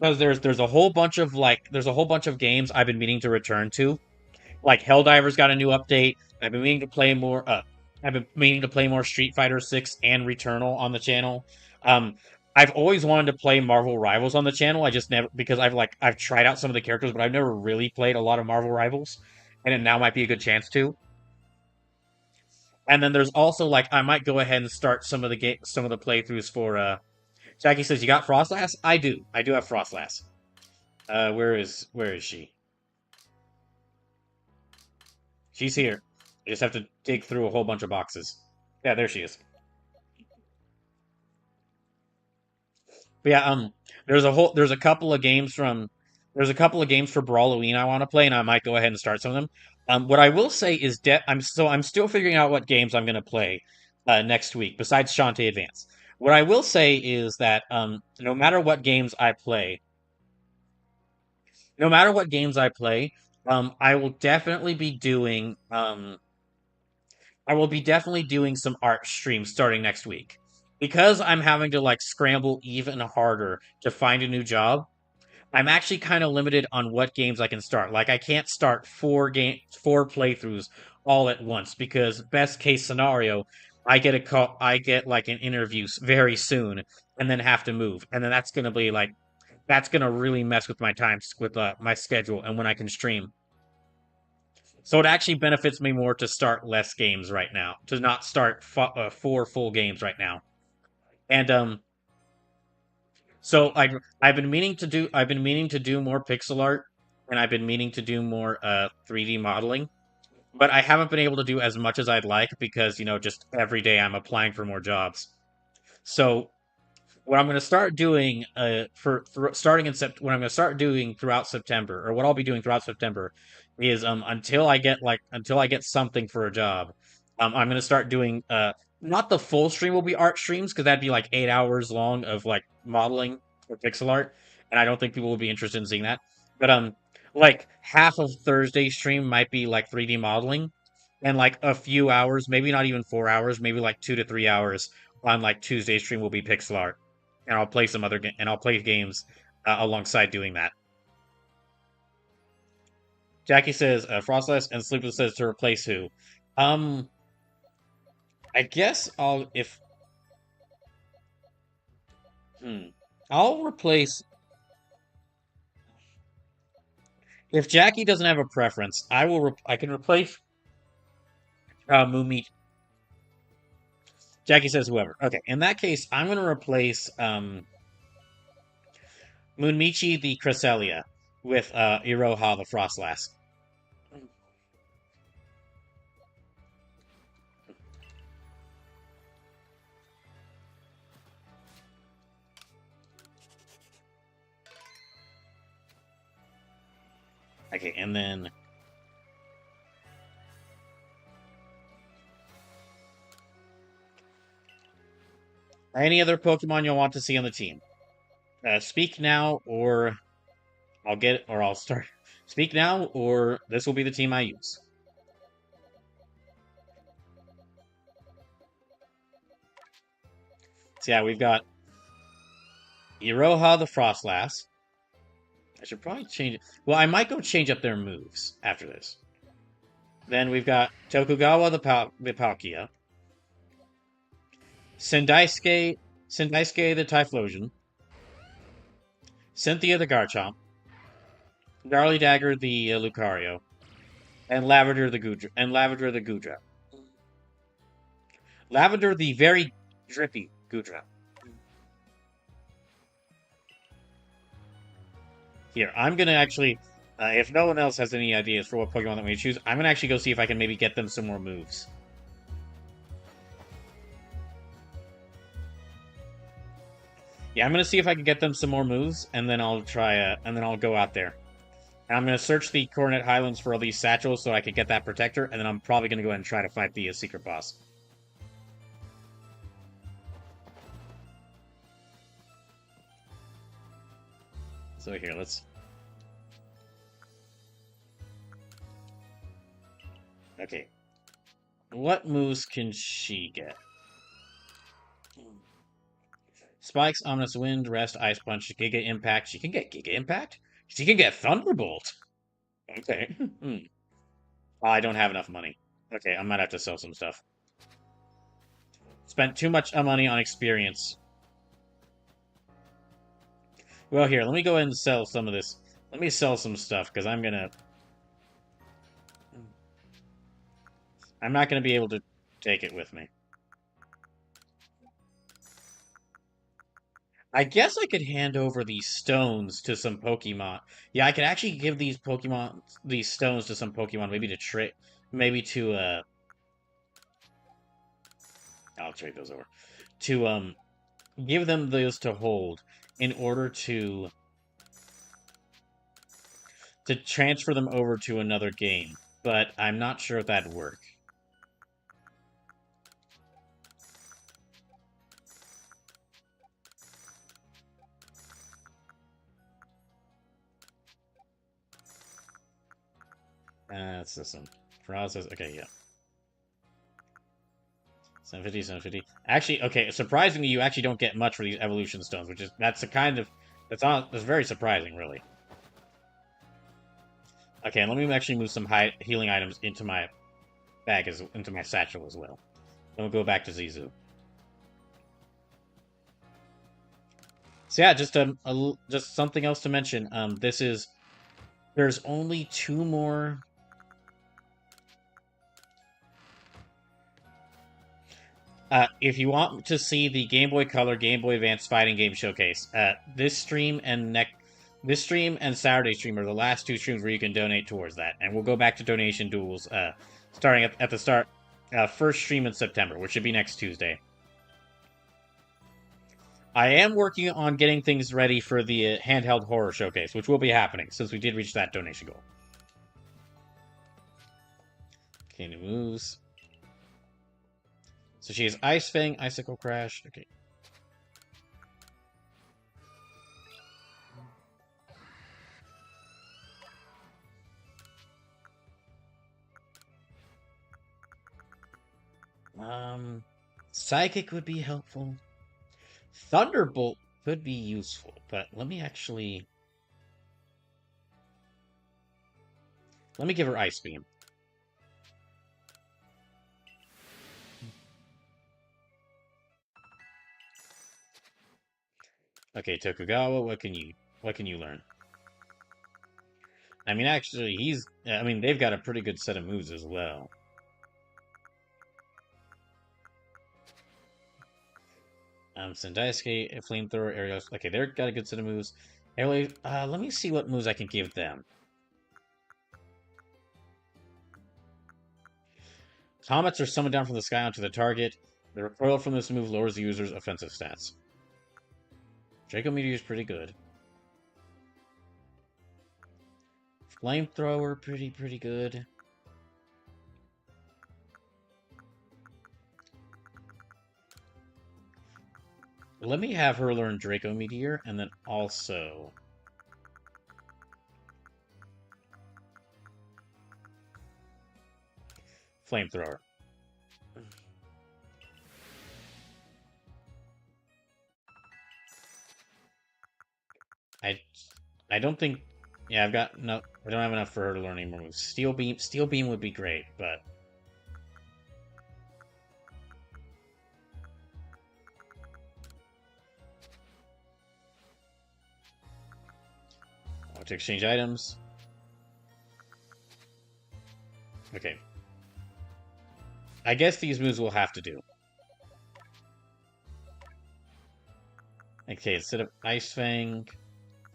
Because there's a whole bunch of games I've been meaning to return to. Like Helldivers got a new update. I've been meaning to play more. I've been meaning to play more Street Fighter 6 and Returnal on the channel. Um, I've always wanted to play Marvel Rivals on the channel. I just never because I've tried out some of the characters, but I've never really played a lot of Marvel Rivals, and it now might be a good chance to. And then there's also like I might go ahead and start some of the playthroughs for Jackie says you got Frostlass? I do. I do have Frostlass. Where is she? She's here. I just have to dig through a whole bunch of boxes. Yeah, there she is. But yeah, there's a couple of games for Brawloween I want to play, and I might go ahead and start some of them. What I will say is I'm still figuring out what games I'm gonna play next week, besides Shantae Advance. What I will say is that no matter what games I play, no matter what games I play, I will definitely be doing I will be definitely doing some art streams starting next week. Because I'm having to like scramble even harder to find a new job, I'm actually kind of limited on what games I can start. Like I can't start four playthroughs all at once because best case scenario, I get like an interview very soon and then have to move. And then that's going to really mess with my times with my schedule and when I can stream. So it actually benefits me more to start less games right now, to not start four full games right now. And so I've been meaning to do more pixel art, and I've been meaning to do more 3D modeling, but I haven't been able to do as much as I'd like because just every day I'm applying for more jobs. So what I'm going to start doing what I'm going to start doing throughout September, or what I'll be doing throughout September, is until I get something for a job, I'm going to start doing not the full stream will be art streams because that'd be like 8 hours long of like modeling or pixel art, and I don't think people will be interested in seeing that. But like half of Thursday stream might be like 3D modeling, and like a few hours, maybe not even 4 hours, maybe like 2 to 3 hours on like Tuesday stream will be pixel art and I'll play games alongside doing that.
Jackie says Frostless, and Sleepless says to replace who? Um, I guess I'll if hmm, I'll replace if Jackie doesn't have a preference. I can replace Moomy. Jackie says whoever. Okay, in that case, I'm going to replace Moonmichi the Cresselia with Iroha the Frostlass. Okay, and then any other Pokemon you'll want to see on the team. Speak now, or I'll start. Speak now, or this will be the team I use. So yeah, we've got Iroha the Frostlass. I should probably change it. Well, I might go change up their moves after this. Then we've got Tokugawa the Palkia, Sendaisuke the Typhlosion, Cynthia the Garchomp, Darly Dagger the Lucario, and Lavender the Gudra. Lavender the very drippy Gudra. Here, I'm gonna actually, if no one else has any ideas for what Pokemon that we choose, I'm gonna actually go see if I can maybe get them some more moves. Yeah, I'm gonna see if I can get them some more moves, and then I'll and then I'll go out there. And I'm gonna search the Coronet Highlands for all these satchels so I can get that protector, and then I'm probably gonna go ahead and try to fight the secret boss. So here, let's. Okay, what moves can she get? Spikes, Ominous Wind, Rest, Ice Punch, Giga Impact. She can get Giga Impact? She can get Thunderbolt! Okay. I don't have enough money. Okay, I might have to sell some stuff. Spent too much money on experience. Well, here, let me go ahead and sell some of this. Let me sell some stuff, because I'm not gonna be able to take it with me. I guess I could hand over these stones to some Pokemon. Yeah, I could actually give these stones to some Pokemon, maybe to, I'll trade those over. To, give them those to hold in order to transfer them over to another game. But I'm not sure if that'd work. That's this one. Paralysis. Okay, yeah. 750, 750. Actually, okay, surprisingly, you actually don't get much for these evolution stones, that's very surprising, really. Okay, let me actually move some healing items into my into my satchel as well. Then we'll go back to Zizu. So yeah, just something else to mention. There's only 2 more. If you want to see the Game Boy Color, Game Boy Advance fighting game showcase, this stream and Saturday stream are the last 2 streams where you can donate towards that, and we'll go back to donation duels starting at the start. First stream in September, which should be next Tuesday. I am working on getting things ready for the handheld horror showcase, which will be happening since we did reach that donation goal. Okay, new moves. So she has Ice Fang, Icicle Crash. Okay. Psychic would be helpful. Thunderbolt could be useful, but let me actually.
Let me give her Ice Beam. Okay, Tokugawa, what can you learn? I mean, actually, they've got a pretty good set of moves as well. Sendaisuke, Flamethrower, Aerial. Okay, they've got a good set of moves. Aerial, let me see what moves I can give them. Comets are summoned down from the sky onto the target. The recoil from this move lowers the user's offensive stats. Draco Meteor is pretty good. Flamethrower, pretty good. Let me have her learn Draco Meteor, and then also... Flamethrower. I I don't think... Yeah, I've got no... I don't have enough for her to learn any more moves. Steel Beam would be great, but... I want to exchange items. Okay. I guess these moves will have to do. Okay, instead of Ice Fang,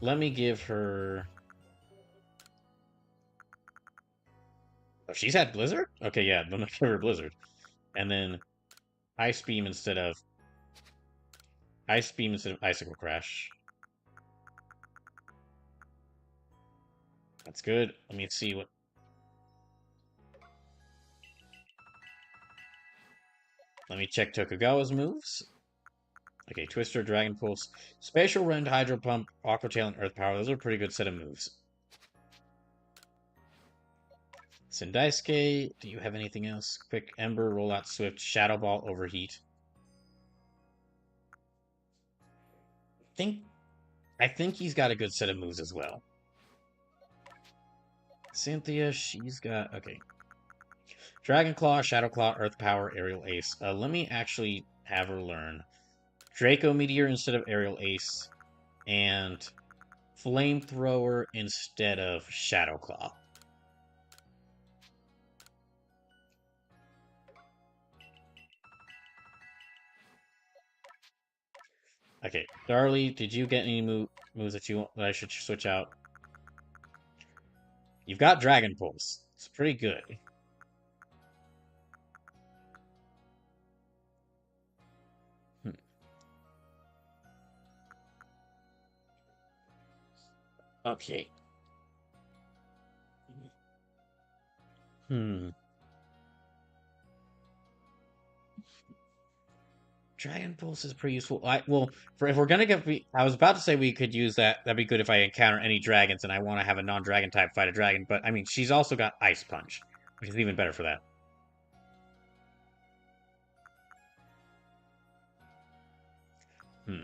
let me give her... Oh, she's had Blizzard? Okay, yeah, let me give her Blizzard. And then Ice Beam instead of Icicle Crash. That's good. Let me see what... Let me check Tokugawa's moves. Okay, Twister, Dragon Pulse, Spatial Rend, Hydro Pump, Aqua Tail, and Earth Power. Those are a pretty good set of moves. Sendaisuke, do you have anything else? Quick Ember, Rollout Swift, Shadow Ball, Overheat. I think he's got a good set of moves as well. Cynthia, she's got... Okay. Dragon Claw, Shadow Claw, Earth Power, Aerial Ace. Let me actually have her learn Draco Meteor instead of Aerial Ace, and Flamethrower instead of Shadow Claw. Okay, Darlie, did you get any moves that I should switch out? You've got Dragon Pulse. It's pretty good. Hmm. Okay. Hmm. Dragon Pulse is pretty useful. If we're gonna get, I was about to say we could use that. That'd be good if I encounter any dragons and I want to have a non-dragon type fight a dragon. But I mean, she's also got Ice Punch, which is even better for that. Hmm.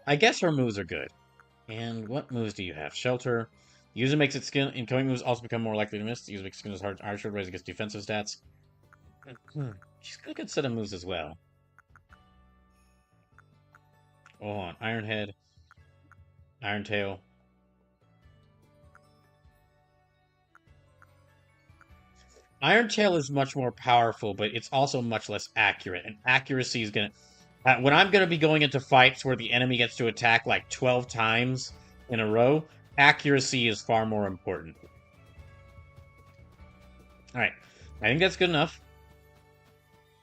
I guess her moves are good. And what moves do you have? Shelter. User makes its skin. Incoming moves also become more likely to miss. User makes skin as hard. Iron Shield raise against defensive stats. She's got a good set of moves as well. Oh, on Iron Head, Iron Tail. Iron Tail is much more powerful, but it's also much less accurate. And accuracy is gonna... when I'm gonna be going into fights where the enemy gets to attack like 12 times in a row, accuracy is far more important. Alright, I think that's good enough.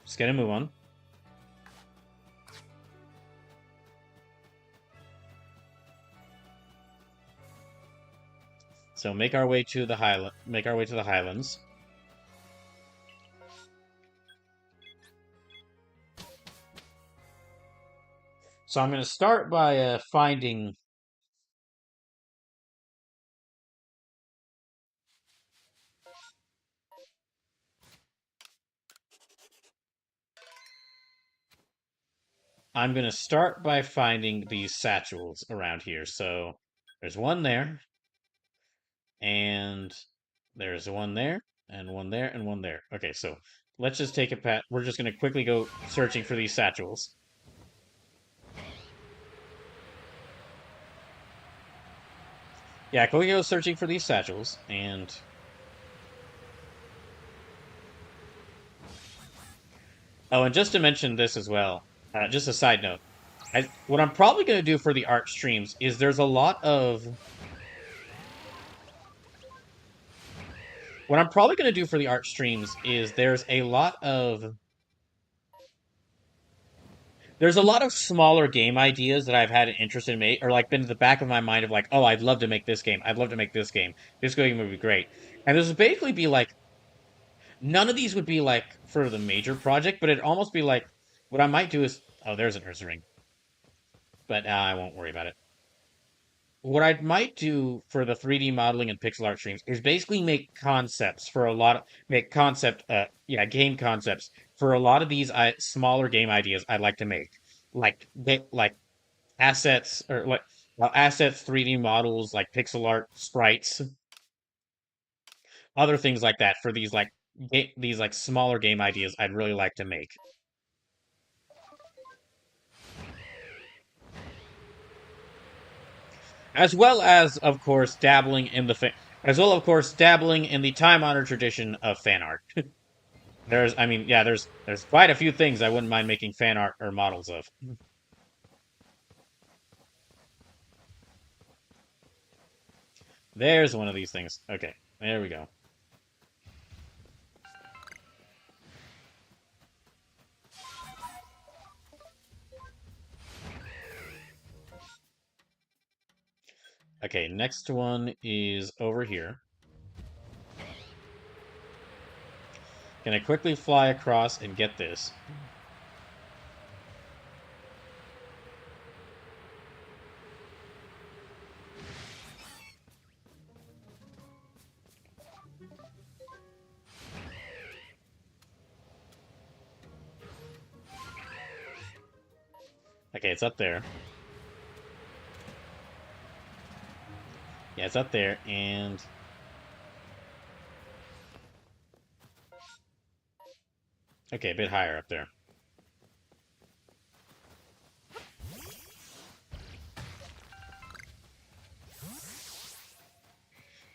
Just get a move on. So make our way to the Highlands. So I'm going to start by finding... I'm gonna start by finding these satchels around here. So there's one there, and there's one there, and one there, and one there. Okay, so let's just take a pat. We're just gonna quickly go searching for these satchels. Yeah, quickly go searching for these satchels, and oh, and just to mention this as well, just a side note. What I'm probably going to do for the art streams is there's a lot of what I'm probably going to do for the art streams is there's a lot of smaller game ideas that I've had an interest in make or like been in the back of my mind of like, oh, I'd love to make this game. I'd love to make this game. This game would be great. And this would basically be like none of these would be like for the major project, but it'd almost be like what I might do is oh, there's an Ursa ring, but I won't worry about it. What I might do for the 3D modeling and pixel art streams is basically make concepts for a lot of make concept yeah game concepts for a lot of these smaller game ideas I'd like to make like assets or like assets 3D models like pixel art sprites other things like that for these like these like smaller game ideas I'd really like to make as well as of course dabbling in as well of course dabbling in the time honored tradition of fan art. I mean, yeah, there's quite a few things I wouldn't mind making fan art or models of. There's one of these things. Okay, there we go. Okay, next one is over here. Gonna quickly fly across and get this. Okay, it's up there. Yeah, it's up there, and okay, a bit higher up there.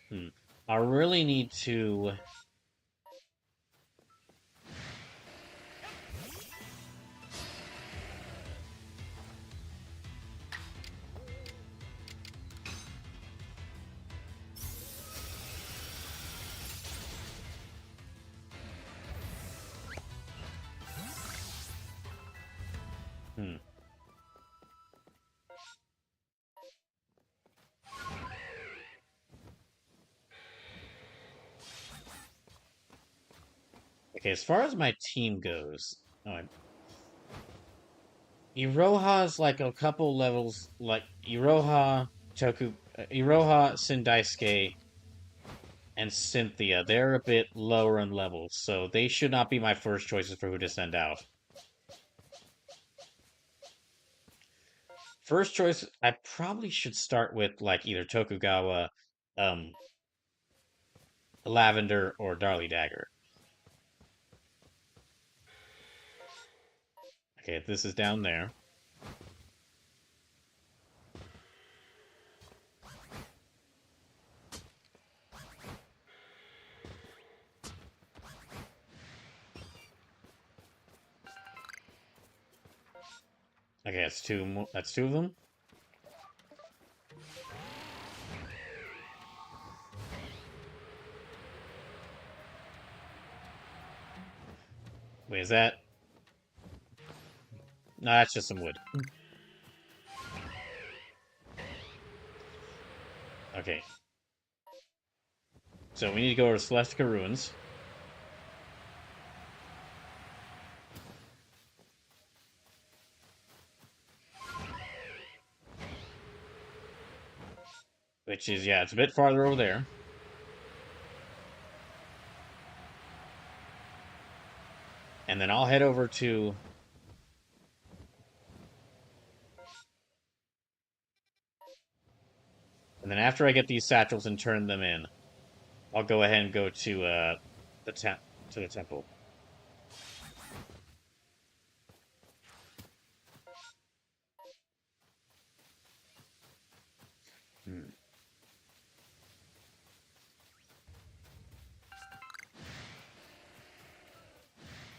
Hmm. I really need to. Hmm. Okay, as far as my team goes, oh, Iroha's like a couple levels, like Iroha, Sendaisuke, and Cynthia. They're a bit lower in levels, so they should not be my first choices for who to send out. First choice, I probably should start with like either Tokugawa, um, Lavender, or Darly Dagger. Okay, this is down there. Okay, that's two. That's two of them. Wait, is that? No, that's just some wood. Okay, so we need to go to Celestica Ruins. Which is, yeah, it's a bit farther over there. And then I'll head over to And then after I get these satchels and turn them in, I'll go ahead and go to the to the temple. Hmm.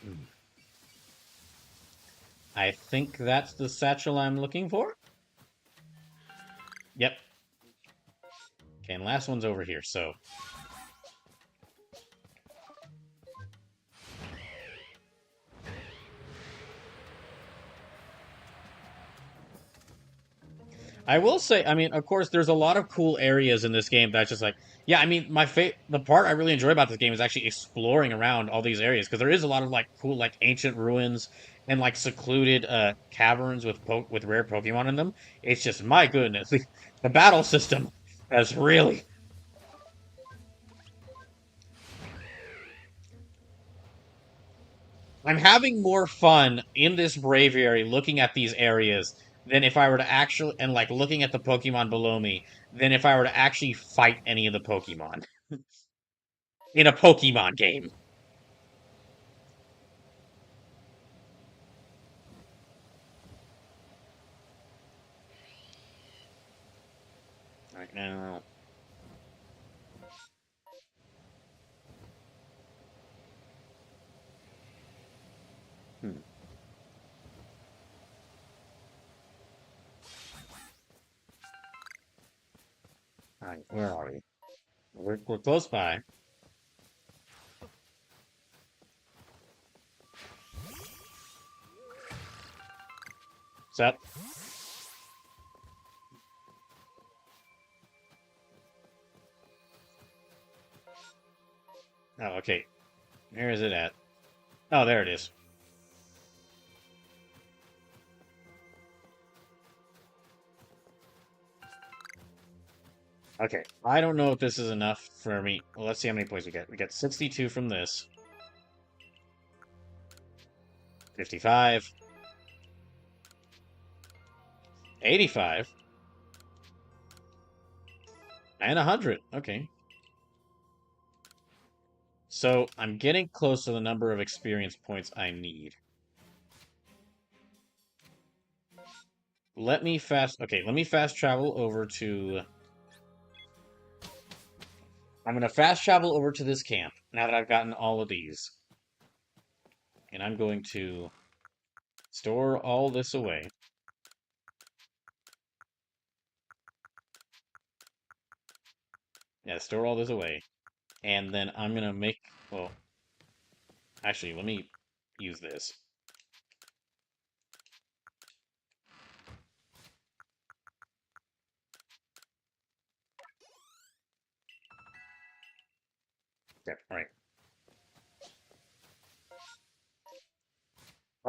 Hmm. I think that's the satchel I'm looking for. Yep. Okay, and last one's over here, so I will say, I mean, of course, there's a lot of cool areas in this game that's just like, yeah, I mean, the part I really enjoy about this game is actually exploring around all these areas because there is a lot of like cool, like ancient ruins and like secluded caverns with with rare Pokemon in them. It's just my goodness, the battle system has really. I'm having more fun in this braviary looking at these areas than if I were to actually and like looking at the Pokemon below me than if I were to actually fight any of the Pokemon in a Pokemon game. Right now. Hmm. All right, where are we? We're close by. Set. Oh, okay. Where is it at? Oh, there it is. Okay. I don't know if this is enough for me. Well, let's see how many points we get. We get 62 from this. 55. 85. And 100. Okay. So I'm getting close to the number of experience points I need. Let me fast. Okay, let me fast travel over to. I'm going to fast travel over to this camp now that I've gotten all of these. And I'm going to store all this away. Yeah, store all this away. And then I'm going to make. Well, actually, let me use this. Okay, all right.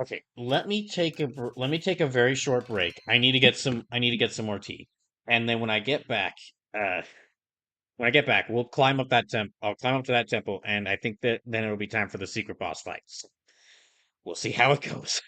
Okay, let me take a very short break. I need to get some more tea. And then uh when I get back, we'll climb up that temp. I'll climb up to that temple, and I think that then it'll be time for the secret boss fights. We'll see how it goes.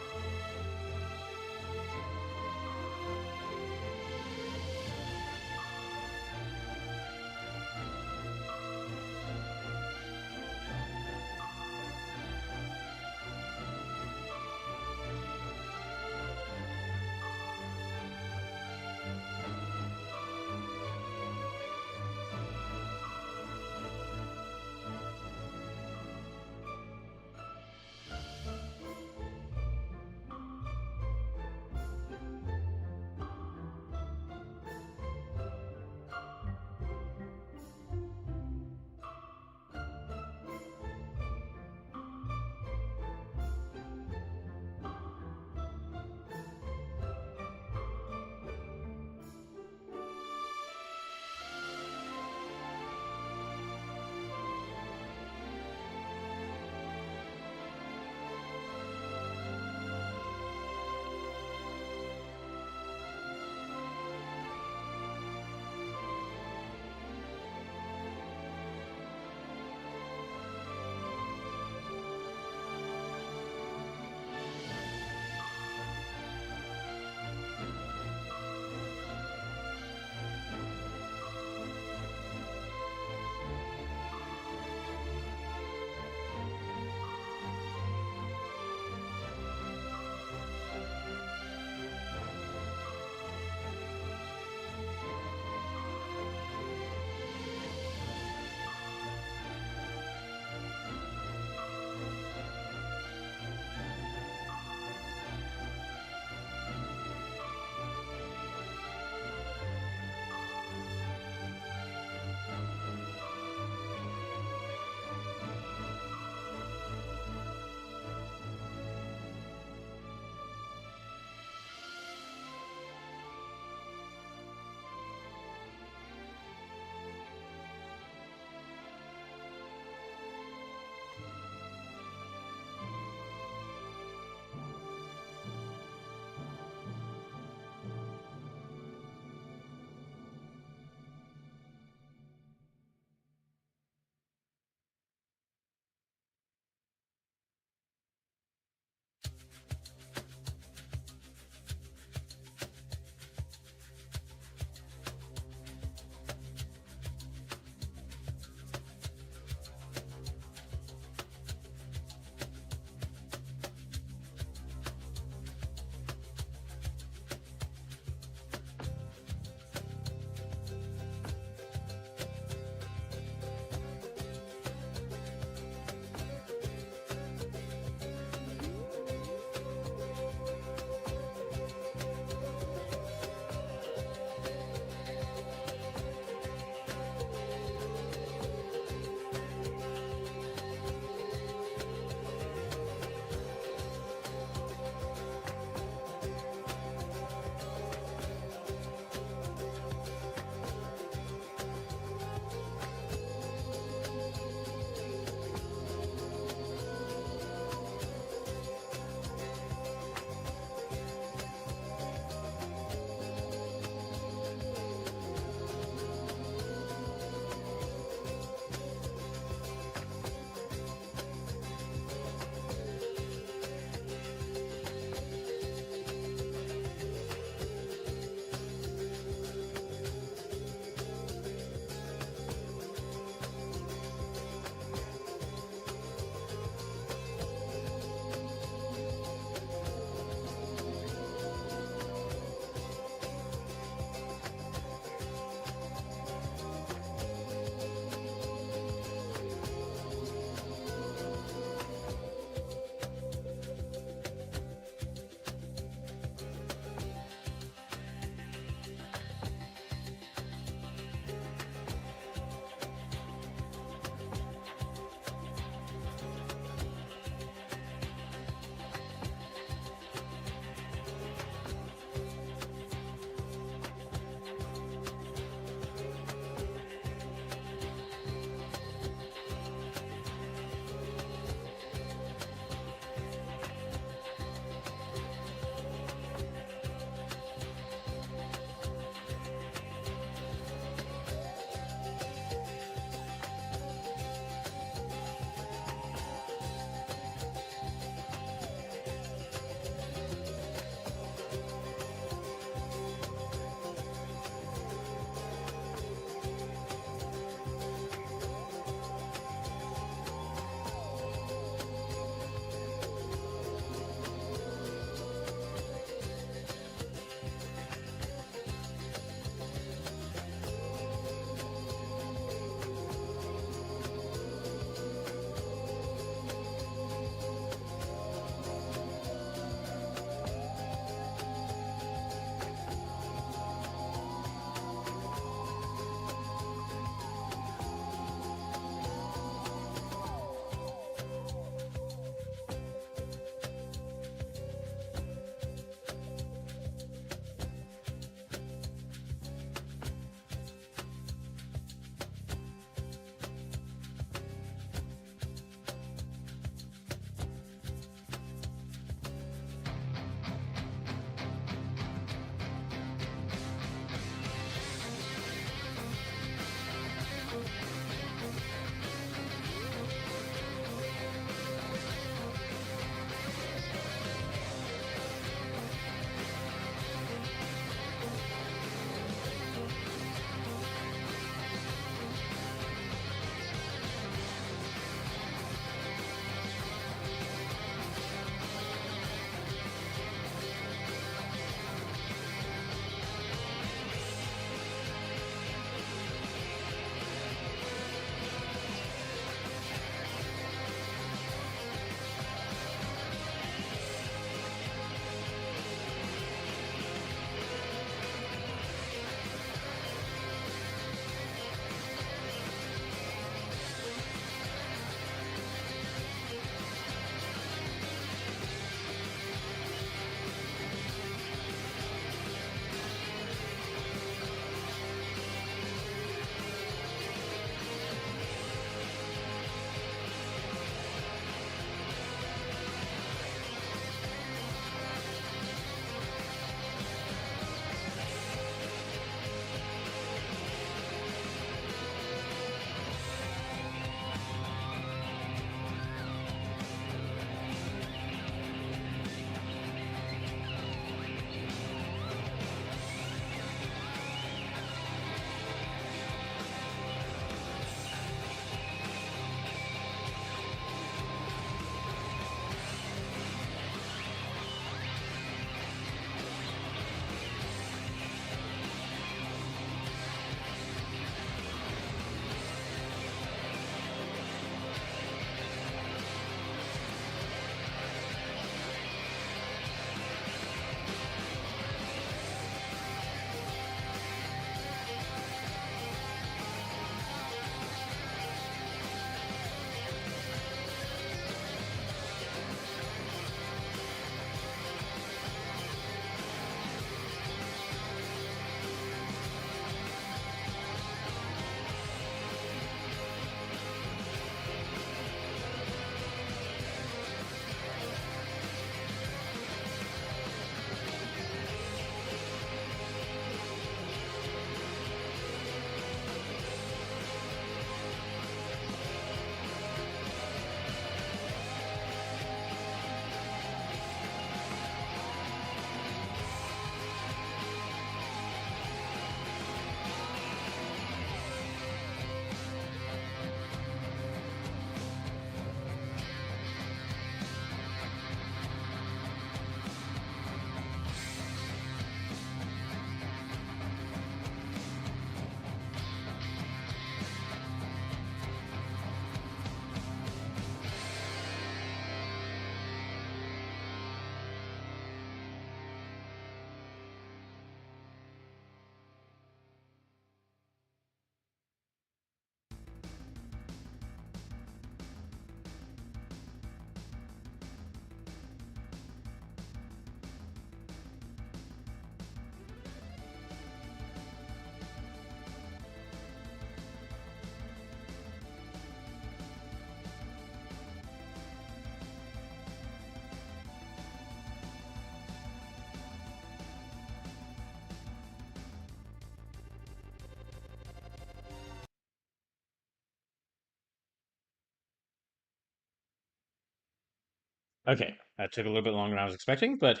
Okay, that took a little bit longer than I was expecting, but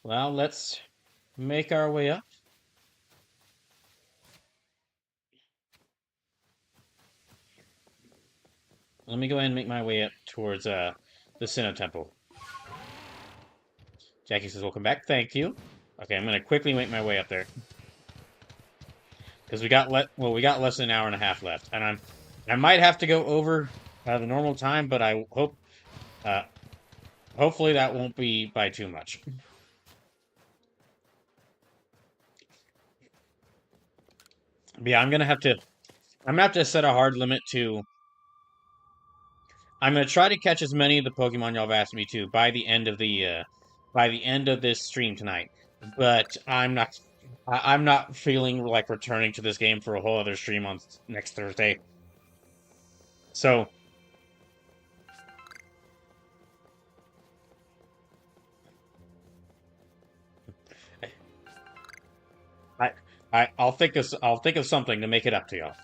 well, let's make our way up. Let me go ahead and make my way up towards the Sinnoh Temple. Jackie says, "Welcome back." Thank you. Okay, I'm gonna quickly make my way up there because we got less than an hour and a half left, and I might have to go over the normal time, but I hope uh, hopefully that won't be by too much. But yeah, I'm gonna have to set a hard limit to. I'm gonna try to catch as many of the Pokemon y'all have asked me to by the end of this stream tonight. But I'm not feeling like returning to this game for a whole other stream on next Thursday. So I I'll think of something to make it up to y'all.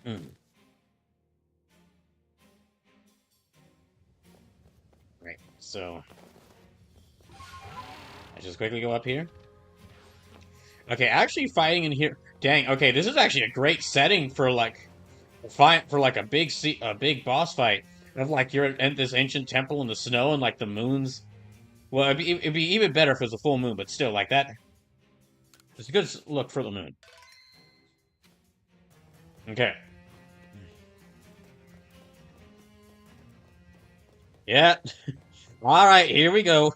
Mm. Right. So I just quickly go up here. Okay, actually fighting in here. Dang. Okay, this is actually a great setting for like fight for like a big boss fight. Of like you're at this ancient temple in the snow and like the moons. Well, it'd be even better if it was a full moon, but still, like that. It's a good look for the moon. Okay. Yeah. All right, here we go.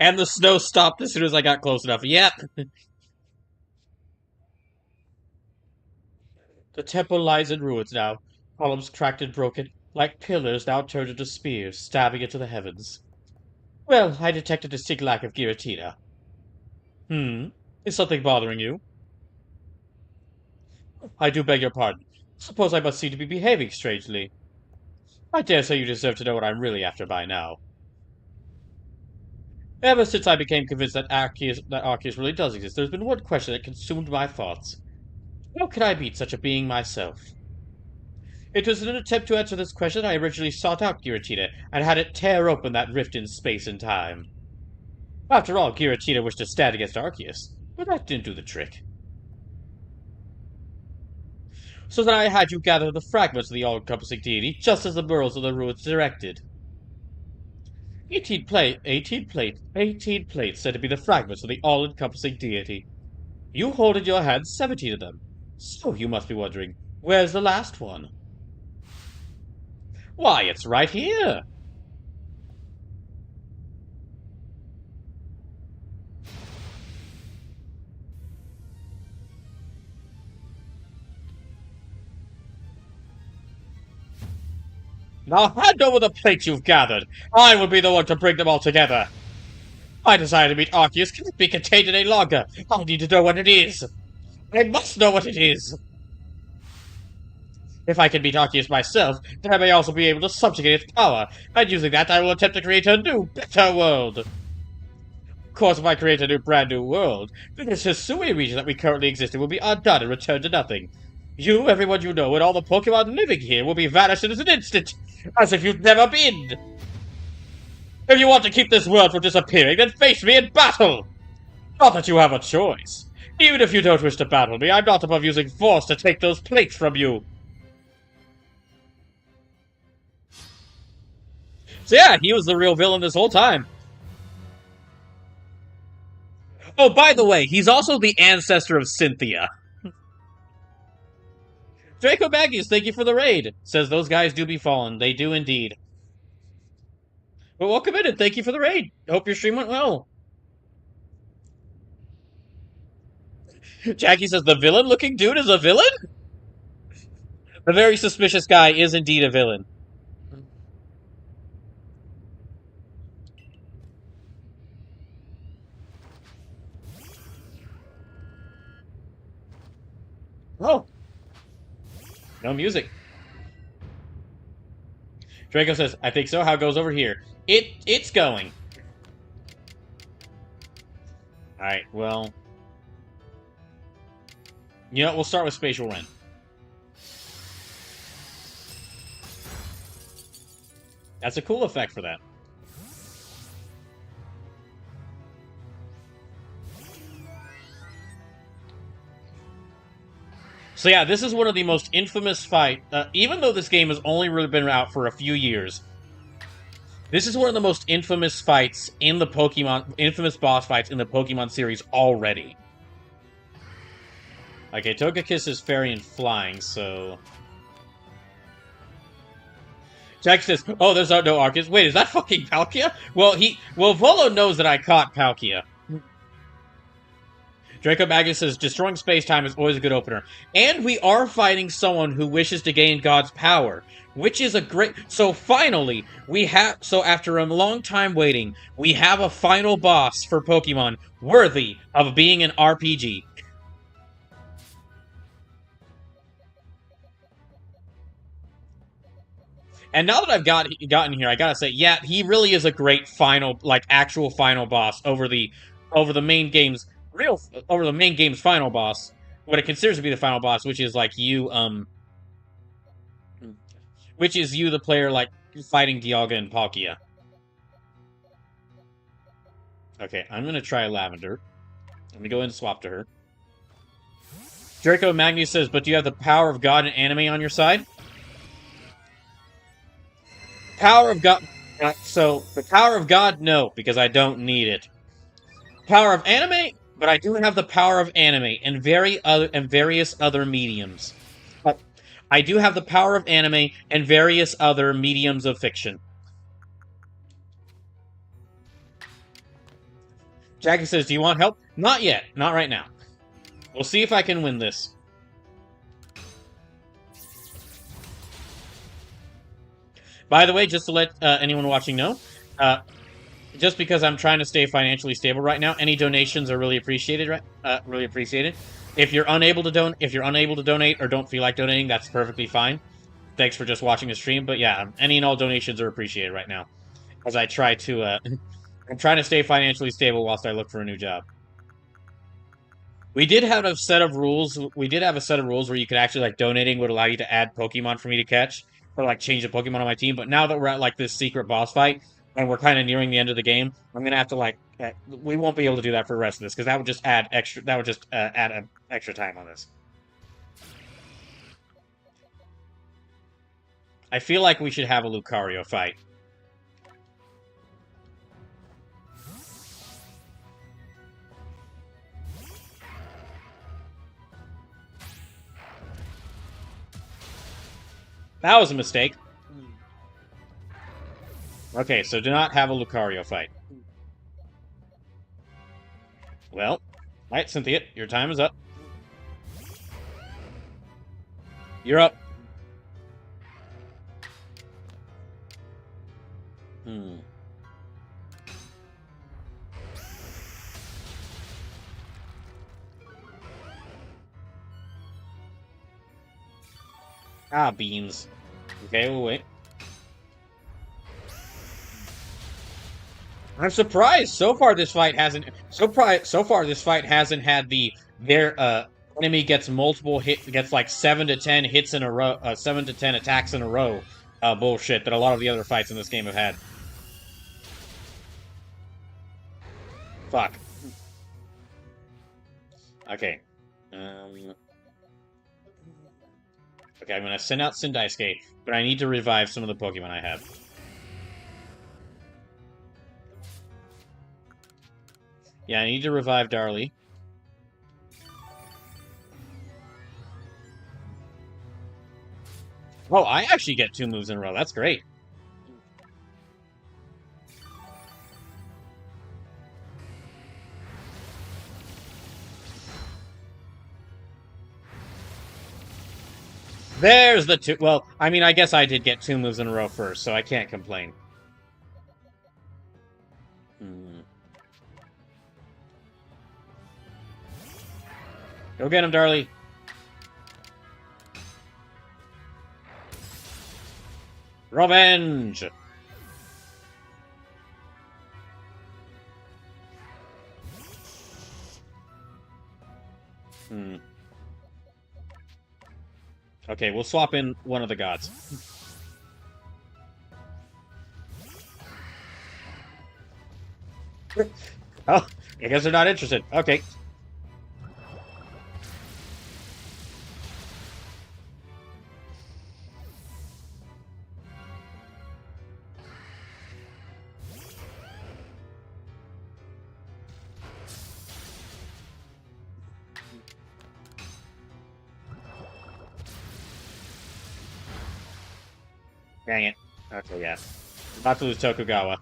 And the snow stopped as soon as I got close enough. Yep. The temple lies in ruins now. Columns cracked and broken, like pillars now turned into spears, stabbing into the heavens. Well, I detect a distinct lack of Giratina. Hmm. Is something bothering you? I do beg your pardon. Suppose I must seem to be behaving strangely. I dare say you deserve to know what I'm really after by now. Ever since I became convinced that Arceus really does exist, there's been one question that consumed my thoughts. How could I meet such a being myself? It was in an attempt to answer this question I originally sought out Giratina and had it tear open that rift in space and time. After all, Giratina wished to stand against Arceus, but that didn't do the trick. So then I had you gather the fragments of the all-encompassing deity, just as the murals of the ruins directed. 18 plates said to be the fragments of the all-encompassing deity. You hold in your hand 17 of them. So you must be wondering, where's the last one? Why, it's right here! Now hand over the plates you've gathered. I will be the one to bring them all together. My desire to meet Arceus cannot be contained any longer. I need to know what it is. I must know what it is. If I can beat Arceus myself, then I may also be able to subjugate its power, and using that I will attempt to create a new, better world. Of course, if I create a brand new world, then this Hisui region that we currently exist in will be undone and returned to nothing. You, everyone you know, and all the Pokemon living here will be vanished in an instant, as if you'd never been. If you want to keep this world from disappearing, then face me in battle! Not that you have a choice. Even if you don't wish to battle me, I'm not above using force to take those plates from you. So yeah, he was the real villain this whole time. Oh, by the way, he's also the ancestor of Cynthia. Draco Maggies, thank you for the raid. Says those guys do be fallen. They do indeed. But welcome in and thank you for the raid. Hope your stream went well. Jackie says the villain looking dude is a villain? The very suspicious guy is indeed a villain.
Oh, no music. Draco says, I think so. How it goes over here? It's going. Alright, well. You know, we'll start with Spatial Rend. That's a cool effect for that. So yeah, this is one of the most infamous fight. Even though this game has only really been out for a few years, this is one of the most infamous fights in the Pokemon, infamous boss fights in the Pokemon series already. Okay, Togekiss is fairy and flying, so... Jack says, oh, there's no Arceus. Wait, is that fucking Palkia? Well, Volo knows that I caught Palkia. Draco Magnus says, destroying space-time is always a good opener. And we are fighting someone who wishes to gain God's power, which is a great... So finally, so after a long time waiting, we have a final boss for Pokemon worthy of being an RPG. And now that I've gotten here, I gotta say, yeah, he really is a great final, like, actual final boss over the main game's final boss, what it considers to be the final boss, which is like you, which is you, the player, like fighting Dialga and Palkia. Okay, I'm gonna try Lavender. Let me go ahead and swap to her. Draco Magnus says, but do you have the power of God and anime on your side? Power of God. So the power of God, no, because I don't need it. Power of anime, but I do have the power of anime and various other mediums. I do have the power of anime and various other mediums of fiction. Jackie says, do you want help? Not yet. Not right now. We'll see if I can win this. By the way, just to let anyone watching know, just because I'm trying to stay financially stable right now, any donations are really appreciated. Really appreciated. If you're unable to donate or don't feel like donating, that's perfectly fine. Thanks for just watching the stream. But yeah, any and all donations are appreciated right now, as I try to. I'm trying to stay financially stable whilst I look for a new job. We did have a set of rules. We did have a set of rules where you could actually, like, donating would allow you to add Pokemon for me to catch, or like change the Pokemon on my team. But now that we're at like this secret boss fight and we're kind of nearing the end of the game, I'm gonna have to like we won't be able to do that for the rest of this because that would just add extra. That would just add extra time on this. I feel like we should have a Lucario fight. That was a mistake. Okay, so do not have a Lucario fight. Well, alright, Cynthia, your time is up. You're up. Ah, beans. Okay, we'll wait. I'm surprised. So far, this fight hasn't. So far, this fight hasn't had their enemy gets gets like 7 to 10 hits in a row, 7 to 10 attacks in a row. Bullshit that a lot of the other fights in this game have had. Fuck. Okay. Okay, I'm gonna send out Sindaisuke, but I need to revive some of the Pokemon I have. Yeah, I need to revive Darlie. Oh, I actually get 2 moves in a row. That's great. There's the 2. Well, I mean, I guess I did get 2 moves in a row first, so I can't complain. Go get him, Darlie.
Revenge! Hmm. Okay, we'll swap in one of the gods. Oh, I guess they're not interested. Okay. Dang it. Okay, yeah. About to lose Tokugawa.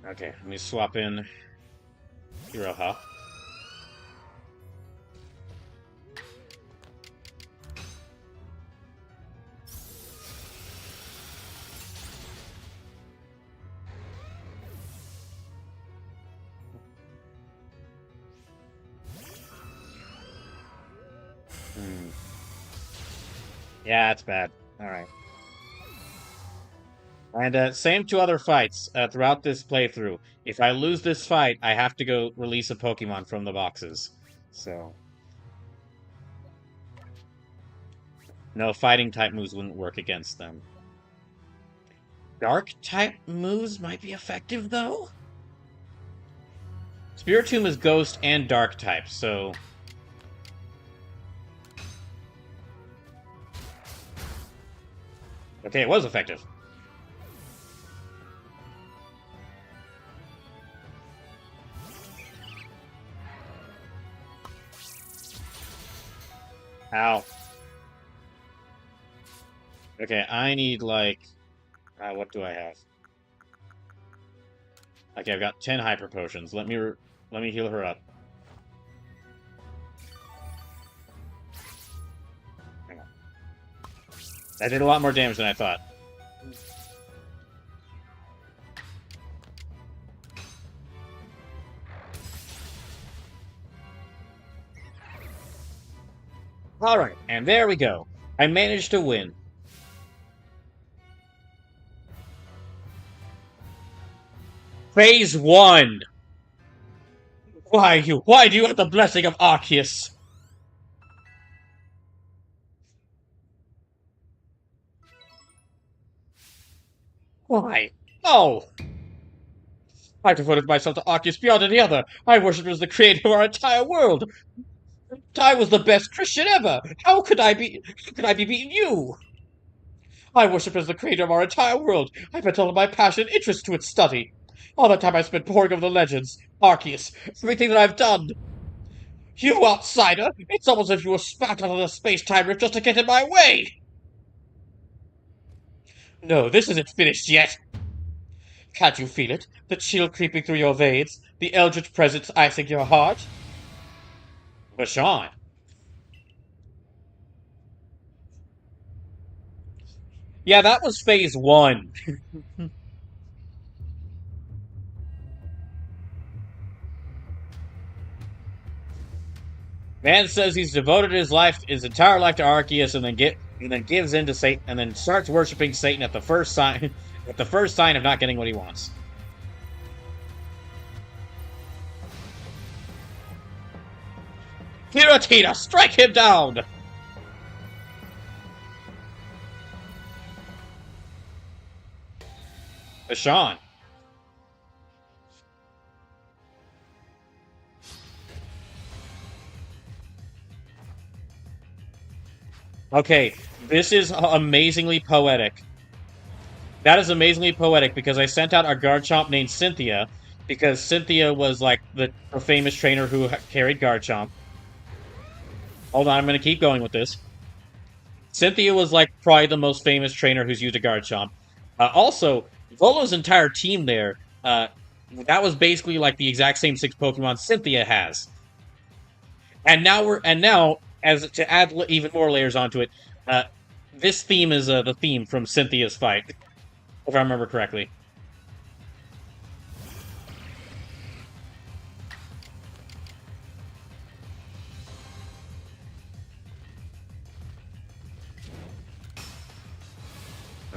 Okay, let me swap in Iroha. Hmm. Yeah, that's bad. Alright. And same two other fights throughout this playthrough. If I lose this fight, I have to go release a Pokemon from the boxes. So, no fighting type moves wouldn't work against them. Dark type moves might be effective, though? Spiritomb is Ghost and Dark type, so... Okay, it was effective. Ow. Okay, I need, like... what do I have? Okay, I've got 10 Hyper Potions. Let me heal her up. Hang on. That did a lot more damage than I thought. Alright, and there we go. I managed to win. Phase 1! Why do you have the blessing of Arceus? Why? Oh! I devoted myself to Arceus beyond any other. I worshipped him as the creator of our entire world. I was the best Christian ever. How could I be beating you? I worship as the creator of our entire world. I bet all of my passion and interest to its study. All the time I spent poring over the legends, Arceus, everything that I've done. You outsider! It's almost as if you were spat out of the space-time rift just to get in my way! No, this isn't finished yet. Can't you feel it? The chill creeping through your veins? The eldritch presence icing your heart? Bashan. Yeah, that was phase 1. Man says he's devoted his entire life to Arceus, and then gives in to Satan, and then starts worshiping Satan at the first sign, at the first sign of not getting what he wants. Giratina, strike him down! Bashan. Okay, this is amazingly poetic. That is amazingly poetic because I sent out a Garchomp named Cynthia because Cynthia was like the famous trainer who carried Garchomp. Hold on, I'm going to keep going with this. Cynthia was like probably the most famous trainer who's used a Garchomp. Also, Volo's entire team there, that was basically like the exact same 6 Pokemon Cynthia has. And now as to add even more layers onto it, this theme is the theme from Cynthia's fight, if I remember correctly.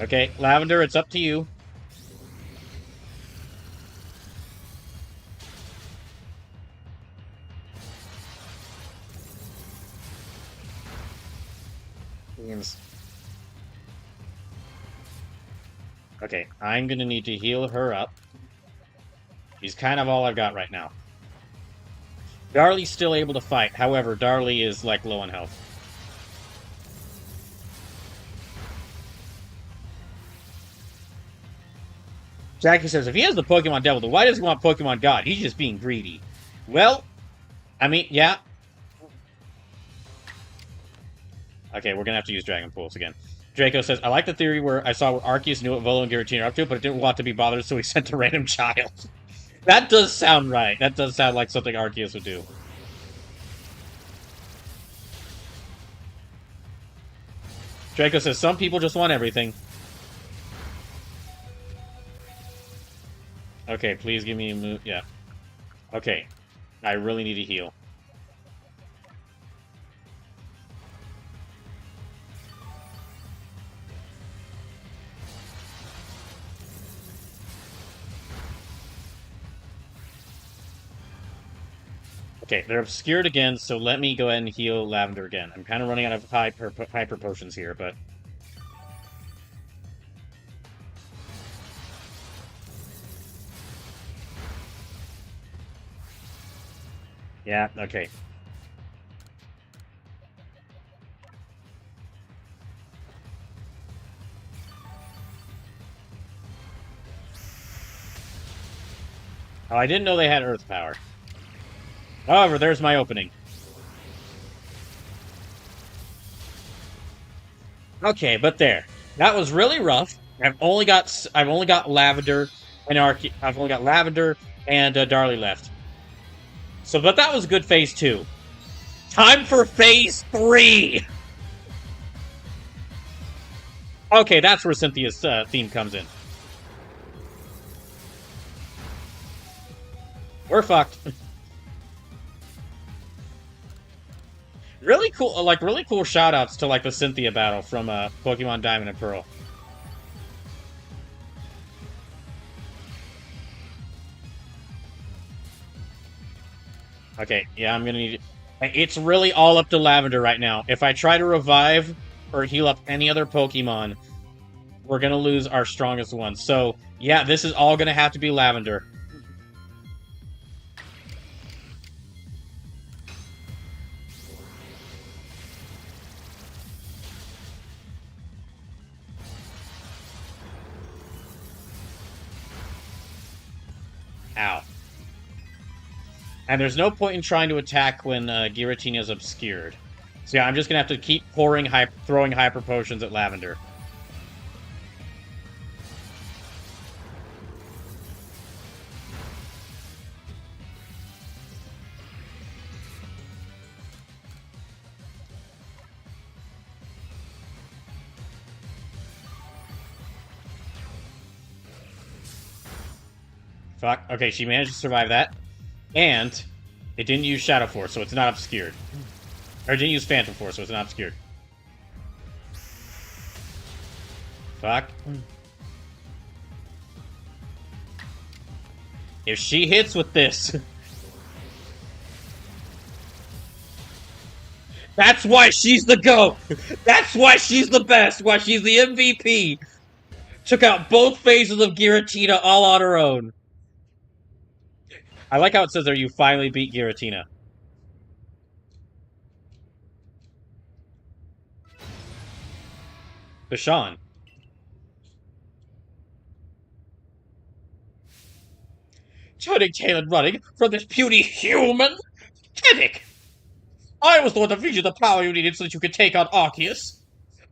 Okay, Lavender, it's up to you. Means- Okay, I'm gonna need to heal her up. She's kind of all I've got right now. Darlie's still able to fight. However, Darlie is, like, low on health. Jackie says, if he has the Pokemon Devil, then why does he want Pokemon God? He's just being greedy. Well, I mean, yeah. Okay, we're gonna have to use Dragon Pulse again. Draco says, I like the theory where I saw Arceus knew what Volo and Giratina are up to, but it didn't want to be bothered, so he sent a random child. That does sound right. That does sound like something Arceus would do. Draco says, some people just want everything. Okay, please give me a move. Yeah. Okay. I really need to heal. Okay, they're obscured again, so let me go ahead and heal Lavender again. I'm kind of running out of hyper potions here, but... Yeah, okay. Oh, I didn't know they had Earth Power. However, there's my opening. Okay, but there. That was really rough. I've only got Lavender and I've only got Lavender and Darlie left. So, but that was good phase 2. Time for phase 3. Okay, that's where Cynthia's theme comes in. We're fucked. Really cool, like really cool shoutouts to like the Cynthia battle from Pokemon Diamond and Pearl. Okay, yeah, I'm gonna need. It's really all up to Lavender right now. If I try to revive or heal up any other Pokemon, we're gonna lose our strongest one. So yeah, this is all gonna have to be Lavender. Ow. And there's no point in trying to attack when Giratina is obscured. So yeah, I'm just gonna have to keep throwing hyper potions at Lavender. Fuck. Okay, she managed to survive that. And it didn't use Shadow Force, so it's not obscured. Or it didn't use Phantom Force, so it's not obscured. Fuck. If she hits with this... That's why she's the GOAT! That's why she's the best! Why she's the MVP! Took out both phases of Giratina all on her own. I like how it says there you finally beat Giratina. Bashan. Turning tail and running from this puny human? Pathetic! I was the one to feed you the power you needed so that you could take on Arceus.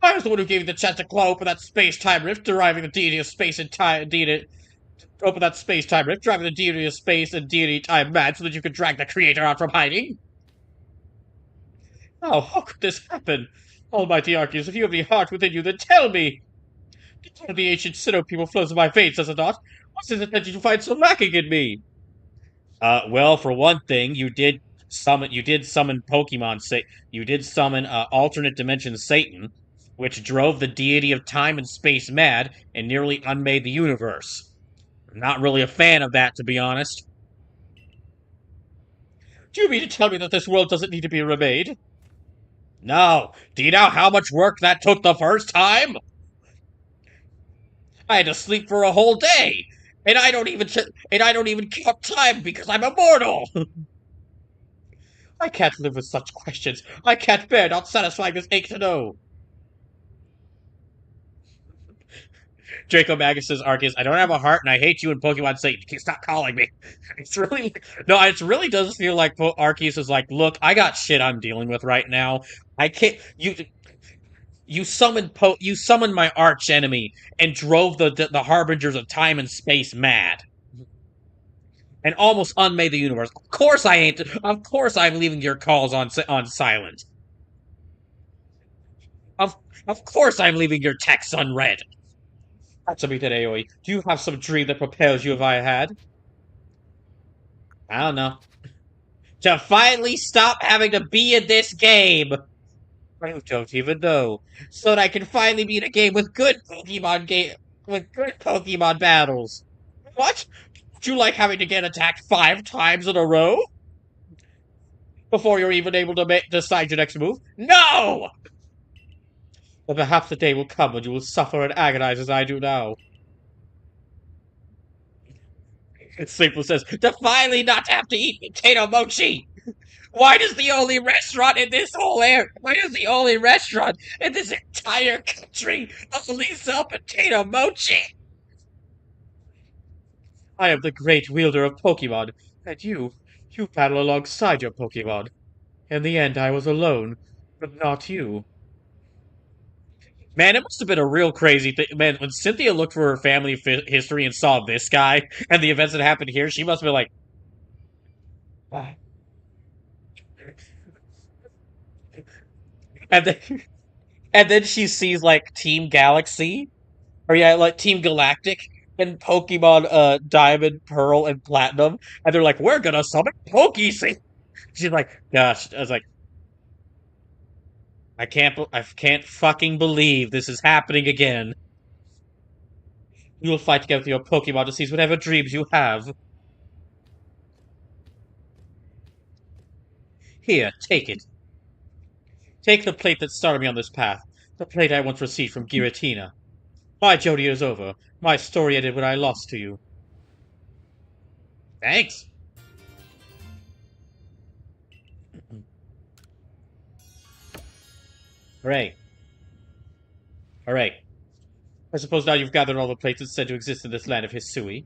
I was the one who gave you the chance to claw open that space-time rift, deriving the deity of space and time, open that space-time rift, driving the deity of space and deity time mad so that you could drag the creator out from hiding. Oh, how could this happen? Almighty Arceus, if you have any heart within you, then tell me! The ancient Sinnoh people flows in my veins, does it not? What is it that you find so lacking in me? Well, for one thing, you did summon Pokemon, say, you did summon alternate dimension Satan, which drove the deity of time and space mad and nearly unmade the universe. I'm not really a fan of that, to be honest. Do you mean to tell me that this world doesn't need to be remade? No. Do you know how much work that took the first time? I had to sleep for a whole day, and I don't even count time because I'm immortal. I can't live with such questions. I can't bear not satisfying this ache to know. Draco Magus says, Arceus, I don't have a heart and I hate you and Pokemon Satan. Can you stop calling me? It's really no, it really does feel like Arceus is like, look, I got shit I'm dealing with right now. I can't you summoned my arch enemy and drove the harbingers of time and space mad. And almost unmade the universe. Of course I ain't. Of course I'm leaving your calls on silent. Of of course I'm leaving your texts unread. Answer me today, Aoi. Do you have some dream that propels you if I had? I don't know. To finally stop having to be in this game. I don't even know. So that I can finally be in a game with good Pokemon battles. What? Do you like having to get attacked 5 times in a row? Before you're even able to decide your next move? No! But perhaps the day will come when you will suffer and agonize as I do now. Sleepless says, to finally not have to eat potato mochi! Why does the only restaurant in this whole area, why does the only restaurant in this entire country only sell potato mochi? I am the great wielder of Pokemon, and you battle alongside your Pokemon. In the end, I was alone, but not you. Man, it must have been a real crazy thing. Man, when Cynthia looked for her family history and saw this guy and the events that happened here, she must have been like, "Ah." and then and then she sees like Team Galaxy, or yeah, like Team Galactic and Pokemon Diamond, Pearl, and Platinum, and they're like, "We're gonna summon Pokesea." She's like, "Gosh," I was like, I can't fucking believe this is happening again." You will fight together with your Pokemon to seize whatever dreams you have. Here, take it. Take the plate that started me on this path. The plate I once received from Giratina. My journey is over. My story ended when I lost to you. Thanks. Hooray. Hooray. I suppose now you've gathered all the plates that said to exist in this land of Hisui.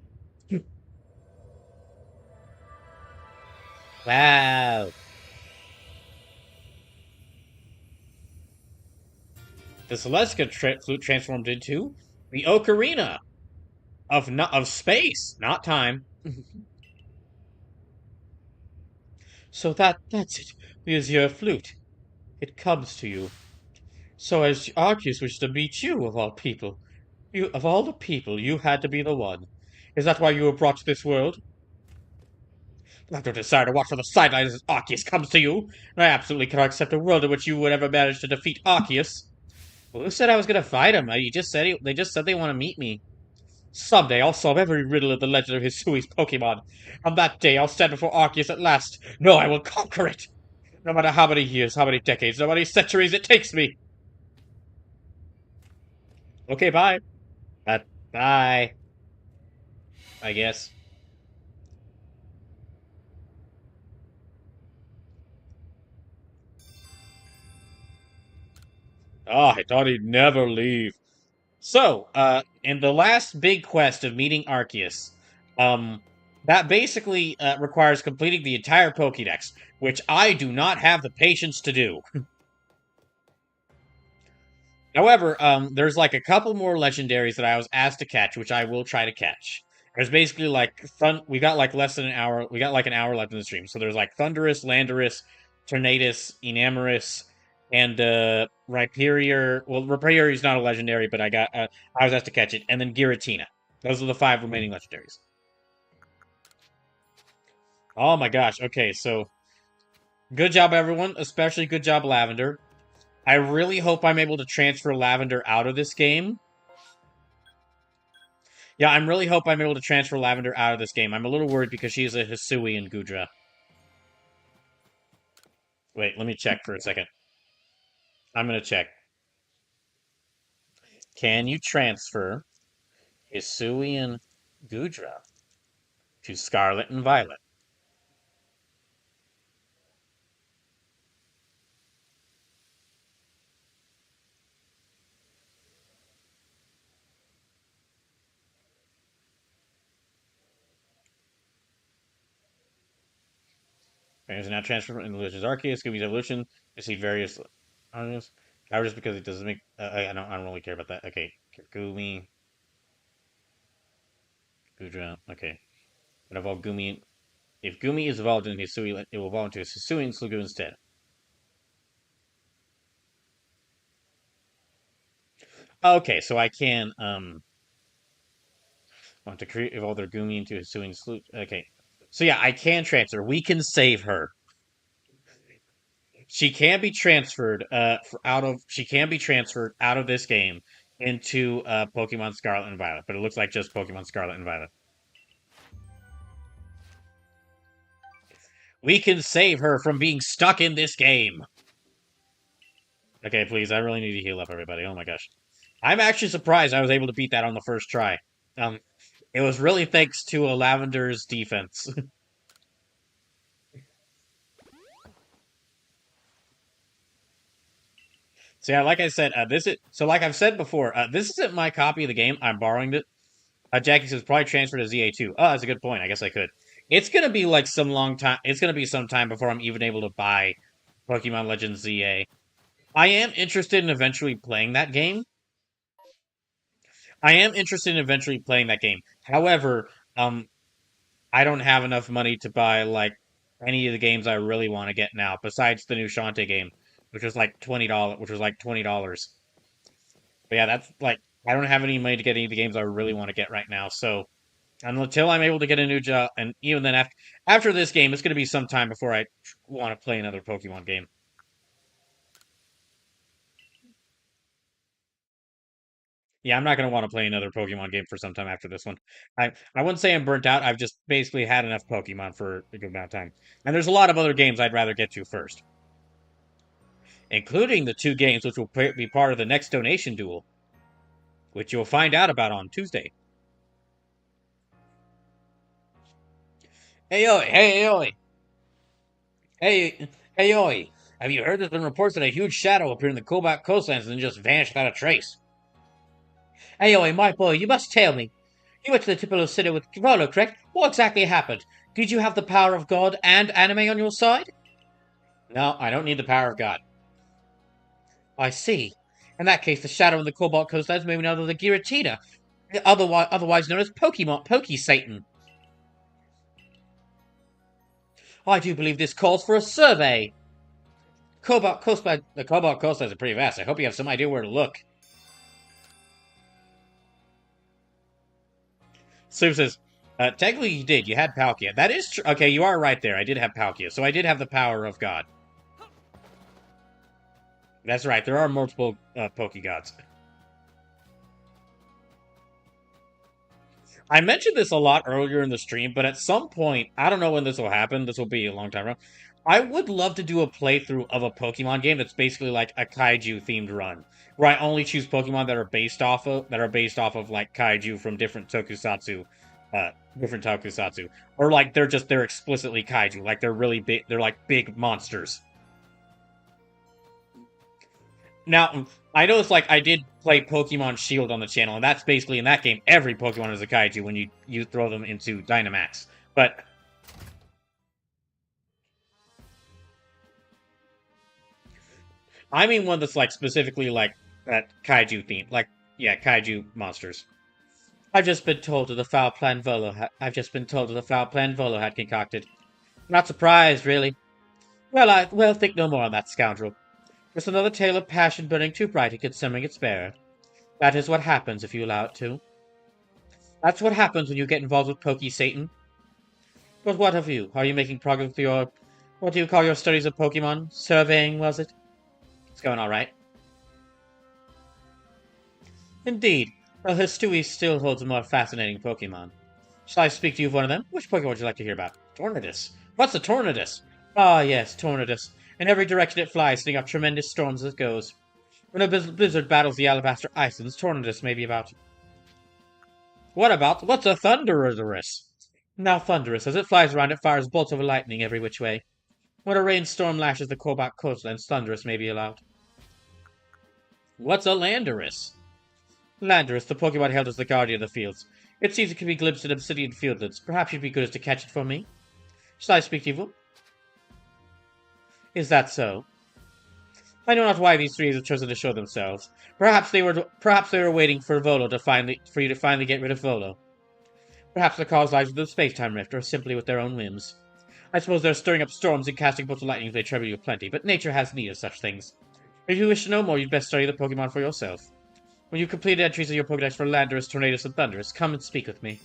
Wow. The Celestica flute transformed into the Ocarina of space, not time. So that's it. The Azure flute. It comes to you. So as Arceus wished to meet you, of all people. You of all the people, you had to be the one. Is that why you were brought to this world? I don't desire to watch from the sidelines as Arceus comes to you, and I absolutely cannot accept a world in which you would ever manage to defeat Arceus. Well, who said I was gonna fight him? They just said they want to meet me. Someday I'll solve every riddle of the legend of Hisui's Pokemon. On that day I'll stand before Arceus at last. No, I will conquer it! No matter how many years, how many decades, how many centuries it takes me! Okay, bye. Bye. I guess. Oh, I thought he'd never leave. So, in the last big quest of meeting Arceus, um, that basically requires completing the entire Pokédex, which I do not have the patience to do. However, there's like a couple more legendaries that I was asked to catch, which I will try to catch. There's basically like we got like less than an hour. We got like an hour left in the stream, so there's like Thundurus, Landorus, Tornadus, Enamorus, and Rhyperior. Well, Rhyperior is not a legendary, but I was asked to catch it, and then Giratina. Those are the 5 remaining legendaries. Oh my gosh. Okay, so good job, everyone. Especially good job, Lavender. I really hope I'm able to transfer Lavender out of this game. Yeah, I really hope I'm able to transfer Lavender out of this game. I'm a little worried because she is a Hisui in Gudra. Wait, let me check for a second. I'm gonna check. Can you transfer Hisui and Gudra to Scarlet and Violet? There's now transfer in the Legends Arceus. Gumi's evolution. I see various. Artists. Just because it doesn't make. I don't really care about that. Okay, Gumi, Gudra. Okay, but evolve Gumi. If Gumi is evolved in Hisui, it will evolve into a Hisui and Slugu instead. Okay, so I can want to create evolve their Gumi into Hisui and Slugu. Okay, so yeah, I can transfer. We can save her. She can be transferred she can be transferred out of this game into Pokemon Scarlet and Violet, but it looks like just Pokemon Scarlet and Violet. We can save her from being stuck in this game. Okay, please, I really need to heal up everybody. Oh my gosh. I'm actually surprised I was able to beat that on the first try. Um it was really thanks to a Lavender's defense. So yeah, like I said, like I've said before, this isn't my copy of the game. I'm borrowing it. Jackie says probably transfer to ZA2. Oh, that's a good point. I guess I could. It's gonna be like some long time. It's gonna be some time before I'm even able to buy Pokemon Legends ZA. I am interested in eventually playing that game. I am interested in eventually playing that game. However, I don't have enough money to buy like any of the games I really want to get now, besides the new Shantae game, which was like $20. Which was like $20. But yeah, that's like I don't have any money to get any of the games I really want to get right now. So until I'm able to get a new job, and even then after this game, it's going to be some time before I want to play another Pokemon game. Yeah, I'm not going to want to play another Pokemon game for some time after this one. I wouldn't say I'm burnt out. I've just basically had enough Pokemon for a good amount of time. And there's a lot of other games I'd rather get to first, including the two games which will be part of the next donation duel, which you'll find out about on Tuesday. Hey, oi, hey, oi, hey, hey, oi. Have you heard there's been reports that a huge shadow appeared in the Cobalt coastlands and just vanished without a trace? Hey, oi, my boy, you must tell me. You went to the Tupelo City with Volo, correct? What exactly happened? Did you have the power of God and anime on your side? No, I don't need the power of God. I see. In that case, the shadow in the Cobalt coastlands may be none other than Giratina, otherwise known as Pokemon Poke Satan. I do believe this calls for a survey. The Cobalt coastlands are pretty vast. I hope you have some idea where to look. Sue says, technically you did. You had Palkia. That is true. Okay, you are right there. I did have Palkia. So I did have the power of God. That's right. There are multiple Pokegods. I mentioned this a lot earlier in the stream, but at some point, I don't know when this will happen. This will be a long time ago. I would love to do a playthrough of a Pokemon game that's basically like a kaiju themed run, where I only choose Pokemon that are based off of like kaiju from uh, different tokusatsu, or like they're explicitly kaiju, like they're really big, they're like big monsters. Now, I know it's like I did play Pokemon Shield on the channel, and that's basically in that game every Pokemon is a kaiju when you throw them into Dynamax. But I mean one that's like specifically like that kaiju theme, like yeah, kaiju monsters. I've just been told of the foul plan Volo had concocted. Not surprised, really. Well, think no more on that scoundrel. Just another tale of passion burning too bright and consuming its bearer. That is what happens if you allow it to. That's what happens when you get involved with Pokey Satan. But what of you? Are you making progress with your... What do you call your studies of Pokemon? Surveying, was it? It's going alright.
Indeed. Well, his Stewie still holds a more fascinating Pokemon. Shall I speak to you of one of them? Which Pokemon would you like to hear about? Tornadus. What's a Tornadus? Ah, yes, Tornadus. In every direction it flies, setting up tremendous storms as it goes. When a blizzard battles the Alabaster Islands, Tornadus may be about. What's a Thunderous? Now Thunderous, as it flies around, it fires bolts of lightning every which way. When a rainstorm lashes the Quobat coastlands, Thunderous may be allowed. What's a Landorus? Landorus, the Pokemon held as the guardian of the fields. It seems it can be glimpsed in obsidian fieldlands. Perhaps you'd be good as to catch it for me? Shall I speak to you? Is that so? I know not why these three have chosen to show themselves. Perhaps they were waiting for Volo for you to finally get rid of Volo. Perhaps the cause lies with the space-time rift, or simply with their own whims. I suppose they're stirring up storms and casting bolts of lightning if they trouble you plenty, but nature has need of such things. If you wish to know more, you'd best study the Pokemon for yourself. When you've completed entries in your Pokedex for Landorus, Tornadus, and Thunderous, come and speak with me.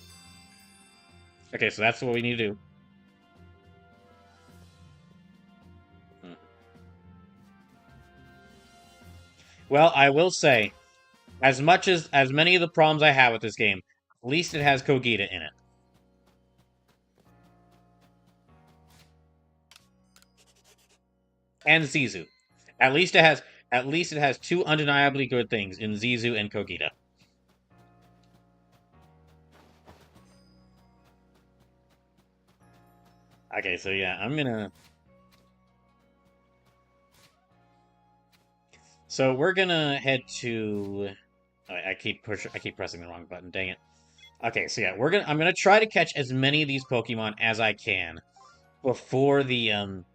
Okay, so that's what we need to do. Well, I will say, as many of the problems I have with this game, at least it has Kogita in it. And Zizu. At least it has two undeniably good things in Zizu and Kogita. Okay, so yeah, I'm gonna. So we're gonna head to. Oh, I keep pressing the wrong button. Dang it. Okay, so yeah, I'm gonna try to catch as many of these Pokemon as I can before the I'm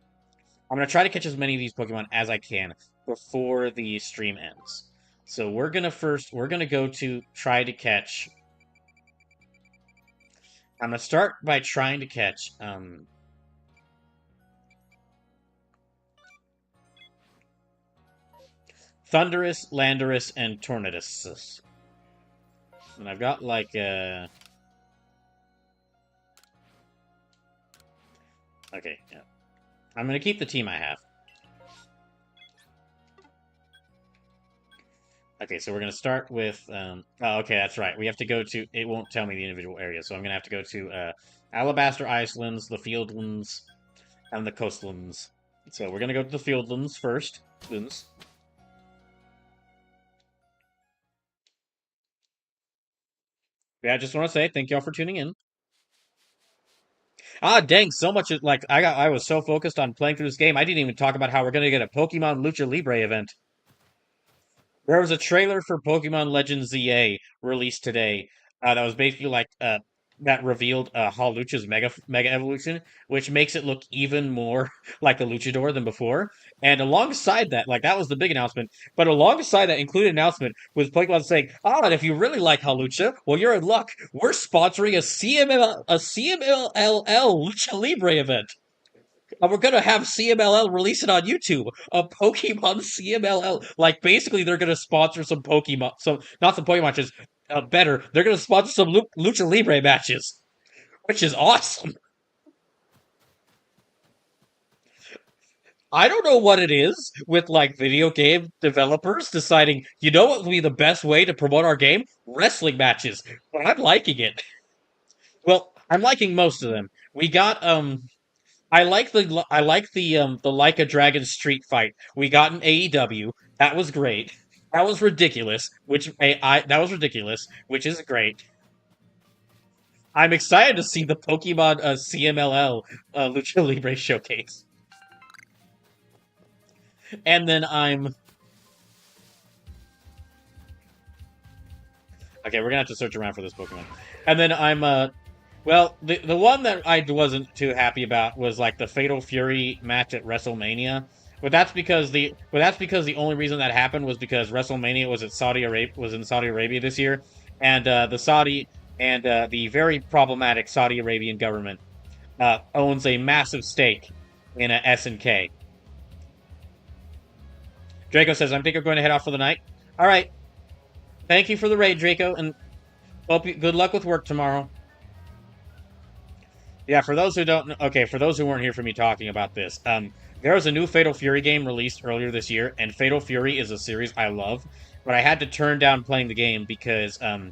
gonna try to catch as many of these Pokemon as I can before the stream ends. So we're gonna go to try to catch. I'm gonna start by trying to catch Thunderous, Landorus, and Tornadus. And I've got like okay, yeah. I'm gonna keep the team I have. Okay, so we're gonna start with oh, okay, that's right. We have to go to it won't tell me the individual areas, so I'm gonna have to go to Alabaster Islands, the Fieldlands, and the Coastlands. So we're gonna go to the Fieldlands first. Yeah, I just want to say thank y'all for tuning in. Ah, dang! So much like I was so focused on playing through this game, I didn't even talk about how we're gonna get a Pokemon Lucha Libre event. There was a trailer for Pokemon Legends ZA released today that was basically like that revealed Hawlucha's Mega Evolution, which makes it look even more like the Luchador than before. And alongside that, like that was the big announcement. But alongside that included announcement was Pokemon saying, and if you really like Hawlucha, well, you're in luck. We're sponsoring a CMLL Lucha Libre event. And we're gonna have CMLL release it on YouTube. A Pokemon CMLL. Like basically, they're gonna sponsor some Pokemon. Some not some Pokemon matches. Better, they're gonna sponsor some Lucha Libre matches, which is awesome. I don't know what it is with like video game developers deciding, you know what would be the best way to promote our game? Wrestling matches. But I'm liking it. Well, I'm liking most of them. We got I like the Like a Dragon street fight we got in AEW. That was great. That was ridiculous. That was ridiculous, which is great. I'm excited to see the Pokemon CMLL Lucha Libre showcase. And then I'm okay. We're gonna have to search around for this Pokemon. And then I'm well, the one that I wasn't too happy about was like the Fatal Fury match at WrestleMania. But that's because the only reason that happened was because WrestleMania was in Saudi Arabia this year, and the very problematic Saudi Arabian government owns a massive stake in a SNK. Draco says, "I think I'm going to head off for the night." All right, thank you for the raid, Draco, and good luck with work tomorrow. Yeah, for those who don't know, okay, for those who weren't here for me talking about this,
There was a new Fatal Fury game released earlier this year, and Fatal Fury is a series I love, but I had to turn down playing the game because the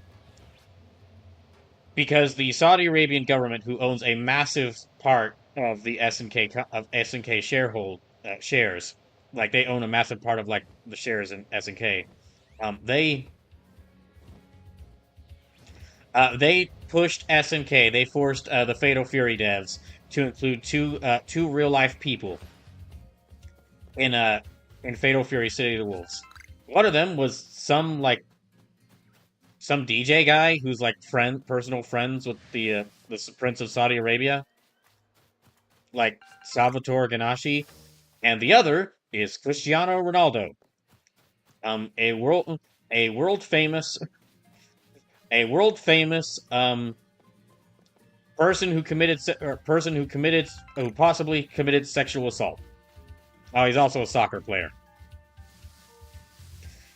Saudi Arabian government, who owns a massive part of the SNK shares, like they own a massive part of like the shares in SNK. They pushed SNK. They forced the Fatal Fury devs to include two real life people in Fatal Fury City of the Wolves. One of them was some DJ guy who's like personal friends with the Prince of Saudi Arabia, like Salvatore Ganache, and the other is Cristiano Ronaldo, um, a world a world famous person who who possibly committed sexual assault. Oh, he's also a soccer player.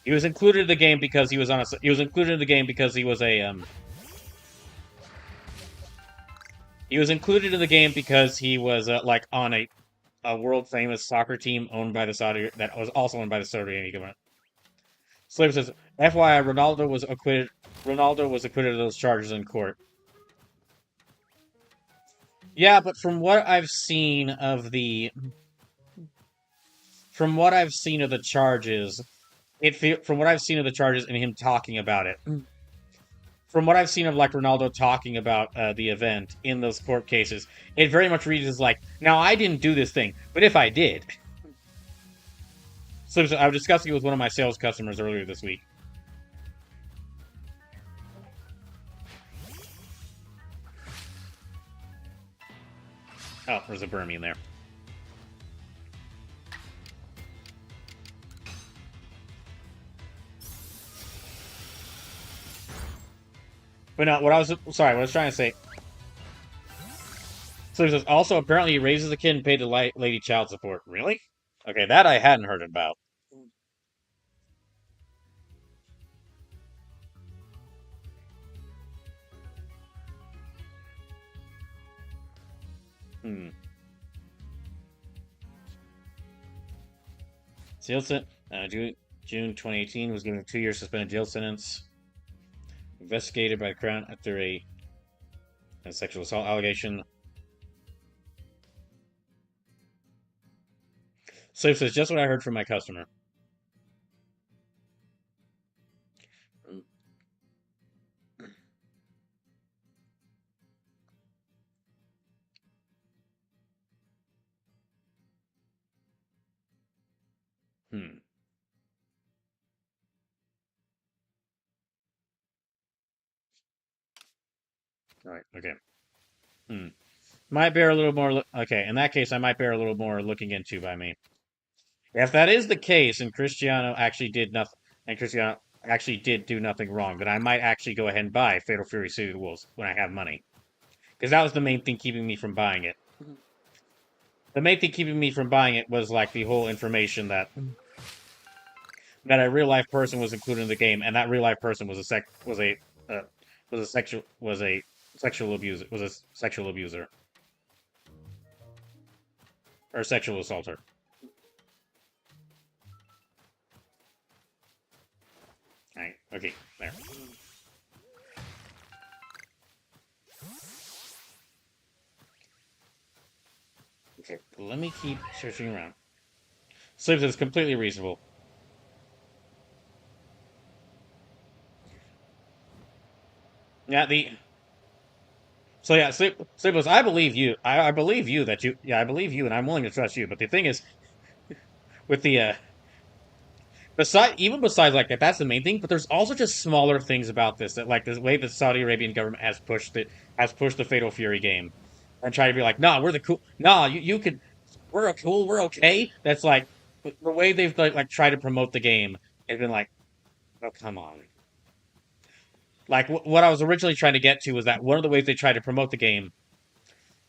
He was included in the game because he was included in the game because he was included in the game because he was like on a world famous soccer team owned by the Saudi that was also owned by the Saudi Arabian government. Slater says, FYI, Ronaldo was acquitted of those charges in court. Yeah, but from what I've seen of the charges, from what I've seen of the charges and him talking about it, from what I've seen of like Ronaldo talking about the event in those court cases, it very much reads as like, now I didn't do this thing, but if I did. So I was discussing it with one of my sales customers earlier this week. Oh, there's a Burmy in there. But no, what I was trying to say. So he says, also, apparently he raises a kid and paid the lady child support. Really? Okay, that I hadn't heard about. Hmm. Jail sentence. June 2018 was given a 2-year suspended jail sentence. Investigated by the Crown after a sexual assault allegation. So it says, just what I heard from my customer. Hmm. All right. Okay. Hmm. Might bear a little more. Okay. In that case, I might bear a little more looking into by me. If that is the case, and Cristiano actually did do nothing wrong, then I might actually go ahead and buy Fatal Fury City of the Wolves when I have money. Because that was the main thing keeping me from buying it. The main thing keeping me from buying it was like the whole information that a real life person was included in the game, and that real life person was uh, a sexual abuser or sexual assaulter. All right, okay, there. Okay, let me keep searching around. Sleeps is completely reasonable. Yeah, the so yeah, Sleepless, I believe you. I believe you that you. Yeah, I believe you, and I'm willing to trust you. But the thing is, with the besides like that, that's the main thing. But there's also just smaller things about this that like the way the Saudi Arabian government has pushed the Fatal Fury game, and try to be like, nah, we're the cool. Nah, you could. We're cool. We're okay. That's like the way they've like tried to promote the game. Has been like, oh come on. Like what I was originally trying to get to was that one of the ways they tried to promote the game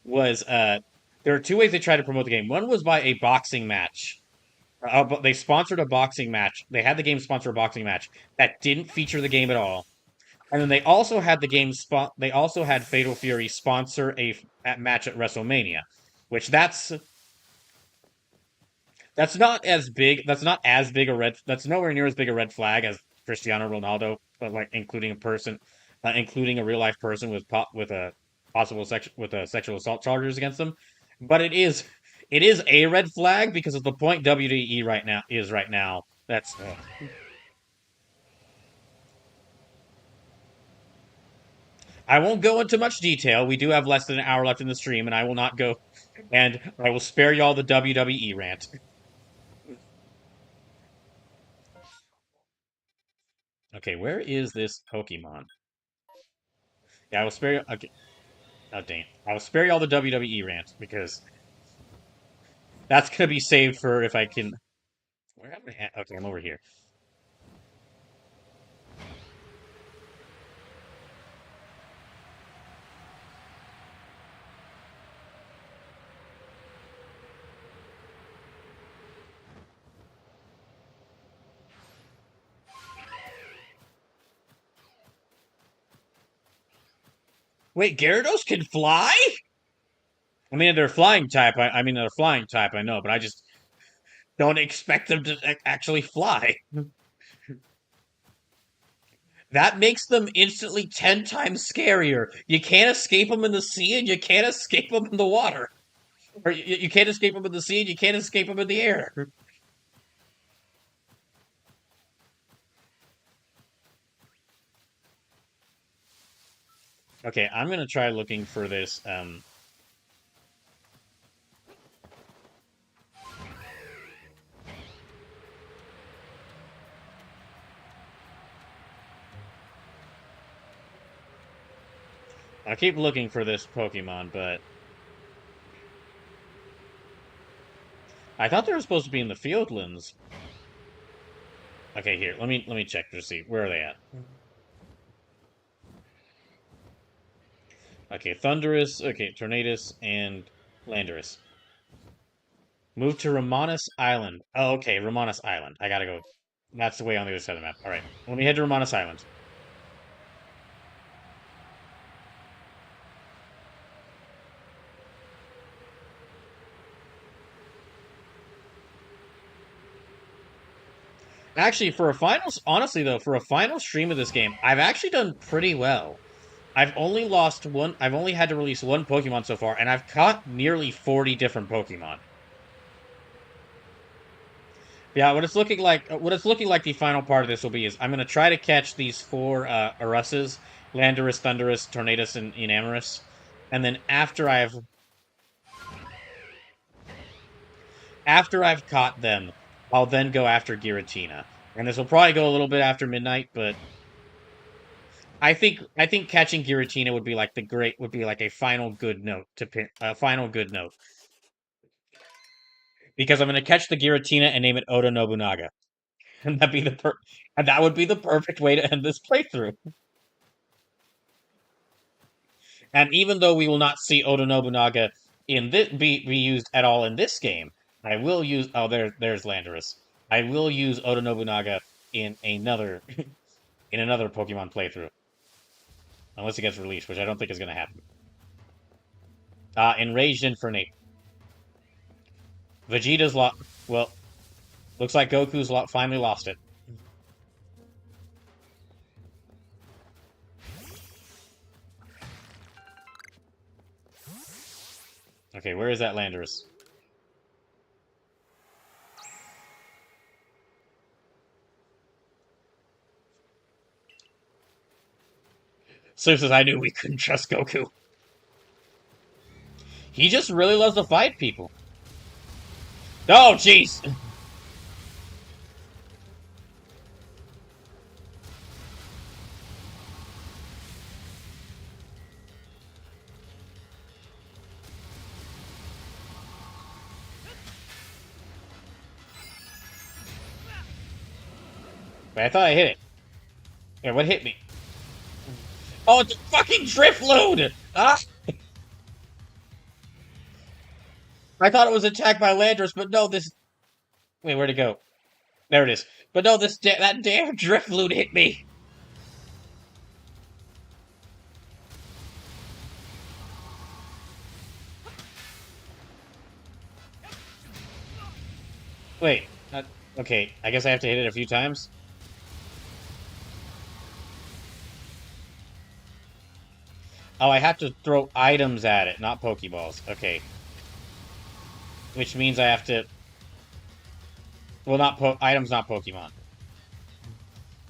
was there are two ways they tried to promote the game. One was by a boxing match. They sponsored a boxing match. They had the game sponsor a boxing match that didn't feature the game at all. And then they also had They also had Fatal Fury sponsor a match at WrestleMania, which
That's not as big. That's not as big a red. That's nowhere near as big a red flag as Cristiano Ronaldo, but like including a person, including a real life person with a possible sexual assault charges against them. But it is a red flag because of the point WWE right now. That's I won't go into much detail. We do have less than an hour left in the stream, and I will not go. And I will spare y'all the WWE rant. Okay, where is this Pokemon? Yeah, I will spare you. Okay, oh dang, I will spare y'all the WWE rant because that's gonna be saved for if I can. Where am I at? Okay, I'm over here. Wait, Gyarados can fly? I mean, they're flying type. I mean, they're flying type. I know, but I just don't expect them to actually fly. That makes them instantly 10 times scarier. You can't escape them in the sea, and you can't escape them in the water. Or you can't escape them in the sea, and you can't escape them in the air. Okay, I'm gonna try looking for this. I keep looking for this Pokemon, but I thought they were supposed to be in the Fieldlands. Okay, here. Let me check to see where are they at. Okay, Thunderous. Okay, Tornadus and Landorus. Move to Romanus Island. Oh, okay, Romanus Island. I gotta go. That's the way on the other side of the map. All right, let me head to Romanus Island. Actually, for a finals, honestly though, for a final stream of this game, I've actually done pretty well. I've only lost one. I've only had to release one Pokemon so far, and I've caught nearly 40 different Pokemon. Yeah, what it's looking like the final part of this will be is I'm gonna try to catch these four Aruses, Landorus, Thundurus, Tornadus, and Enamorus, and then after I've caught them, I'll then go after Giratina, and this will probably go a little bit after midnight, but I think catching Giratina would be like a final good note to pin a final good note because I'm gonna catch the Giratina and name it Oda Nobunaga, and and that would be the perfect way to end this playthrough. And even though we will not see Oda Nobunaga in this be used at all in this game, I will use there's Landorus. I will use Oda Nobunaga in another in another Pokemon playthrough. Unless it gets released, which I don't think is gonna happen. Enraged Infernape. Vegeta's lost. Well, looks like Goku's finally lost it. Okay, where is that Landorus? Sue says, I knew we couldn't trust Goku. He just really loves to fight people. Oh, jeez! But I thought I hit it. Yeah, what hit me? Oh, it's a fucking drift load! Ah! I thought it was attacked by Landorus, but no, this... Wait, where'd it go? There it is. But no, that damn drift loot hit me!
Wait. Okay, I guess I have to hit it a few times. Oh, I have to throw items at it, not Pokeballs. Okay. Which means I have to... Well, not items, not Pokemon.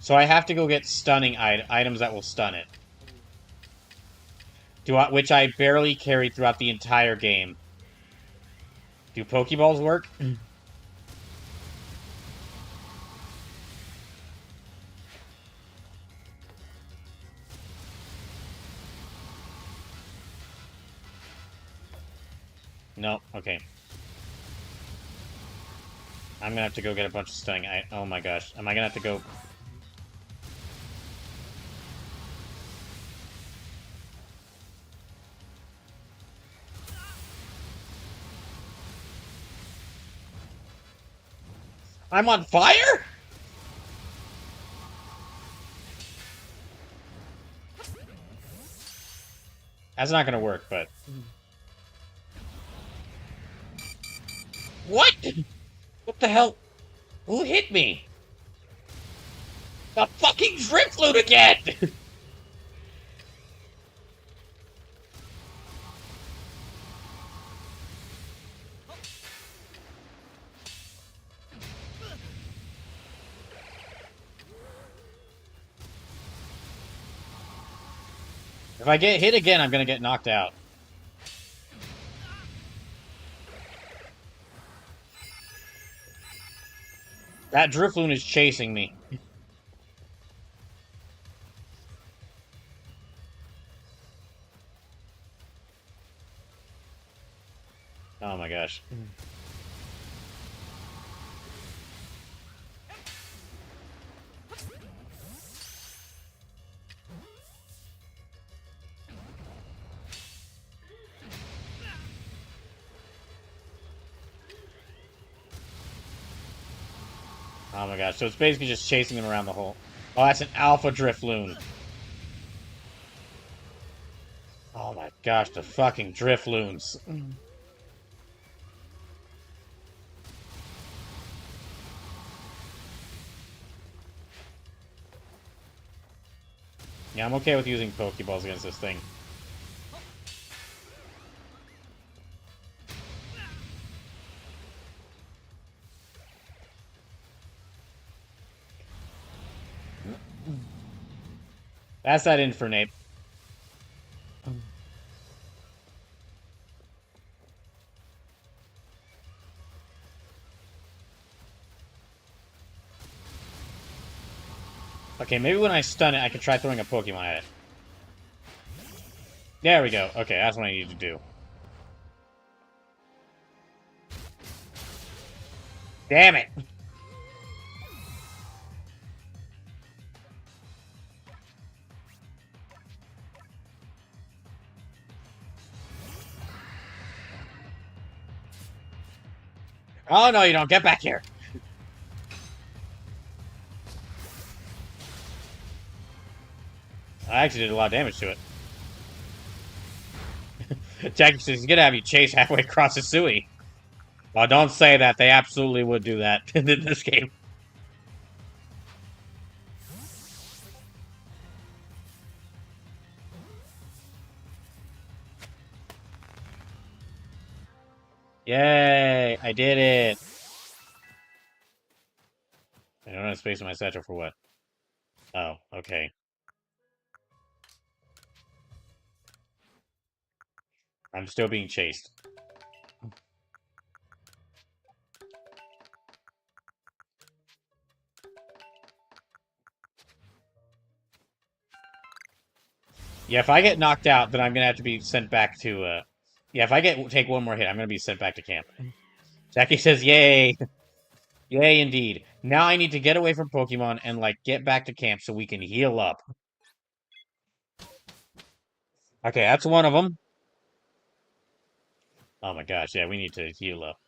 So I have to go get stunning items that will stun it. Which I barely carried throughout the entire game. Do Pokeballs work? No. Okay. I'm gonna have to go get a bunch of stunning. Oh my gosh. Am I gonna have to go? I'm on fire? That's not gonna work, but... What? What the hell? Who hit me? The fucking Drifloon again! If I get hit again, I'm gonna get knocked out. That Drifloon is chasing me. Oh my gosh. Oh my gosh. So it's basically just chasing him around the hole. Oh, that's an Alpha Drifloon. Oh my gosh, the fucking Drifloons. Yeah, I'm okay with using Pokeballs against this thing. That's that Infernape. Okay, maybe when I stun it, I can try throwing a Pokemon at it. There we go. Okay, that's what I need to do. Damn it! Oh no, you don't. Get back here! I actually did a lot of damage to it. Jackie says he's gonna have you chase halfway across the Sui. Well, don't say that. They absolutely would do that in this game. Yay! I did it! I don't have space in my satchel for what? Oh, okay. I'm still being chased. Yeah, if I get knocked out, then I'm gonna have to be sent back to, Yeah, if I take one more hit, I'm gonna be sent back to camp. Jackie says, yay! Yay, indeed. Now I need to get away from Pokemon and, like, get back to camp so we can heal up. Okay, that's one of them. Oh my gosh, yeah, we need to heal up.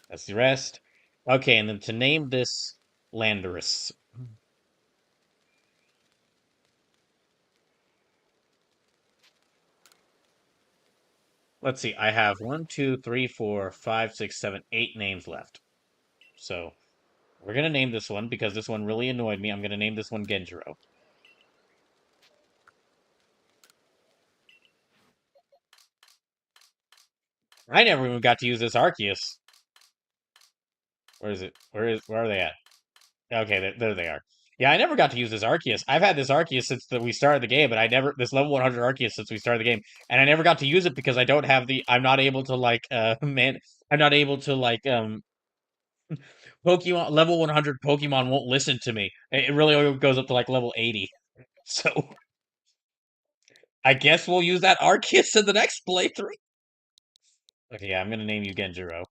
That's the rest. Okay, and then to name this Landorus. Let's see. I have one, two, three, four, five, six, seven, 8 names left. So we're gonna name this one because this one really annoyed me. I'm gonna name this one Genjiro. I never even got to use this Arceus. Where is it? Where are they at? Okay, there they are. Yeah, I never got to use this Arceus. I've had this Arceus since we started the game, but I never this level 100 Arceus since we started the game, and I never got to use it because I don't have the. I'm not able to like man. I'm not able to like Pokemon level 100 Pokemon won't listen to me. It really only goes up to like level 80. So I guess we'll use that Arceus in the next playthrough. Okay, yeah, I'm gonna name you Genjiro.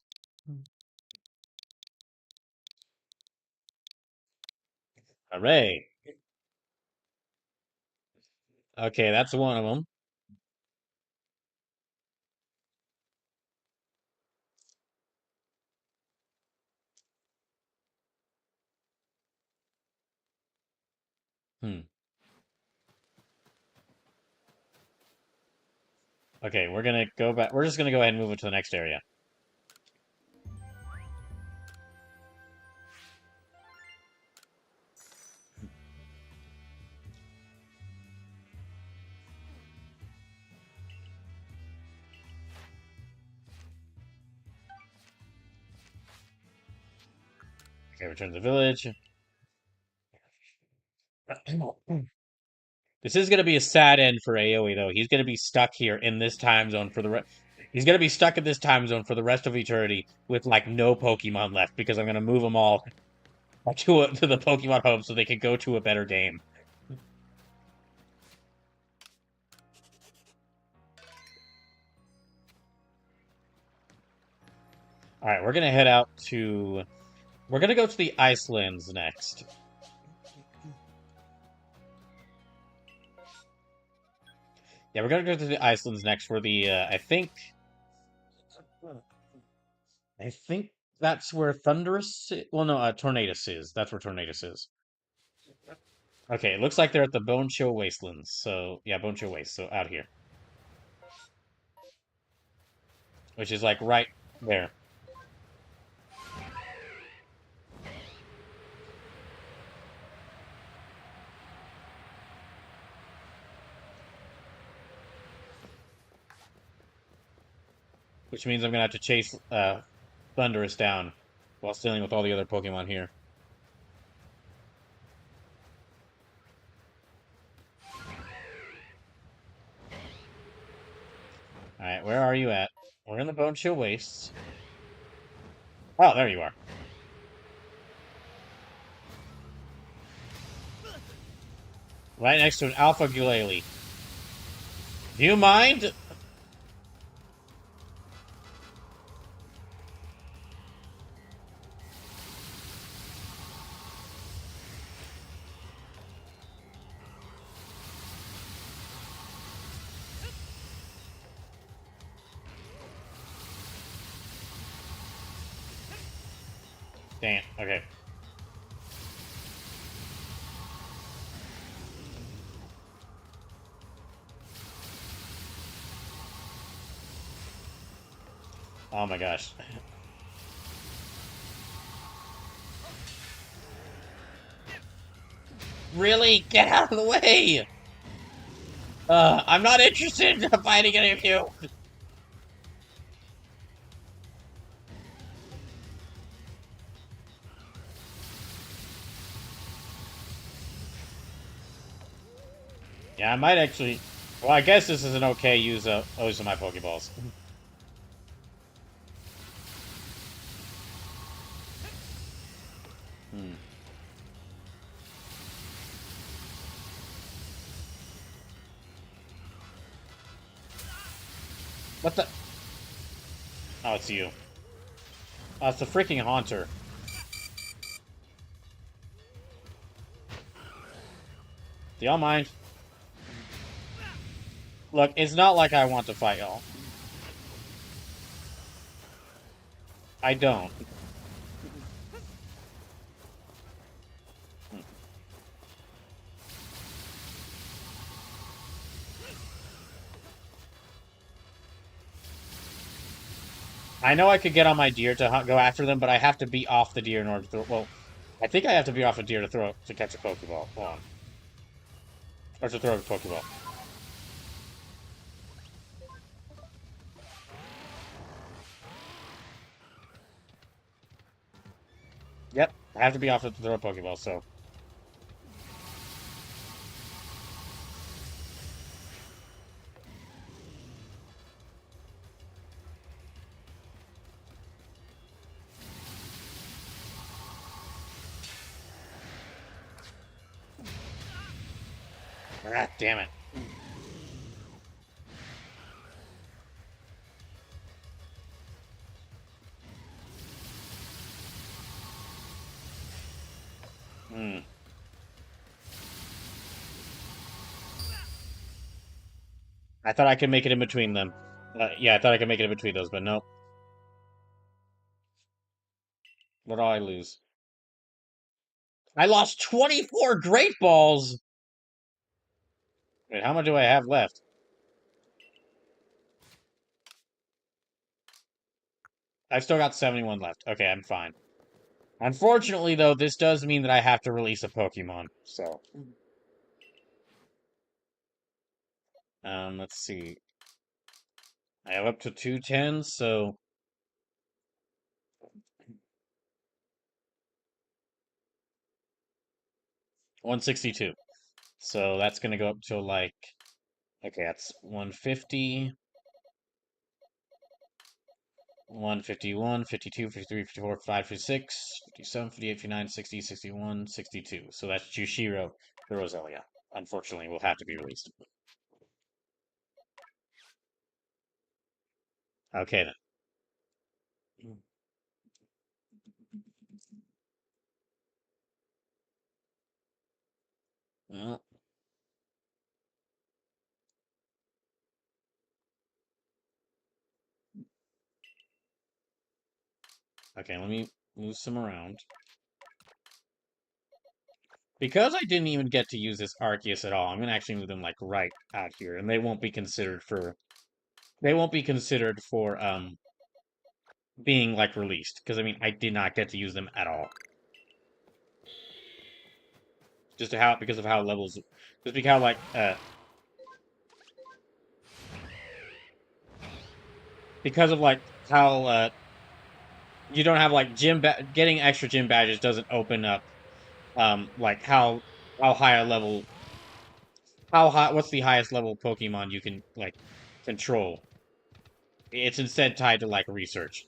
Hooray! Okay, that's one of them. Hmm. Okay, we're gonna go back. We're just gonna go ahead and move it to the next area. Okay, return to the village. This is gonna be a sad end for AoE though. He's gonna be stuck here in this time zone for the rest. He's gonna be stuck in this time zone for the rest of eternity with like no Pokemon left because I'm gonna move them all to the Pokemon home so they can go to a better game. All right, we're gonna head out to. We're gonna go to the Icelands next. Yeah, we're gonna go to the Icelands next for the. I think that's where Thunderous. Well, no, Tornadus is. That's where Tornadus is. Okay, it looks like they're at the Bone Show Wastelands. So yeah, Bone Show Waste. So out here, which is like right there. Which means I'm gonna have to chase Thunderous down while dealing with all the other Pokemon here. All right, where are you at? We're in the Bone Show Wastes. Oh, there you are. Right next to an Alpha Gulele. Do you mind? Dang it. Okay. Oh my gosh. Really? Get out of the way! I'm not interested in fighting any of you! Yeah, I might actually... Well, I guess this is an okay use of my Pokeballs. Hmm. What the... Oh, it's you. Oh, it's the freaking Haunter. Do y'all mind? Look, it's not like I want to fight y'all. I don't. Hmm.
I know I could get on my deer to go after them, but I have to be off the deer in order to throw. Well, I think I have to be off a deer to catch a Pokeball. Hold on, or to throw a Pokeball. Yep, I have to be off it to throw a Pokeball. So, ah, damn it. Hmm. I thought I could make it in between them. Yeah, I thought I could make it in between those, but nope. What do I lose? I lost 24 Great Balls! Wait, how much do I have left? I've still got 71 left. Okay, I'm fine. Unfortunately, though, this does mean that I have to release a Pokemon. So, let's see. I have up to 210, so 162. So that's gonna go up to like, okay, that's 150, 151, 52, 53, 54, 55, 56, 57, 58, 59, 60, 61, 62. So that's Jushiro, the Roselia. Unfortunately, will have to be released. Okay then. Well, okay, let me move some around. Because I didn't even get to use this Arceus at all, I'm gonna actually move them like right out here, and they won't be considered for being like released. Because I mean I did not get to use them at all. Just how because of how levels just because how like because of like how you don't have like getting extra gym badges doesn't open up like how high a level how high what's the highest level Pokemon you can like control. It's instead tied to like research,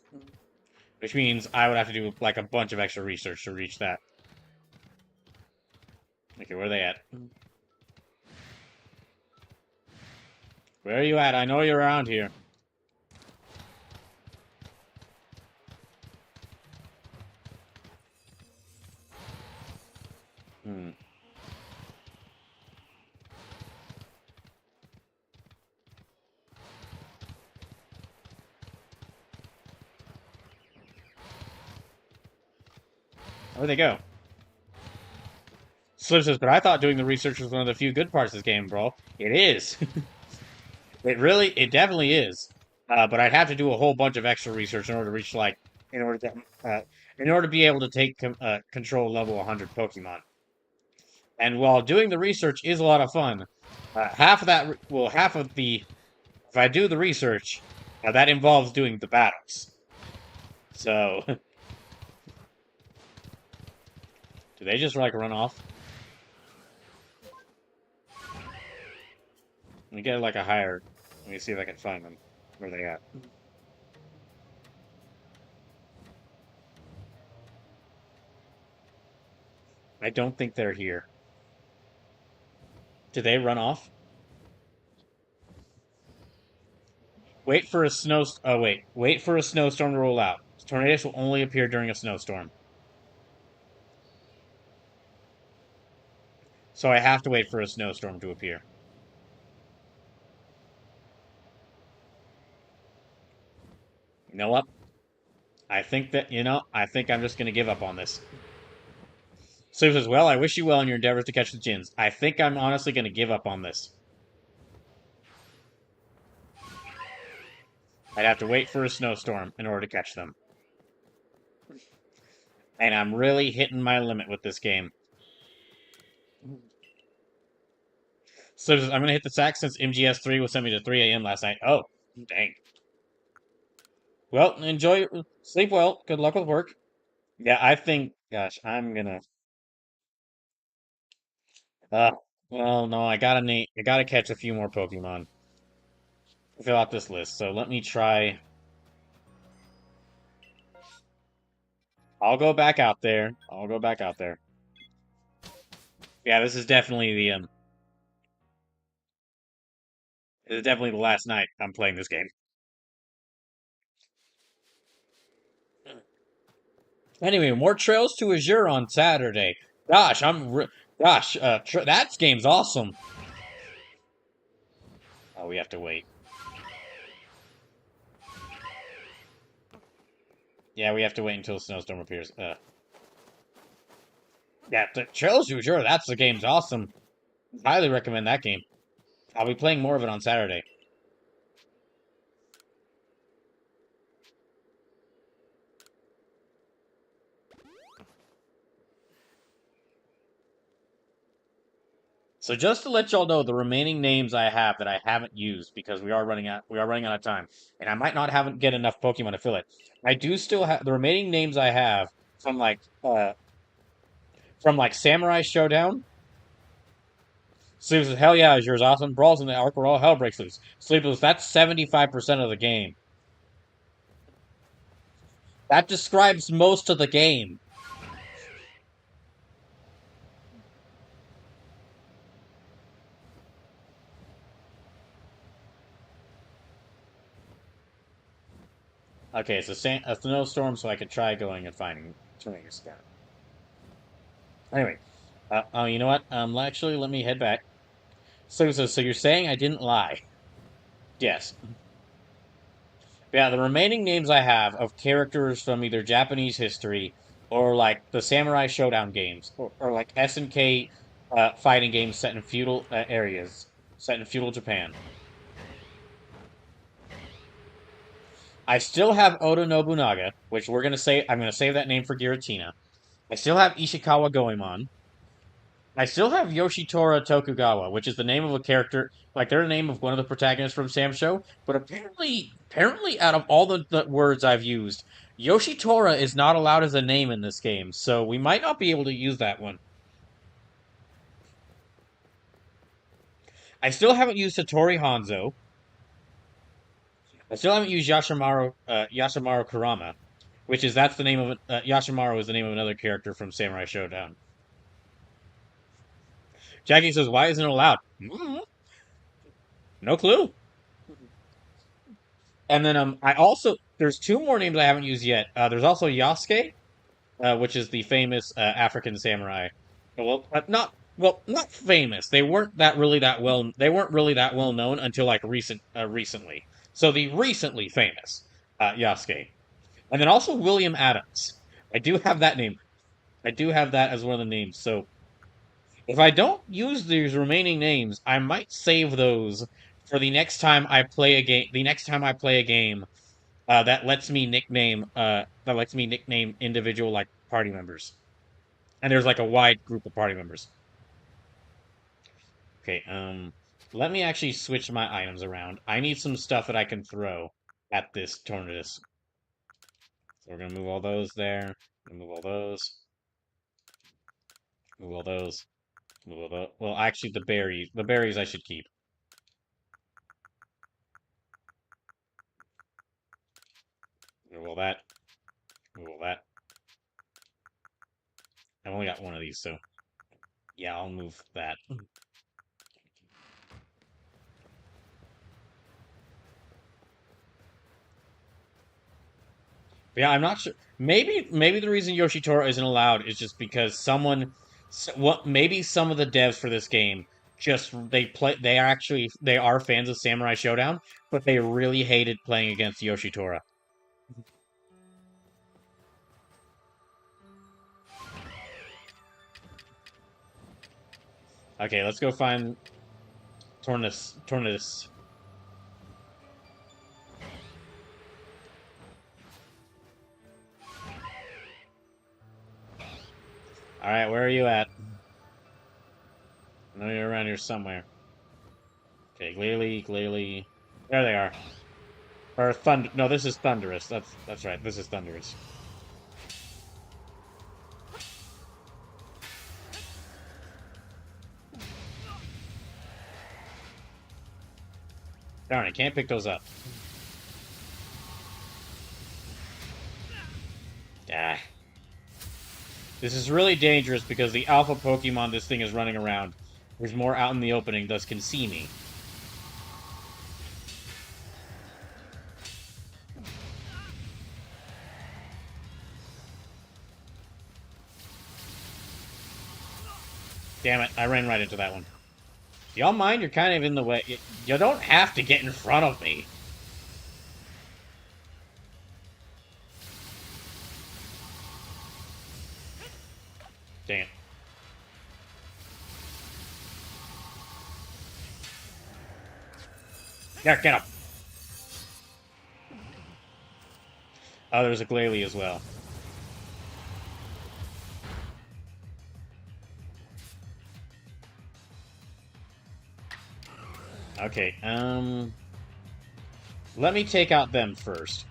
which means I would have to do like a bunch of extra research to reach that. Okay, where are they at? Where are you at? I know you're around here. Hmm. Where'd they go? Slip says, but I thought doing the research was one of the few good parts of this game, bro. It is. It definitely is. But I'd have to do a whole bunch of extra research in order to reach like, in order to, in order to be able to take control level 100 Pokemon. And while doing the research is a lot of fun, half of that, well, half of the, if I do the research, that involves doing the battles. So, do they just like run off? Let me get like a higher. Let me see if I can find them. Where they at? I don't think they're here. Did they run off? Wait for a snow. Oh wait, wait for a snowstorm to roll out. Tornadoes will only appear during a snowstorm, so I have to wait for a snowstorm to appear. You know what? I think I'm just gonna give up on this. Sue says, "Well, I wish you well in your endeavors to catch the gins. I think I'm honestly gonna give up on this." I'd have to wait for a snowstorm in order to catch them. And I'm really hitting my limit with this game. So I'm going to hit the sack since MGS3 was sent me to 3 a.m. last night. Oh, dang. Well, enjoy. Sleep well. Good luck with work. Yeah, I think, gosh, I'm gonna. Uh, well, no, I gotta catch a few more Pokemon to fill out this list. So let me try. I'll go back out there. I'll go back out there. Yeah, this is definitely the last night I'm playing this game. Anyway, more Trails to Azure on Saturday. Gosh, that game's awesome. Oh, we have to wait. Yeah, we have to wait until Snowstorm appears. Yeah, Trails to Azure, that's the game's awesome. Highly recommend that game. I'll be playing more of it on Saturday. So just to let y'all know the remaining names I have that I haven't used because we are running out of time, and I might not haven't get enough Pokemon to fill it. I do still have the remaining names I have from like Samurai Showdown. Sleeps with Hell Yeah, is yours awesome. Brawls in the Arc where all hell breaks loose. Sleepless, that's 75% of the game. That describes most of the game. Okay, it's a snowstorm, so I could try going and turning a scout. Anyway, oh, you know what? Actually, let me head back. So you're saying I didn't lie? Yes. Yeah, the remaining names I have of characters from either Japanese history or like the Samurai Showdown games or like SNK fighting games set in feudal areas, set in feudal Japan. I still have Oda Nobunaga, which I'm gonna save that name for Giratina. I still have Ishikawa Goemon. I still have Yoshitora Tokugawa, which is the name of a character, like they're the name of one of the protagonists from Sam Show. But apparently, out of all the words I've used, Yoshitora is not allowed as a name in this game, so we might not be able to use that one. I still haven't used Satori Hanzo. I still haven't used Yashimaru Kurama, that's the name of Yashimaru is the name of another character from Samurai Showdown. Jackie says, "Why isn't it allowed?" No clue. And then I also there's two more names I haven't used yet. There's also Yasuke, which is the famous African samurai. Not famous. They weren't really that well known until like recently. So the recently famous Yasuke, and then also William Adams. I do have that name. I do have that as one of the names. So if I don't use these remaining names, I might save those for the next time I play a game. The next time I play a game that lets me nickname individual like party members. And there's like a wide group of party members. Okay, let me actually switch my items around. I need some stuff that I can throw at this Tornadus. So we're gonna move all those there. Move all those. Move all those. Move all those. Well, actually, the berries I should keep. Move all that. Move all that. I've only got one of these, so yeah, I'll move that. Yeah, I'm not sure. Maybe the reason Yoshitora isn't allowed is just because what maybe some of the devs for this game just they are fans of Samurai Showdown, but they really hated playing against Yoshitora. Okay, let's go find Tornus. Alright, where are you at? I know you're around here somewhere. Okay, clearly. There they are. Or Thunder. No, this is Thunderous. That's right. This is Thunderous. Darn, I can't pick those up. Ah. This is really dangerous because the alpha Pokemon this thing is running around is more out in the opening, thus can see me. Damn it, I ran right into that one. Do y'all mind? You're kind of in the way. You don't have to get in front of me. Dang it. There, get up. Oh, there's a Glalie as well. Okay, let me take out them first.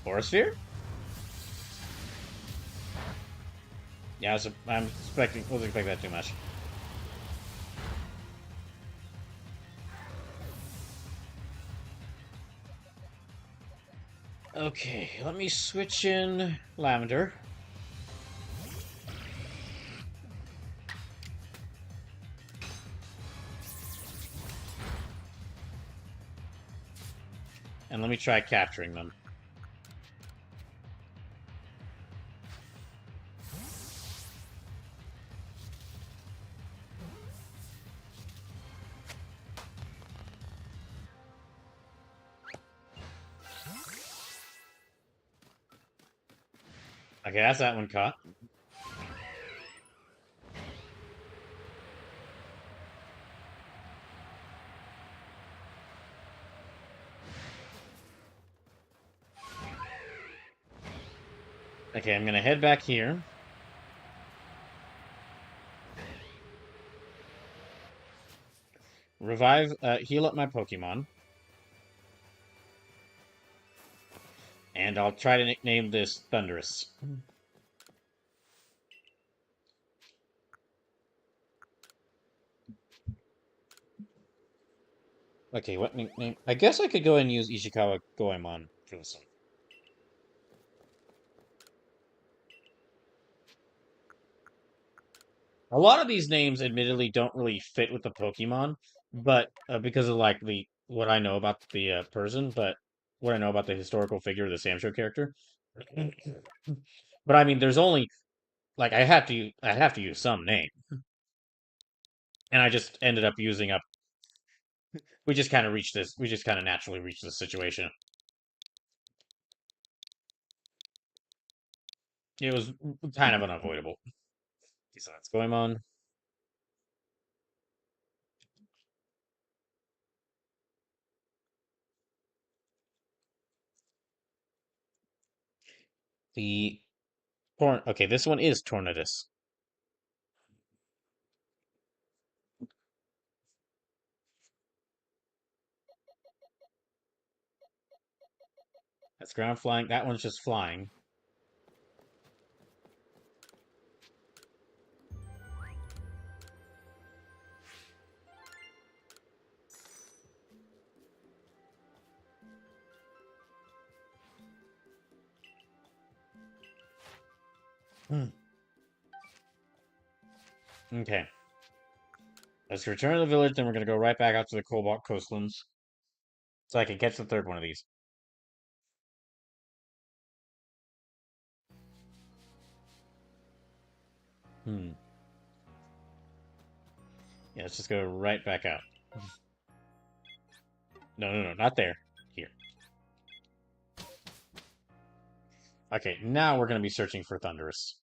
Forest Sphere? Yeah, I'm expecting, wasn't expecting that too much. Okay, let me switch in Lavender. And let me try capturing them. Okay, that's that one caught. Okay, I'm gonna head back here. Revive, heal up my Pokemon. And I'll try to nickname this Thunderous. Okay, what nickname? I guess I could go and use Ishikawa Goemon for this one. A lot of these names, admittedly, don't really fit with the Pokemon, but because of like the what I know about the person, but what I know about the historical figure, the Samsho character. But I mean, there's only like I have to use some name, and I just ended up using up. We just kind of reached this. We just kind of naturally reached this situation. It was kind of unavoidable. So that's going on. The Okay, this one is Tornadus. That's ground flying. That one's just flying. Hmm. Okay. Let's return to the village, then we're gonna go right back out to the Cobalt Coastlands. So I can catch the third one of these. Hmm. Yeah, let's just go right back out. No, not there. Here. Okay, now we're gonna be searching for Thunderous.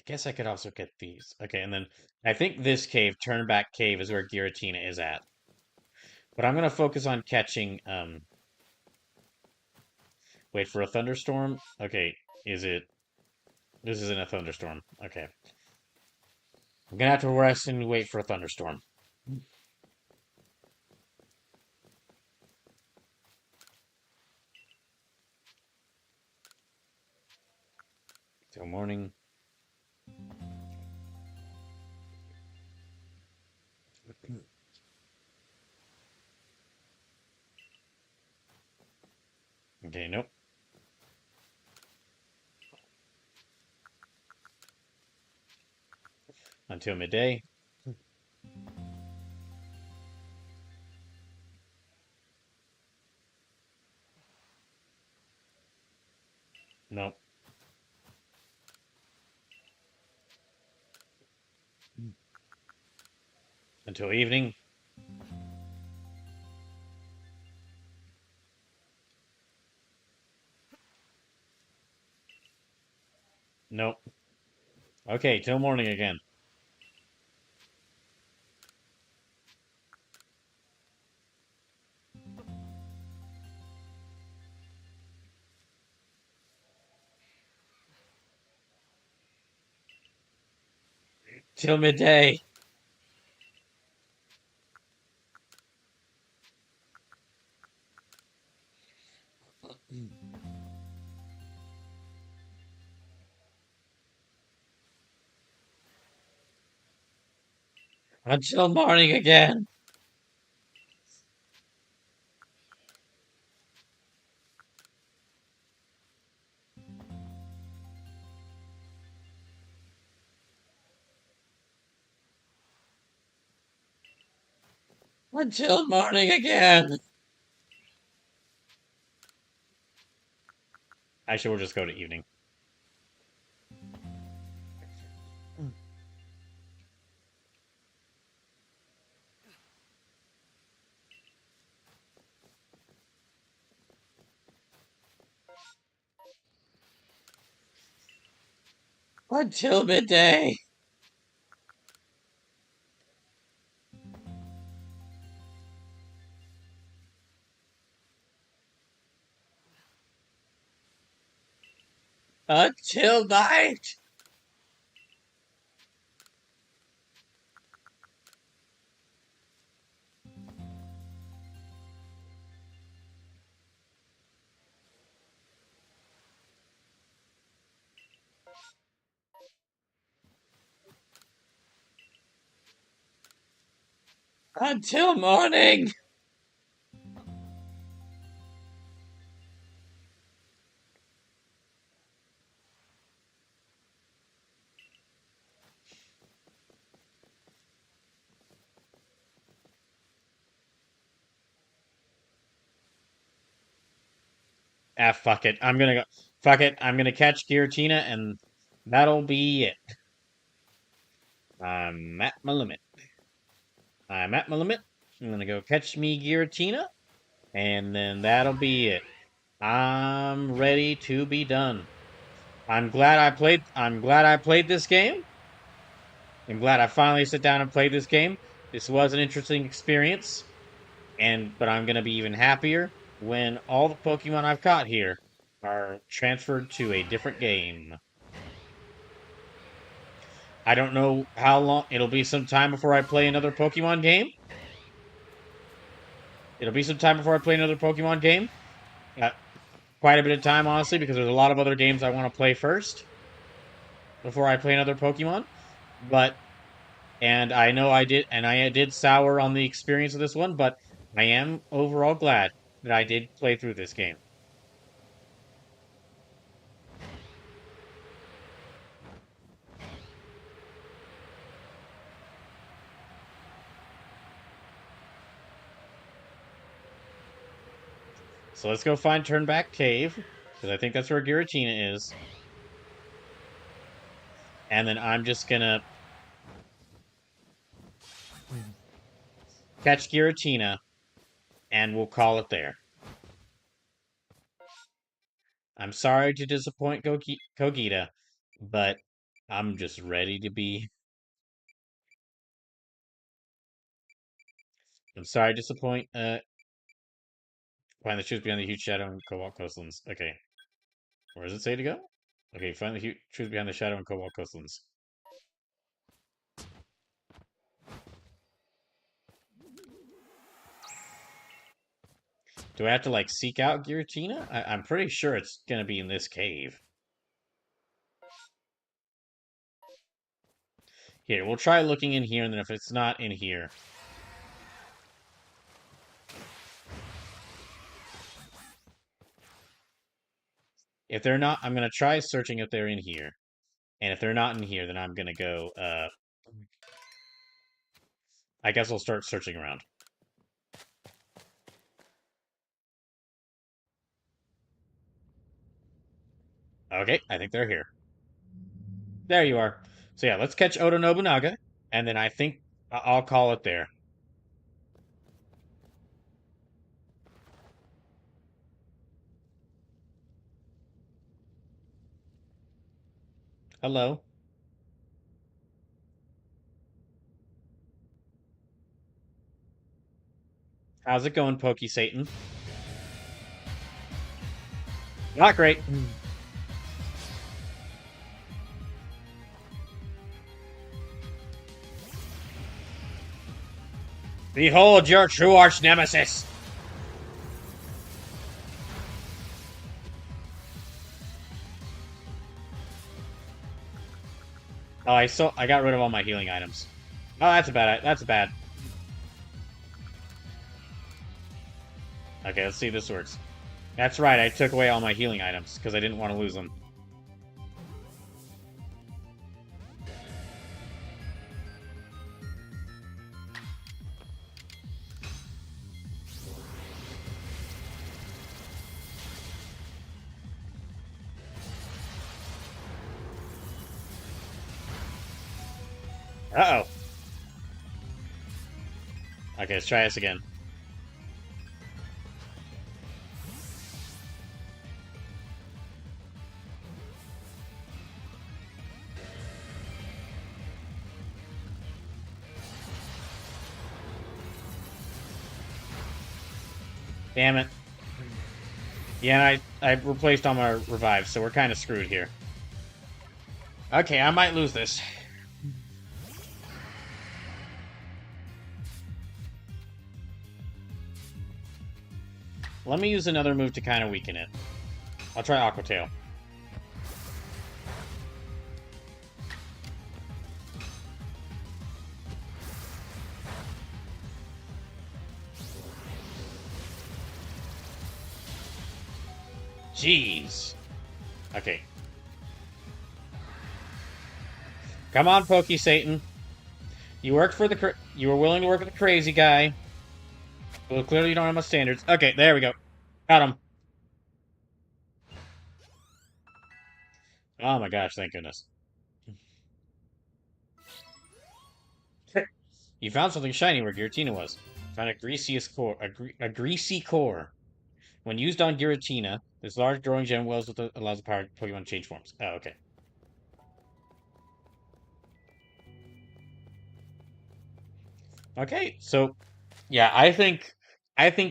guess I could also get these. Okay, and then I think this cave, Turnback Cave, is where Giratina is at. But I'm gonna focus on catching. Wait for a thunderstorm. Okay, is it? This isn't a thunderstorm. Okay, I'm gonna have to rest and wait for a thunderstorm. Till morning. Okay, nope. Until midday. Nope. Until evening. Nope. Okay, till morning again. Till midday. Until morning again. Until morning again. Actually, we'll just go to evening. Until midday. Until night. Until morning. Ah, fuck it. I'm gonna go. Fuck it. I'm gonna catch Giratina, and that'll be it. I'm at my limit. I'm at my limit. I'm gonna go catch me Giratina, and then that'll be it. I'm ready to be done. I'm glad I played this game. I'm glad I finally sat down and played this game. This was an interesting experience, but I'm gonna be even happier when all the Pokemon I've caught here are transferred to a different game. I don't know how long it'll be. Some time before I play another Pokemon game. It'll be some time before I play another Pokemon game. Uh, Quite a bit of time, honestly, because there's a lot of other games I want to play first before I play another Pokemon. But and I know I did sour on the experience of this one, but I am overall glad that I did play through this game. So let's go find Turnback Cave, because I think that's where Giratina is. And then I'm just gonna catch Giratina, and we'll call it there. I'm sorry to disappoint Kogita, but I'm just ready to be. I'm sorry to disappoint. Find the truth behind the huge shadow and cobalt coastlands. Okay, where does it say to go? Okay, find the truth behind the shadow and cobalt coastlands. Do I have to like seek out Giratina? I'm pretty sure it's gonna be in this cave. Here, we'll try looking in here, and then if it's not in here, if they're not, I'm gonna try searching if they're in here. And if they're not in here, then I'm gonna go. I guess I'll start searching around. Okay, I think they're here. There you are. So yeah, let's catch Oda Nobunaga, and then I think I'll call it there. Hello. How's it going, Pokey Satan? Not great. Behold your true arch nemesis. Oh, I got rid of all my healing items. Oh, that's bad. That's bad. Okay, let's see if this works. That's right, I took away all my healing items because I didn't want to lose them. Uh-oh. Okay, let's try this again. Damn it. Yeah, I replaced all my revives, so we're kind of screwed here. Okay, I might lose this. Let me use another move to kind of weaken it. I'll try Aqua Tail. Jeez. Okay. Come on, Pokey Satan. You worked for the you were willing to work with the crazy guy. Well, clearly you don't have much standards. Okay, there we go. Got him. Oh my gosh, thank goodness. You found something shiny where Giratina was. Found a greasiest core, a greasy core. When used on Giratina, this large growing gem wells with allows the power Pokemon to change forms. Oh, okay. Okay, so yeah, I think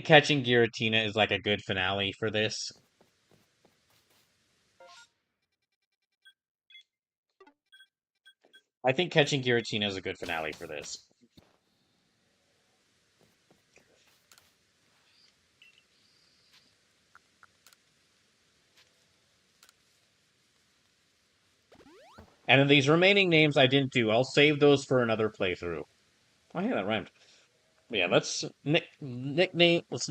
catching Giratina is like a good finale for this. I think catching Giratina is a good finale for this. And then these remaining names I didn't do. I'll save those for another playthrough. Oh yeah, that rhymed. But yeah, let's nickname. Let's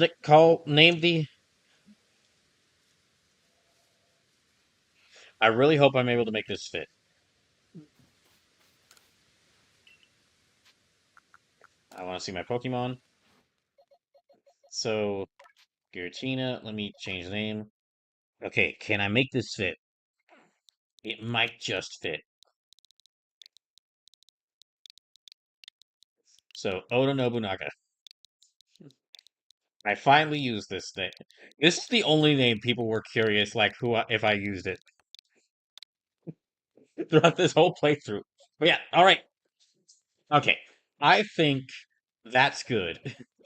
name the. I really hope I'm able to make this fit. I want to see my Pokemon. So Giratina. Let me change the name. Okay, can I make this fit? It might just fit. So Oda Nobunaga. I finally used this name. This is the only name people were curious, like who if I used it.
throughout this whole playthrough. But yeah, all right. Okay. I think that's good.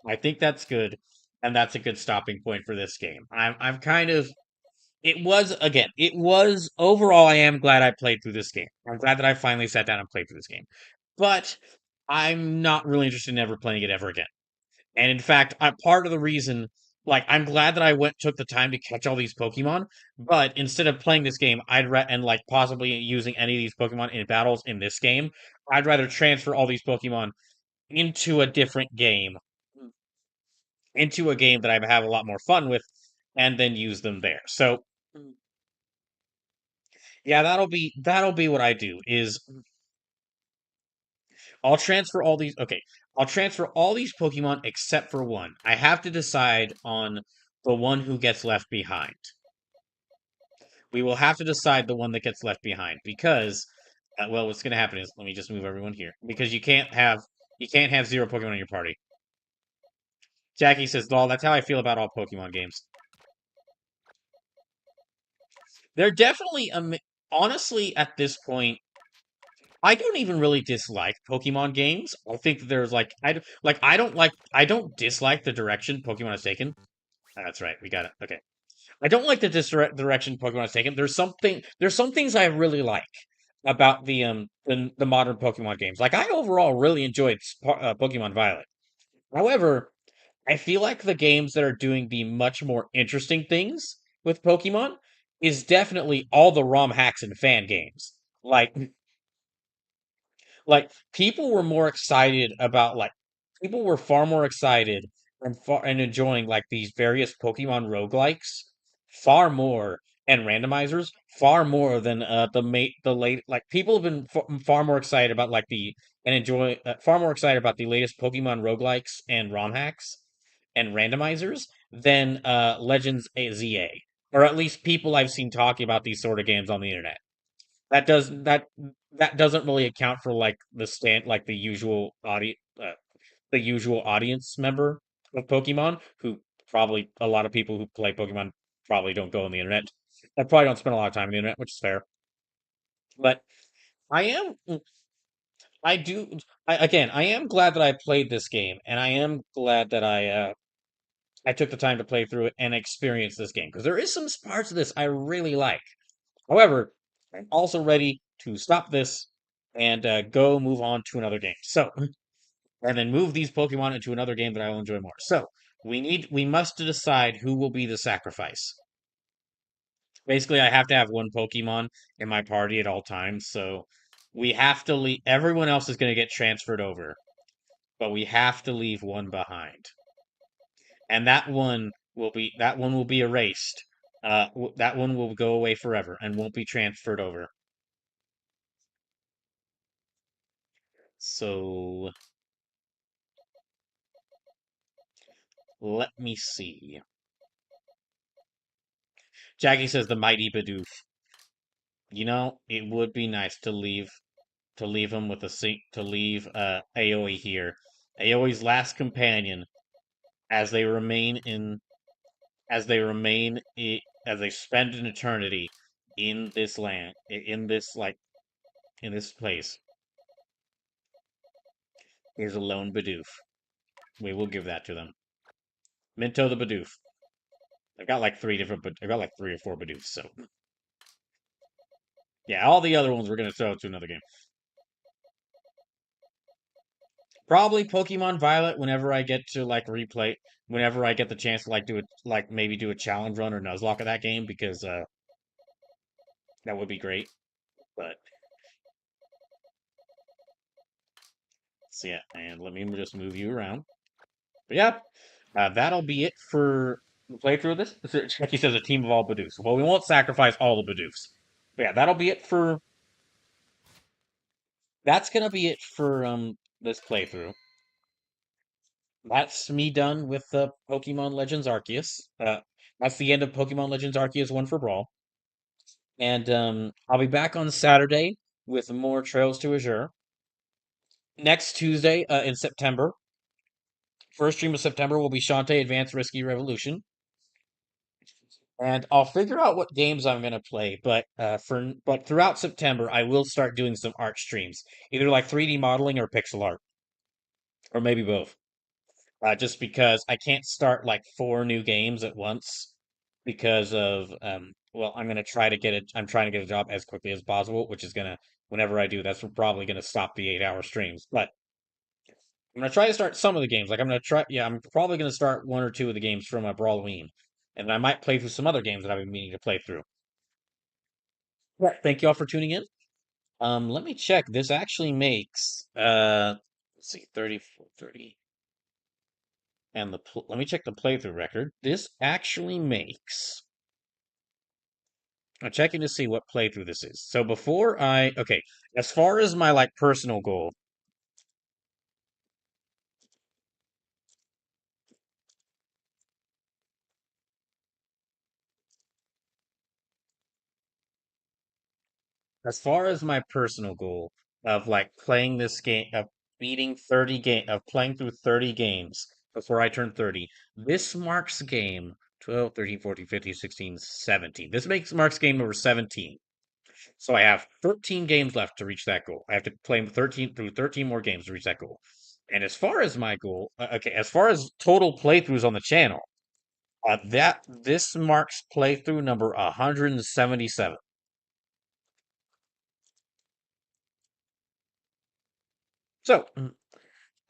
I think that's good, and that's a good stopping point for this game. I'm kind of it was again, it was overall I am glad I played through this game. I'm glad that I finally sat down and played through this game. But I'm not really interested in ever playing it ever again. And in fact, part of the reason, like, I'm glad that I took the time to catch all these Pokemon. But instead of playing this game, and like possibly using any of these Pokemon in battles in this game, I'd rather transfer all these Pokemon into a different game, into a game that I have a lot more fun with, and then use them there. So yeah, that'll be what I do. Is I'll transfer all these. Okay, I'll transfer all these Pokemon except for one. I have to decide on the one who gets left behind. We will have to decide the one that gets left behind because, well, what's going to happen is let me just move everyone here because you can't have zero Pokemon in your party. Jackie says, "Lol, that's how I feel about all Pokemon games." They're definitely honestly at this point. I don't even really dislike Pokemon games. I think that there's like I don't dislike the direction Pokemon has taken. That's right, we got it. Okay. I don't like the direction Pokemon has taken. There's some things I really like about the modern Pokemon games. Like I overall really enjoyed Pokemon Violet. However, I feel like the games that are doing the much more interesting things with Pokemon is definitely all the ROM hacks and fan games. Like people were more excited about like people were far more excited and enjoying like these various Pokemon roguelikes far more and randomizers far more than the late like people have been far more excited about like the and enjoy far more excited about the latest Pokemon roguelikes and ROM hacks and randomizers than Legends ZA, or at least people I've seen talking about these sort of games on the internet. That does that doesn't really account for like the usual audience member of Pokemon, who probably a lot of people who play Pokemon probably don't go on the internet. I probably don't spend a lot of time on the internet, which is fair. But I am I do again, I am glad that I played this game, and I am glad that I took the time to play through it and experience this game because there is some parts of this I really like. However, I'm also ready to stop this and go move on to another game. So, and then move these Pokemon into another game that I will enjoy more. So, we must decide who will be the sacrifice. Basically, I have to have one Pokemon in my party at all times. So, we have to leave. Everyone else is going to get transferred over, but we have to leave one behind, and that one will be erased. That one will go away forever and won't be transferred over. So let me see. Jackie says the mighty Bidoof. It would be nice to leave him with to leave Aoi here. Aoi's last companion as they remain in as they spend an eternity in this land in this place is a lone Bidoof. We will give that to them. Minto the Bidoof. I've got like three or four Bidoofs, so yeah, all the other ones we're gonna throw to another game. Probably Pokemon Violet whenever I get to like replay, whenever I get the chance to like do it, like maybe do a challenge run or Nuzlocke of that game because that would be great. But so yeah, and let me just move you around. But yeah, that'll be it for the playthrough of this. Becky says a team of all Bidoofs. Well, we won't sacrifice all the Bidoofs. But yeah, that'll be it for. That's gonna be it for this playthrough. That's me done with the Pokemon Legends Arceus. That's the end of Pokemon Legends Arceus 1 for Brawl. And I'll be back on Saturday with more Trails to Azure. Next Tuesday in September, first stream of September will be Shantae Advanced Risky Revolution.
and I'll figure out what games I'm gonna play. But throughout September, I will start doing some art streams, either like 3D modeling or pixel art, or maybe both. Just because I can't start like four new games at once because of well, I'm trying to get a job as quickly as possible, which is gonna whenever I do, that's probably gonna stop the 8 hour streams. But I'm gonna try to start some of the games. Like I'm probably gonna start one or two of the games from Brawloween, and I might play through some other games that I've been meaning to play through. Yeah. Thank you all for tuning in. Let me check. This actually makes let's see, 34, 30. And let me check the playthrough record. This actually makes. I'm checking to see what playthrough this is. So okay, as far as my like personal goal, as far as my personal goal of like playing this game of beating 30 game of playing through 30 games before I turn 30, this marks game 12, 13, 14, 15, 16, 17. This makes marks game number 17. So I have 13 games left to reach that goal. I have to play 13 more games to reach that goal. And as far as my goal, okay, as far as total playthroughs on the channel, that this marks playthrough number 177. So,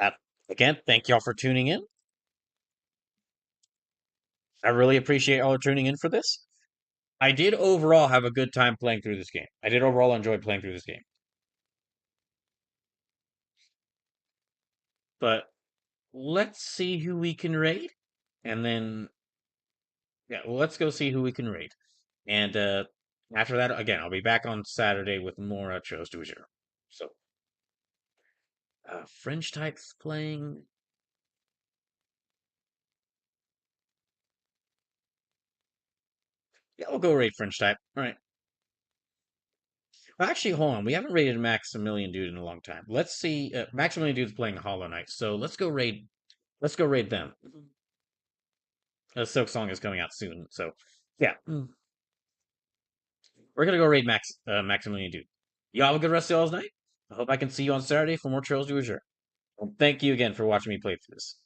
uh, again, thank y'all for tuning in. I really appreciate y'all tuning in for this. I did overall have a good time playing through this game. I did overall enjoy playing through this game. But let's see who we can raid. And then, yeah, well, let's go see who we can raid. And after that, again, I'll be back on Saturday with more Chose to Azure. So, French types playing. Yeah, we'll go raid French type. All right. Well, actually, hold on. We haven't raided Maximilian Dude in a long time. Let's see. Maximilian Dude's playing Hollow Knight, so let's go raid. Let's go raid them. Silk Song is coming out soon, so yeah, we're gonna go raid Maximilian Dude. Y'all have a good rest of y'all's night. I hope I can see you on Saturday for more Trails to Azure. Well, thank you again for watching me play through this.